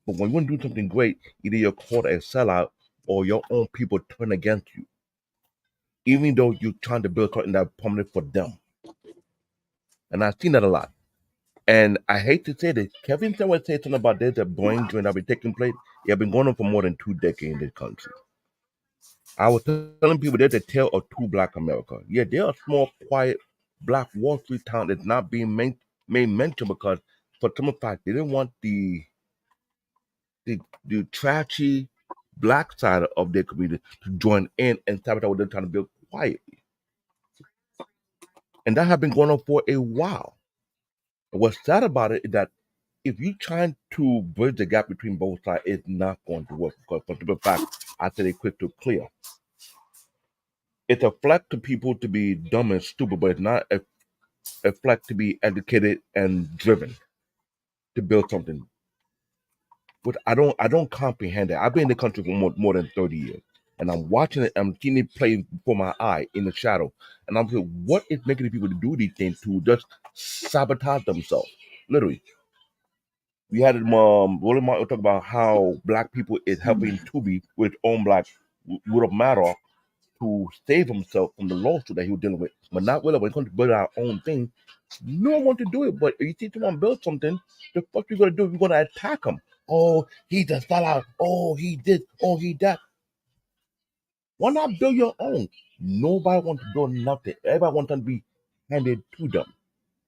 but when you want to do something great, either you're called a sellout or your own people turn against you, even though you're trying to build something that's permanent for them. And I've seen that a lot. And I hate to say this, Kevin said something about this, the brain drain that been taking place. It has been going on for more than 2 decades in this country. I was telling people there's a tale of two Black America. Yeah, there are small, quiet Black Wall Street town that's not being made mention because for some fact they didn't want the trashy Black side of their community to join in and sabotage what they're trying to build quietly. And that has been going on for a while. And what's sad about it is that if you're trying to bridge the gap between both sides, it's not going to work because for the fact, I said it quick to clear. It's a flex to people to be dumb and stupid, but it's not a flex to be educated and driven to build something. But I don't comprehend that. I've been in the country for more than 30 years. And I'm watching it, I'm seeing it play before my eye in the shadow. And I'm saying, what is making the people to do these things to just sabotage themselves? Literally. We had William Martin talk about how Black people is helping Tubi with his own Black Wood of Matter to save himself from the lawsuit that he was dealing with. But not really when it comes to build our own thing, No one want to do it, but if you see someone build something, the first you're gonna do, you're gonna attack him. Oh, he's a sellout. Oh, he did. Oh, he that. Why not build your own? Nobody wants to build nothing. Everybody wants them to be handed to them.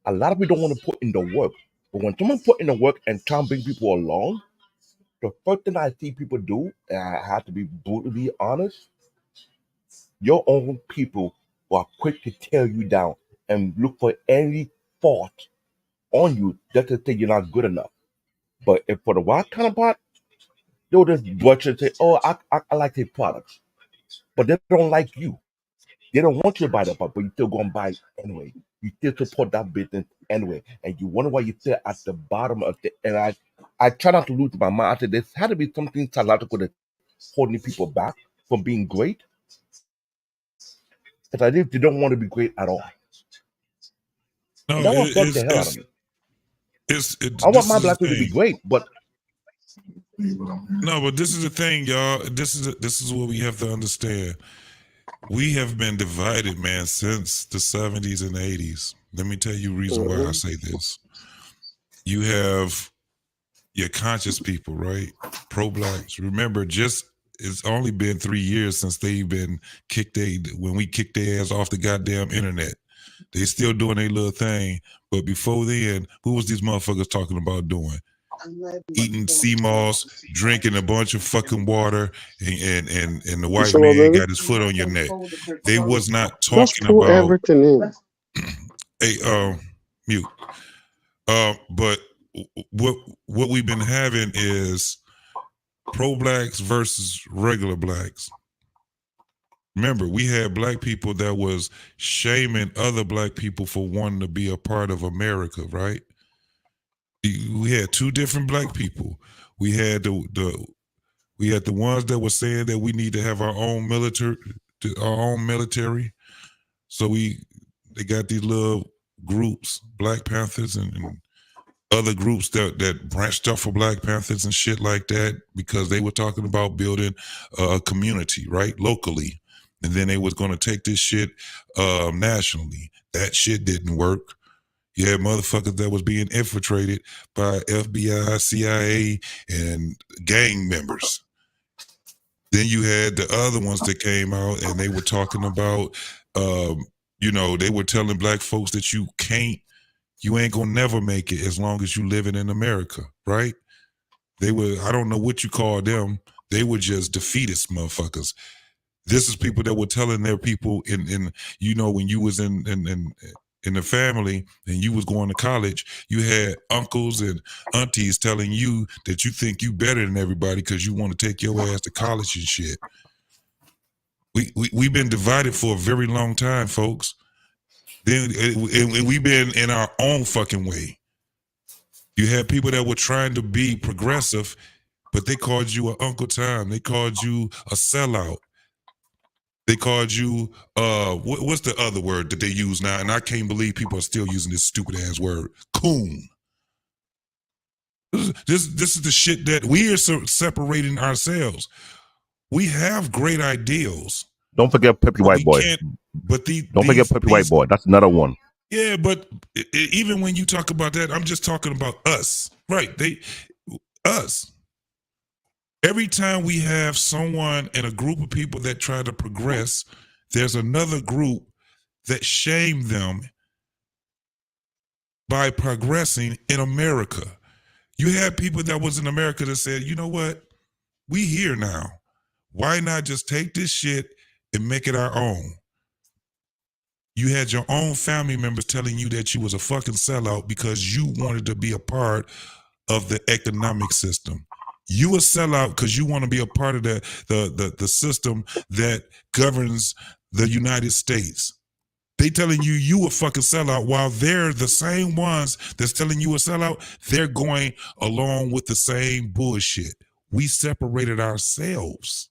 A lot of people don't want to put in the work. But when someone put in the work and try and bring people along, the first thing I see people do, and I have to be brutally honest, your own people are quick to tear you down and look for any fault on you just to say you're not good enough. But if for the right counterpart, they'll just brush and say, oh, I like their products. But they don't like you. They don't want you to buy the product, but you still going to buy it anyway. You still support that business anyway. And you wonder why you still at the bottom of the, and I try not to lose my mind. I said, there's had to be something psychological that's holding people back from being great. It's as if they don't want to be great at all. No, And that one bugs the hell out of me. I want my black people to be great, but no, but this is the thing, y'all. This is what we have to understand. We have been divided, man, since the 70s and 80s. Let me tell you the reason why I say this. You have your conscious people, right? Pro-blacks. Remember, it's only been 3 years since they've been when we kicked their ass off the goddamn internet. They still doing their little thing. But before then, who was these motherfuckers talking about doing? Eating sea moss, drinking a bunch of fucking water, and the white man got his foot on your neck. They was not talking about everything in. Hey, mute. But what we've been having is pro-blacks versus regular blacks. Remember, we had black people that was shaming other black people for wanting to be a part of America, right? We had two different black people. We had the ones that were saying that we need to have our own military. So they got these little groups, Black Panthers and other groups that branched off for Black Panthers and shit like that, because they were talking about building a community, right, locally. And then they was going to take this shit nationally. That shit didn't work. You had motherfuckers that was being infiltrated by FBI, CIA, and gang members. Then you had the other ones that came out and they were talking about, they were telling black folks that you ain't gonna never make it as long as you living in America, right? They were, I don't know what you call them. They were just defeatist motherfuckers. This is people that were telling their people in when you was in the family and you was going to college, you had uncles and aunties telling you that you think you better than everybody because you want to take your ass to college and shit. We've been divided for a very long time, folks. Then we've been in our own fucking way. You had people that were trying to be progressive, but they called you an Uncle Tom. They called you a sellout. They called you, what's the other word that they use now? And I can't believe people are still using this stupid ass word, coon. This is the shit that we are separating ourselves. We have great ideals. Don't forget Peppy White Boy. Don't forget Peppy White Boy. That's another one. Yeah, but even when you talk about that, I'm just talking about us. Right, us. Every time we have someone in a group of people that try to progress, there's another group that shame them by progressing in America. You had people that was in America that said, you know what? We here now. Why not just take this shit and make it our own? You had your own family members telling you that you was a fucking sellout because you wanted to be a part of the economic system. You a sellout because you want to be a part of the system that governs the United States. They telling you a fucking sellout while they're the same ones that's telling you a sellout. They're going along with the same bullshit. We separated ourselves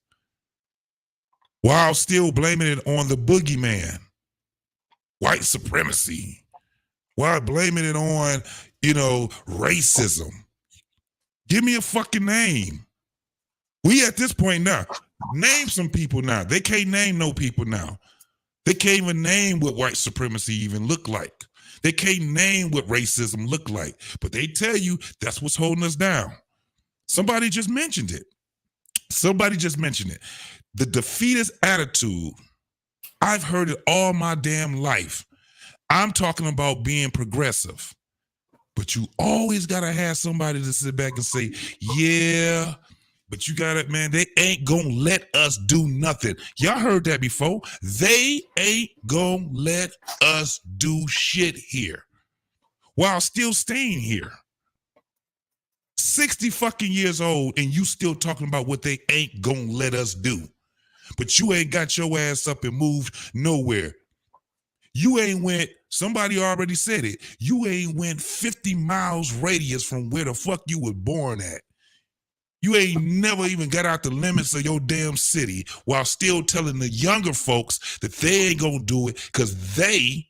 while still blaming it on the boogeyman, white supremacy, while blaming it on, racism. Give me a fucking name. We at this point now. Name some people now. They can't name no people now. They can't even name what white supremacy even look like. They can't name what racism look like, but they tell you that's what's holding us down. Somebody just mentioned it. The defeatist attitude, I've heard it all my damn life. I'm talking about being progressive. But you always got to have somebody to sit back and say, yeah, but you got it, man. They ain't going to let us do nothing. Y'all heard that before. They ain't going to let us do shit here while still staying here. 60 fucking years old and you still talking about what they ain't going to let us do. But you ain't got your ass up and moved nowhere. You ain't went, somebody already said it, you ain't went 50 miles radius from where the fuck you was born at. You ain't never even got out the limits of your damn city while still telling the younger folks that they ain't gonna do it because they,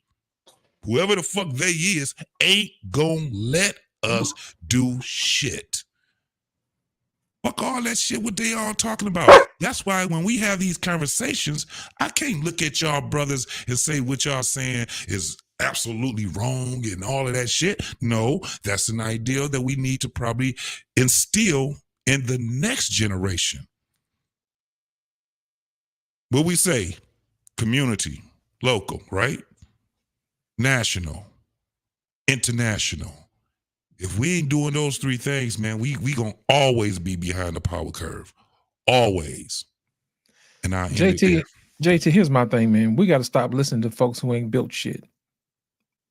whoever the fuck they is, ain't gonna let us do shit. Fuck all that shit what they all talking about. That's why when we have these conversations, I can't look at y'all brothers and say what y'all saying is absolutely wrong and all of that shit. No, that's an idea that we need to probably instill in the next generation. What we say, community, local, right? National, international. If we ain't doing those three things, man, we gonna always be behind the power curve. Always. And I JT, here's my thing, man. We got to stop listening to folks who ain't built shit.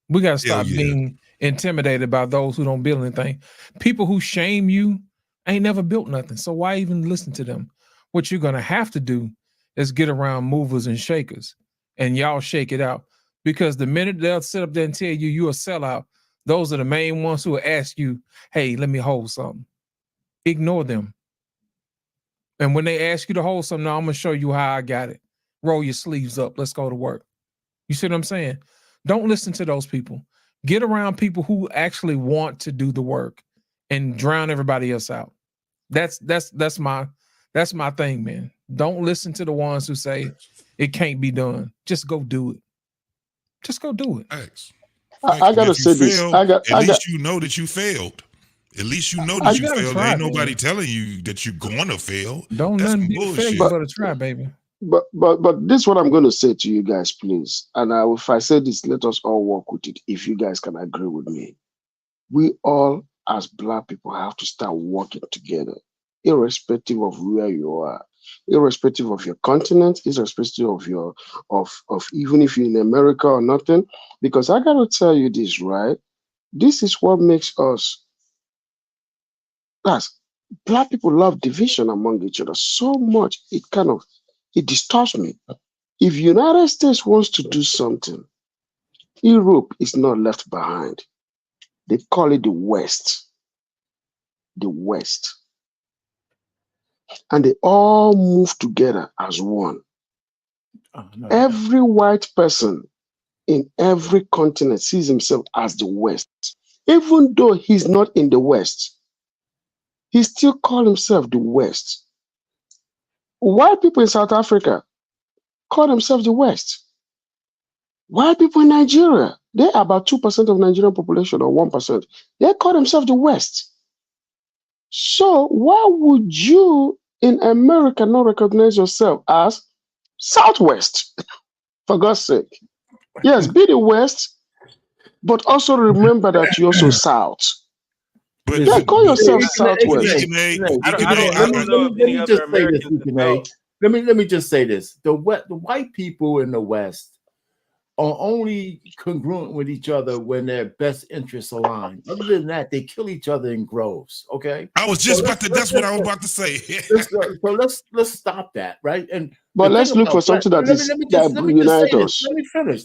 We got to stop being intimidated by those who don't build anything. People who shame you ain't never built nothing. So why even listen to them? What you're gonna have to do is get around movers and shakers, and y'all shake it out. Because the minute they'll sit up there and tell you you're a sellout, those are the main ones who will ask you, hey, let me hold something. Ignore them. And when they ask you to hold something, now I'm going to show you how I got it. Roll your sleeves up. Let's go to work. You see what I'm saying? Don't listen to those people. Get around people who actually want to do the work and drown everybody else out. That's my thing, man. Don't listen to the ones who say it can't be done. Just go do it. Just go do it. Thanks. I gotta say this. At least you know that you failed. At least you know that you failed. Try, ain't nobody man. telling you that you're gonna fail. Don't That's nothing be bullshit. failure but a try, baby. But this is what I'm going to say to you guys, please. And if I say this, let us all work with it. If you guys can agree with me, we all as Black people have to start working together, irrespective of where you are, irrespective of your continent, irrespective of your of even if you're in America or nothing. Because I gotta tell you this, right? This is what makes us, guys, Black people love division among each other so much it disturbs me. If United States wants to do something, Europe is not left behind. They call it the West. The West. And they all move together as one. Every white person in every continent sees himself as the West. Even though he's not in the West, he still calls himself the West. White people in South Africa call themselves the West. White people in Nigeria, they're about 2% of Nigerian population or 1%. They call themselves the West. So why would you in America not recognize yourself as Southwest? For God's sake. Yes, be the West, but also remember that you're also South. But yeah, call yourself Southwest. Let me just say this. The white people in the West are only congruent with each other when their best interests align. Other than that, they kill each other in groves. Okay. I was just that's what I was about to say. let's stop that, right? But let's look for something that unites us.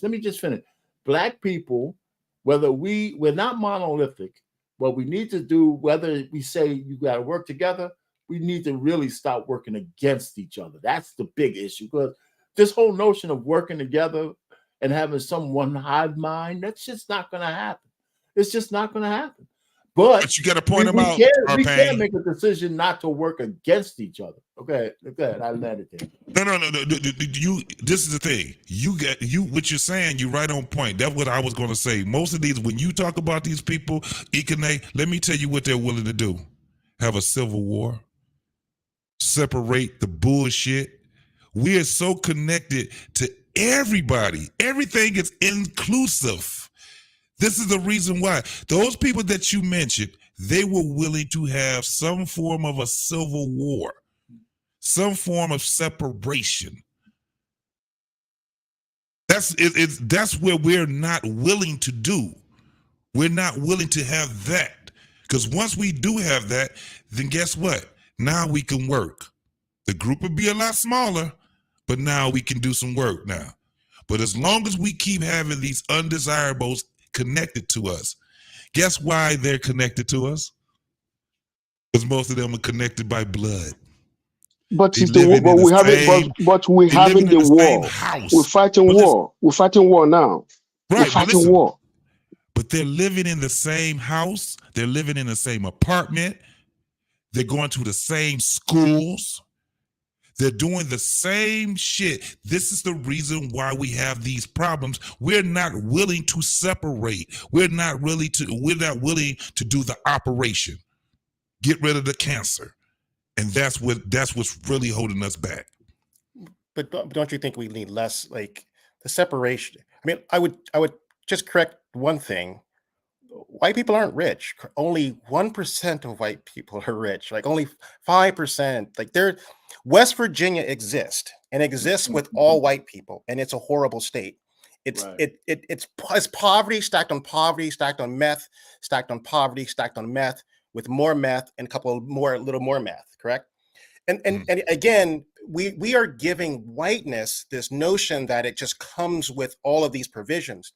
Let me just finish. Black people, whether we're not monolithic, what we need to do, whether we say you got to work together, we need to really stop working against each other. That's the big issue, because this whole notion of working together and having some one hive mind, that's just not going to happen. It's just not going to happen. But you got to point them out. We can't make a decision not to work against each other. Okay, I let it there. No. This is the thing. What you're saying. You're right on point. That's what I was going to say. Most of these, when you talk about these people, Ikane, let me tell you what they're willing to do: have a civil war, separate the bullshit. We are so connected to everybody. Everything is inclusive. This is the reason why those people that you mentioned, they were willing to have some form of a civil war, some form of separation. That's where we're not willing to do. We're not willing to have that. Because once we do have that, then guess what? Now we can work. The group would be a lot smaller, but now we can do some work now. But as long as we keep having these undesirables connected to us, guess why they're connected to us? Because most of them are connected by blood. But we having the war. We're fighting war. We're fighting war now. Right, we're fighting war. But they're living in the same house. They're living in the same apartment. They're going to the same schools. They're doing the same shit. This is the reason why we have these problems. We're not willing to separate. We're not willing to do the operation. Get rid of the cancer. And that's what's really holding us back. But don't you think we need less, like, the separation? I mean, I would just correct one thing. White people aren't rich. Only 1% of white people are rich. Like only 5%. Like West Virginia exists and exists with all white people, and it's a horrible state. It's poverty stacked on poverty, stacked on meth, stacked on poverty, stacked on meth, with more meth and a little more meth. Correct? And again, we are giving whiteness this notion that it just comes with all of these provisions.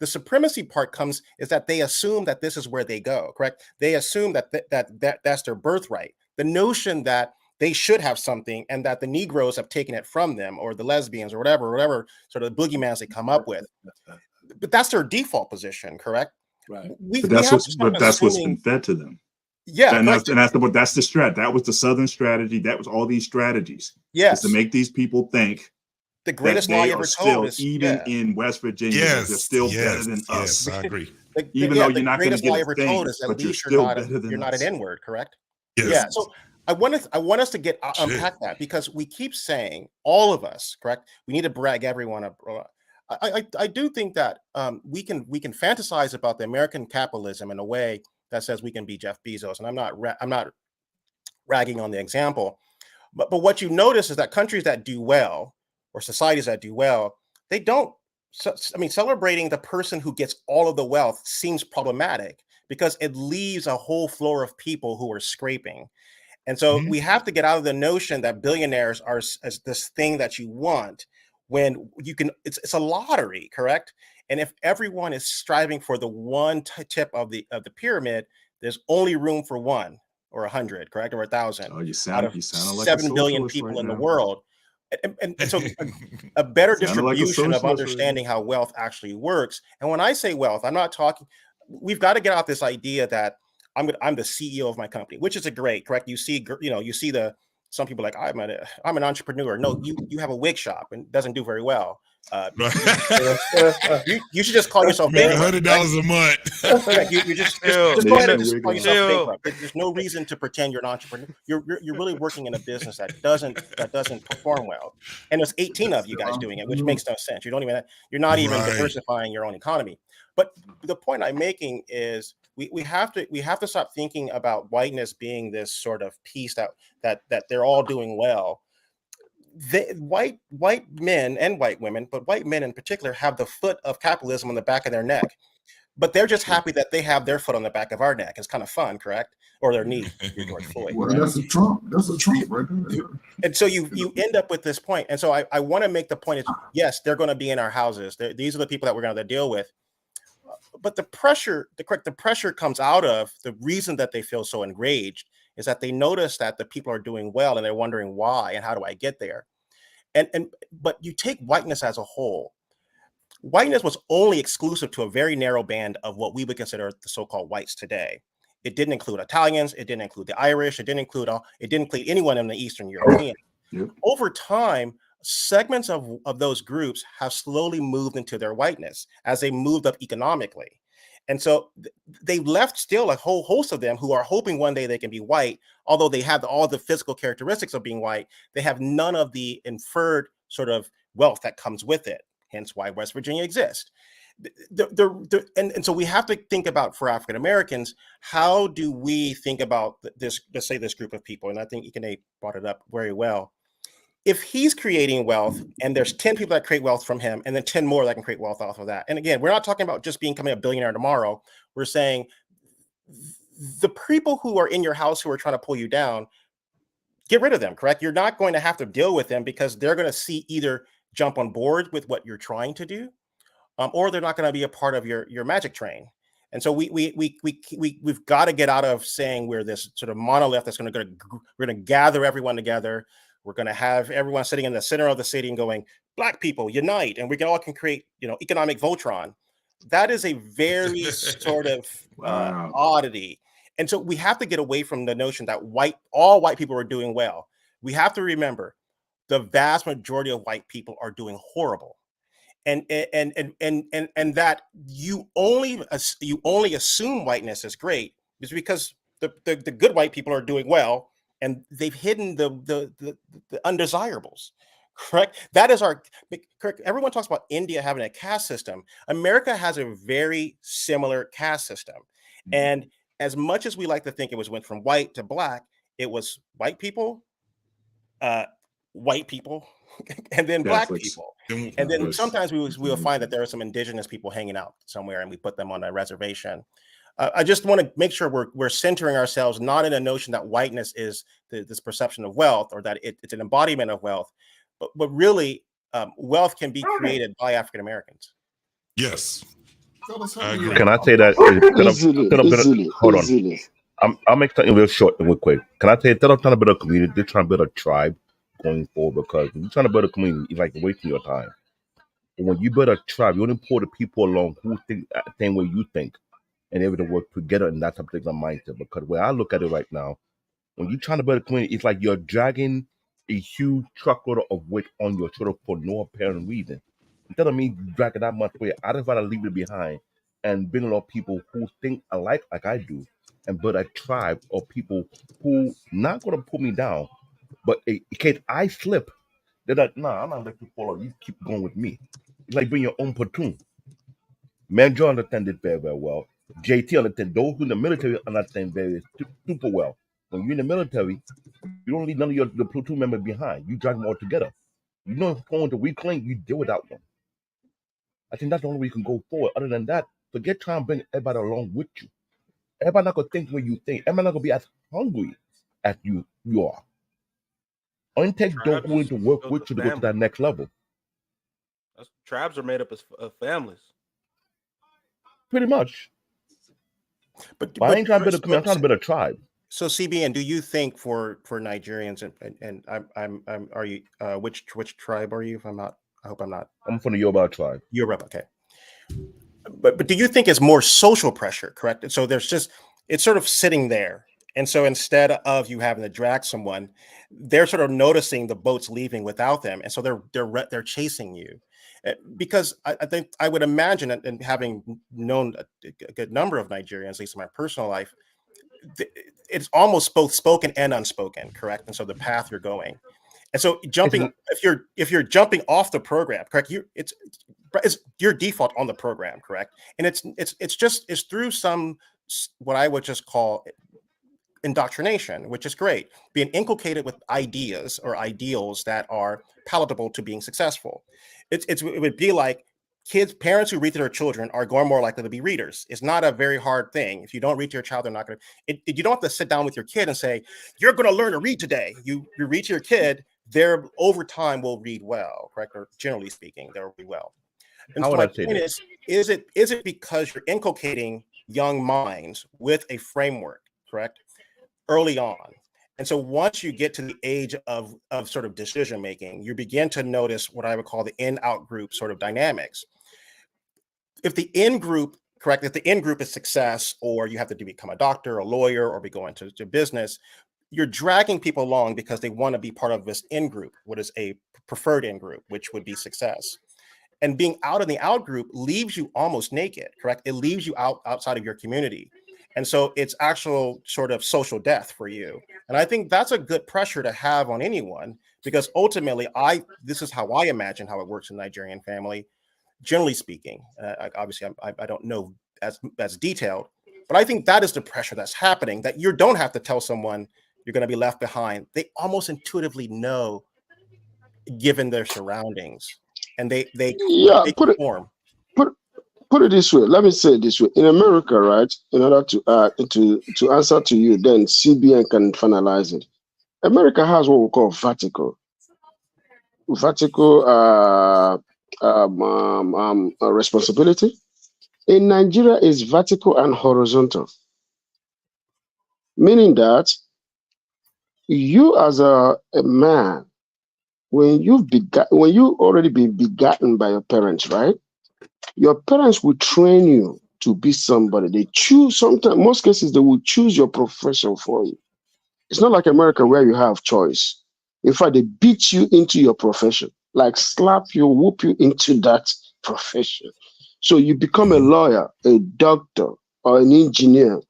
The supremacy part is that they assume that this is where they go, correct? They assume that that's their birthright. The notion that they should have something and that the Negroes have taken it from them, or the lesbians, or whatever sort of boogeyman's they come up with. But that's their default position, correct? Right. But that's what's been fed to them. Yeah, and that's the strat. That was the Southern strategy. That was all these strategies. Yes, is to make these people think the greatest lie ever told is even in West Virginia, they're still better than us. I agree. Even though you're not going to get a thing, is at but you're least still better than you're us. not an N-word, correct? Yes. Yeah. So I want us to unpack that, because we keep saying, all of us, correct? We need to brag everyone up. I do think that we can fantasize about the American capitalism in a way that says we can be Jeff Bezos, and I'm not ragging on the example, but what you notice is that countries that do well, or societies that do well, they don't. Celebrating the person who gets all of the wealth seems problematic, because it leaves a whole floor of people who are scraping. And so we have to get out of the notion that billionaires are as this thing that you want, when you can. It's a lottery, correct? And if everyone is striving for the one tip of the pyramid, there's only room for 1 or 100, correct, or 1,000. Oh, you sound out of like 7 billion people right in the world. And so a better distribution of understanding how wealth actually works. And when I say wealth, I'm not talking. We've got to get out this idea that I'm the CEO of my company, which is correct. You see some people like, I'm an entrepreneur. No, you have a wig shop and it doesn't do very well. You should just call yourself bankrupt. $100 a month. Right? You just go ahead and just call yourself bankrupt. There's no reason to pretend you're an entrepreneur. You're really working in a business that doesn't perform well. And there's 18 of you guys doing it, which makes no sense. You're not even diversifying your own economy. But the point I'm making is we have to stop thinking about whiteness being this sort of piece that they're all doing well. White men and white women, but white men in particular, have the foot of capitalism on the back of their neck, but they're just happy that they have their foot on the back of our neck. It's kind of fun, correct? Or their knee. You're George Floyd. Well, that's a Trump right there. And so you end up with this point. And so I want to make the point is, yes, they're going to be in our houses. These are the people that we're going to deal with. But the pressure comes out of the reason that they feel so enraged is that they notice that the people are doing well and they're wondering why and how do I get there? But you take whiteness as a whole. Whiteness was only exclusive to a very narrow band of what we would consider the so-called whites today. It didn't include Italians. It didn't include the Irish. It didn't include anyone in the Eastern European. Yep. Over time, segments of those groups have slowly moved into their whiteness as they moved up economically. And so they left still a whole host of them who are hoping one day they can be white, although they have all the physical characteristics of being white. They have none of the inferred sort of wealth that comes with it, hence why West Virginia exists. And so we have to think about, for African Americans, how do we think about this, let's say this group of people, and I think Ikene brought it up very well. If he's creating wealth and there's 10 people that create wealth from him and then 10 more that can create wealth off of that. And again, we're not talking about just becoming a billionaire tomorrow. We're saying the people who are in your house who are trying to pull you down, get rid of them, correct? You're not going to have to deal with them because they're going to see either jump on board with what you're trying to do, or they're not going to be a part of your magic train. And so we've got to get out of saying we're this sort of monolith that's we're going to gather everyone together. We're going to have everyone sitting in the center of the city and going, Black people unite, and we all can create, economic Voltron. That is a very sort of oddity. And so we have to get away from the notion that all white people are doing well. We have to remember the vast majority of white people are doing horrible. And that you only assume whiteness is great is because the good white people are doing well, and they've hidden the undesirables. Correct. That is correct. Everyone talks about India having a caste system. America has a very similar caste system, and as much as we like to think went from white to Black, it was white people, and then Black people. And then sometimes we'll find that there are some indigenous people hanging out somewhere, and we put them on a reservation. I just want to make sure we're centering ourselves not in a notion that whiteness is this perception of wealth, or that it's an embodiment of wealth, but really wealth can be created by African Americans. Yes. Can I say that? Hold on. I'll make something real short and real quick. Can I say, instead of trying to build a community, they're trying to build a tribe going forward, because when you're trying to build a community, it's like wasting your time. But when you build a tribe, you only pull the people along who think the same way you think, and able to work together in that particular mindset. Because where I look at it right now, when you're trying to build a community, it's like you're dragging a huge truckload of weight on your shoulder for no apparent reason. Instead of me dragging that much weight, I just rather leave it behind and bring along people who think alike like I do, and build a tribe of people who not going to pull me down, but in case I slip, they're like, nah, I'm not letting you follow. You keep going with me. It's like being your own platoon. Manjo understand it very, very well. JT understand. Those who in the military understand very super well. When you're in the military, you don't leave none of the platoon members behind. You drag them all together. You know, if it's going to weak link, you deal with that one. I think that's the only way you can go forward. Other than that, forget trying to bring everybody along with you. Everybody not gonna think when you think. Everybody not gonna be as hungry as you are. Only take those who willing to work with you to go to that next level. Tribes are made up of families. Pretty much. But I ain't trying to build a community. I'm trying to build a tribe. So CBN, do you think for Nigerians and I'm are you which tribe are you? If I'm not, I hope I'm not. I'm from the Yoruba tribe. Yoruba, okay. But do you think it's more social pressure, correct? And so it's sort of sitting there. And so instead of you having to drag someone, they're sort of noticing the boats leaving without them, and so they're chasing you. Because I think I would imagine, and having known a good number of Nigerians, at least in my personal life, it's almost both spoken and unspoken, correct? And so the path you're going, and so jumping, if you're jumping off the program, correct? It's your default on the program, correct? And it's through some what I would just call indoctrination, which is great, being inculcated with ideas or ideals that are palatable to being successful. It would be like parents who read to their children are more likely to be readers. It's not a very hard thing. If you don't read to your child, they're not going to. You don't have to sit down with your kid and say, "You're going to learn to read today." You read to your kid; they're over time will read well, correct? Or generally speaking, they'll read well. And How so would my I say point this? is it because you're inculcating young minds with a framework, correct, early on? And so once you get to the age of sort of decision making, you begin to notice what I would call the in-out group sort of dynamics. If the in group correct? If the in group is success, or you have to become a doctor, a lawyer, or be going to business, you're dragging people along because they want to be part of this in group, what is a preferred in group, which would be success. And being out in the out group leaves you almost naked, correct? It leaves you outside of your community. And so it's actual sort of social death for you. And I think that's a good pressure to have on anyone, because ultimately, this is how I imagine how it works in Nigerian family, generally speaking. Obviously, I don't know as detailed, but I think that is the pressure that's happening, that you don't have to tell someone you're going to be left behind. They almost intuitively know, given their surroundings, and they conform. Put it this way. Let me say it this way. In America, right, in order to answer to you, then CBN can finalize it. America has what we call vertical responsibility. In Nigeria, is vertical and horizontal, meaning that you as a man, when you already been begotten by your parents, right? Your parents will train you to be somebody. They choose, sometimes, most cases, they will choose your profession for you. It's not like America where you have choice. In fact, they beat you into your profession, like slap you, whoop you into that profession. So you become a lawyer, a doctor, or an engineer.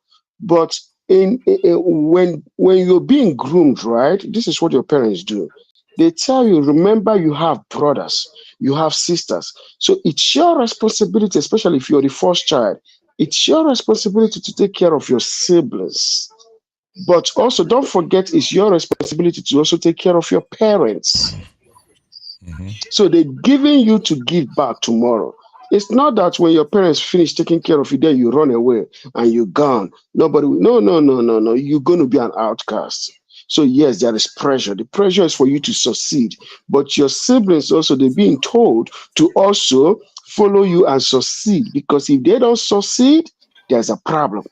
But when you're being groomed, right, this is what your parents do. They tell you, remember, you have brothers, you have sisters. So it's your responsibility, especially if you're the first child, it's your responsibility to take care of your siblings. But also, don't forget, it's your responsibility to also take care of your parents. So they're giving you to give back tomorrow. It's not that when your parents finish taking care of you, then you run away and you're gone. Nobody will, no. You're going to be an outcast. So yes, there is pressure. The pressure is for you to succeed. But your siblings also, they're being told to also follow you and succeed. Because if they don't succeed, there's a problem.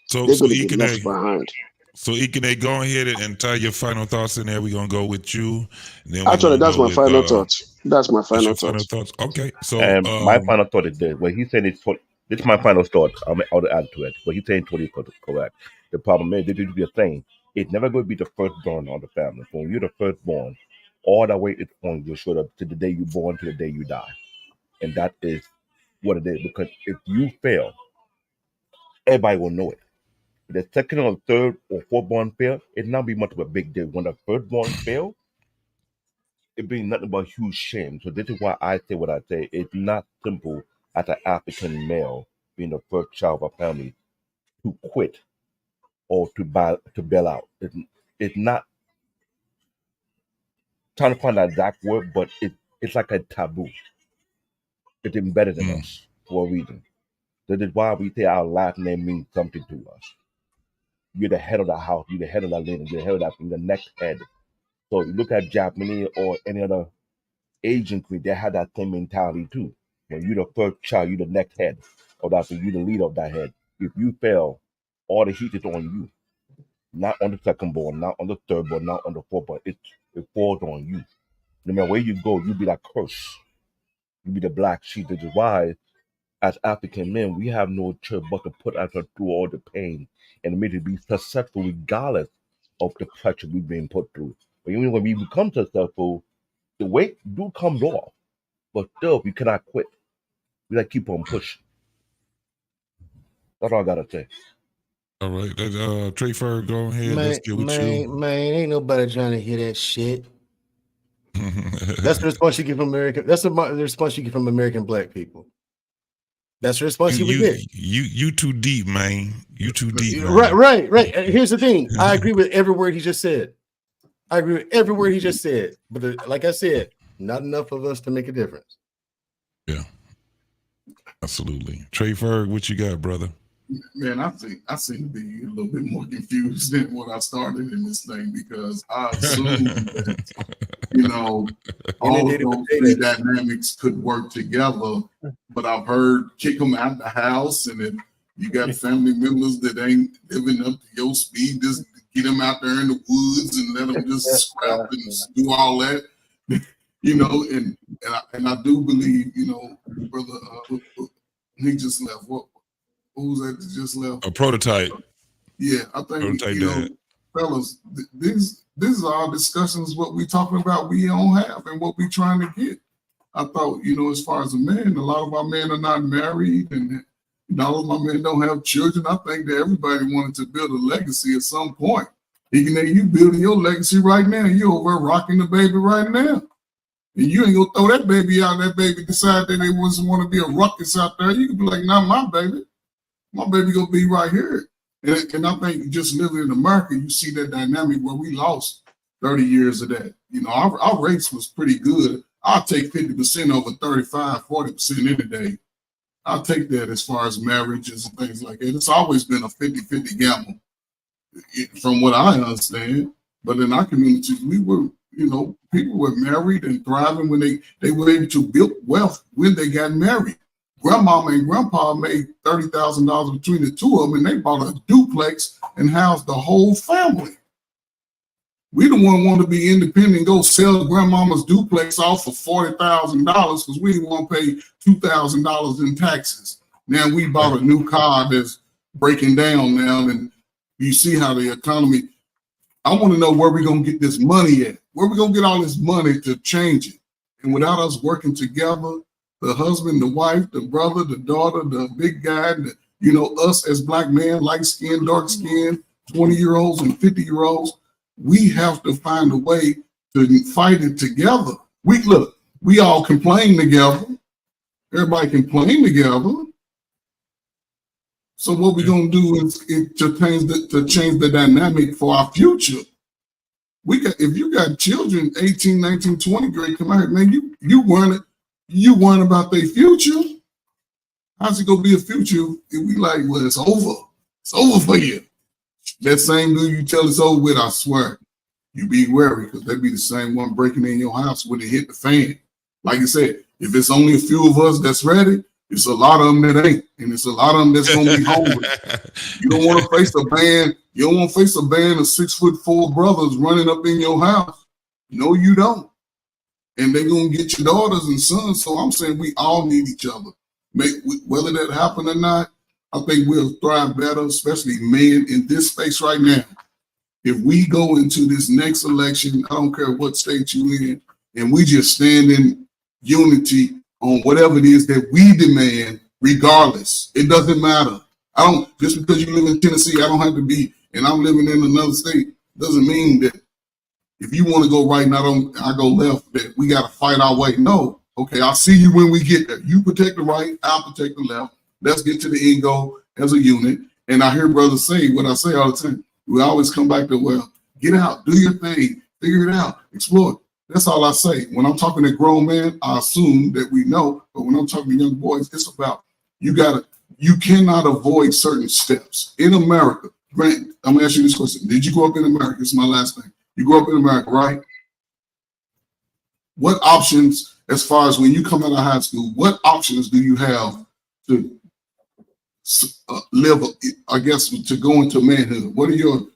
So they're going to be left behind. So Ikene, go ahead and tie your final thoughts in there. We're gonna go with you. And then Actually, that's my final thoughts. That's my final thoughts. Okay. So my final thought is this: what he's saying is this is my final thought. I'll add to it. What he's saying totally correct. The problem is, this is the thing. It's never going to be the firstborn on the family. So when you're the firstborn, all that weight is on your shoulder to the day you're born to the day you die, and that is what it is. Because if you fail, everybody will know it. The second or third or fourth born fail, it not be much of a big deal. When the firstborn fail, it be nothing but huge shame. So this is why I say what I say. It's not simple as an African male being the first child of a family to quit or to bail out. It's not trying to find that exact word, but it's like a taboo. It's embedded in us for a reason. That is why we say our last name means something to us. You're the head of the house. You're the head of that lady. You're the head of that thing, the next head. So you look at Japanese or any other Asian queen, they have that same mentality too. When you're the first child, you're the next head of that thing. You're the leader of that head. If you fail, all the heat is on you. Not on the second born, not on the third born, not on the fourth born. It falls on you. No matter where you go, you'll be that curse. You'll be the black sheep. This is why, as African men, we have no choice but to put ourselves through all the pain and maybe be successful regardless of the pressure we've been put through. But even when we become successful, the weight do comes off. But still, we cannot quit. We gotta keep on pushing. That's all I gotta say. All right, Trey Ferg, go ahead. Let's get with you. Man, ain't nobody trying to hear that shit. That's the response you get from American. That's the response you get from American black people. That's the response you get. You too deep, man. You too deep. Man. Right. Here's the thing. I agree with every word he just said. But like I said, not enough of us to make a difference. Yeah, absolutely. Trey Ferg, what you got, brother? Man, I seem to be a little bit more confused than when I started in this thing, because I assumed that, all of those three dynamics could work together. But I've heard kick them out the house, and if you got family members that ain't living up to your speed, just get them out there in the woods and let them just scrap and do all that. And I do believe, brother, he just left. Who's that just left? A prototype. Yeah, I think Prototype you know, dad. fellas, this is our discussions. What we talking about, we don't have, and what we trying to get. I thought, you know, as far as a man, a lot of our men are not married, and all of my men don't have children. I think that everybody wanted to build a legacy at some point. You building your legacy right now. You over rocking the baby right now. And you ain't gonna throw that baby out. That baby decide that they wasn't want to be a ruckus out there. You can be like, not my baby. My baby gonna be right here. And I think just living in America, you see that dynamic where we lost 30 years of that. You know, our race was pretty good. I'll take 50% over 35, 40% any day. I'll take that as far as marriages and things like that. It's always been a 50-50 gamble, from what I understand. But in our communities, we were, you know, people were married and thriving when they were able to build wealth when they got married. Grandmama and grandpa made $30,000 between the two of them, and they bought a duplex and housed the whole family. We don't want to be independent and go sell grandmama's duplex off for $40,000 because we didn't want to pay $2,000 in taxes. Now we bought a new car that's breaking down now, and you see how the economy. I want to know where we're going to get this money at. Where we going to get all this money to change it? And without us working together, the husband, the wife, the brother, the daughter, the big guy, you know, us as black men, light skin, dark skin, 20-year-olds and 50-year-olds, we have to find a way to fight it together. We all complain together. Everybody complain together. So what we're gonna do is to change the dynamic for our future. If you got children, 18, 19, 20 grade, come out, man, you worrying about their future. How's it gonna be a future if we like, well, it's over. It's over for you. That same dude you tell it's over with, I swear, you be wary because they be the same one breaking in your house when it hit the fan. Like I said, if it's only a few of us that's ready, it's a lot of them that ain't, and it's a lot of them that's gonna be hungry. You don't want to face a band. You don't want to face a band of 6'4" brothers running up in your house. No, you don't. And they're gonna get your daughters and sons. So I'm saying we all need each other. Whether that happen or not, I think we'll thrive better, especially men in this space right now. If we go into this next election, I don't care what state you in, and we just stand in unity on whatever it is that we demand, regardless. It doesn't matter. Just because you live in Tennessee, I don't have to be, and I'm living in another state, doesn't mean that if you want to go right and I go left, that we got to fight our way. No. Okay, I'll see you when we get there. You protect the right, I'll protect the left. Let's get to the end goal as a unit. And I hear brothers say what I say all the time. We always come back to, well, get out, do your thing, figure it out, explore it. That's all I say. When I'm talking to grown men, I assume that we know, but when I'm talking to young boys, it's about you cannot avoid certain steps. In America, Grant, I'm gonna ask you this question. Did you grow up in America? This is my last thing. You grew up in America, right? What options, as far as when you come out of high school, what options do you have to live, I guess, to go into manhood? What are your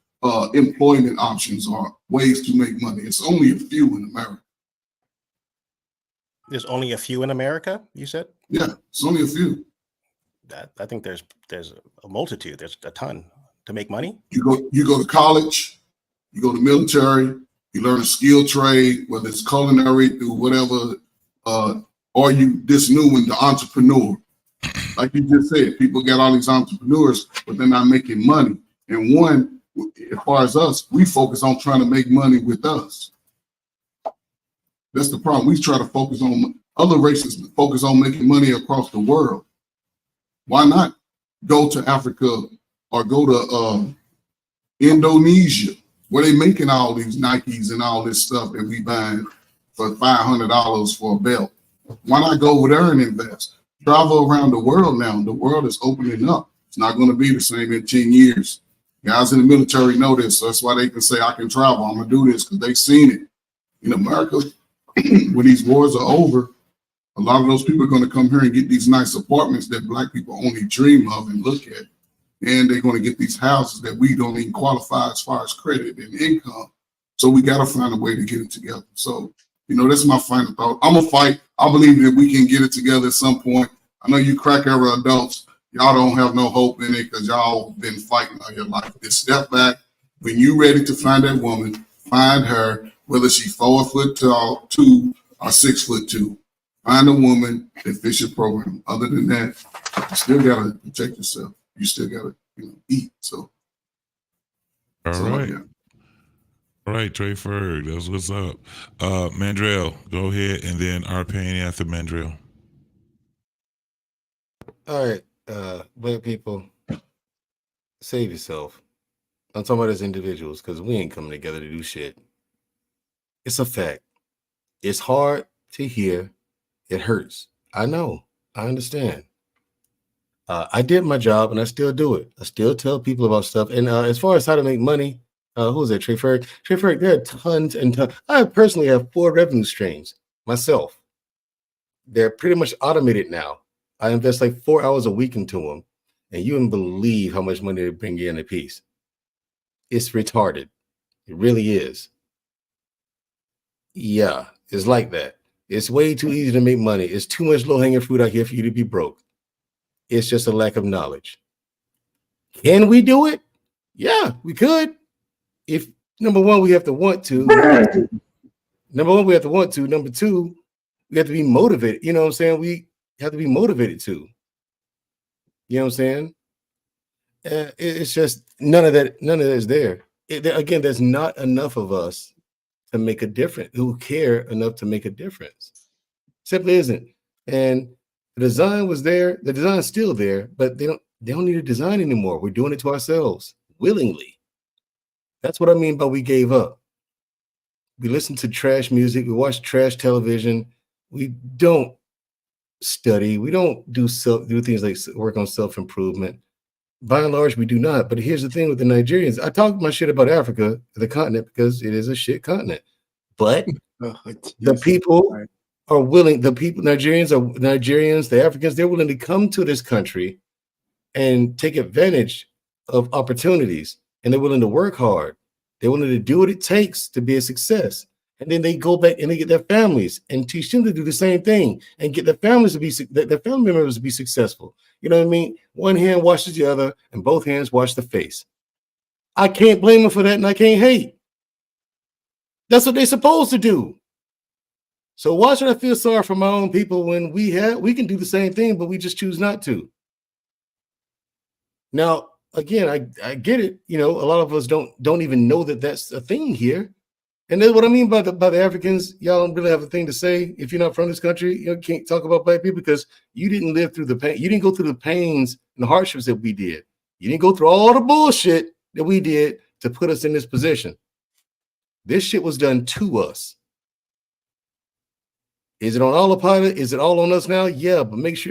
employment options or ways to make money? It's only a few in America. There's only a few in America, you said? Yeah, it's only a few. I think there's a multitude. There's a ton to make money. You go to college, you go to military, you learn a skill trade, whether it's culinary through whatever, or you this new one, the entrepreneur. Like you just said, people got all these entrepreneurs, but they're not making money. And one, as far as us, we focus on trying to make money with us. That's the problem. We try to focus on other races, focus on making money across the world. Why not go to Africa or go to Indonesia, where they making all these Nikes and all this stuff that we buying for $500 for a belt? Why not go over there and invest? Travel around the world now. The world is opening up. It's not going to be the same in 10 years. Guys in the military know this, so that's why they can say, I can travel, I'm going to do this, because they've seen it. In America, when these wars are over, a lot of those people are going to come here and get these nice apartments that black people only dream of and look at. And they're going to get these houses that we don't even qualify as far as credit and income. So we got to find a way to get it together. So, that's my final thought. I'm going to fight. I believe that we can get it together at some point. I know you crack era adults, y'all don't have no hope in it because y'all been fighting all your life. Just step back. When you ready to find that woman, find her, whether she's 4 foot tall, 2 or 6'2". Find a woman that fits your program. Other than that, you still gotta protect yourself. You still gotta, eat. So All right. All right, Trey Ferg, that's what's up. Mandrell, go ahead, and then Arpane after Mandrell. All right, black people, save yourself. I'm talking about as individuals because we ain't coming together to do shit. It's a fact. It's hard to hear. It hurts. I know. I understand. I did my job and I still do it. I still tell people about stuff. And as far as how to make money, who is that? Trey Ferg? Trey Ferg, there are tons and tons. I personally have 4 revenue streams myself. They're pretty much automated now. I invest like 4 hours a week into them. And you wouldn't believe how much money they bring you in a piece. It's retarded. It really is. Yeah, it's like that. It's way too easy to make money. It's too much low-hanging fruit out here for you to be broke. It's just a lack of knowledge. Can we do it? Yeah, we could. If number one, we have to want to. Number one, we have to want to. Number two, we have to be motivated. You know what I'm saying? We have to be motivated to. You know what I'm saying? It's just none of that is there. Again, there's not enough of us to make a difference, who care enough to make a difference. Simply isn't. And the design was there, the design's still there, but they don't need a design anymore. We're doing it to ourselves willingly. That's what I mean by we gave up. We listen to trash music, we watch trash television, we don't study, we don't do things like work on self-improvement. By and large, we do not. But here's the thing with the Nigerians. I talk my shit about Africa, the continent, because it is a shit continent. But the people are willing, Nigerians, the Africans, they're willing to come to this country and take advantage of opportunities. And they're willing to work hard. They're willing to do what it takes to be a success. And then they go back and they get their families and teach them to do the same thing and get their families to be, their family members to be successful. You know what I mean? One hand washes the other and both hands wash the face. I can't blame them for that and I can't hate. That's what they're supposed to do. So why should I feel sorry for my own people when we can do the same thing, but we just choose not to? Now, again, I get it. You know, a lot of us don't even know that that's a thing here. And that's what I mean by the Africans. Y'all don't really have a thing to say if you're not from this country. You can't talk about black people because you didn't live through the pain. You didn't go through the pains and the hardships that we did. You didn't go through all the bullshit that we did to put us in this position. This shit was done to us. Is it on autopilot? Is it all on us now? Yeah, but make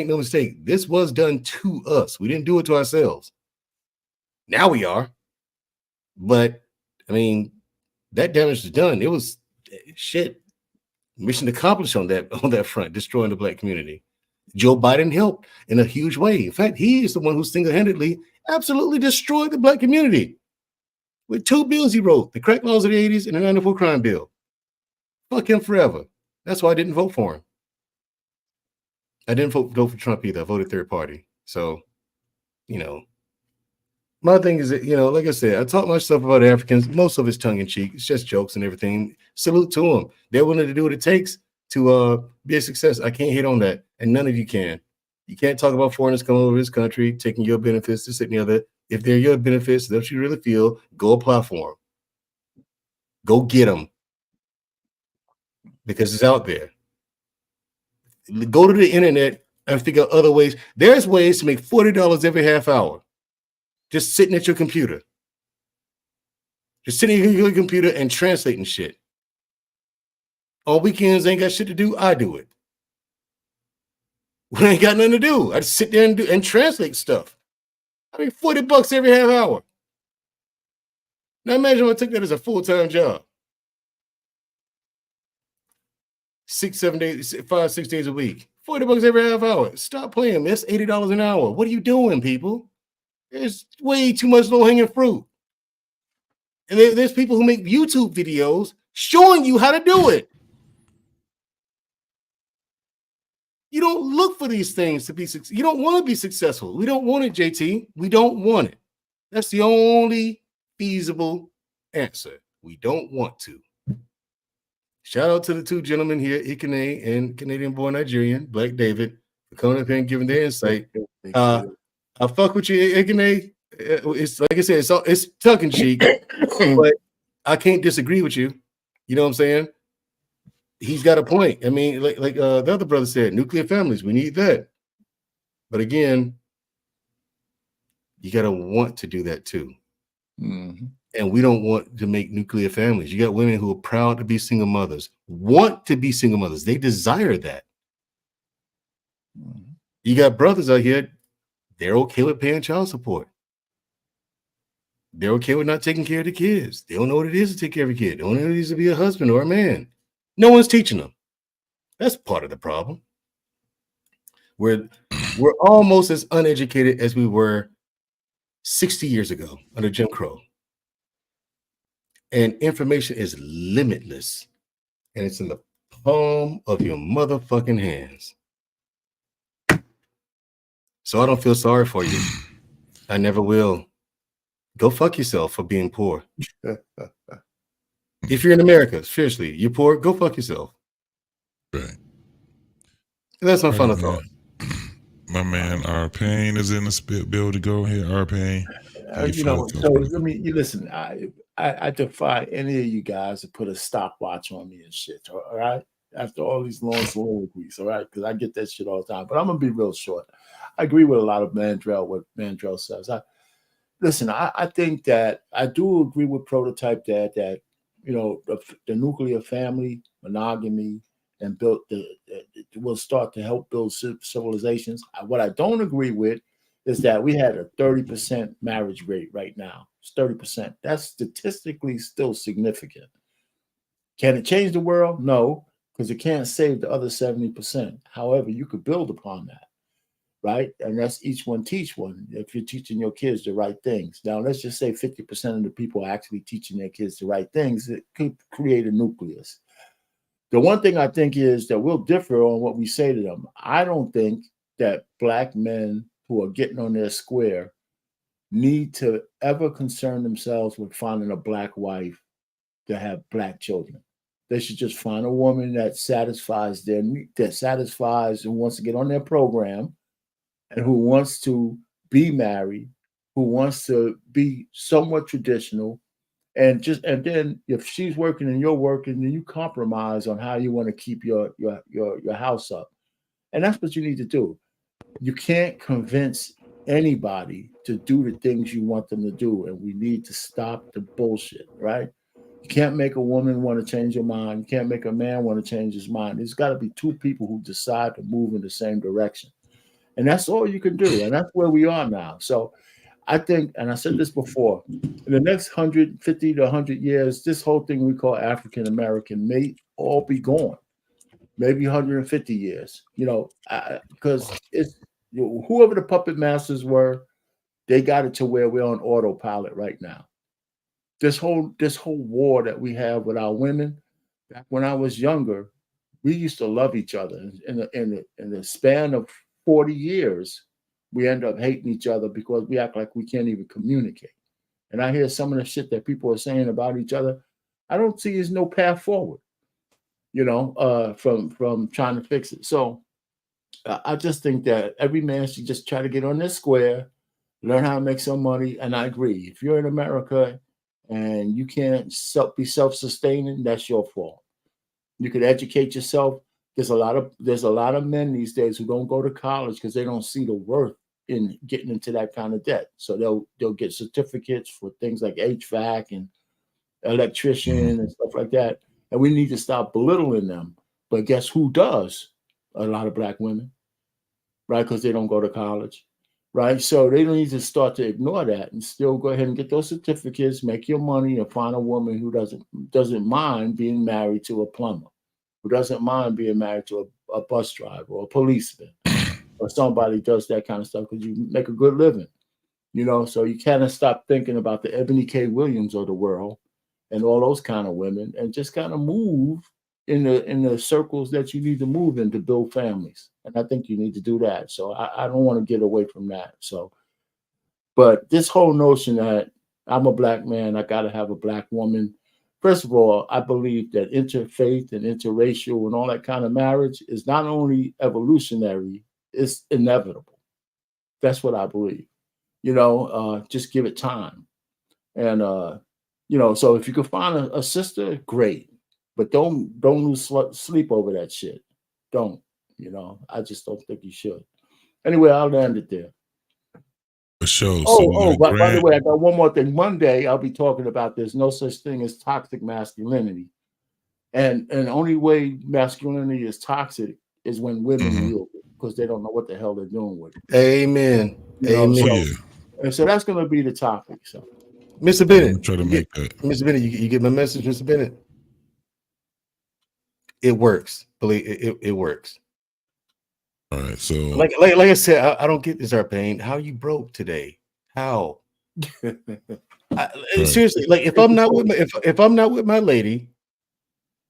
no mistake. This was done to us. We didn't do it to ourselves. Now we are. But I mean, that damage is done. It was shit. Mission accomplished on that front, destroying the black community. Joe Biden helped in a huge way. In fact, he is the one who single-handedly absolutely destroyed the black community with 2 bills he wrote: the crack laws of the 80s and the 94 crime bill. Fuck him forever. That's why I didn't vote for him. I didn't vote for Trump either. I voted third party. So, you know, my thing is that, you know, like I said, I talk my stuff about Africans. Most of it's tongue in cheek. It's just jokes and everything. Salute to them. They're willing to do what it takes to be a success. I can't hate on that. And none of you can. You can't talk about foreigners coming over this country, taking your benefits, this and the other. If they're your benefits, that's what you really feel, go apply for them. Go get them. Because it's out there. Go to the internet and figure out other ways. There's ways to make $40 every half hour. Just sitting at your computer. Just sitting at your computer and translating shit. On weekends, ain't got shit to do, I do it. When I ain't got nothing to do, I just sit there and translate stuff. I mean, $40 every half hour. Now imagine if I took that as a full-time job. 6 days a week. $40 every half hour. Stop playing. That's $80 an hour. What are you doing, people? There's way too much low-hanging fruit. And there's people who make YouTube videos showing you how to do it. You don't look for these things to be successful. You don't want to be successful. We don't want it, JT. We don't want it. That's the only feasible answer. We don't want to. Shout out to the two gentlemen here, Ikene and Canadian-born Nigerian, Black David, for coming up here and giving their insight. I fuck with you, Ikene. It's like I said, it's tongue in cheek, but I can't disagree with you. You know what I'm saying? He's got a point. I mean, like the other brother said, nuclear families, we need that. But again, you got to want to do that too. Mm-hmm. And we don't want to make nuclear families. You got women who are proud to be single mothers, want to be single mothers. They desire that. Mm-hmm. You got brothers out here, they're okay with paying child support. They're okay with not taking care of the kids. They don't know what it is to take care of a kid. They don't know what it is to be a husband or a man. No one's teaching them. That's part of the problem. We're almost as uneducated as we were 60 years ago under Jim Crow. And information is limitless. And it's in the palm of your motherfucking hands. So I don't feel sorry for you. I never will. Go fuck yourself for being poor. If you're in America, seriously, you're poor, go fuck yourself. Right. That's my final thought. My man, our pain is in the building. Go ahead, our pain. You know, so I mean, you listen. I defy any of you guys to put a stopwatch on me and shit. All right, after all these long soliloquies, all right, because I get that shit all the time. But I'm gonna be real short. I agree with a lot of what Mandrell says. I think that I do agree with Prototype that you know the nuclear family, monogamy, and built will start to help build civilizations. What I don't agree with is that we had a 30% marriage rate right now. It's 30%. That's statistically still significant. Can it change the world? No, because it can't save the other 70%. However, you could build upon that, right? And that's each one teach one. If you're teaching your kids the right things. Now, let's just say 50% of the people are actually teaching their kids the right things. It could create a nucleus. The one thing I think is that we'll differ on what we say to them. I don't think that Black men who are getting on their square need to ever concern themselves with finding a Black wife to have Black children. They should just find a woman that satisfies and wants to get on their program and who wants to be married, who wants to be somewhat traditional. And then if she's working and you're working, then you compromise on how you want to keep your house up. And that's what you need to do. You can't convince anybody to do the things you want them to do. And we need to stop the bullshit, right? You can't make a woman want to change her mind. You can't make a man want to change his mind. There's got to be two people who decide to move in the same direction. And that's all you can do. And that's where we are now. So I think, and I said this before, in the next 150 to 100 years, this whole thing we call African American may all be gone. Maybe 150 years, because it's whoever the puppet masters were, they got it to where we're on autopilot right now. This whole war that we have with our women, back when I was younger, we used to love each other. In the span of 40 years, we end up hating each other because we act like we can't even communicate. And I hear some of the shit that people are saying about each other. I don't see there's no path forward, from trying to fix it. So I just think that every man should just try to get on their square, learn how to make some money. And I agree. If you're in America and you can't be self-sustaining, that's your fault. You could educate yourself. There's a lot of men these days who don't go to college because they don't see the worth in getting into that kind of debt. So they'll get certificates for things like HVAC and electrician and stuff like that. And we need to stop belittling them. But guess who does? A lot of Black women, right? Because they don't go to college, right? So they don't need to start to ignore that and still go ahead and get those certificates, make your money, and find a woman who doesn't mind being married to a plumber, who doesn't mind being married to a bus driver or a policeman or somebody who does that kind of stuff because you make a good living, So you kind of stop thinking about the Ebony K. Williams of the world and all those kind of women and just kind of move in the circles that you need to move in to build families. And I think you need to do that. So I don't want to get away from that. So, but this whole notion that I'm a black man, I got to have a black woman. First of all, I believe that interfaith and interracial and all that kind of marriage is not only evolutionary, it's inevitable. That's what I believe. Just give it time. And so if you can find a sister, great. But don't lose sleep over that shit. Don't. I just don't think you should. Anyway, I'll land it there. For sure. But by the way, I got one more thing. Monday, I'll be talking about there's no such thing as toxic masculinity. And the only way masculinity is toxic is when women yield it, because they don't know what the hell they're doing with it. Amen. Amen. So that's going to be the topic. So, Mr. Bennett, Mr. Bennett, you get my message, Mr. Bennett? It works. Believe it works. All right. So like I said, I don't get this, Pain. How you broke today? How? Seriously, like if I'm not with my lady,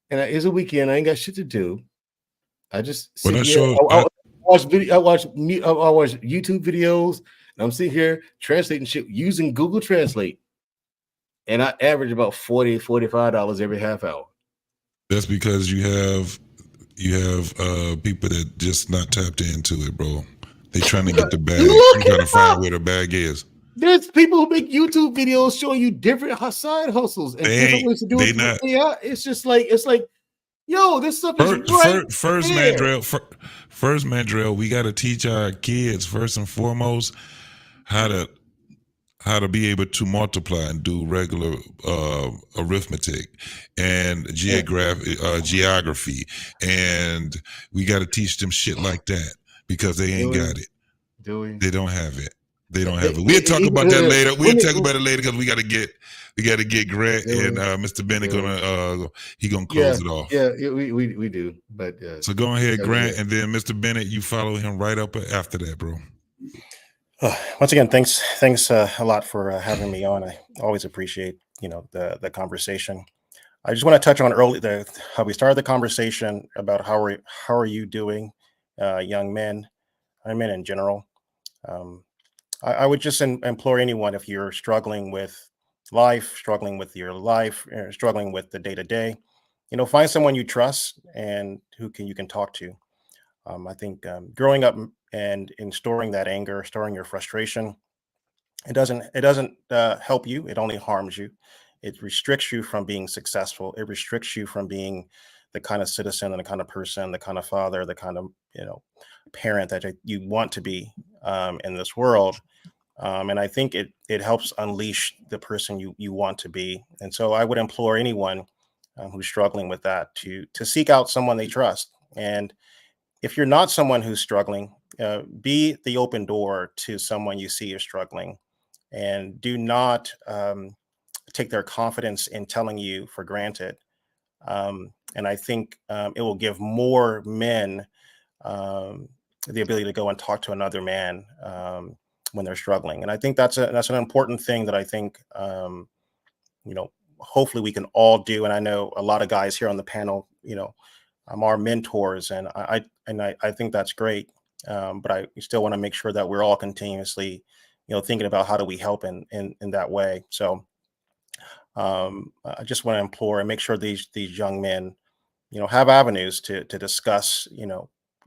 and it's a weekend, I ain't got shit to do. I just sit here. I watch YouTube videos, and I'm sitting here translating shit using Google Translate, and I average about $40-$45 every half hour. That's because you have people that just not tapped into it, bro. They trying to get the bag. You trying to find where the bag is. There's people who make YouTube videos showing you different side hustles and different ways to do it. Yeah, it's like, yo, this stuff is First, Mandrell, we got to teach our kids first and foremost how to be able to multiply and do regular arithmetic and geography, and we got to teach them shit like that because they ain't got it. They don't have it. They don't have it. We'll talk about that later. We'll talk about it later because we got to get Grant and Mr. Bennett gonna close it off. Yeah, we do. But so go ahead, Grant, and then Mr. Bennett, you follow him right up after that, bro. Once again, thanks a lot for having me on. I always appreciate the conversation. I just want to touch on how we started the conversation about how are you doing, young men, and men in general. I would just implore anyone, if you're struggling with life, struggling with your life, struggling with the day-to-day, find someone you trust and you can talk to. I think growing up and in storing that anger, storing your frustration, it doesn't help you. It only harms you. It restricts you from being successful. It restricts you from being the kind of citizen and the kind of person, the kind of father, the kind of parent that you want to be in this world. And I think it helps unleash the person you want to be. And so I would implore anyone who's struggling with that to seek out someone they trust. And if you're not someone who's struggling, be the open door to someone you see is struggling, and do not take their confidence in telling you for granted. And I think it will give more men the ability to go and talk to another man when they're struggling. And I think that's an important thing that I think hopefully we can all do. And I know a lot of guys here on the panel, our mentors, and I think that's great. But I still want to make sure that we're all continuously, thinking about how do we help in that way. So I just want to implore and make sure these young men, have avenues to discuss,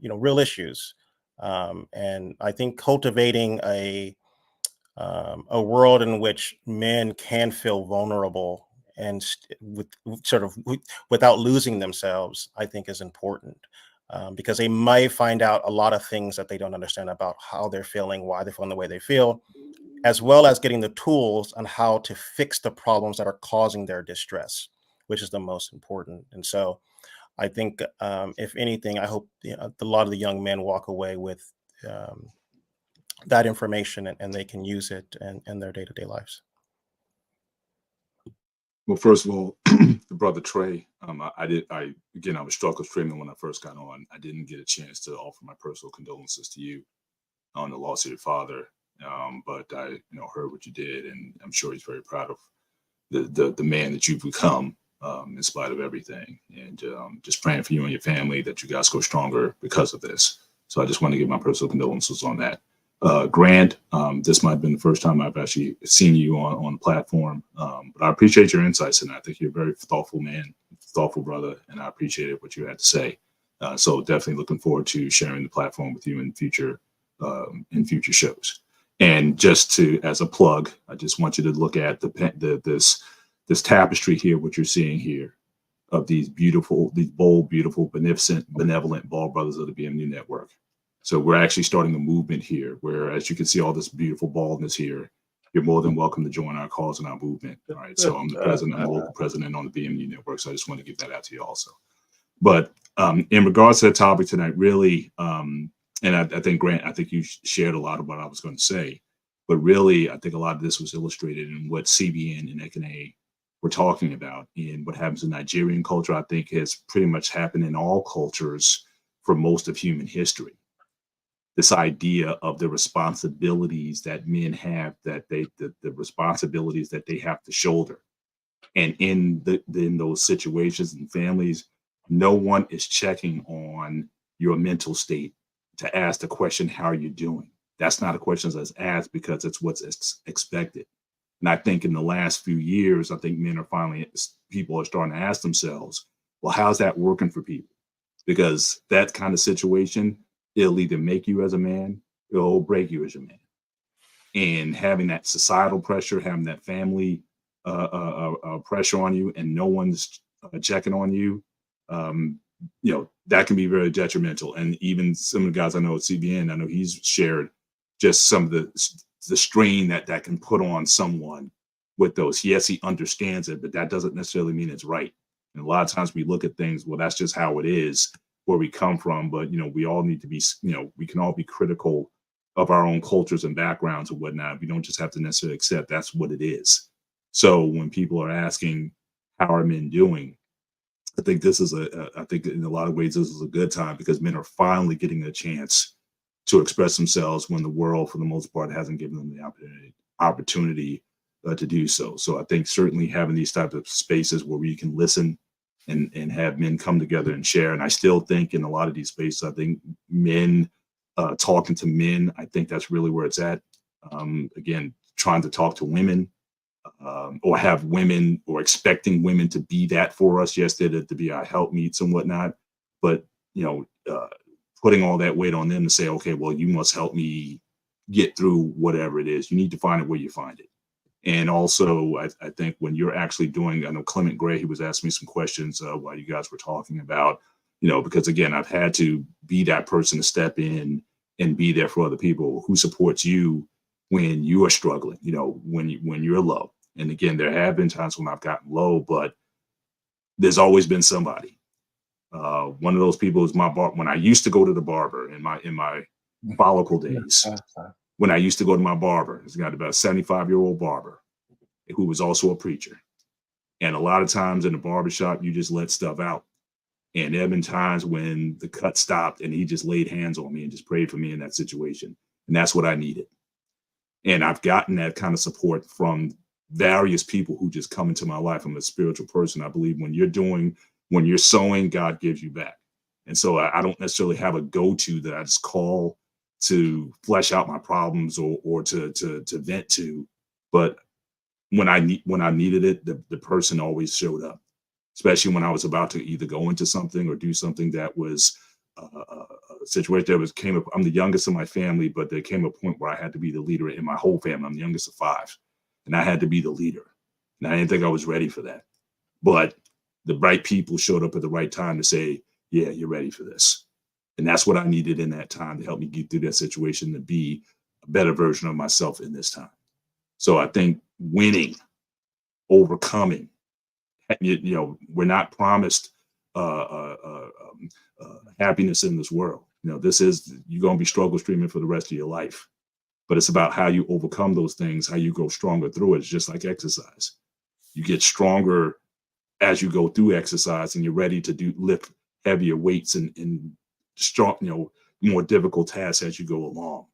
real issues. And I think cultivating a world in which men can feel vulnerable and without losing themselves, I think is important, because they might find out a lot of things that they don't understand about how they're feeling, why they're feeling the way they feel, as well as getting the tools on how to fix the problems that are causing their distress, which is the most important. And so I think, if anything, I hope a lot of the young men walk away with that information and they can use it in their day-to-day lives. Well, first of all, Brother Trey, I was struggle streaming when I first got on. I didn't get a chance to offer my personal condolences to you on the loss of your father. But I, heard what you did, and I'm sure he's very proud of the man that you've become. in spite of everything. And just praying for you and your family that you guys go stronger because of this. So I just want to give my personal condolences on that. Grant, this might have been the first time I've actually seen you on the platform, but I appreciate your insights, and I think you're a very thoughtful man, thoughtful brother, and I appreciated what you had to say. So definitely looking forward to sharing the platform with you in future shows. And just to, as a plug, I just want you to look at this tapestry here, what you're seeing here, of these bold, beautiful, benevolent bald brothers of the BMU network. So we're actually starting a movement here where, as you can see, all this beautiful baldness here, you're more than welcome to join our cause and our movement. All right. So I'm the president, I'm the local president on the BMU network. So I just want to give that out to you also. But in regards to the topic tonight, really, and I think, Grant, I think you shared a lot of what I was going to say, but really, I think a lot of this was illustrated in what CBN and Ekene were talking about. And what happens in Nigerian culture, I think, has pretty much happened in all cultures for most of human history. This idea of the responsibilities that men have, that the responsibilities that they have to shoulder. And in those situations and families, no one is checking on your mental state to ask the question, how are you doing? That's not a question that's asked because it's what's expected. And I think in the last few years, I think people are starting to ask themselves, well, how's that working for people? Because that kind of situation, it'll either make you as a man, it'll break you as a man. And having that societal pressure, having that family pressure on you, and no one's checking on you, that can be very detrimental. And even some of the guys I know at CBN, I know he's shared just some of the strain that can put on someone with those. Yes, he understands it, but that doesn't necessarily mean it's right. And a lot of times we look at things, well, that's just how it is, where we come from. But, we all need to be, we can all be critical of our own cultures and backgrounds and whatnot. We don't just have to necessarily accept that's what it is. So when people are asking, how are men doing? I think I think in a lot of ways, this is a good time because men are finally getting a chance to express themselves when the world, for the most part, hasn't given them the opportunity to do so. So I think certainly having these types of spaces where we can listen and have men come together and share. And I still think in a lot of these spaces, I think men talking to men, I think that's really where it's at. Again, trying to talk to women or have women or expecting women to be that for us. Yes, to be our helpmeets and whatnot. But, putting all that weight on them to say, okay, well, you must help me get through whatever it is. You need to find it where you find it. And also, I think when you're actually doing, I know Clement Gray, he was asking me some questions while you guys were talking about, because again, I've had to be that person to step in and be there for other people who supports you when you are struggling, when you're low. And again, there have been times when I've gotten low, but there's always been somebody. One of those people is when I used to go to the barber in my follicle days. When I used to go to my barber, he's got about a 75-year-old barber who was also a preacher. And a lot of times in the barbershop, you just let stuff out. And there have been times when the cut stopped and he just laid hands on me and just prayed for me in that situation. And that's what I needed. And I've gotten that kind of support from various people who just come into my life. I'm a spiritual person. I believe when you're sowing, God gives you back. And so I don't necessarily have a go-to that I just call to flesh out my problems or to vent to. But when I needed it, the person always showed up, especially when I was about to either go into something or do something that was a situation that came up. I'm the youngest in my family, but there came a point where I had to be the leader in my whole family. I'm the youngest of 5, and I had to be the leader. And I didn't think I was ready for that. But the right people showed up at the right time to say, yeah, you're ready for this. And that's what I needed in that time to help me get through that situation, to be a better version of myself in this time. So I think winning, overcoming, we're not promised happiness in this world. You're going to be struggle streaming for the rest of your life. But it's about how you overcome those things, how you go stronger through it. It's just like exercise. You get stronger as you go through exercise, and you're ready to lift heavier weights and strong, more difficult tasks as you go along.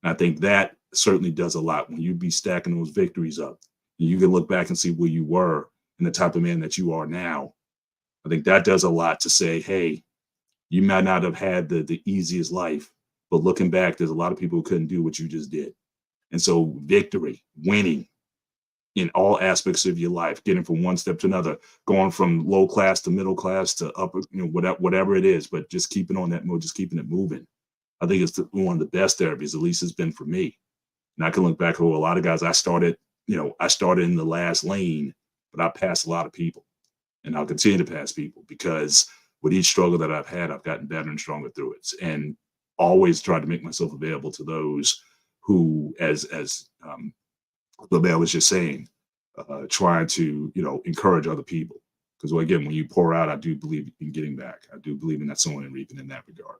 And I think that certainly does a lot when you be stacking those victories up. You can look back and see where you were and the type of man that you are now. I think that does a lot to say, hey, you might not have had the easiest life, but looking back, there's a lot of people who couldn't do what you just did. And so victory, winning in all aspects of your life, getting from one step to another, going from low class to middle class to upper, whatever it is, but just keeping on that mode, just keeping it moving. I think it's one of the best therapies, at least it's been for me. And I can look back at a lot of guys. I started in the last lane, but I passed a lot of people, and I'll continue to pass people because with each struggle that I've had, I've gotten better and stronger through it, and always tried to make myself available to those who, as LaBelle was just saying, trying to encourage other people. Because again, when you pour out, I do believe in getting back. I do believe in that sowing and reaping in that regard.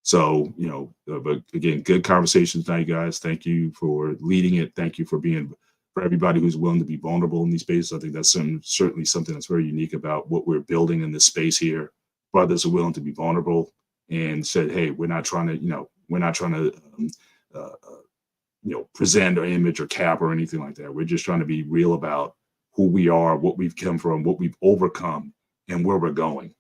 So, but again, good conversations tonight, guys. Thank you for leading it. Thank you for everybody who's willing to be vulnerable in these spaces. I think that's certainly something that's very unique about what we're building in this space here. Brothers are willing to be vulnerable and said, hey, we're not trying to, present or image or cap or anything like that. We're just trying to be real about who we are, what we've come from, what we've overcome, and where we're going.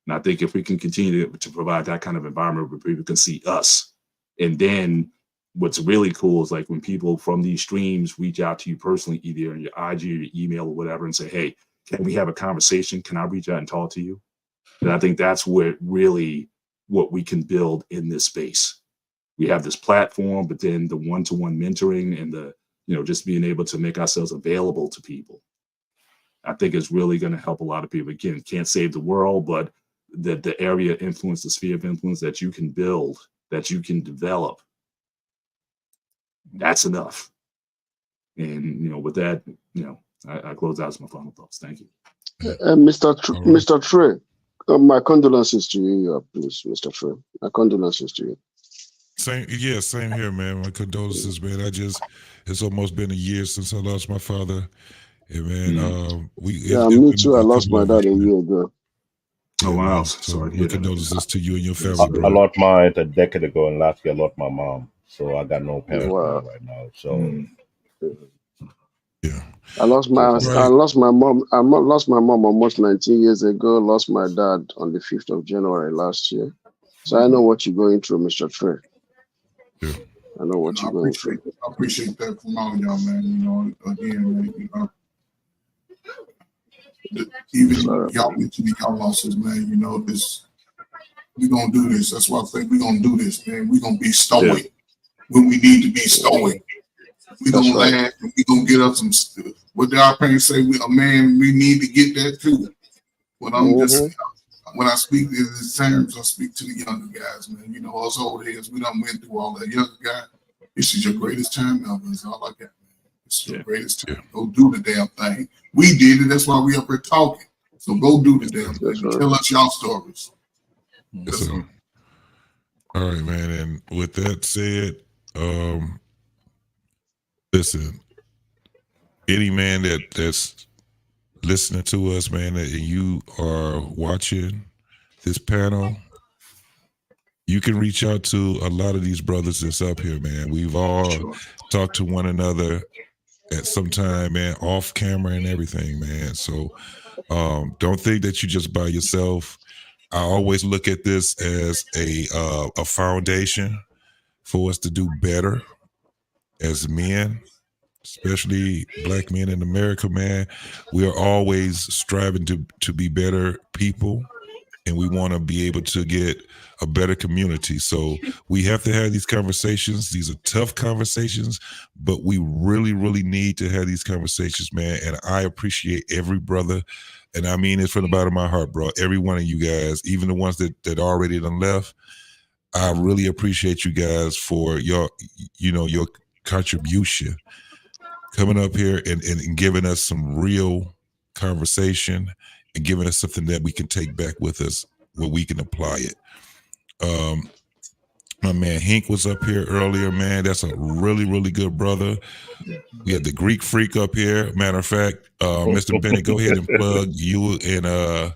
And I think if we can continue to provide that kind of environment where people can see us, and then what's really cool is like when people from these streams reach out to you personally, either in your IG or your email or whatever, and say, hey, can we have a conversation? Can I reach out and talk to you? And I think that's what we can build in this space. We have this platform, but then the one-to-one mentoring and the, just being able to make ourselves available to people, I think is really going to help a lot of people. Again, can't save the world, but the area of influence, the sphere of influence that you can build, that you can develop, that's enough. And, with that, I close out with my final thoughts. Thank you. Mr. Trey, my condolences to you, please, Mr. Trey. My condolences to you. Same here, man. My condolences, man. It's almost been a year since I lost my father. And man, me too. I lost my dad a year ago. Oh wow! So my condolences to you and your family, bro. I lost mine a decade ago, and last year I lost my mom. So I got no parents right now. So yeah, I lost my mom. I lost my mom almost 19 years ago. Lost my dad on the 5th of January last year. So I know what you're going through, Mr. Trey. Yeah. I know what you're going through. I appreciate that from all y'all, man. Again, man, even y'all mentioning y'all losses, man. We're gonna do this. That's why I say we're gonna do this, man. We're gonna be stoic when we need to be stoic. We're gonna laugh and we're gonna get up some what our parents say, we need to get that too. But I'm just when I speak in these terms, I speak to the younger guys, man. Us old heads, we done went through all that. Younger guy, this is your greatest time ever. It's all like that, man. This is your greatest time. Go do the damn thing. We did it. That's why we up here talking. So go do the damn thing. Tell us y'all stories. So, all right, man. And with that said, listen, any man that's listening to us, man, and you are watching this panel, you can reach out to a lot of these brothers that's up here, man. We've all talked to one another at some time, man, off camera and everything, man. So don't think that you're just by yourself. I always look at this as a foundation for us to do better as men, especially Black men in America, man. We are always striving to be better people, and we want to be able to get a better community. So we have to have these conversations. These are tough conversations, but we really, really need to have these conversations, man. And I appreciate every brother, and I mean it from the bottom of my heart, bro. Every one of you guys, even the ones that already done left, I really appreciate you guys for your contribution, coming up here and giving us some real conversation and giving us something that we can take back with us where we can apply it. My man Hink was up here earlier, man. That's a really, really good brother. We had the Greek Freak up here. Matter of fact, Mr. Bennett, go ahead and plug you and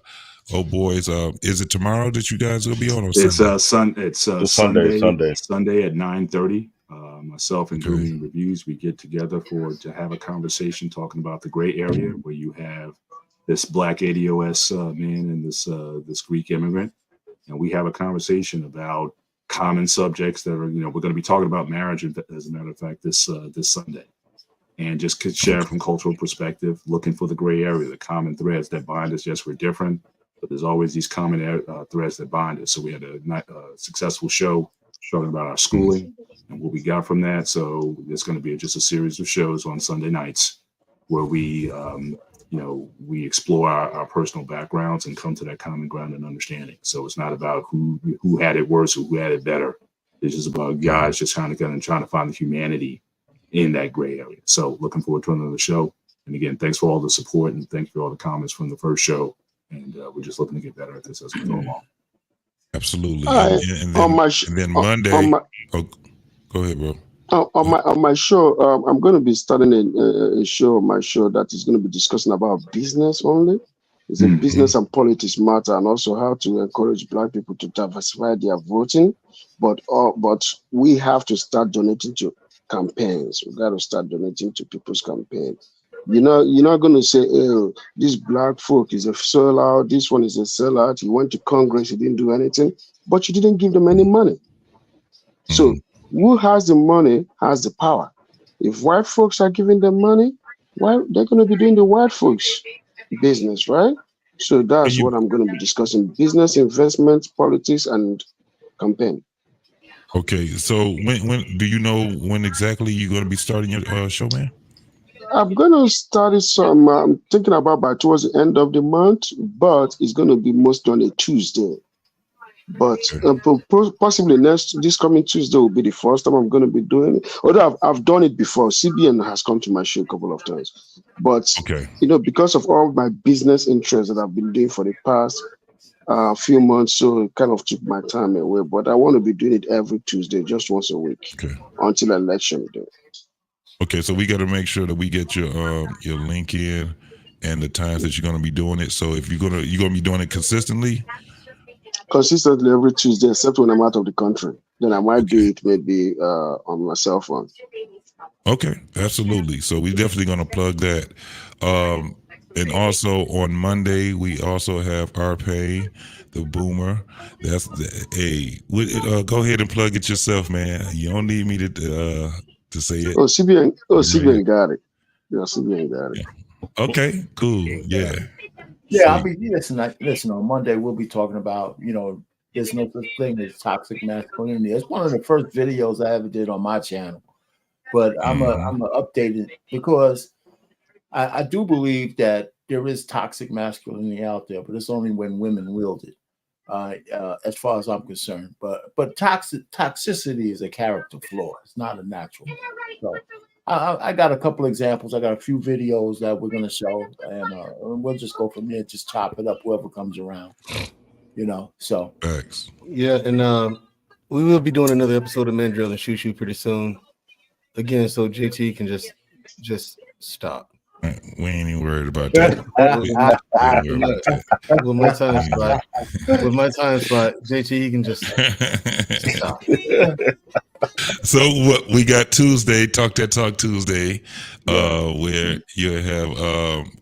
boys. Is it tomorrow that you guys will be on? Or it's Sunday? It's Sunday at 9:30. Myself and Grooming Reviews, we get together to have a conversation talking about the gray area where you have this Black ADOS man and this Greek immigrant, and we have a conversation about common subjects that are, we're going to be talking about marriage, as a matter of fact, this Sunday, and just could share from cultural perspective, looking for the gray area, the common threads that bind us. Yes, we're different, but there's always these common threads that bind us. So we had a successful show talking about our schooling and what we got from that. So there's going to be just a series of shows on Sunday nights where we, we explore our personal backgrounds and come to that common ground and understanding. So it's not about who had it worse or who had it better. It's just about guys just trying to find the humanity in that gray area. So looking forward to another show. And again, thanks for all the support and thanks for all the comments from the first show. And we're just looking to get better at this as we go along. Absolutely. And then Monday. Go ahead, bro. On my show, I'm going to be starting a show on my show that is going to be discussing about business only. It's a business and politics matter, and also how to encourage Black people to diversify their voting. But we have to start donating to campaigns. We got to start donating to people's campaign. You're not going to say, oh, this Black folk is a sellout, this one is a sellout. He went to Congress, he didn't do anything, but you didn't give them any money. So who has the money has the power. If white folks are giving them money, why they're going to be doing the white folks business, right? So that's what I'm going to be discussing: business, investment, politics, and campaign. Okay, so when do you know when exactly you're going to be starting your show, man? I'm going to start it I'm thinking about by towards the end of the month, but it's going to be mostly on a Tuesday. But possibly this coming Tuesday will be the first time I'm going to be doing it. Although I've done it before. CBN has come to my show a couple of times. But, because of all my business interests that I've been doing for the past few months, so it kind of took my time away. But I want to be doing it every Tuesday, just once a week, until election day. Okay, so we got to make sure that we get your link in and the times that you're going to be doing it. So if you're gonna be doing it consistently every Tuesday, except when I'm out of the country. Then I might do it maybe on my cell phone. Okay, absolutely. So we're definitely going to plug that. And also on Monday, we also have Arpay, the Boomer. That's go ahead and plug it yourself, man. You don't need me to say it. CBN got it. Yeah, CBN got it. Okay, cool. Yeah. Yeah, I mean, listen, on Monday we'll be talking about, there's no such thing as toxic masculinity. It's one of the first videos I ever did on my channel. But I'm gonna update it because I do believe that there is toxic masculinity out there, but it's only when women wield it, as far as I'm concerned. But toxicity is a character flaw. It's not a natural. So I got a couple examples. I got a few videos that we're going to show, and we'll just go from there. Just chop it up, whoever comes around, so. Thanks. Yeah, and we will be doing another episode of Men Drill and Shoot Shoot pretty soon. Again, so JT can just stop. We ain't even worried about that. With my time spot, JT, he can just stop. So what we got Tuesday, Talk That Talk Tuesday, where you have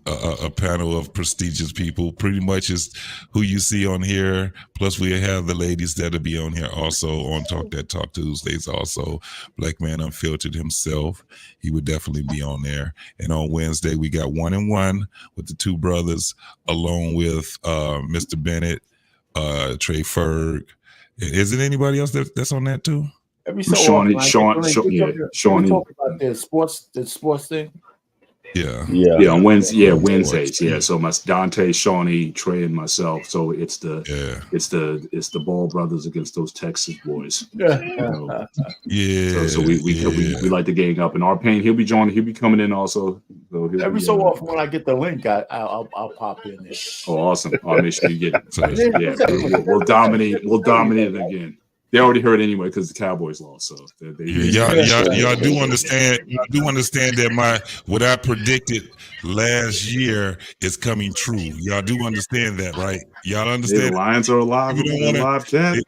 a panel of prestigious people, pretty much is who you see on here. Plus we have the ladies that'll be on here also on Talk That Talk Tuesdays. Also, Black Man Unfiltered himself, he would definitely be on there. And on Wednesday we got 1-on-1 with the two brothers, along with Mr. Bennett, Trey Ferg. Is it anybody else that's on that too? Every so Sean. We talk about the sports thing. Yeah. On Wednesdays. Yeah. So my Dante, Shawnee, Trey, and myself. So it's the Ball brothers against those Texas boys. Yeah. So we like to gang up. And our pain, he'll be coming in also. So every so often when I get the link, I'll pop in there. Oh, awesome! I'll make sure you get it. So, we'll dominate. We'll dominate it again. They already heard anyway because the Cowboys lost. So y'all do understand. You do understand that what I predicted last year is coming true. Y'all do understand that, right? Y'all understand. The Lions are alive. Alive, chat.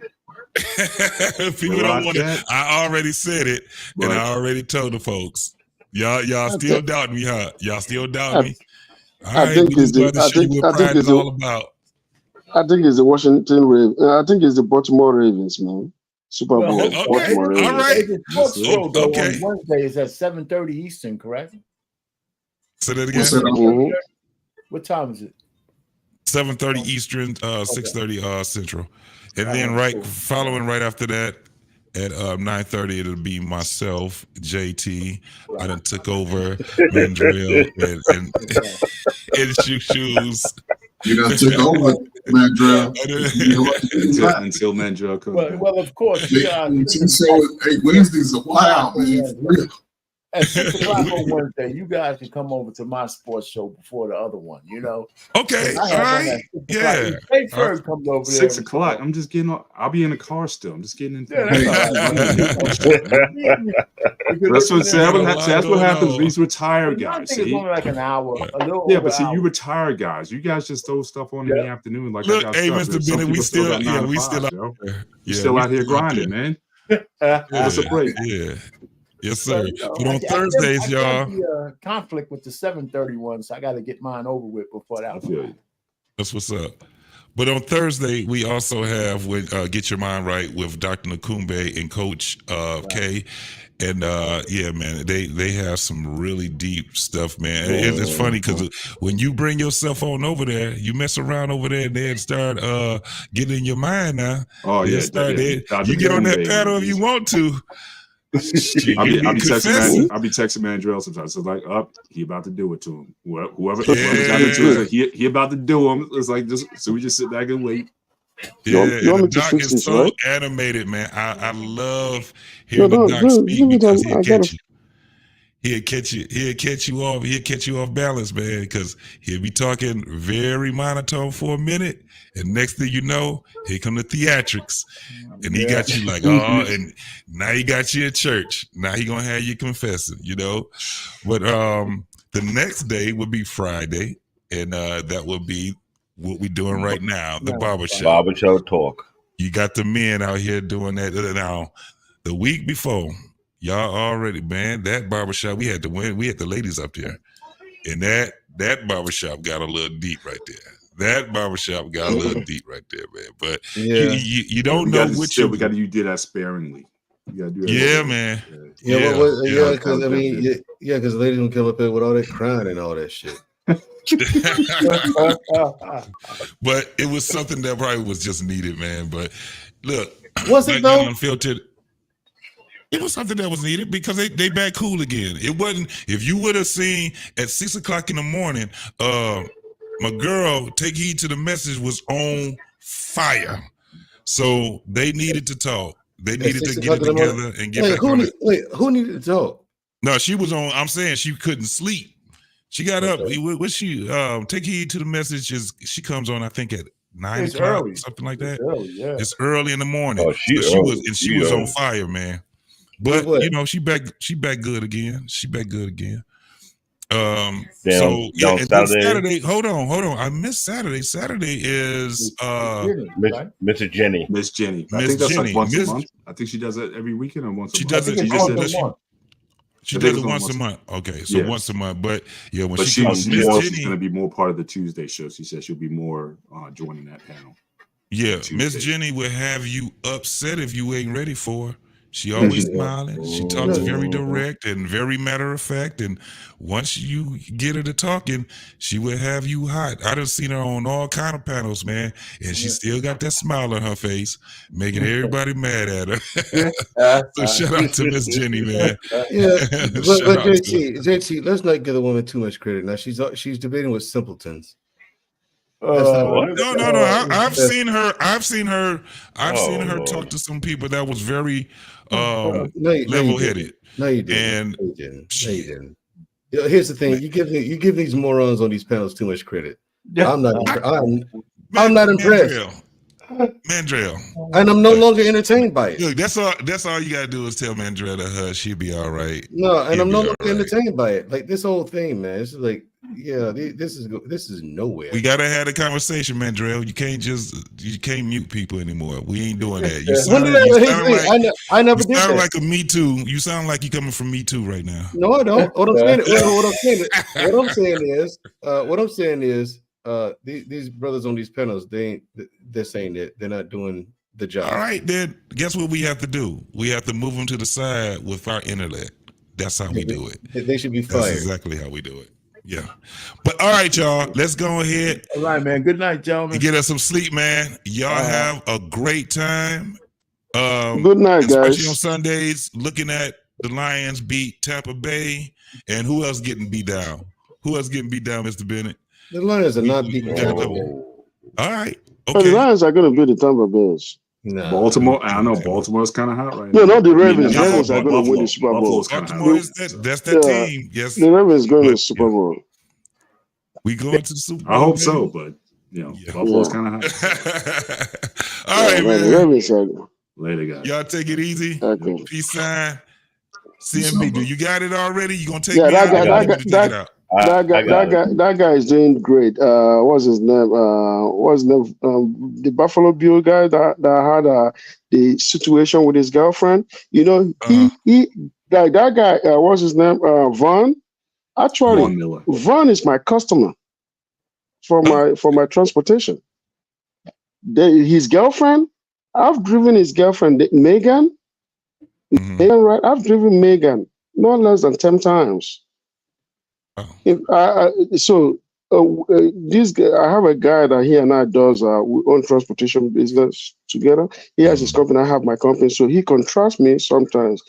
People don't want to. I already said it, and I already told the folks. Y'all still doubting me, huh? Y'all still doubting me? All right, we just glad to show you what pride is all about. I think it's the Washington Ravens. I think it's the Baltimore Ravens, man. Super Bowl. Okay, Baltimore Ravens. all right. The sports show though Okay. on Wednesday is at 7:30 Eastern, correct? Say that again. What time is it? 7:30 Eastern, 6:30 Central, and then following right after that at 9:30 it'll be myself, JT. I done took over Mandrell and shoes. You gotta take over, Mandrell. until Mandrell comes. Well, of course. Hey, Wednesdays are wild, man. For real. At 6 o'clock on Wednesday, you guys can come over to my sports show before the other one, you know? Okay, all right. Yeah. Hey, Ferg comes over there. 6 o'clock. I'm just getting on. I'll be in the car still. I'm just getting in. Yeah, that's That's what happens. These retired guys. I think it's only like an hour. But see, you retired guys. You guys just throw stuff on in the afternoon. Like, look, hey, Mr. Bennett, we still out here grinding, man. What's a break? Yeah. Yes, sir. But on Thursdays, y'all. Conflict with the 7:30 one, so I got to get mine over with before that one. That's what's up. But on Thursday, we also have Get Your Mind Right with Dr. Nakumbe and Coach K. And man, they have some really deep stuff, man. It's funny because when you bring yourself on over there, you mess around over there and then start getting in your mind now. Oh, yeah. You get on that paddle if you want to. I'll be texting Mandrell sometimes. So like, he about to do it to him. Whoever's got to do it, he about to do him. It's like so we just sit back and wait. Yeah, the Doc is so animated, man. I love hearing the Doc speak because he'll catch you off balance, man, because he'll be talking very monotone for a minute, and next thing you know, here come the theatrics, and he got you like, and now he got you at church. Now he gonna have you confessing, you know. But the next day would be Friday, and that would be what we're doing right now, the Barbershop Talk. You got the men out here doing that now. The week before, y'all already, man, that barbershop, we had the ladies up there. And that barbershop got a little deep right there. That barbershop got a little deep right there, man. But you don't know which we got to do that sparingly. You gotta do that man. Because the ladies don't come up there with all that crying and all that shit. But it was something that probably was just needed, man. But look, was it though? Unfiltered. It was something that was needed because they back cool again. It wasn't. If you would have seen at 6 o'clock in the morning, my girl, Take Heed to the Message, was on fire. So they needed to talk. They needed to get it together and get back on it. Who needed to talk? No, she was on. I'm saying she couldn't sleep. She got up. What she Take Heed to the Message she comes on, I think, at 9 o'clock, something like that. It's early in the morning. She was on fire, man. But you know, she back good again. And Saturday. Hold on. I missed Saturday. Saturday is Miss Jenny. I think that's like once a month. I think she does it every weekend or once a month. She does it once a month. Okay, so once a month. But yeah, when she's going to be more part of the Tuesday show. She said she'll be more joining that panel. Yeah, Miss Jenny will have you upset if you ain't ready for her. She always smiling. She talks very direct and very matter of fact. And once you get her to talking, she will have you hot. I done seen her on all kind of panels, man, and she still got that smile on her face, making everybody mad at her. So shout out to Miss Jenny, man. Yeah, but JT, let's not give the woman too much credit. Now she's debating with simpletons. No. I've seen her talk to some people that was very level-headed. No, you didn't. No, you didn't. Here's the thing: you give these morons on these panels too much credit. I'm not impressed. Mandrell. And I'm no longer entertained by it. Look, that's all you gotta do is tell Mandrell to hush. She'll be all right. No, and I'm no longer entertained by it. Like this whole thing, man. It's like Yeah, this is nowhere. We gotta have a conversation, man, Drell. You can't mute people anymore. We ain't doing that. I never did that. Like a Me Too. You sound like you coming from Me Too right now. No, I don't. What I'm saying is, these brothers on these panels, they're saying that they're not doing the job. All right, then guess what we have to do? We have to move them to the side with our intellect. That's how we do it. They should be fired. That's exactly how we do it. Yeah. But all right, y'all, let's go ahead. All right, man. Good night, gentlemen. Get us some sleep, man. Y'all have a great time. Good night, especially guys. on Sundays, looking at the Lions beat Tampa Bay. And who else getting beat down? Who else getting beat down, Mr. Bennett? The Lions are not beating Tampa Bay. All right. Okay. The Lions are going to beat the Tampa Bay. No. Baltimore, I know Baltimore's kind of hot right now. No, not the Ravens. Ravens are going to win the Super Bowl. Baltimore that's that team. Yes, the Ravens going to the Super Bowl. We going to the Super Bowl. I hope so, but Buffalo's kind of hot. All right, man. The Ravens are. Later, guys. Y'all take it easy. Okay. Peace sign. CMB, do you got it already? You gonna take me out? That guy is doing great. What's his name? The Buffalo Bill guy that had the situation with his girlfriend. You know, that guy. What's his name? Vaughn. Actually, Vaughn is my customer for my transportation. His girlfriend. I've driven his girlfriend, Megan. Megan, right? I've driven Megan no less than 10 times. So this guy, I have a guy that he and I does we own transportation business together. He has his company, I have my company, so he contracts me sometimes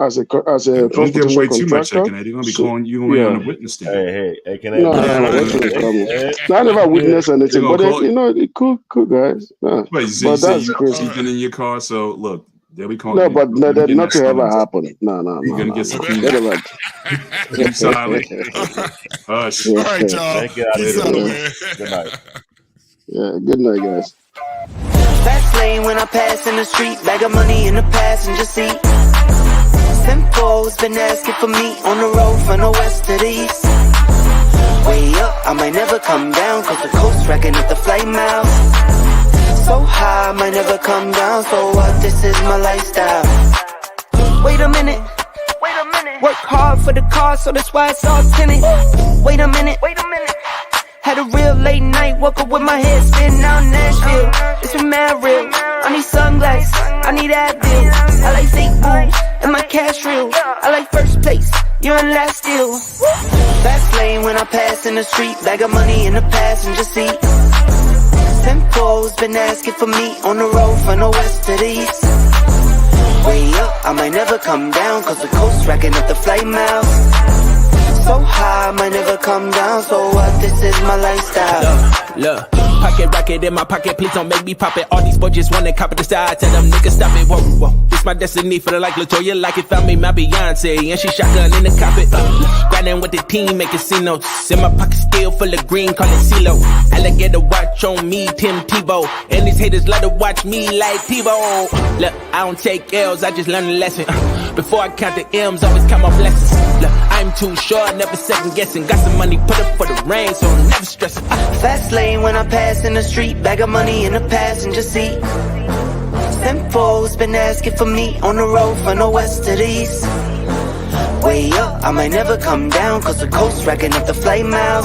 as a don't give away too much, They're gonna be calling you on a witness stand. Hey, can I never witness anything, but cool guys. But you've been in your car, so look. They'll be calling. No, but nothing ever happened. No. You're gonna get some. Keep silent. Hush. All right, y'all. Good night. Yeah, good night, guys. Fast lane when I pass in the street, bag of money in the passenger seat. Simcoe's been asking for me on the road from the west to the east. Way up, I might never come down, cause the coast racking up the flight miles. So high, I might never come down, so what, this is my lifestyle. Wait a minute, work hard for the car, so that's why it's all tinted. Wait a minute, had a real late night, woke up with my head spinning out Nashville. It's been mad real, I need sunglasses, I need Advil. I like fake moves, and my cash real. I like first place, you're in last still. Fast lane when I pass in the street, bag of money in the passenger seat. Simcoe's been asking for me on the road from the west to the east. Way up, I might never come down, cause the coast racking up the flight miles. So high, I might never come down, so what, this is my lifestyle. Look, pocket rocket in my pocket, please don't make me pop it. All these boys just wanna copy the style, tell them niggas stop it. Whoa, it's my destiny, feeling like Latoya, like it found me my Beyonce, and she shotgun in the cockpit. Grinding with the team, making C-notes. In my pocket still full of green, call it CeeLo. Alligator watch on me, Tim Tebow. And these haters love to watch me like Tebow. Look, I don't take L's, I just learn a lesson. Before I count the M's, always count my blessings. Look, I'm too short, never second guessing. Got some money, put up for the rain, so I'm never stressing. Fast lane when I pass in the street, bag of money in the passenger seat. Simcoe's been asking for me on the road from the west to the east. Way up, I might never come down, cause the coast racking up the flight miles.